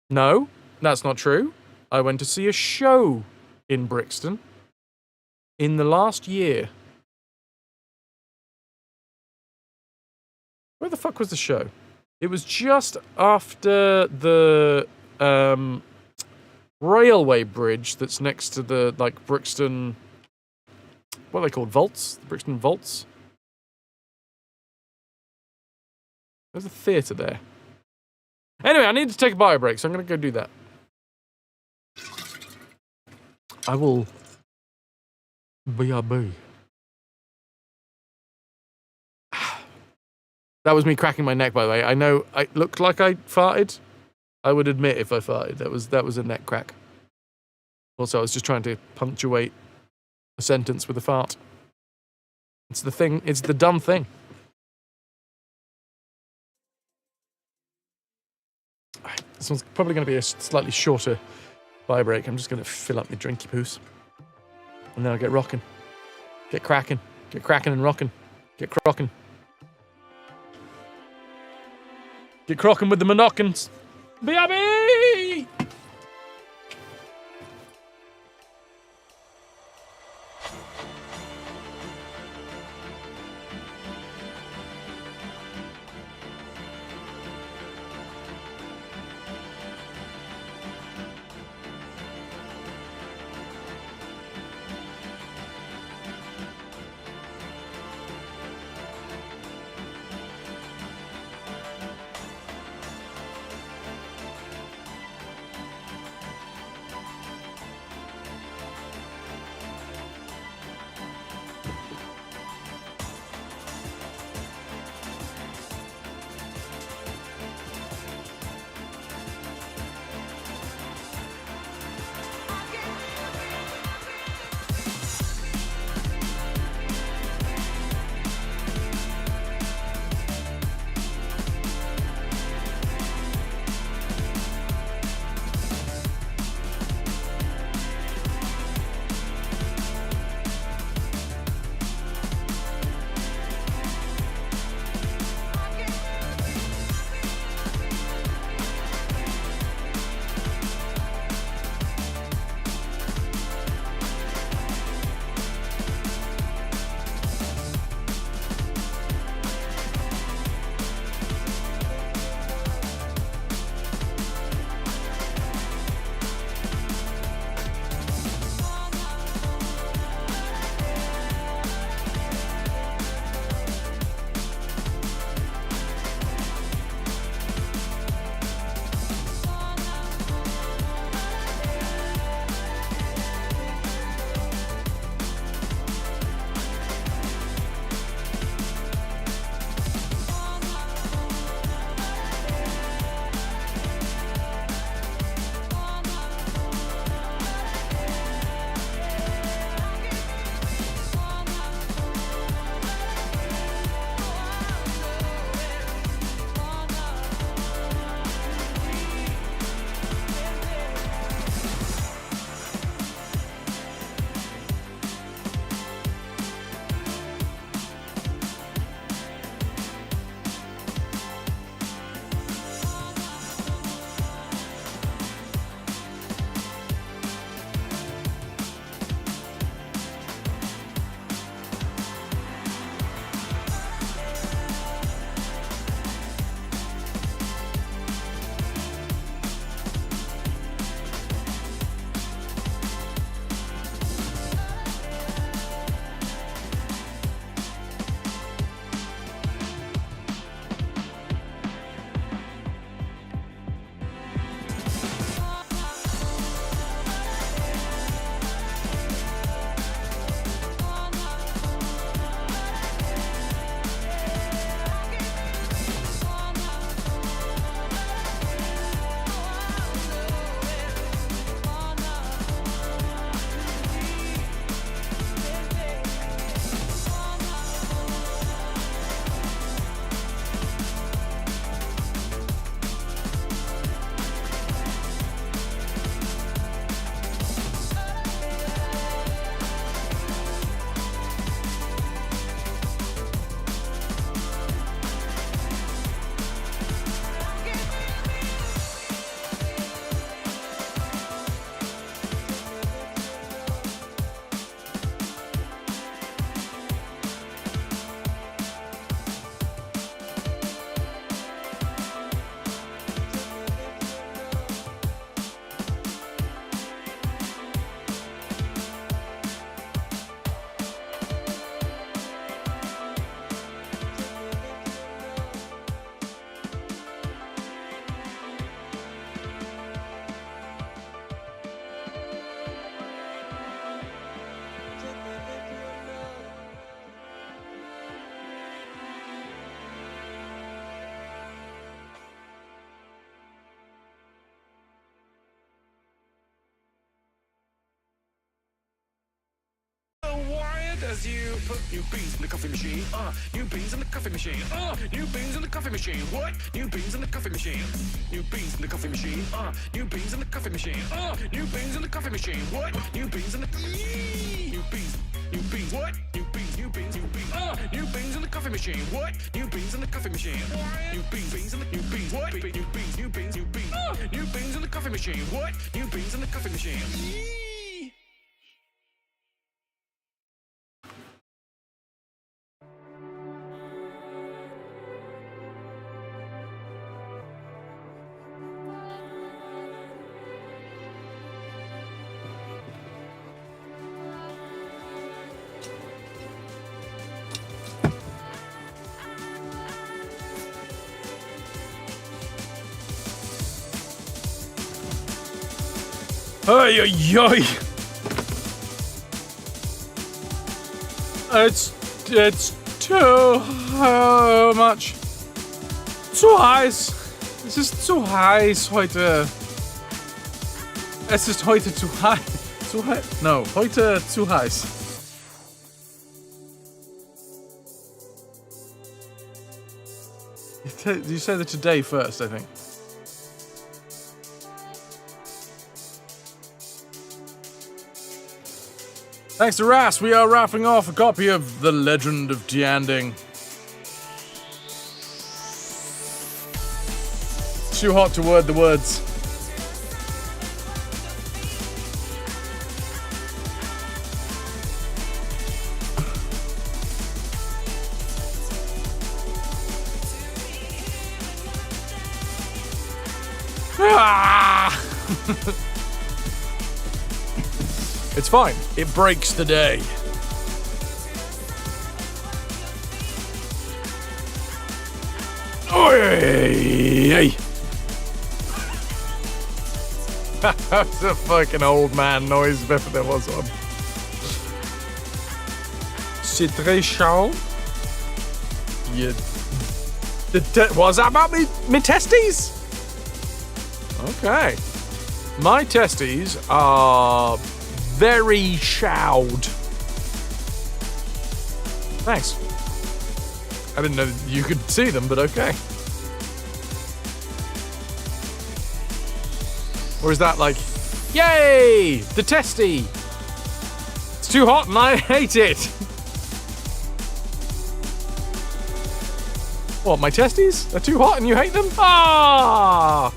No, that's not true. I went to see a show in Brixton in the last year. Where the fuck was the show? It was just after the railway bridge that's next to the, like, Brixton... What are they called? Vaults? The Brixton Vaults? There's a theatre there. Anyway, I need to take a bio break, so I'm going to go do that. I will... BRB. That was me cracking my neck, by the way. I know I looked like I farted. I would admit if I farted. That was a neck crack. Also, I was just trying to punctuate a sentence with a fart. It's the thing. It's the dumb thing. This one's probably going to be a slightly shorter bio break. I'm just going to fill up my drinky poos. And then I'll get rocking. Get cracking. Get cracking and rocking. Get crocking. Get crocking with the monockins. BRB! as you put new beans in the coffee machine. New beans in the coffee machine. New beans in the coffee machine. What? New beans in the coffee machine. New beans in the coffee machine. New beans in the coffee machine. New beans in the coffee machine. What? New beans in the new beans. New beans. What? New beans. New beans. New beans. New beans in the coffee machine. What? New beans in the coffee machine. New beans. Beans in the new beans. What? New beans. New beans. New beans. New beans in the coffee machine. What? New beans in the coffee machine. Ay, ay, ay. It's too much. Zu heiß. Es ist zu heiß heute. Es ist heute zu heiß. Zu heiß? No, heute zu heiß. You say the today first, I think. Thanks to Ras, we are wrapping off a copy of The Legend of Tianding. Too hot to word the words. Ah! It's fine. It breaks the day. Oi! That's a fucking old man noise if there was one. C'est très chaud. You... What's that about me testes? Okay. My testes are very showed. Thanks. I didn't know you could see them, but okay. Or is that like, yay, the testy. It's too hot and I hate it. What, my testes? They're too hot and you hate them? Ah!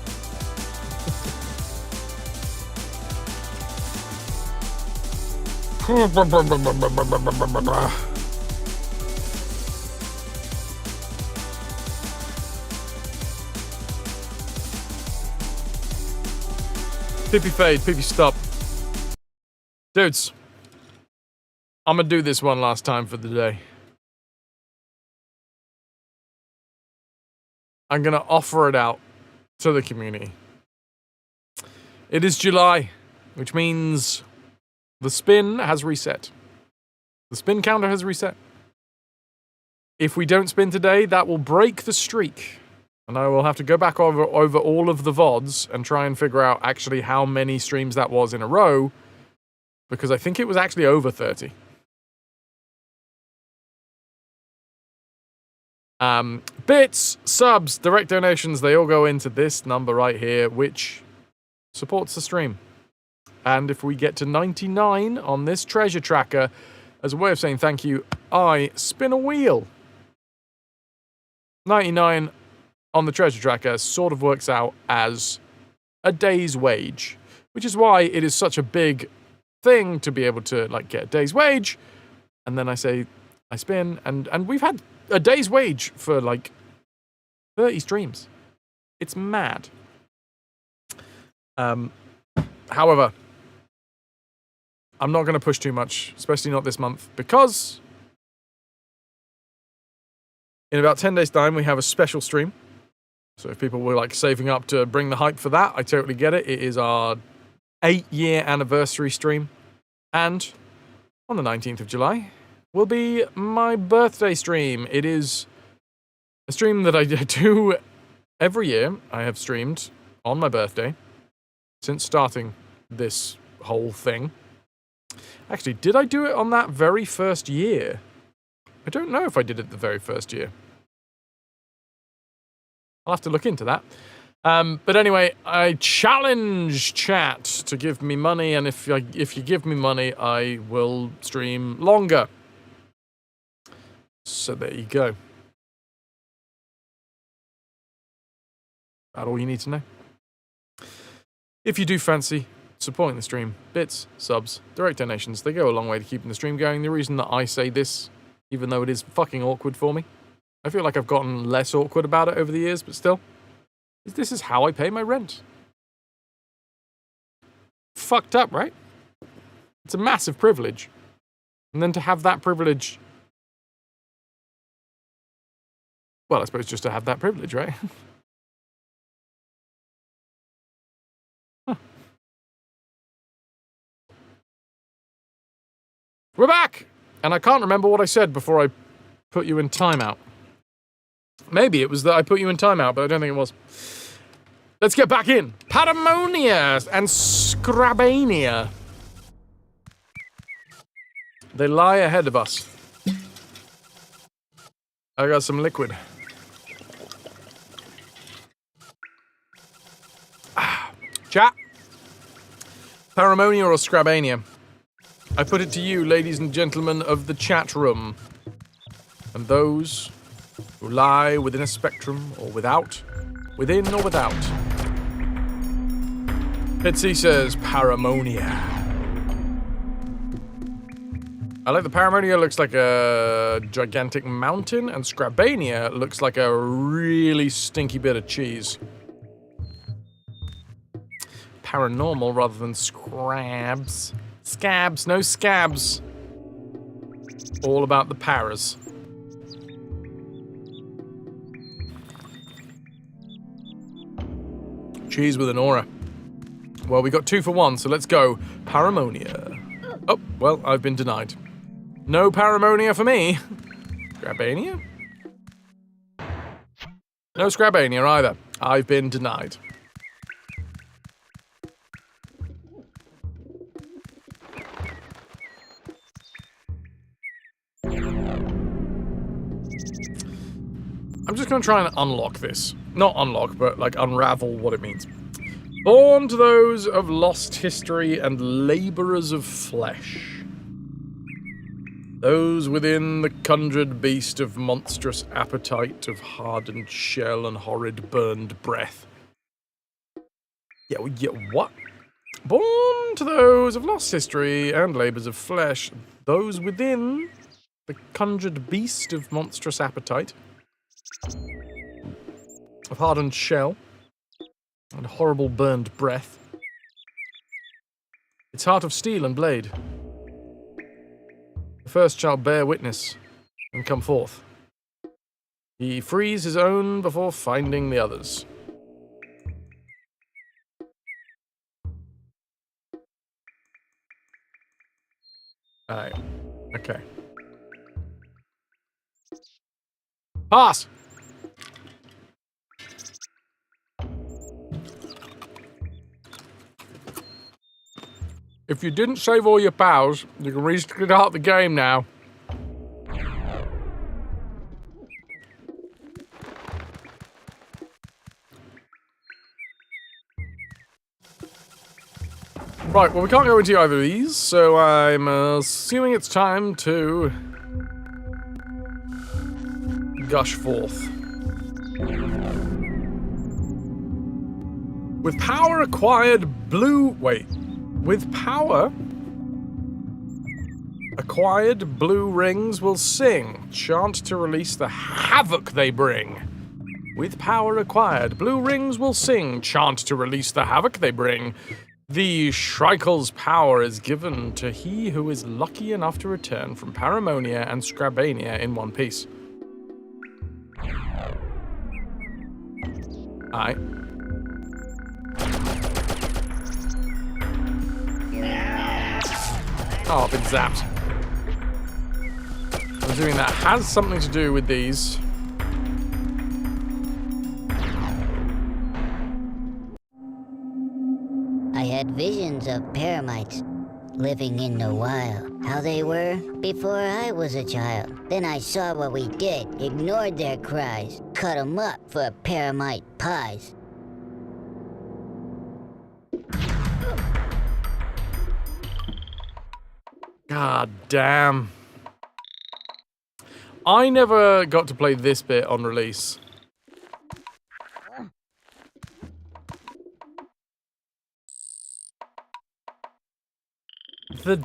Pippy fade, Pippy stop. Dudes, I'm gonna do this one last time for the day. I'm gonna offer it out to the community. It is July, which means the spin has reset. The spin counter has reset. If we don't spin today, that will break the streak. And I will have to go back over all of the VODs and try and figure out actually how many streams that was in a row. Because I think it was actually over 30. Bits, subs, direct donations, they all go into this number right here, which supports the stream. And if we get to 99 on this treasure tracker, as a way of saying thank you, I spin a wheel. 99 on the treasure tracker sort of works out as a day's wage, which is why it is such a big thing to be able to like get a day's wage. And then I say, I spin, and we've had a day's wage for like 30 streams. It's mad. However, I'm not going to push too much, especially not this month, because in about 10 days' time, we have a special stream. So if people were like saving up to bring the hype for that, I totally get it. It is our 8-year anniversary stream. And on the 19th of July will be my birthday stream. It is a stream that I do every year. I have streamed on my birthday since starting this whole thing. Actually, did I do it on that very first year? I don't know if I did it the very first year. I'll have to look into that. But anyway, I challenge chat to give me money, and if you give me money, I will stream longer. So there you go. That's all you need to know. If you do fancy supporting the stream, bits, subs, direct donations, they go a long way to keeping the stream going. The reason that I say this, even though it is fucking awkward for me, I feel like I've gotten less awkward about it over the years, but still, this is how I pay my rent. Fucked up, right? It's a massive privilege. And then to have that privilege... Well, I suppose just to have that privilege, right? Huh. We're back! And I can't remember what I said before I put you in timeout. Maybe it was that I put you in timeout, but I don't think it was. Let's get back in. Paramonia and Scrabania. They lie ahead of us. I got some liquid. Chat. Paramonia or Scrabania? I put it to you, ladies and gentlemen of the chat room. And those who lie within a spectrum or without, within or without. Pitsy says Paramonia. I like the Paramonia looks like a gigantic mountain, and Scrabania looks like a really stinky bit of cheese. Paranormal rather than scrabs. Scabs, no scabs. All about the paras. Cheese with an aura. Well, we got 2 for 1, so let's go. Paramonia. Oh, well, I've been denied. No Paramonia for me. Scrabania? No Scrabania either. I've been denied. I'm just going to try and unlock this. Not unlock, but like unravel what it means. Born to those of lost history and labourers of flesh. Those within the conjured beast of monstrous appetite, of hardened shell and horrid burned breath. Yeah, what? Born to those of lost history and labours of flesh. Those within the conjured beast of monstrous appetite. Of hardened shell and horrible burned breath. Its heart of steel and blade. The first shall bear witness and come forth. He frees his own before finding the others. Alright. Okay. Pass! If you didn't save all your pals, you can restart the game now. Right, well we can't go into either of these, so I'm assuming it's time to gush forth. With power acquired With power acquired, blue rings will sing, chant to release the havoc they bring. With power acquired, blue rings will sing, chant to release the havoc they bring. The Shrike's power is given to he who is lucky enough to return from Paramonia and Scrabania in one piece. Aye. Oh, I've been zapped. I'm assuming that has something to do with these. I had visions of paramites living in the wild. How they were before I was a child. Then I saw what we did, ignored their cries, cut 'em up for a paramite pies. God damn. I never got to play this bit on release. The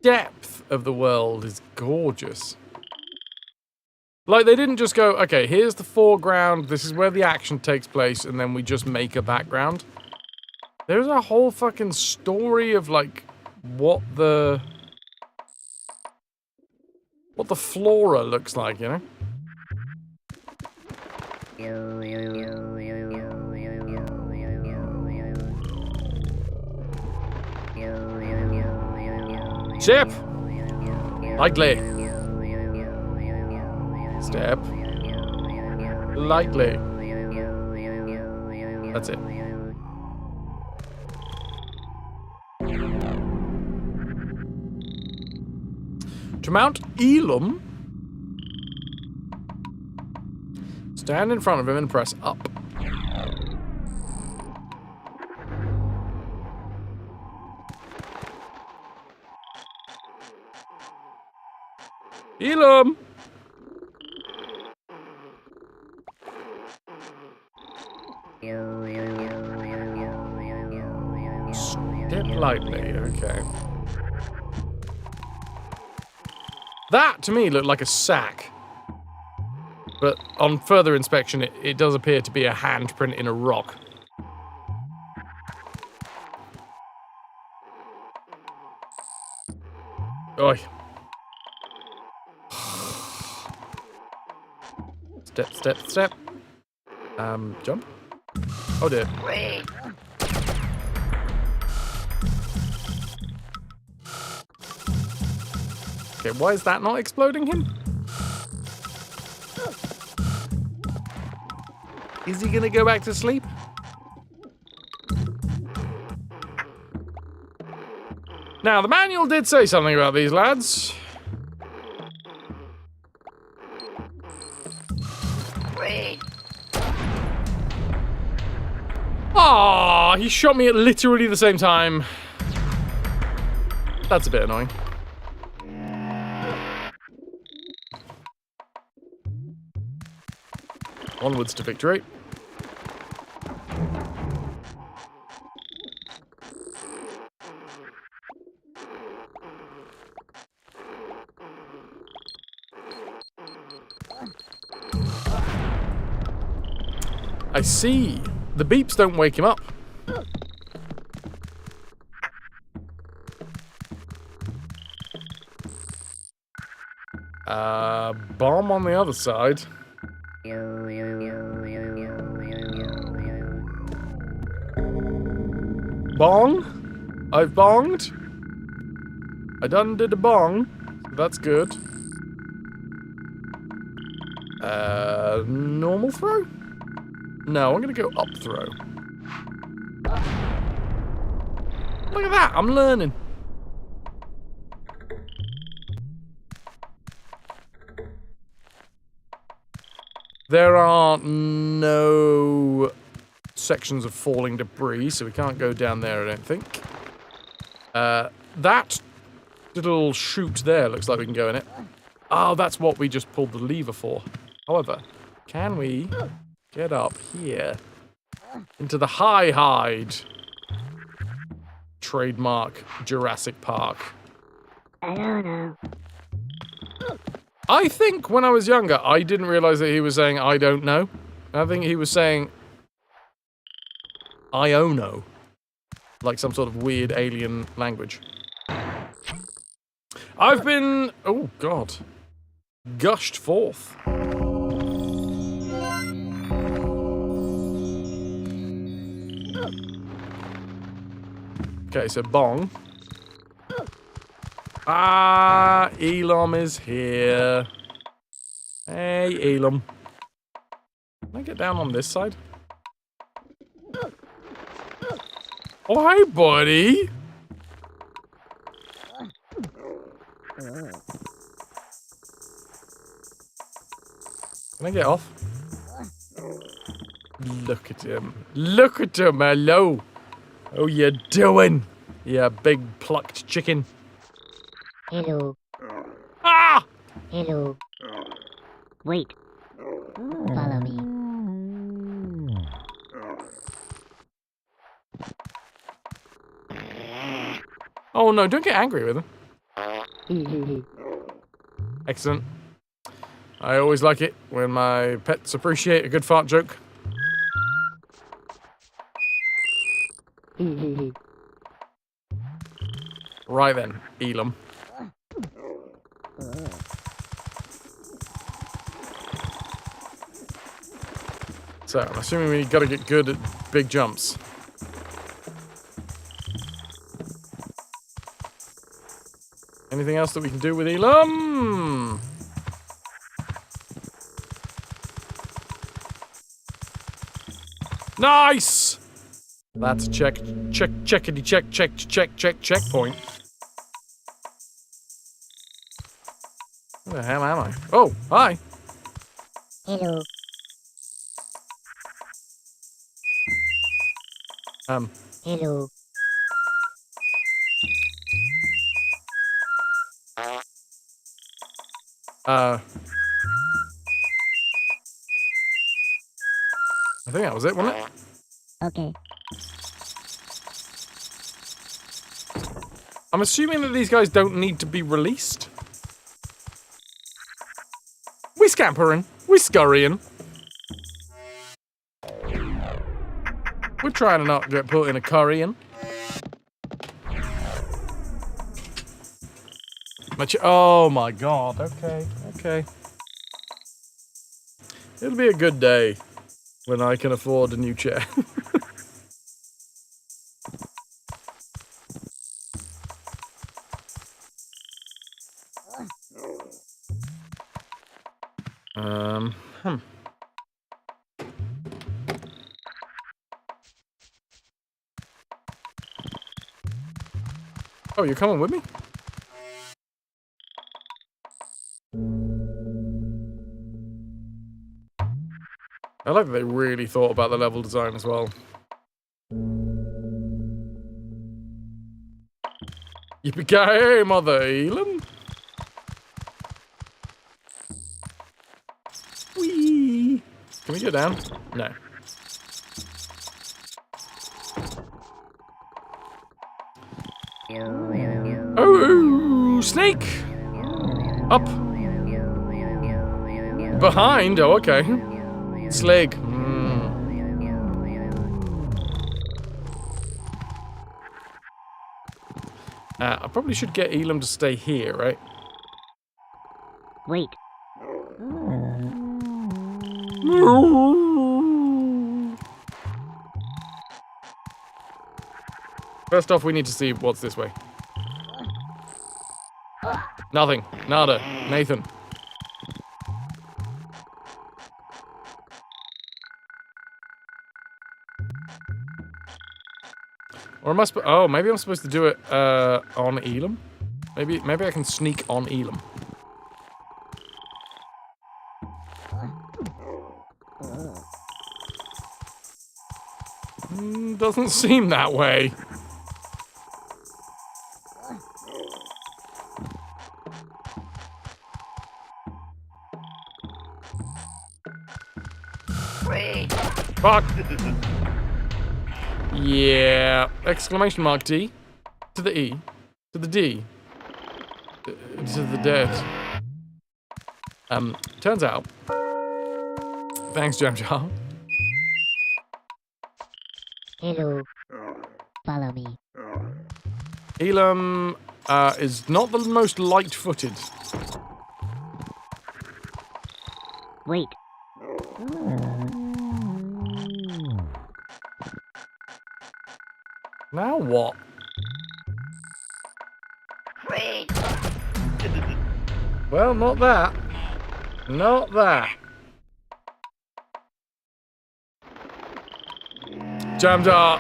depth of the world is gorgeous. Like, they didn't just go, okay, here's the foreground, this is where the action takes place, and then we just make a background. There's a whole fucking story of, like, what the flora looks like, you know? Step! Lightly. Step. Lightly. That's it. To Mount Elam, stand in front of him and press up. Elam! Step lightly, okay. That, to me, looked like a sack. But on further inspection, it does appear to be a handprint in a rock. Oi. Step, step, step. Jump. Oh dear. Okay, why is that not exploding him? Is he gonna go back to sleep? Now, the manual did say something about these lads. Ah, he shot me at literally the same time. That's a bit annoying. Onwards to victory. I see. The beeps don't wake him up. Bomb on the other side. Bong? I've bonged. I done did a bong. That's good. Normal throw? No, I'm gonna go up throw. Look at that, I'm learning. There are no sections of falling debris, so we can't go down there, I don't think. That little chute there looks like we can go in it. Oh, that's what we just pulled the lever for. However, can we get up here into the high hide? Trademark Jurassic Park. I don't know. I think when I was younger, I didn't realize that he was saying, I don't know. I think he was saying, I oh no. Like some sort of weird alien language. I've been, oh God, gushed forth. Okay, so bong. Ah, Elam is here. Hey, Elam. Can I get down on this side? Oh, hey, buddy. Can I get off? Look at him. Look at him. Hello. How you doing? You big plucked chicken. Hello. Ah! Hello. Wait. Follow me. Oh no, don't get angry with him. Excellent. I always like it when my pets appreciate a good fart joke. Right then, Elam. So, I'm assuming we gotta get good at big jumps. Anything else that we can do with Elam? Nice! That's a checkpoint. Where the hell am I? Oh, hi! Hello. Hello. I think that was it, wasn't it? Okay. I'm assuming that these guys don't need to be released. We scampering. We scurrying. We're trying to not get put in a currying. Oh my god, okay, okay. It'll be a good day when I can afford a new chair. Oh, you're coming with me? I like that they really thought about the level design as well. Yippee-ki-yay, Mother Elam! Whee! Can we go down? No. Oh, snake! Up! Behind? Oh, okay. Slag. I probably should get Elam to stay here, right? Wait. First off, we need to see what's this way. Nothing. Nada. Nathan. Or am I oh, maybe I'm supposed to do it on Elam? Maybe I can sneak on Elam. Doesn't seem that way. Fuck! Yeah. Exclamation mark D. To the E. To the D. To the dead. Turns out. Thanks, Jam Jar. Hello. Follow me. Elam is not the most light-footed. Wait. Now what? Well, not that. Not that. Jam Jar,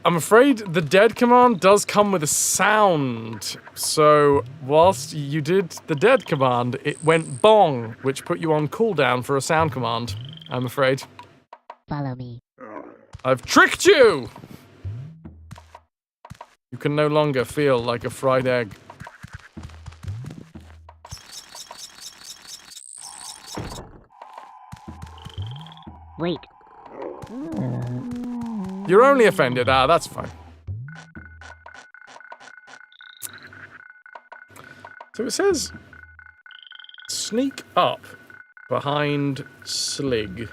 I'm afraid the dead command does come with a sound. So whilst you did the dead command, it went bong, which put you on cooldown for a sound command, I'm afraid. Follow me. I've tricked you! You can no longer feel like a fried egg. Wait. You're only offended. Ah, that's fine. So it says, sneak up behind Slig.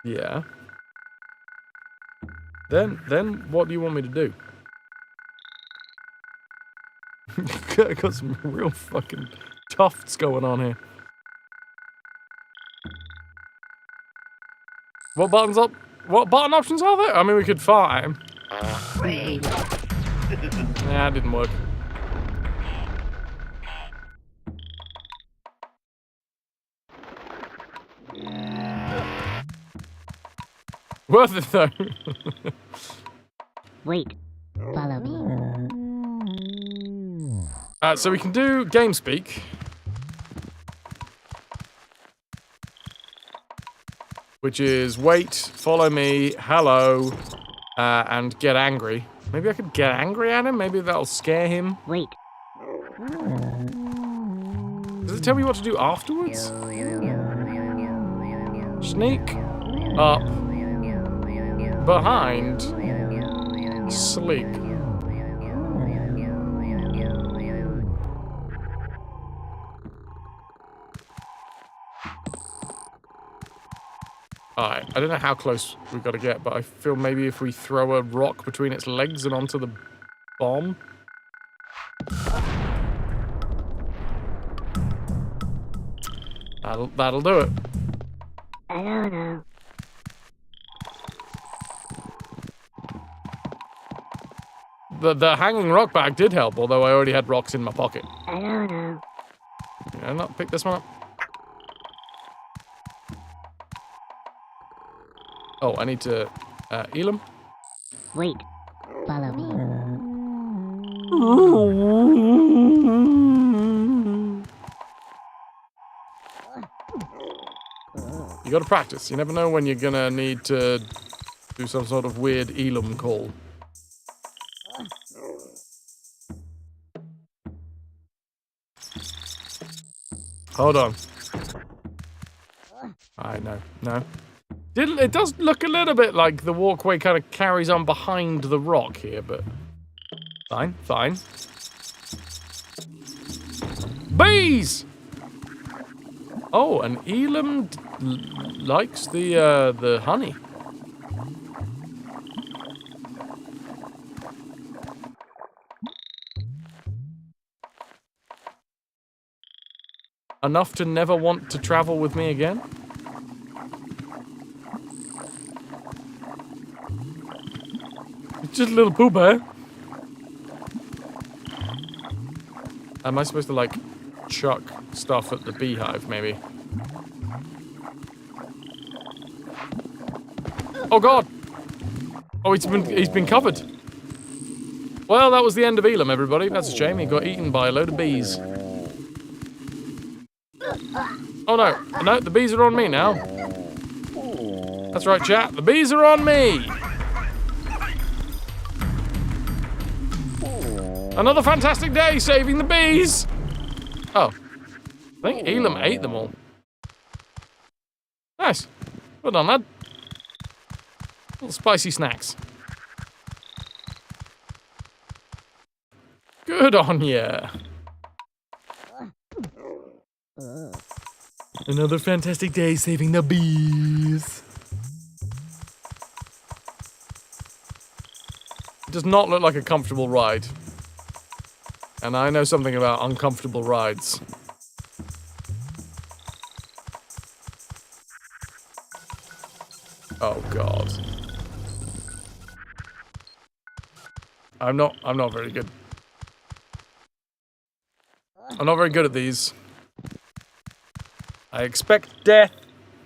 Yeah. Then what do you want me to do? Got some real fucking tufts going on here. What buttons up? What button options are there? I mean, we could fire at him. Nah, it didn't work. Worth it though. Wait. Follow me. So we can do game speak. Which is wait, follow me, hello, and get angry. Maybe I could get angry at him? Maybe that'll scare him. Wait. Does it tell me what to do afterwards? Sneak up behind Slig. Alright, I don't know how close we've got to get, but I feel maybe if we throw a rock between its legs and onto the bomb. That'll do it. I don't know. The hanging rock bag did help, although I already had rocks in my pocket. I don't know. Yeah, not pick this one up. Oh, I need to heal him. Wait. Follow me. You gotta practice. You never know when you're gonna need to do some sort of weird Elam call. Hold on. No. It does look a little bit like the walkway kind of carries on behind the rock here, but fine. Bees! Oh, and Elam likes the honey. Enough to never want to travel with me again? It's just a little poo bear. Am I supposed to, like, chuck stuff at the beehive, maybe? Oh, God! Oh, he's been covered. Well, that was the end of Elam, everybody. That's a shame. He got eaten by a load of bees. Oh, no, the bees are on me now. That's right, chat. The bees are on me! Another fantastic day saving the bees! Oh. I think Elam ate them all. Nice. Well done, lad. Little spicy snacks. Good on ya. Another fantastic day saving the bees. It does not look like a comfortable ride. And I know something about uncomfortable rides. Oh, God. I'm not very good. I'm not very good at these. I expect death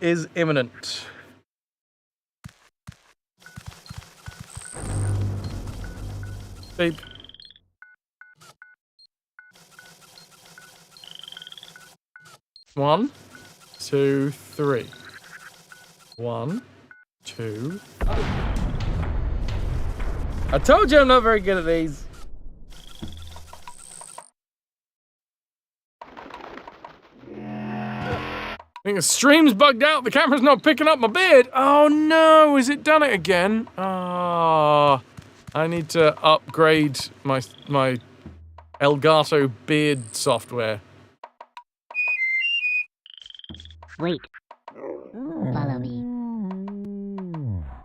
is imminent. Beep. One, two, three. 1, 2. I told you I'm not very good at these. I think the stream's bugged out. The camera's not picking up my beard. Oh no, has it done it again? Ah, I need to upgrade my Elgato beard software. Wait. Follow me.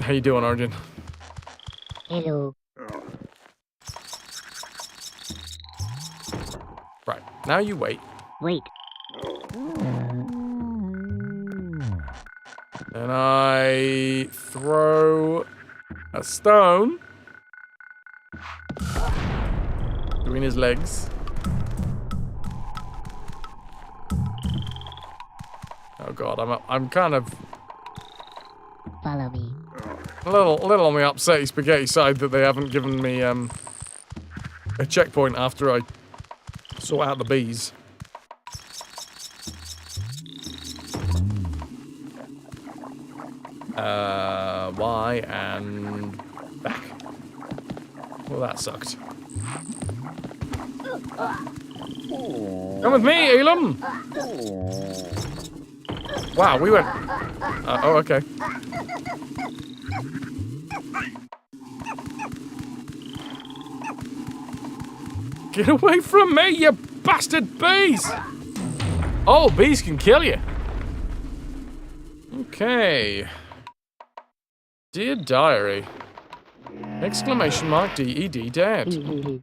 How you doing, Arjun? Hello. Right, now you wait. Wait. And I throw a stone between his legs. Oh god, I'm kind of Follow me. a little on the upsetty spaghetti side that they haven't given me a checkpoint after I sort out the bees. Y and back. Well, that sucked. Come with me, Elam! Wow, we went... oh, okay. Get away from me, you bastard bees! Oh, bees can kill you. Okay. Dear diary. Exclamation mark DED dead.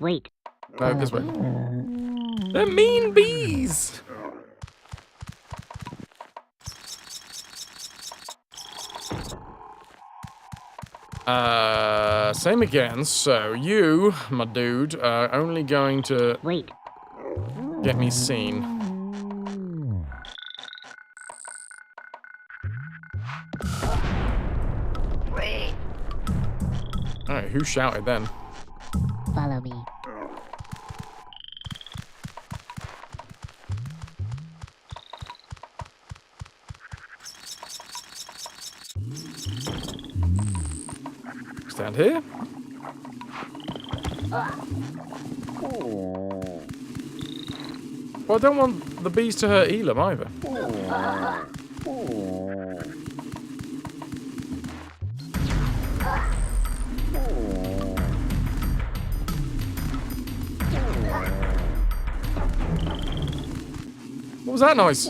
Wait. No, this way. They're mean bees! Same again. So you, my dude, are only going to... Wait. Get me seen. Alright, who shouted then? Follow me. Stand here. Well, I don't want the bees to hurt Elam either. What was that noise?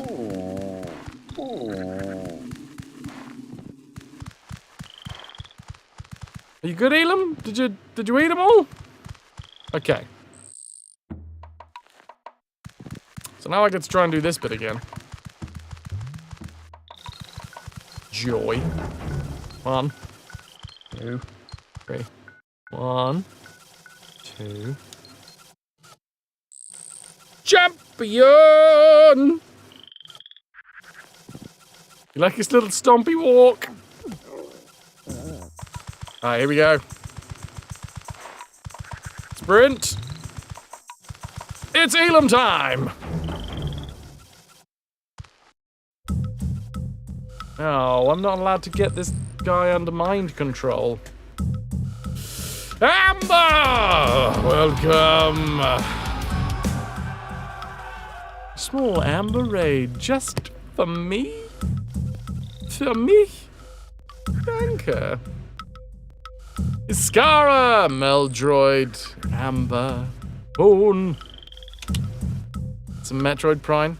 Are you good, Elam? Did you eat them all? Okay. So now I get to try and do this bit again. Joy. 1, 2, 3. 1, 2. Champion! You like his little stompy walk? Alright, here we go. Sprint. It's Elam time! Oh, I'm not allowed to get this guy under mind control. Amber! Welcome! Small amber raid just for me? For me? Thank her. Iskara, Meldroid, Amber, Boone. It's a Metroid Prime.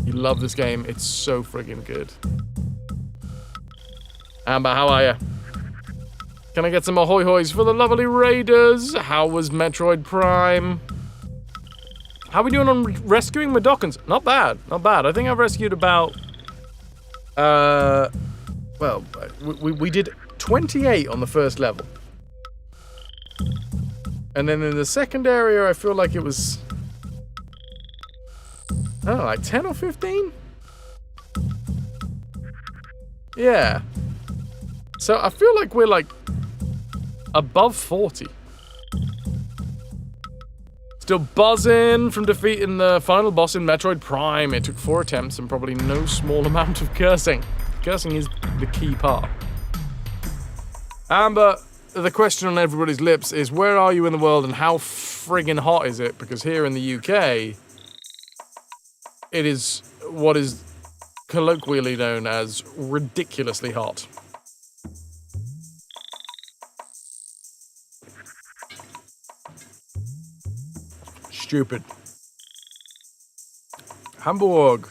You love this game. It's so friggin' good. Amber, how are ya? Can I get some ahoy hoys for the lovely raiders? How was Metroid Prime? How are we doing on rescuing Madokans? Not bad, not bad. I think I've rescued about... well, we did 28 on the first level. And then in the second area, I feel like it was... I don't know, like 10 or 15? Yeah. So I feel like we're like above 40. Still buzzing from defeating the final boss in Metroid Prime. It took 4 attempts and probably no small amount of cursing. Cursing is the key part. Amber, the question on everybody's lips is, where are you in the world and how friggin' hot is it? Because here in the UK, it is what is colloquially known as ridiculously hot. Stupid. Hamburg.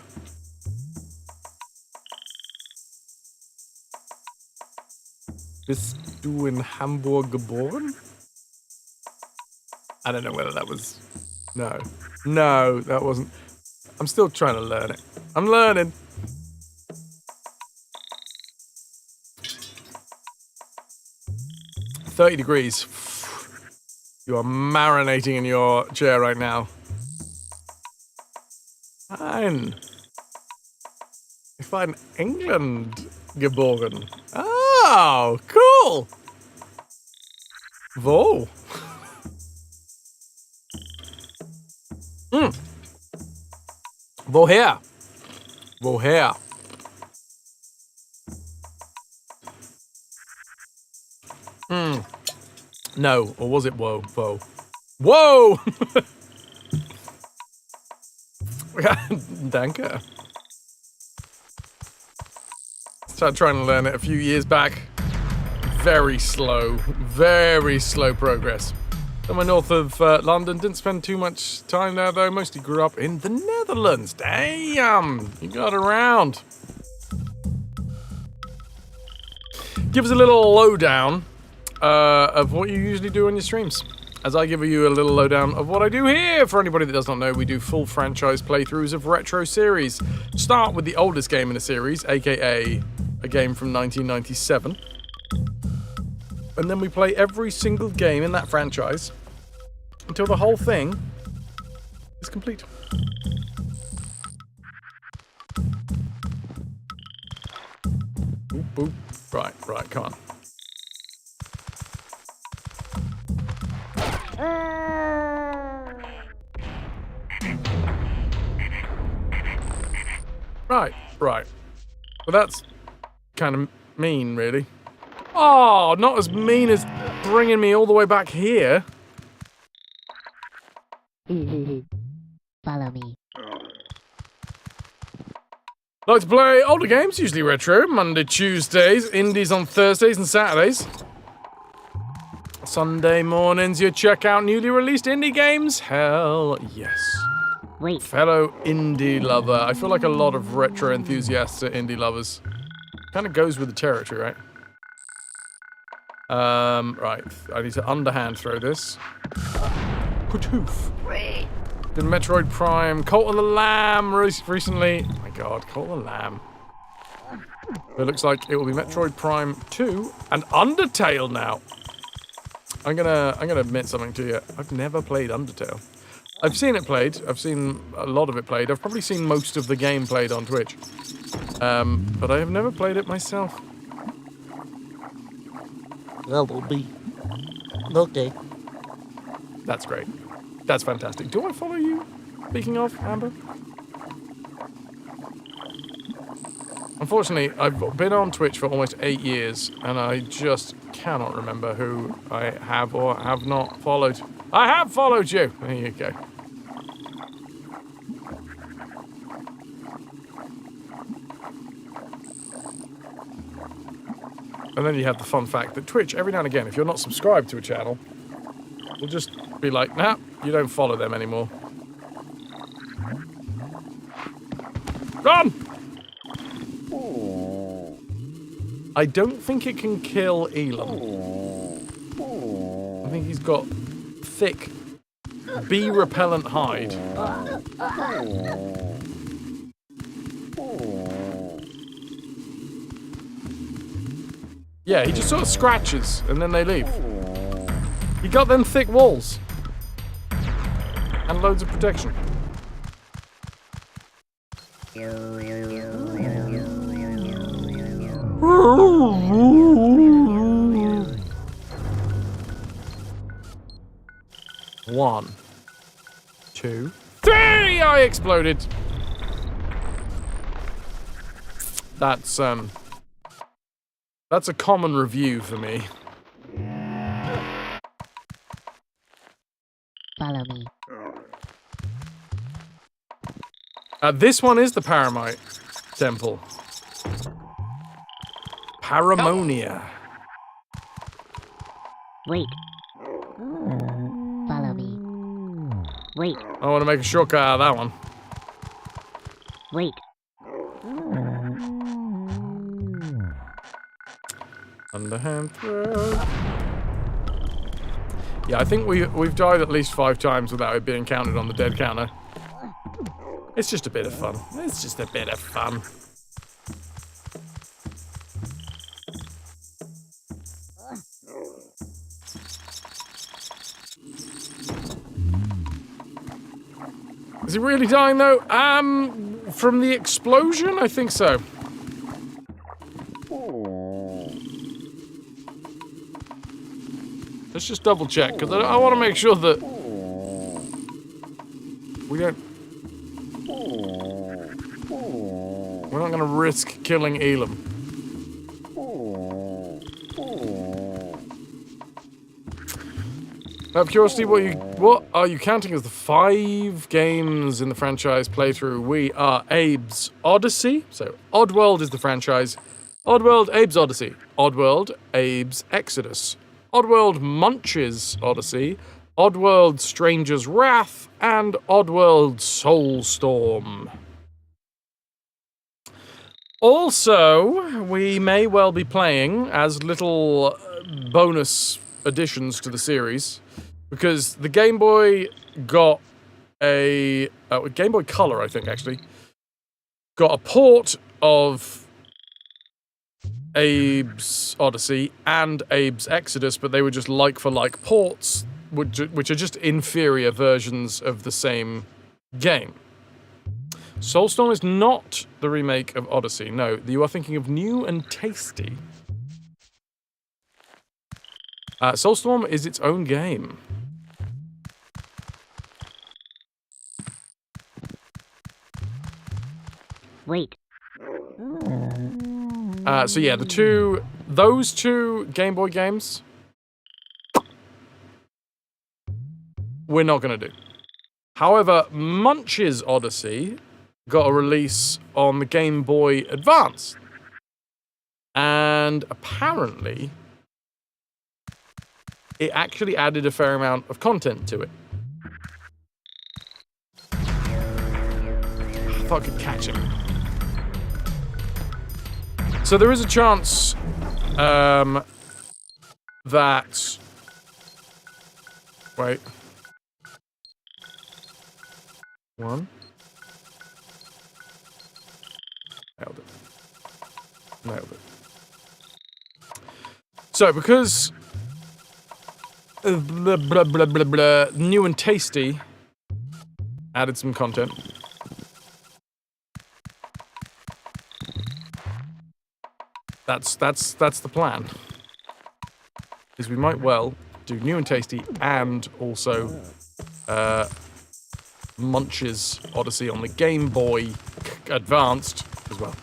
Bist du in Hamburg geboren? I don't know whether that was... No. No, that wasn't... I'm still trying to learn it. I'm learning. $30 degrees. You are marinating in your chair right now. Fine. Ich war in England geboren. Oh, cool. Wo? Woher? Woher? No, or was it whoa? Whoa. Whoa! Danke. Started trying to learn it a few years back. Very slow progress. Somewhere north of London. Didn't spend too much time there though. Mostly grew up in the Netherlands. Damn! You got around. Give us a little lowdown of what you usually do on your streams, as I give you a little lowdown of what I do here. For anybody that does not know, we do full franchise playthroughs of retro series. Start with the oldest game in the series, aka a game from 1997. And then we play every single game in that franchise until the whole thing is complete. Boop, boop. Right, come on. Right. Well, that's kind of mean, really. Oh, not as mean as bringing me all the way back here. Follow me. Like to play older games, usually retro, Monday, Tuesdays, indies on Thursdays and Saturdays. Sunday mornings, you check out newly released indie games? Hell yes. Wait. Fellow indie lover. I feel like a lot of retro enthusiasts are indie lovers. Kind of goes with the territory, right? Right. I need to underhand throw this. Patoof. Did Metroid Prime, Cult of the Lamb recently. Oh my god, Cult of the Lamb. It looks like it will be Metroid Prime 2 and Undertale now. I'm gonna admit something to you. I've never played Undertale. I've seen it played. I've seen a lot of it played. I've probably seen most of the game played on Twitch. But I have never played it myself. That will be. Okay. That's great. That's fantastic. Do I follow you? Speaking of, Amber? Unfortunately, I've been on Twitch for almost 8 years, and I just cannot remember who I have or have not followed. I have followed you! There you go. And then you have the fun fact that Twitch, every now and again, if you're not subscribed to a channel, will just be like, nah, you don't follow them anymore. Run! I don't think it can kill Elam. I think he's got thick, bee-repellent hide. Yeah, he just sort of scratches, and then they leave. He got them thick walls. And loads of protection. One, two, three! I exploded. That's a common review for me. Follow me. This one is the Paramite Temple. Paramonia. Wait. Follow me. Wait. I want to make a shortcut out of that one. Wait. Underhand throw. Yeah, I think we've died at least 5 times without it being counted on the dead counter. It's just a bit of fun. It's just a bit of fun. Is he really dying though? From the explosion? I think so. Let's just double check, because I want to make sure that we don't... We're not going to risk killing Elam. Out of curiosity, what are you counting as the 5 games in the franchise playthrough? We are Abe's Oddysee. So Oddworld is the franchise. Oddworld, Abe's Oddysee. Oddworld, Abe's Exodus. Oddworld Munch's Oddysee, Oddworld Stranger's Wrath, and Oddworld Soulstorm. Also, we may well be playing as little bonus additions to the series, because the Game Boy got a... Game Boy Color, I think, actually, got a port of Abe's Oddysee and Abe's Exodus, but they were just like-for-like ports, which are just inferior versions of the same game. Soulstorm is not the remake of Oddysee. No, you are thinking of New and Tasty. Soulstorm is its own game. Wait. So yeah, those two Game Boy games, we're not going to do. However, Munch's Oddysee got a release on the Game Boy Advance. And apparently, it actually added a fair amount of content to it. I thought I could catch him. So there is a chance that... Wait. 1. Nailed it. Nailed it. So, because... Blah, blah, blah, blah, blah, New and Tasty added some content. That's the plan. Is we might well do New and Tasty and also Munch's Oddysee on the Game Boy Advanced as well.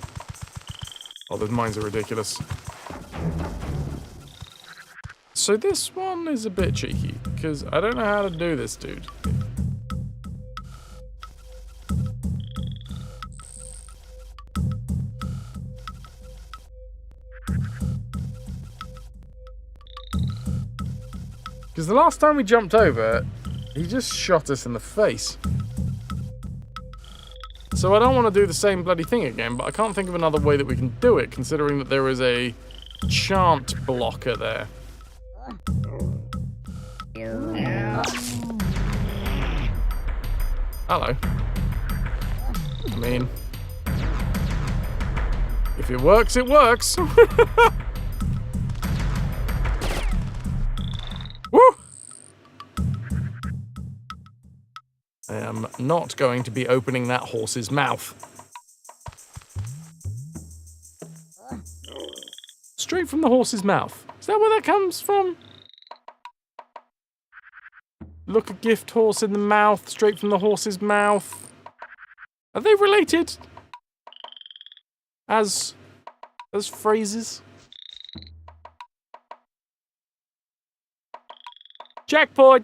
Oh, those mines are ridiculous. So this one is a bit cheeky, because I don't know how to do this, dude. Because the last time we jumped over, he just shot us in the face. So I don't want to do the same bloody thing again, but I can't think of another way that we can do it, considering that there is a chant blocker there. Hello. I mean, if it works, it works. Woo! I am not going to be opening that horse's mouth. Let's straight from the horse's mouth. Is that where that comes from? Look a gift horse in the mouth, straight from the horse's mouth. Are they related? As phrases? Jackpot!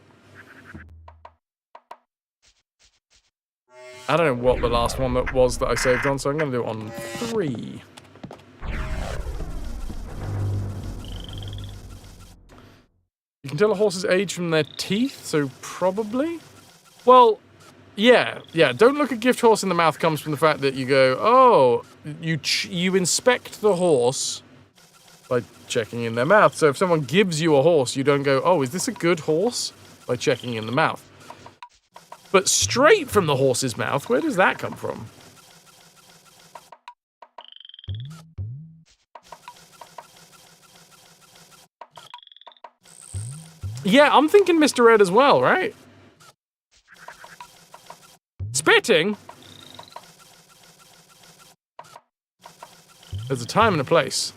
I don't know what the last one that was that I saved on, so I'm going to do it on 3. You can tell a horse's age from their teeth, so probably? Well, yeah. Don't look a gift horse in the mouth comes from the fact that you go, oh, you inspect the horse by checking in their mouth. So if someone gives you a horse, you don't go, oh, is this a good horse? By checking in the mouth. But straight from the horse's mouth, where does that come from? Yeah, I'm thinking Mr. Ed as well, right? Spitting? There's a time and a place.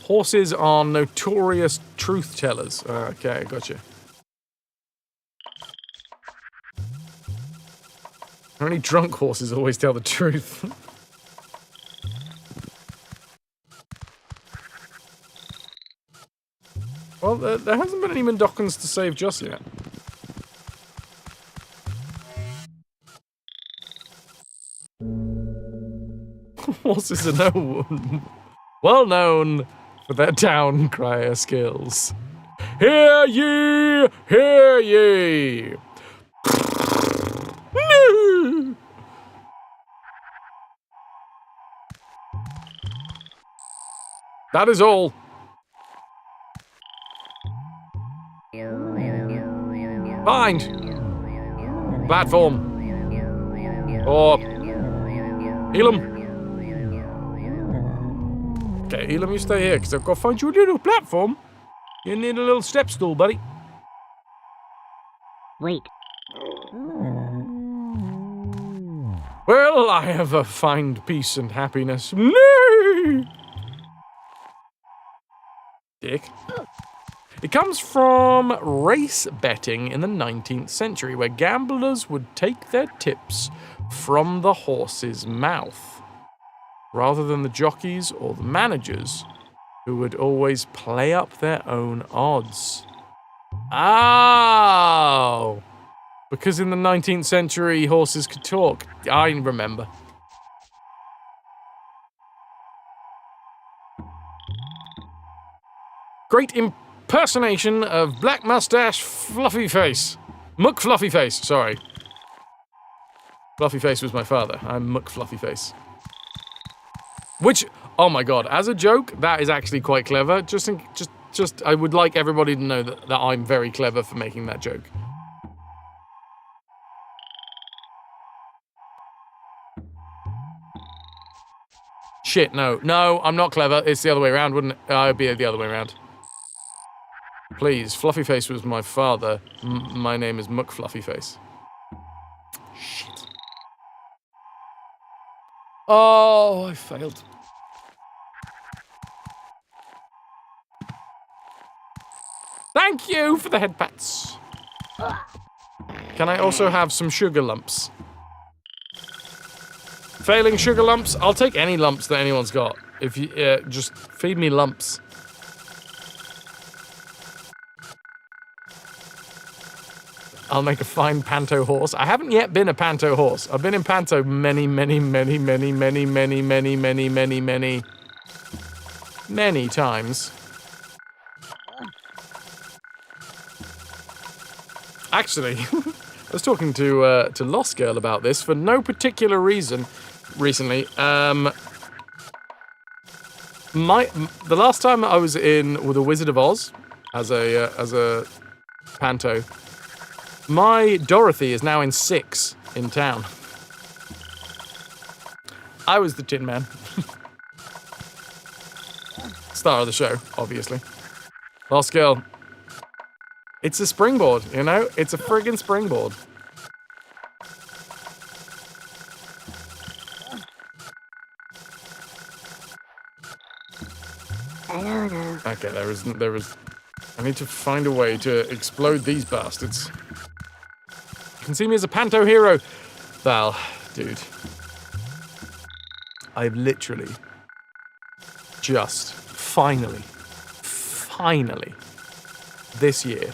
Horses are notorious truth tellers. Okay, gotcha. Only drunk horses always tell the truth. Well, there hasn't been any Mendocans to save just yet. Horses are well known for their town crier skills. Hear ye! Hear ye! No! That is all. Bind. Platform. Or Elam. Okay, Elam, you stay here, because I've got to find you a little platform. You need a little step stool, buddy. Wait. Well, I have find peace and happiness. No! Dick. It comes from race betting in the 19th century, where gamblers would take their tips from the horse's mouth, rather than the jockeys or the managers, who would always play up their own odds. Oh! Because in the 19th century, horses could talk. I remember. Great impersonation of Black Mustache Fluffy Face. Muck Fluffy Face, sorry. Fluffy Face was my father. I'm Muck Fluffy Face. Which, oh my god, as a joke, that is actually quite clever. Just I would like everybody to know that I'm very clever for making that joke. Shit, no, I'm not clever. It's the other way around, wouldn't it? It'd be the other way around. Please, Fluffy Face was my father. My name is Muck Fluffy Face. Shit. Oh, I failed. Thank you for the head pats. Can I also have some sugar lumps? Failing sugar lumps? I'll take any lumps that anyone's got. If you just feed me lumps. I'll make a fine panto horse. I haven't yet been a panto horse. I've been in panto many times. Actually, I was talking to Lost Girl about this for no particular reason recently. The last time I was with the Wizard of Oz as a panto, my Dorothy is now in 6 in town. I was the Tin Man. Star of the show, obviously. Lost Girl. It's a springboard, you know? It's a friggin' springboard. Okay, there is... I need to find a way to explode these bastards. You can see me as a panto hero. Val, dude. I've literally just finally, this year,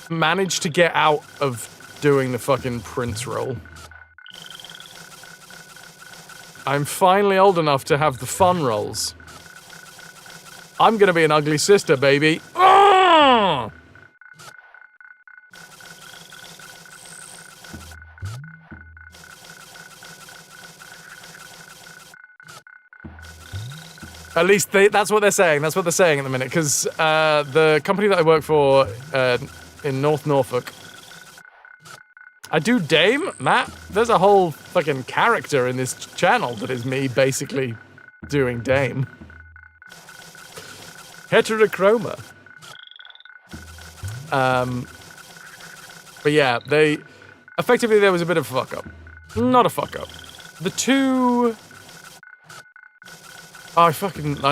managed to get out of doing the fucking Prince role. I'm finally old enough to have the fun roles. I'm gonna be an ugly sister, baby. Ah! At least that's what they're saying. That's what they're saying at the minute. Because the company that I work for in North Norfolk, I do Dame, Matt. There's a whole fucking character in this channel that is me basically doing Dame. Heterochroma. But yeah, effectively there was a bit of a fuck up. Not a fuck up. The two... I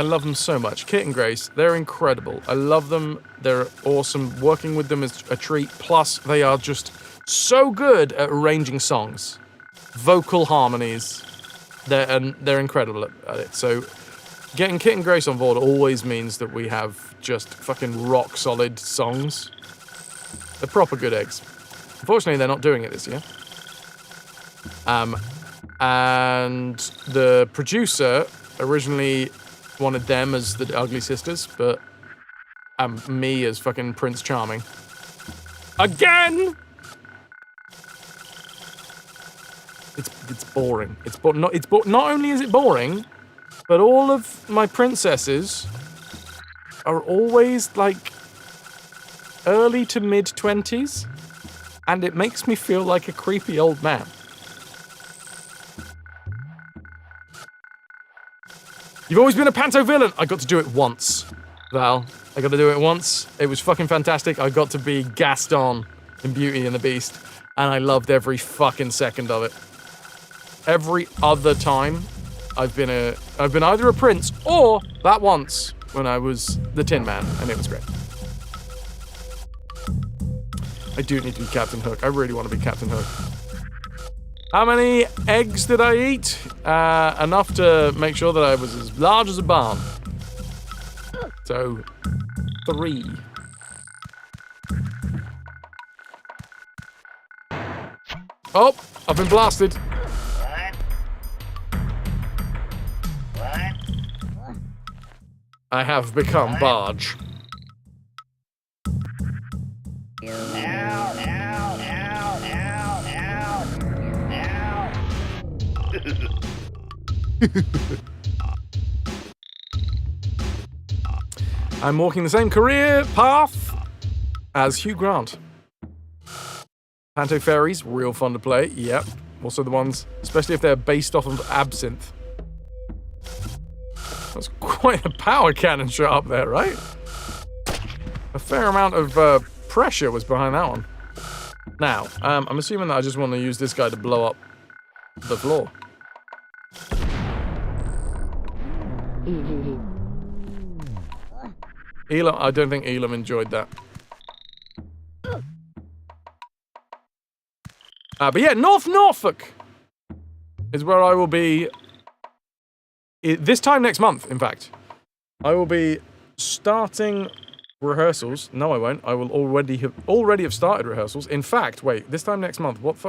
love them so much. Kit and Grace, they're incredible. I love them. They're awesome. Working with them is a treat. Plus, they are just so good at arranging songs. Vocal harmonies. They're incredible at it. So, getting Kit and Grace on board always means that we have just fucking rock solid songs. They're proper good eggs. Unfortunately, they're not doing it this year. And the producer originally wanted them as the Ugly Sisters, but me as fucking Prince Charming. Again! It's boring. Not only is it boring, but all of my princesses are always like early to mid-20s, and it makes me feel like a creepy old man. You've always been a panto villain. I got to do it once, Val. I got to do it once. It was fucking fantastic. I got to be Gaston in Beauty and the Beast, and I loved every fucking second of it. Every other time, I've been either a prince or that once when I was the Tin Man, and it was great. I do need to be Captain Hook. I really want to be Captain Hook. How many eggs did I eat? Enough to make sure that I was as large as a barn. So, 3. Oh, I've been blasted. What? I have become Barge. I'm walking the same career path as Hugh Grant. Panto Fairies, real fun to play, yep. Also the ones, especially if they're based off of Absinthe. That's quite a power cannon shot up there, right? A fair amount of pressure was behind that one. Now, I'm assuming that I just want to use this guy to blow up the floor. Elam, I don't think Elam enjoyed that. But yeah, North Norfolk is where I will be this time next month, in fact. I will be starting rehearsals. No, I won't. I will already have started rehearsals. In fact, wait, this time next month, what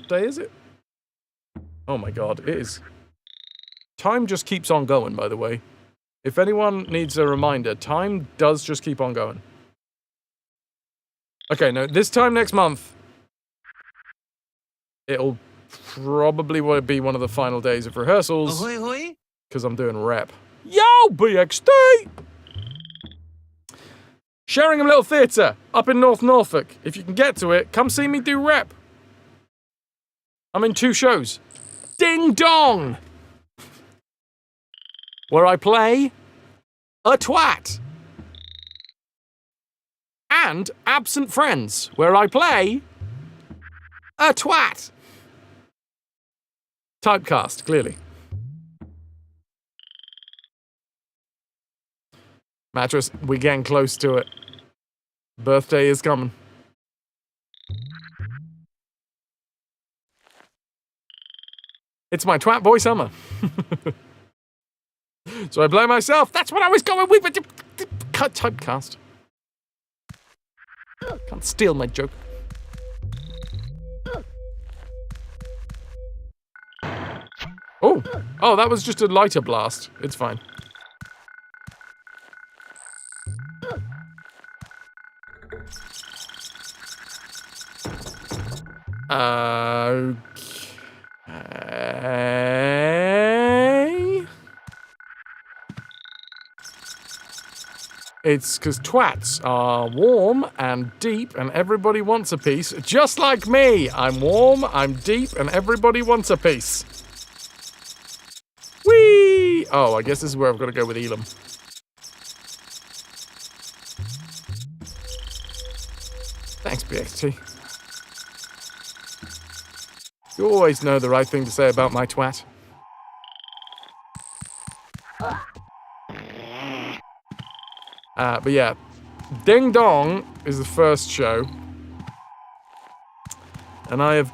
day is it? Oh my god, it is. Time just keeps on going, by the way. If anyone needs a reminder, time does just keep on going. Okay, no, this time next month, it'll probably be one of the final days of rehearsals. Ahoy, ahoy! Because I'm doing rep. Yo, BXT! Sheringham Little Theatre, up in North Norfolk. If you can get to it, come see me do rep. I'm in 2 shows. Ding Dong! Where I play a twat. And Absent Friends, where I play a twat. Typecast, clearly. Mattress, we're getting close to it. Birthday is coming. It's my twat boy summer. So I blame myself. That's what I was going with. Cut typecast. Can't steal my joke. Oh, that was just a lighter blast. It's fine. Okay. It's because twats are warm and deep and everybody wants a piece. Just like me. I'm warm, I'm deep, and everybody wants a piece. Whee! Oh, I guess this is where I've got to go with Elam. Thanks, BXT. You always know the right thing to say about my twat. But yeah, Ding Dong is the first show. And I have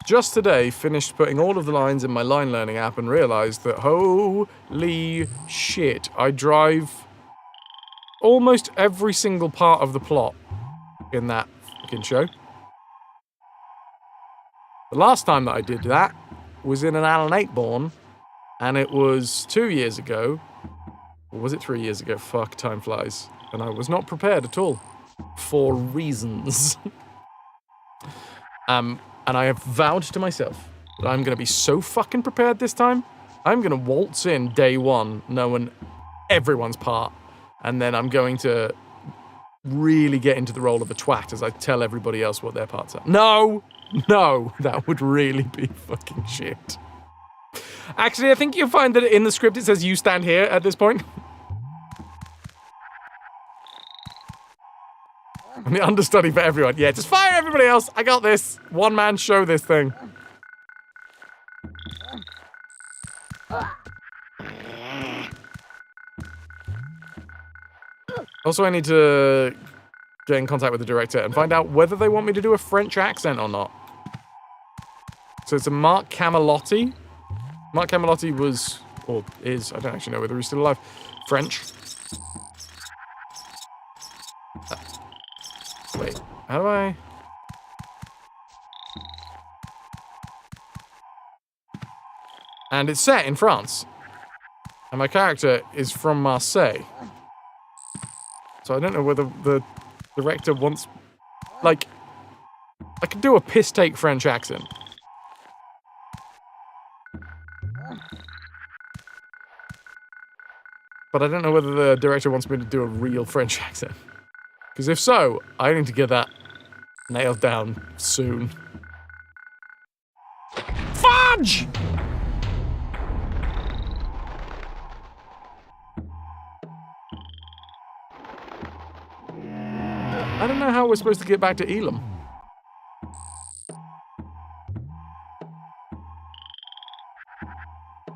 just today finished putting all of the lines in my line learning app and realized that holy shit, I drive almost every single part of the plot in that fucking show. The last time that I did that was in an Alan Ayckbourn, and it was 2 years ago. Or was it 3 years ago? Fuck, time flies. And I was not prepared at all. For reasons. And I have vowed to myself that I'm going to be so fucking prepared this time. I'm going to waltz in day one knowing everyone's part. And then I'm going to really get into the role of a twat as I tell everybody else what their parts are. No, that would really be fucking shit. Actually, I think you'll find that in the script it says you stand here at this point. I'm the understudy for everyone. Yeah, just fire everybody else. I got this. One man show this thing. Also, I need to get in contact with the director and find out whether they want me to do a French accent or not. So it's a Mark Camelotti. Mark Camelotti was, or is, I don't actually know whether he's still alive, French. Wait, how do I... And it's set in France. And my character is from Marseille. So I don't know whether the director wants... Like, I could do a piss-take French accent. But I don't know whether the director wants me to do a real French accent. Because if so, I need to get that nailed down soon. Fudge! I don't know how we're supposed to get back to Elam.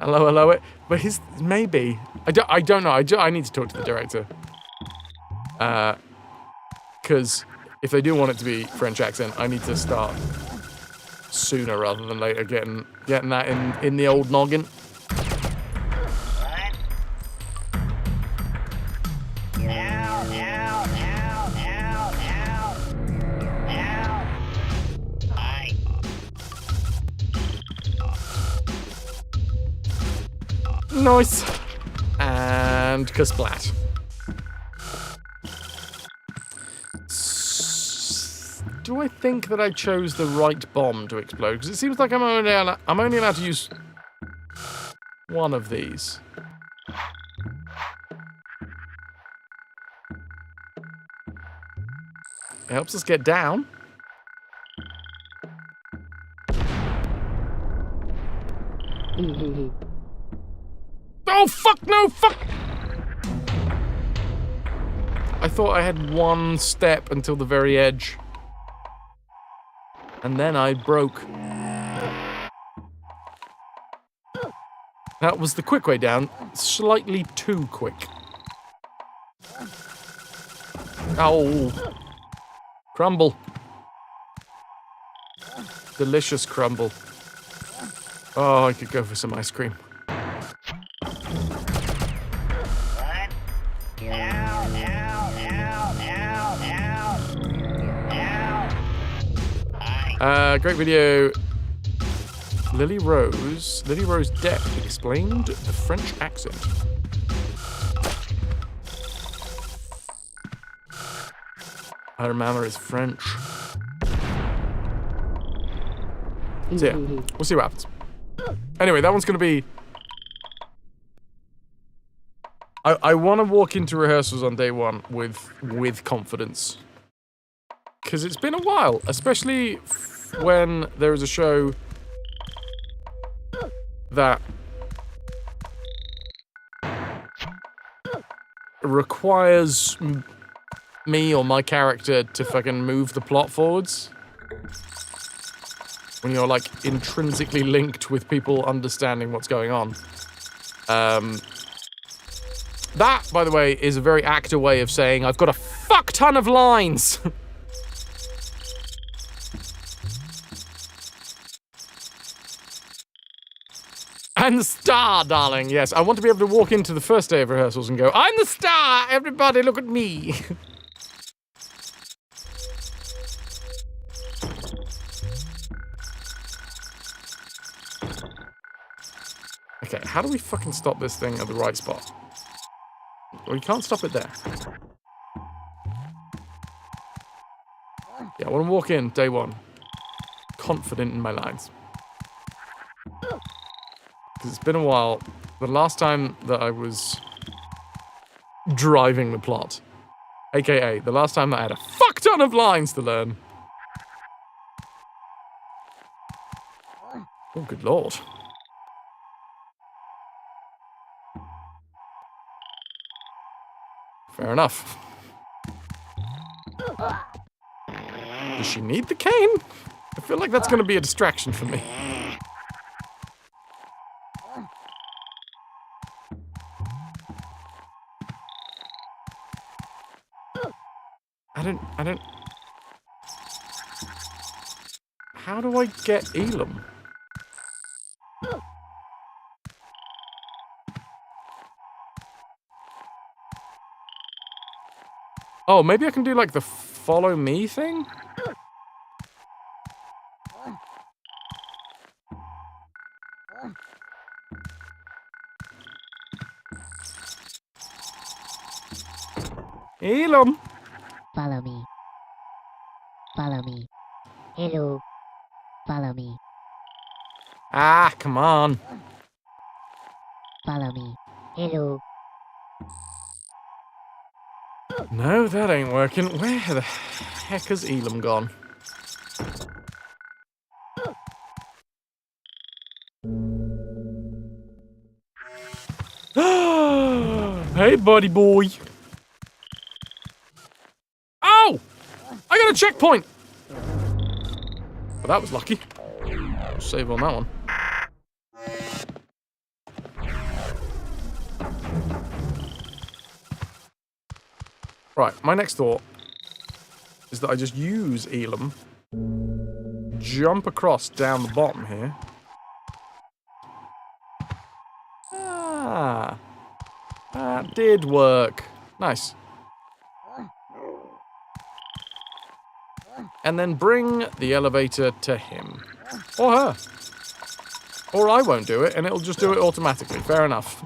Hello, it. But his maybe I don't know. I need to talk to the director. Because if they do want it to be French accent, I need to start sooner rather than later getting that in the old noggin. Nice. And kasplat. Do I think that I chose the right bomb to explode? Because it seems like I'm only allowed to use one of these. It helps us get down. Oh, fuck, no, fuck! I thought I had one step until the very edge. And then I broke. That was the quick way down. Slightly too quick. Oh. Crumble. Delicious crumble. Oh, I could go for some ice cream. Great video. Lily Rose Depp explained the French accent. Her mama is French. So yeah, we'll see what happens. Anyway, that one's gonna be... I want to walk into rehearsals on day one with confidence. Because it's been a while, especially when there is a show that requires me or my character to fucking move the plot forwards. When you're, like, intrinsically linked with people understanding what's going on. That, by the way, is a very actor way of saying I've got a fuck ton of lines. I'm the star, darling. Yes, I want to be able to walk into the first day of rehearsals and go, I'm the star! Everybody look at me! Okay, how do we fucking stop this thing at the right spot? Well, you can't stop it there. Yeah, I want to walk in day one. Confident in my lines. Because it's been a while. The last time that I was driving the plot. AKA, the last time that I had a fuck ton of lines to learn. Oh, good lord. Fair enough. Does she need the cane? I feel like that's going to be a distraction for me. I don't... How do I get Elam? Oh, maybe I can do, like, the follow me thing? Elam! Follow me. Follow me. Hello. Follow me. Ah, come on. Follow me. Hello. No, that ain't working. Where the heck has Elam gone? Hey, buddy boy. Oh! I got a checkpoint! Well, that was lucky. Save on that one. Right, my next thought is that I just use Elam, jump across down the bottom here. Ah, that did work. Nice. And then bring the elevator to him. Or her. Or I won't do it, and it'll just do it automatically. Fair enough.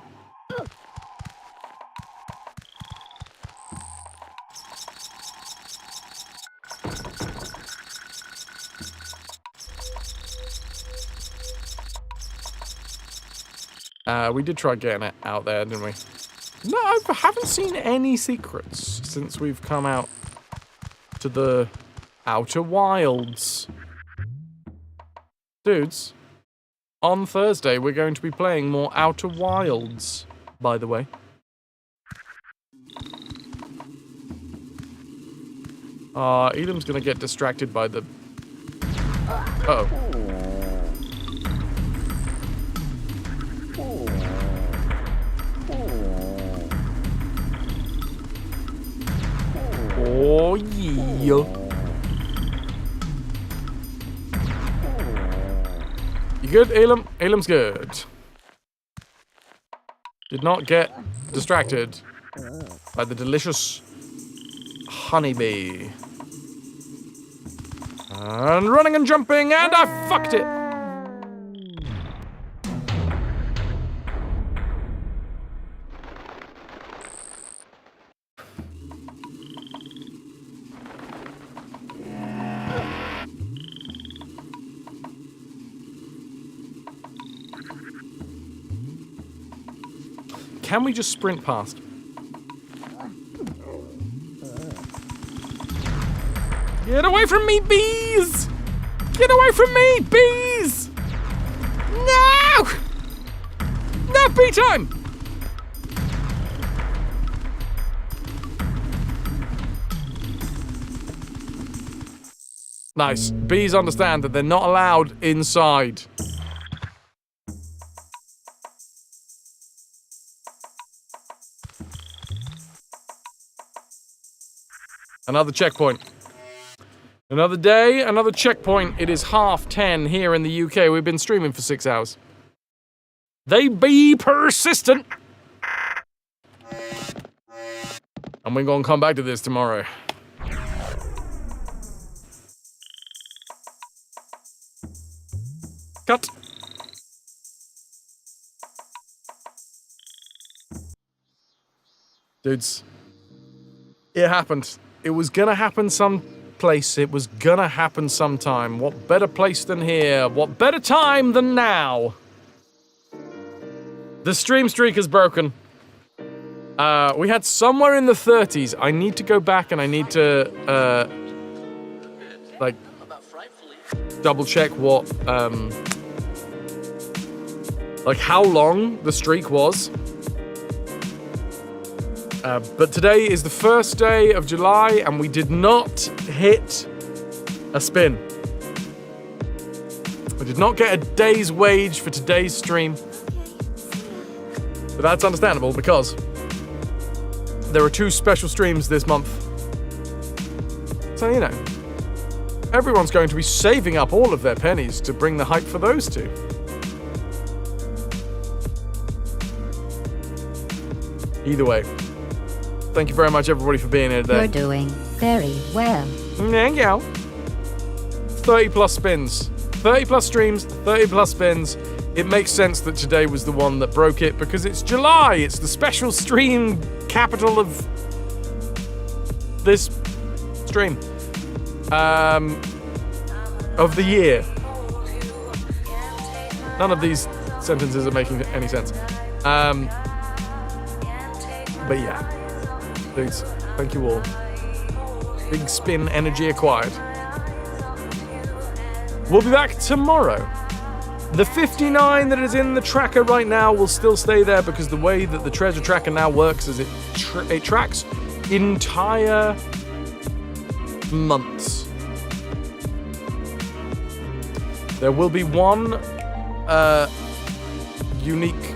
We did try getting it out there, didn't we? No, I haven't seen any secrets since we've come out to the Outer Wilds. Dudes, on Thursday we're going to be playing more Outer Wilds, by the way. Elam's gonna get distracted by the... Uh-oh. Oh, yeah. You good, Elam? Elam's good. Did not get distracted by the delicious honeybee. And running and jumping, and I fucked it. Can we just sprint past? Get away from me, bees! Get away from me, bees! No! No, bee time! Nice. Bees understand that they're not allowed inside. Another checkpoint. Another day, another checkpoint. It is 10:30 here in the UK. We've been streaming for 6 hours. They be persistent. And we're gonna come back to this tomorrow. Cut. Dudes. It happened. It was gonna happen someplace. It was gonna happen sometime. What better place than here? What better time than now? The stream streak is broken. We had somewhere in the 30s. I need to go back and I need to, like, double check what, like how long the streak was. But today is the first day of July, and we did not hit a spin. We did not get a day's wage for today's stream. But that's understandable, because there are 2 special streams this month. So, you know, everyone's going to be saving up all of their pennies to bring the hype for those 2. Either way. Thank you very much, everybody, for being here today. You're doing very well. Thank you. 30 plus spins. 30 plus streams, 30 plus spins. It makes sense that today was the one that broke it, because it's July. It's the special stream capital of this stream. Of the year. None of these sentences are making any sense. But yeah. Dudes, thank you all. Big spin energy acquired. We'll be back tomorrow. The 59 that is in the tracker right now will still stay there, because the way that the treasure tracker now works is it tracks entire months. There will be one unique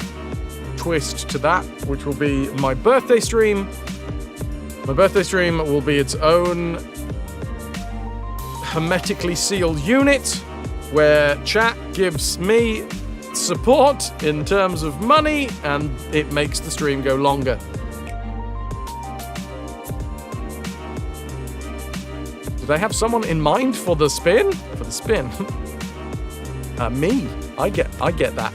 twist to that, which will be my birthday stream. My birthday stream will be its own hermetically sealed unit, where chat gives me support in terms of money, and it makes the stream go longer. Do they have someone in mind for the spin? For the spin? Me. I get that.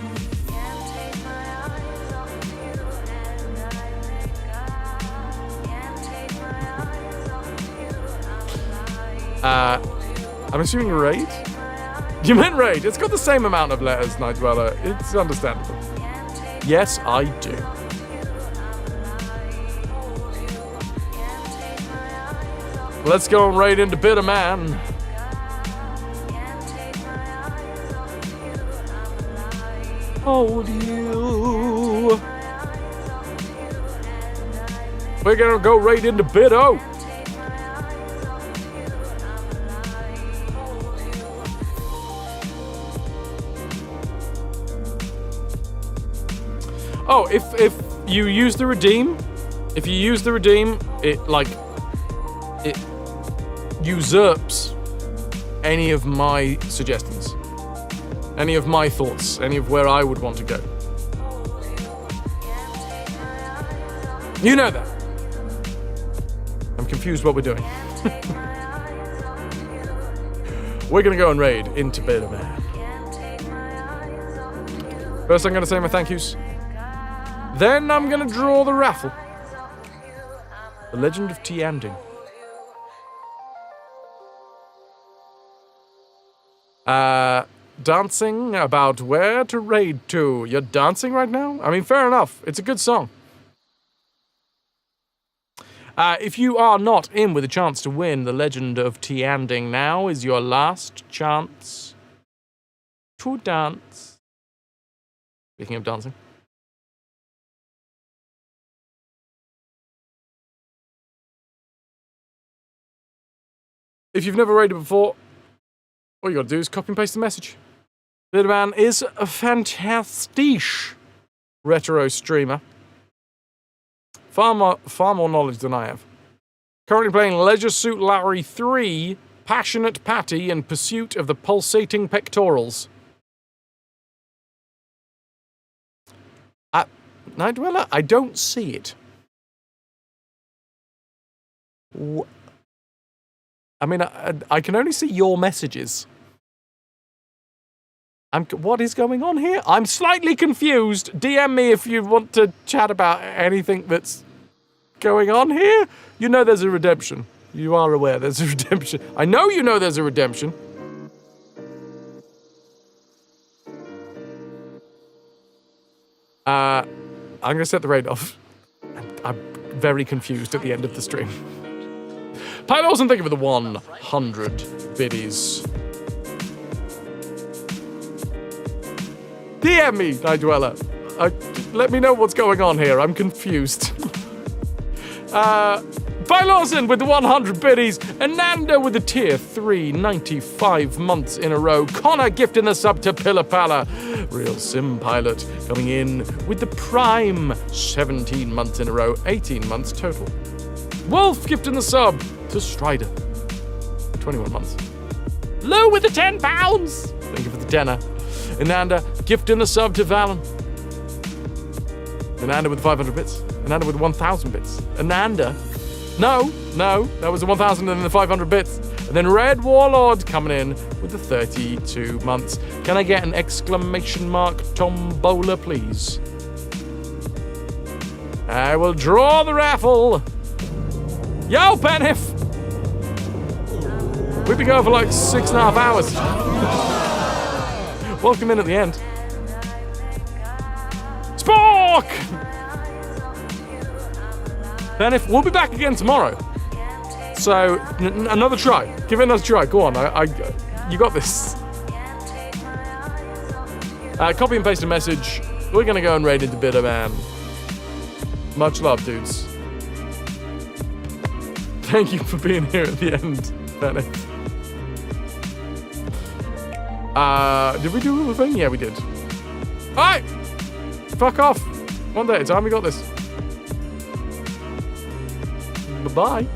I'm assuming raid? You meant raid. It's got the same amount of letters, Night Dweller. It's understandable. Yes, I do. Let's go and raid into Bitter Man. Hold you. We're gonna go raid into Bitto. Oh, if you use the redeem, it usurps any of my suggestions, any of my thoughts, any of where I would want to go. You know that. I'm confused what we're doing. We're going to go and raid into Beta Man. First, I'm going to say my thank yous. Then, I'm going to draw the raffle. The Legend of Tianding. Dancing about where to raid to. You're dancing right now? I mean, fair enough. It's a good song. If you are not in with a chance to win the Legend of Tianding, now is your last chance to dance. Speaking of dancing. If you've never raided before, all you gotta do is copy and paste the message. Bitterman is a fantastic retro streamer. Far more knowledge than I have. Currently playing Leisure Suit Larry 3, Passionate Patty in Pursuit of the Pulsating Pectorals. Night Dweller, I don't see it. I mean, I can only see your messages. What is going on here? I'm slightly confused. DM me if you want to chat about anything that's going on here. You know there's a redemption. You are aware there's a redemption. I know you know there's a redemption. I'm going to set the raid off. I'm very confused at the end of the stream. Pylos, and thank you for the 100 biddies. DM me, Night Dweller. Let me know what's going on here. I'm confused. By Lawson with the 100 biddies. Ananda with the tier 3, 95 months in a row. Connor gifting the sub to Pillar Pala. Real Sim Pilot coming in with the prime, 17 months in a row, 18 months total. Wolf gifting the sub to Strider, 21 months. Lou with the £10. Thank you for the tenner. Ananda gifting the sub to Valen. Ananda with 500 bits. Ananda with 1,000 bits. Ananda. No, that was the 1,000 and then the 500 bits. And then Red Warlord coming in with the 32 months. Can I get an exclamation mark tombola, please? I will draw the raffle. Yo, Benif! We've been going for like 6.5 hours. Welcome in at the end. Spork! Benif, we'll be back again tomorrow. So, another try. Give it another try. Go on. You got this. Copy and paste a message. We're going to go and raid into Bitter Man. Much love, dudes. Thank you for being here at the end, Benny. Did we do the thing? Yeah, we did. Alright! Fuck off. One day at a time, we got this. Bye-bye.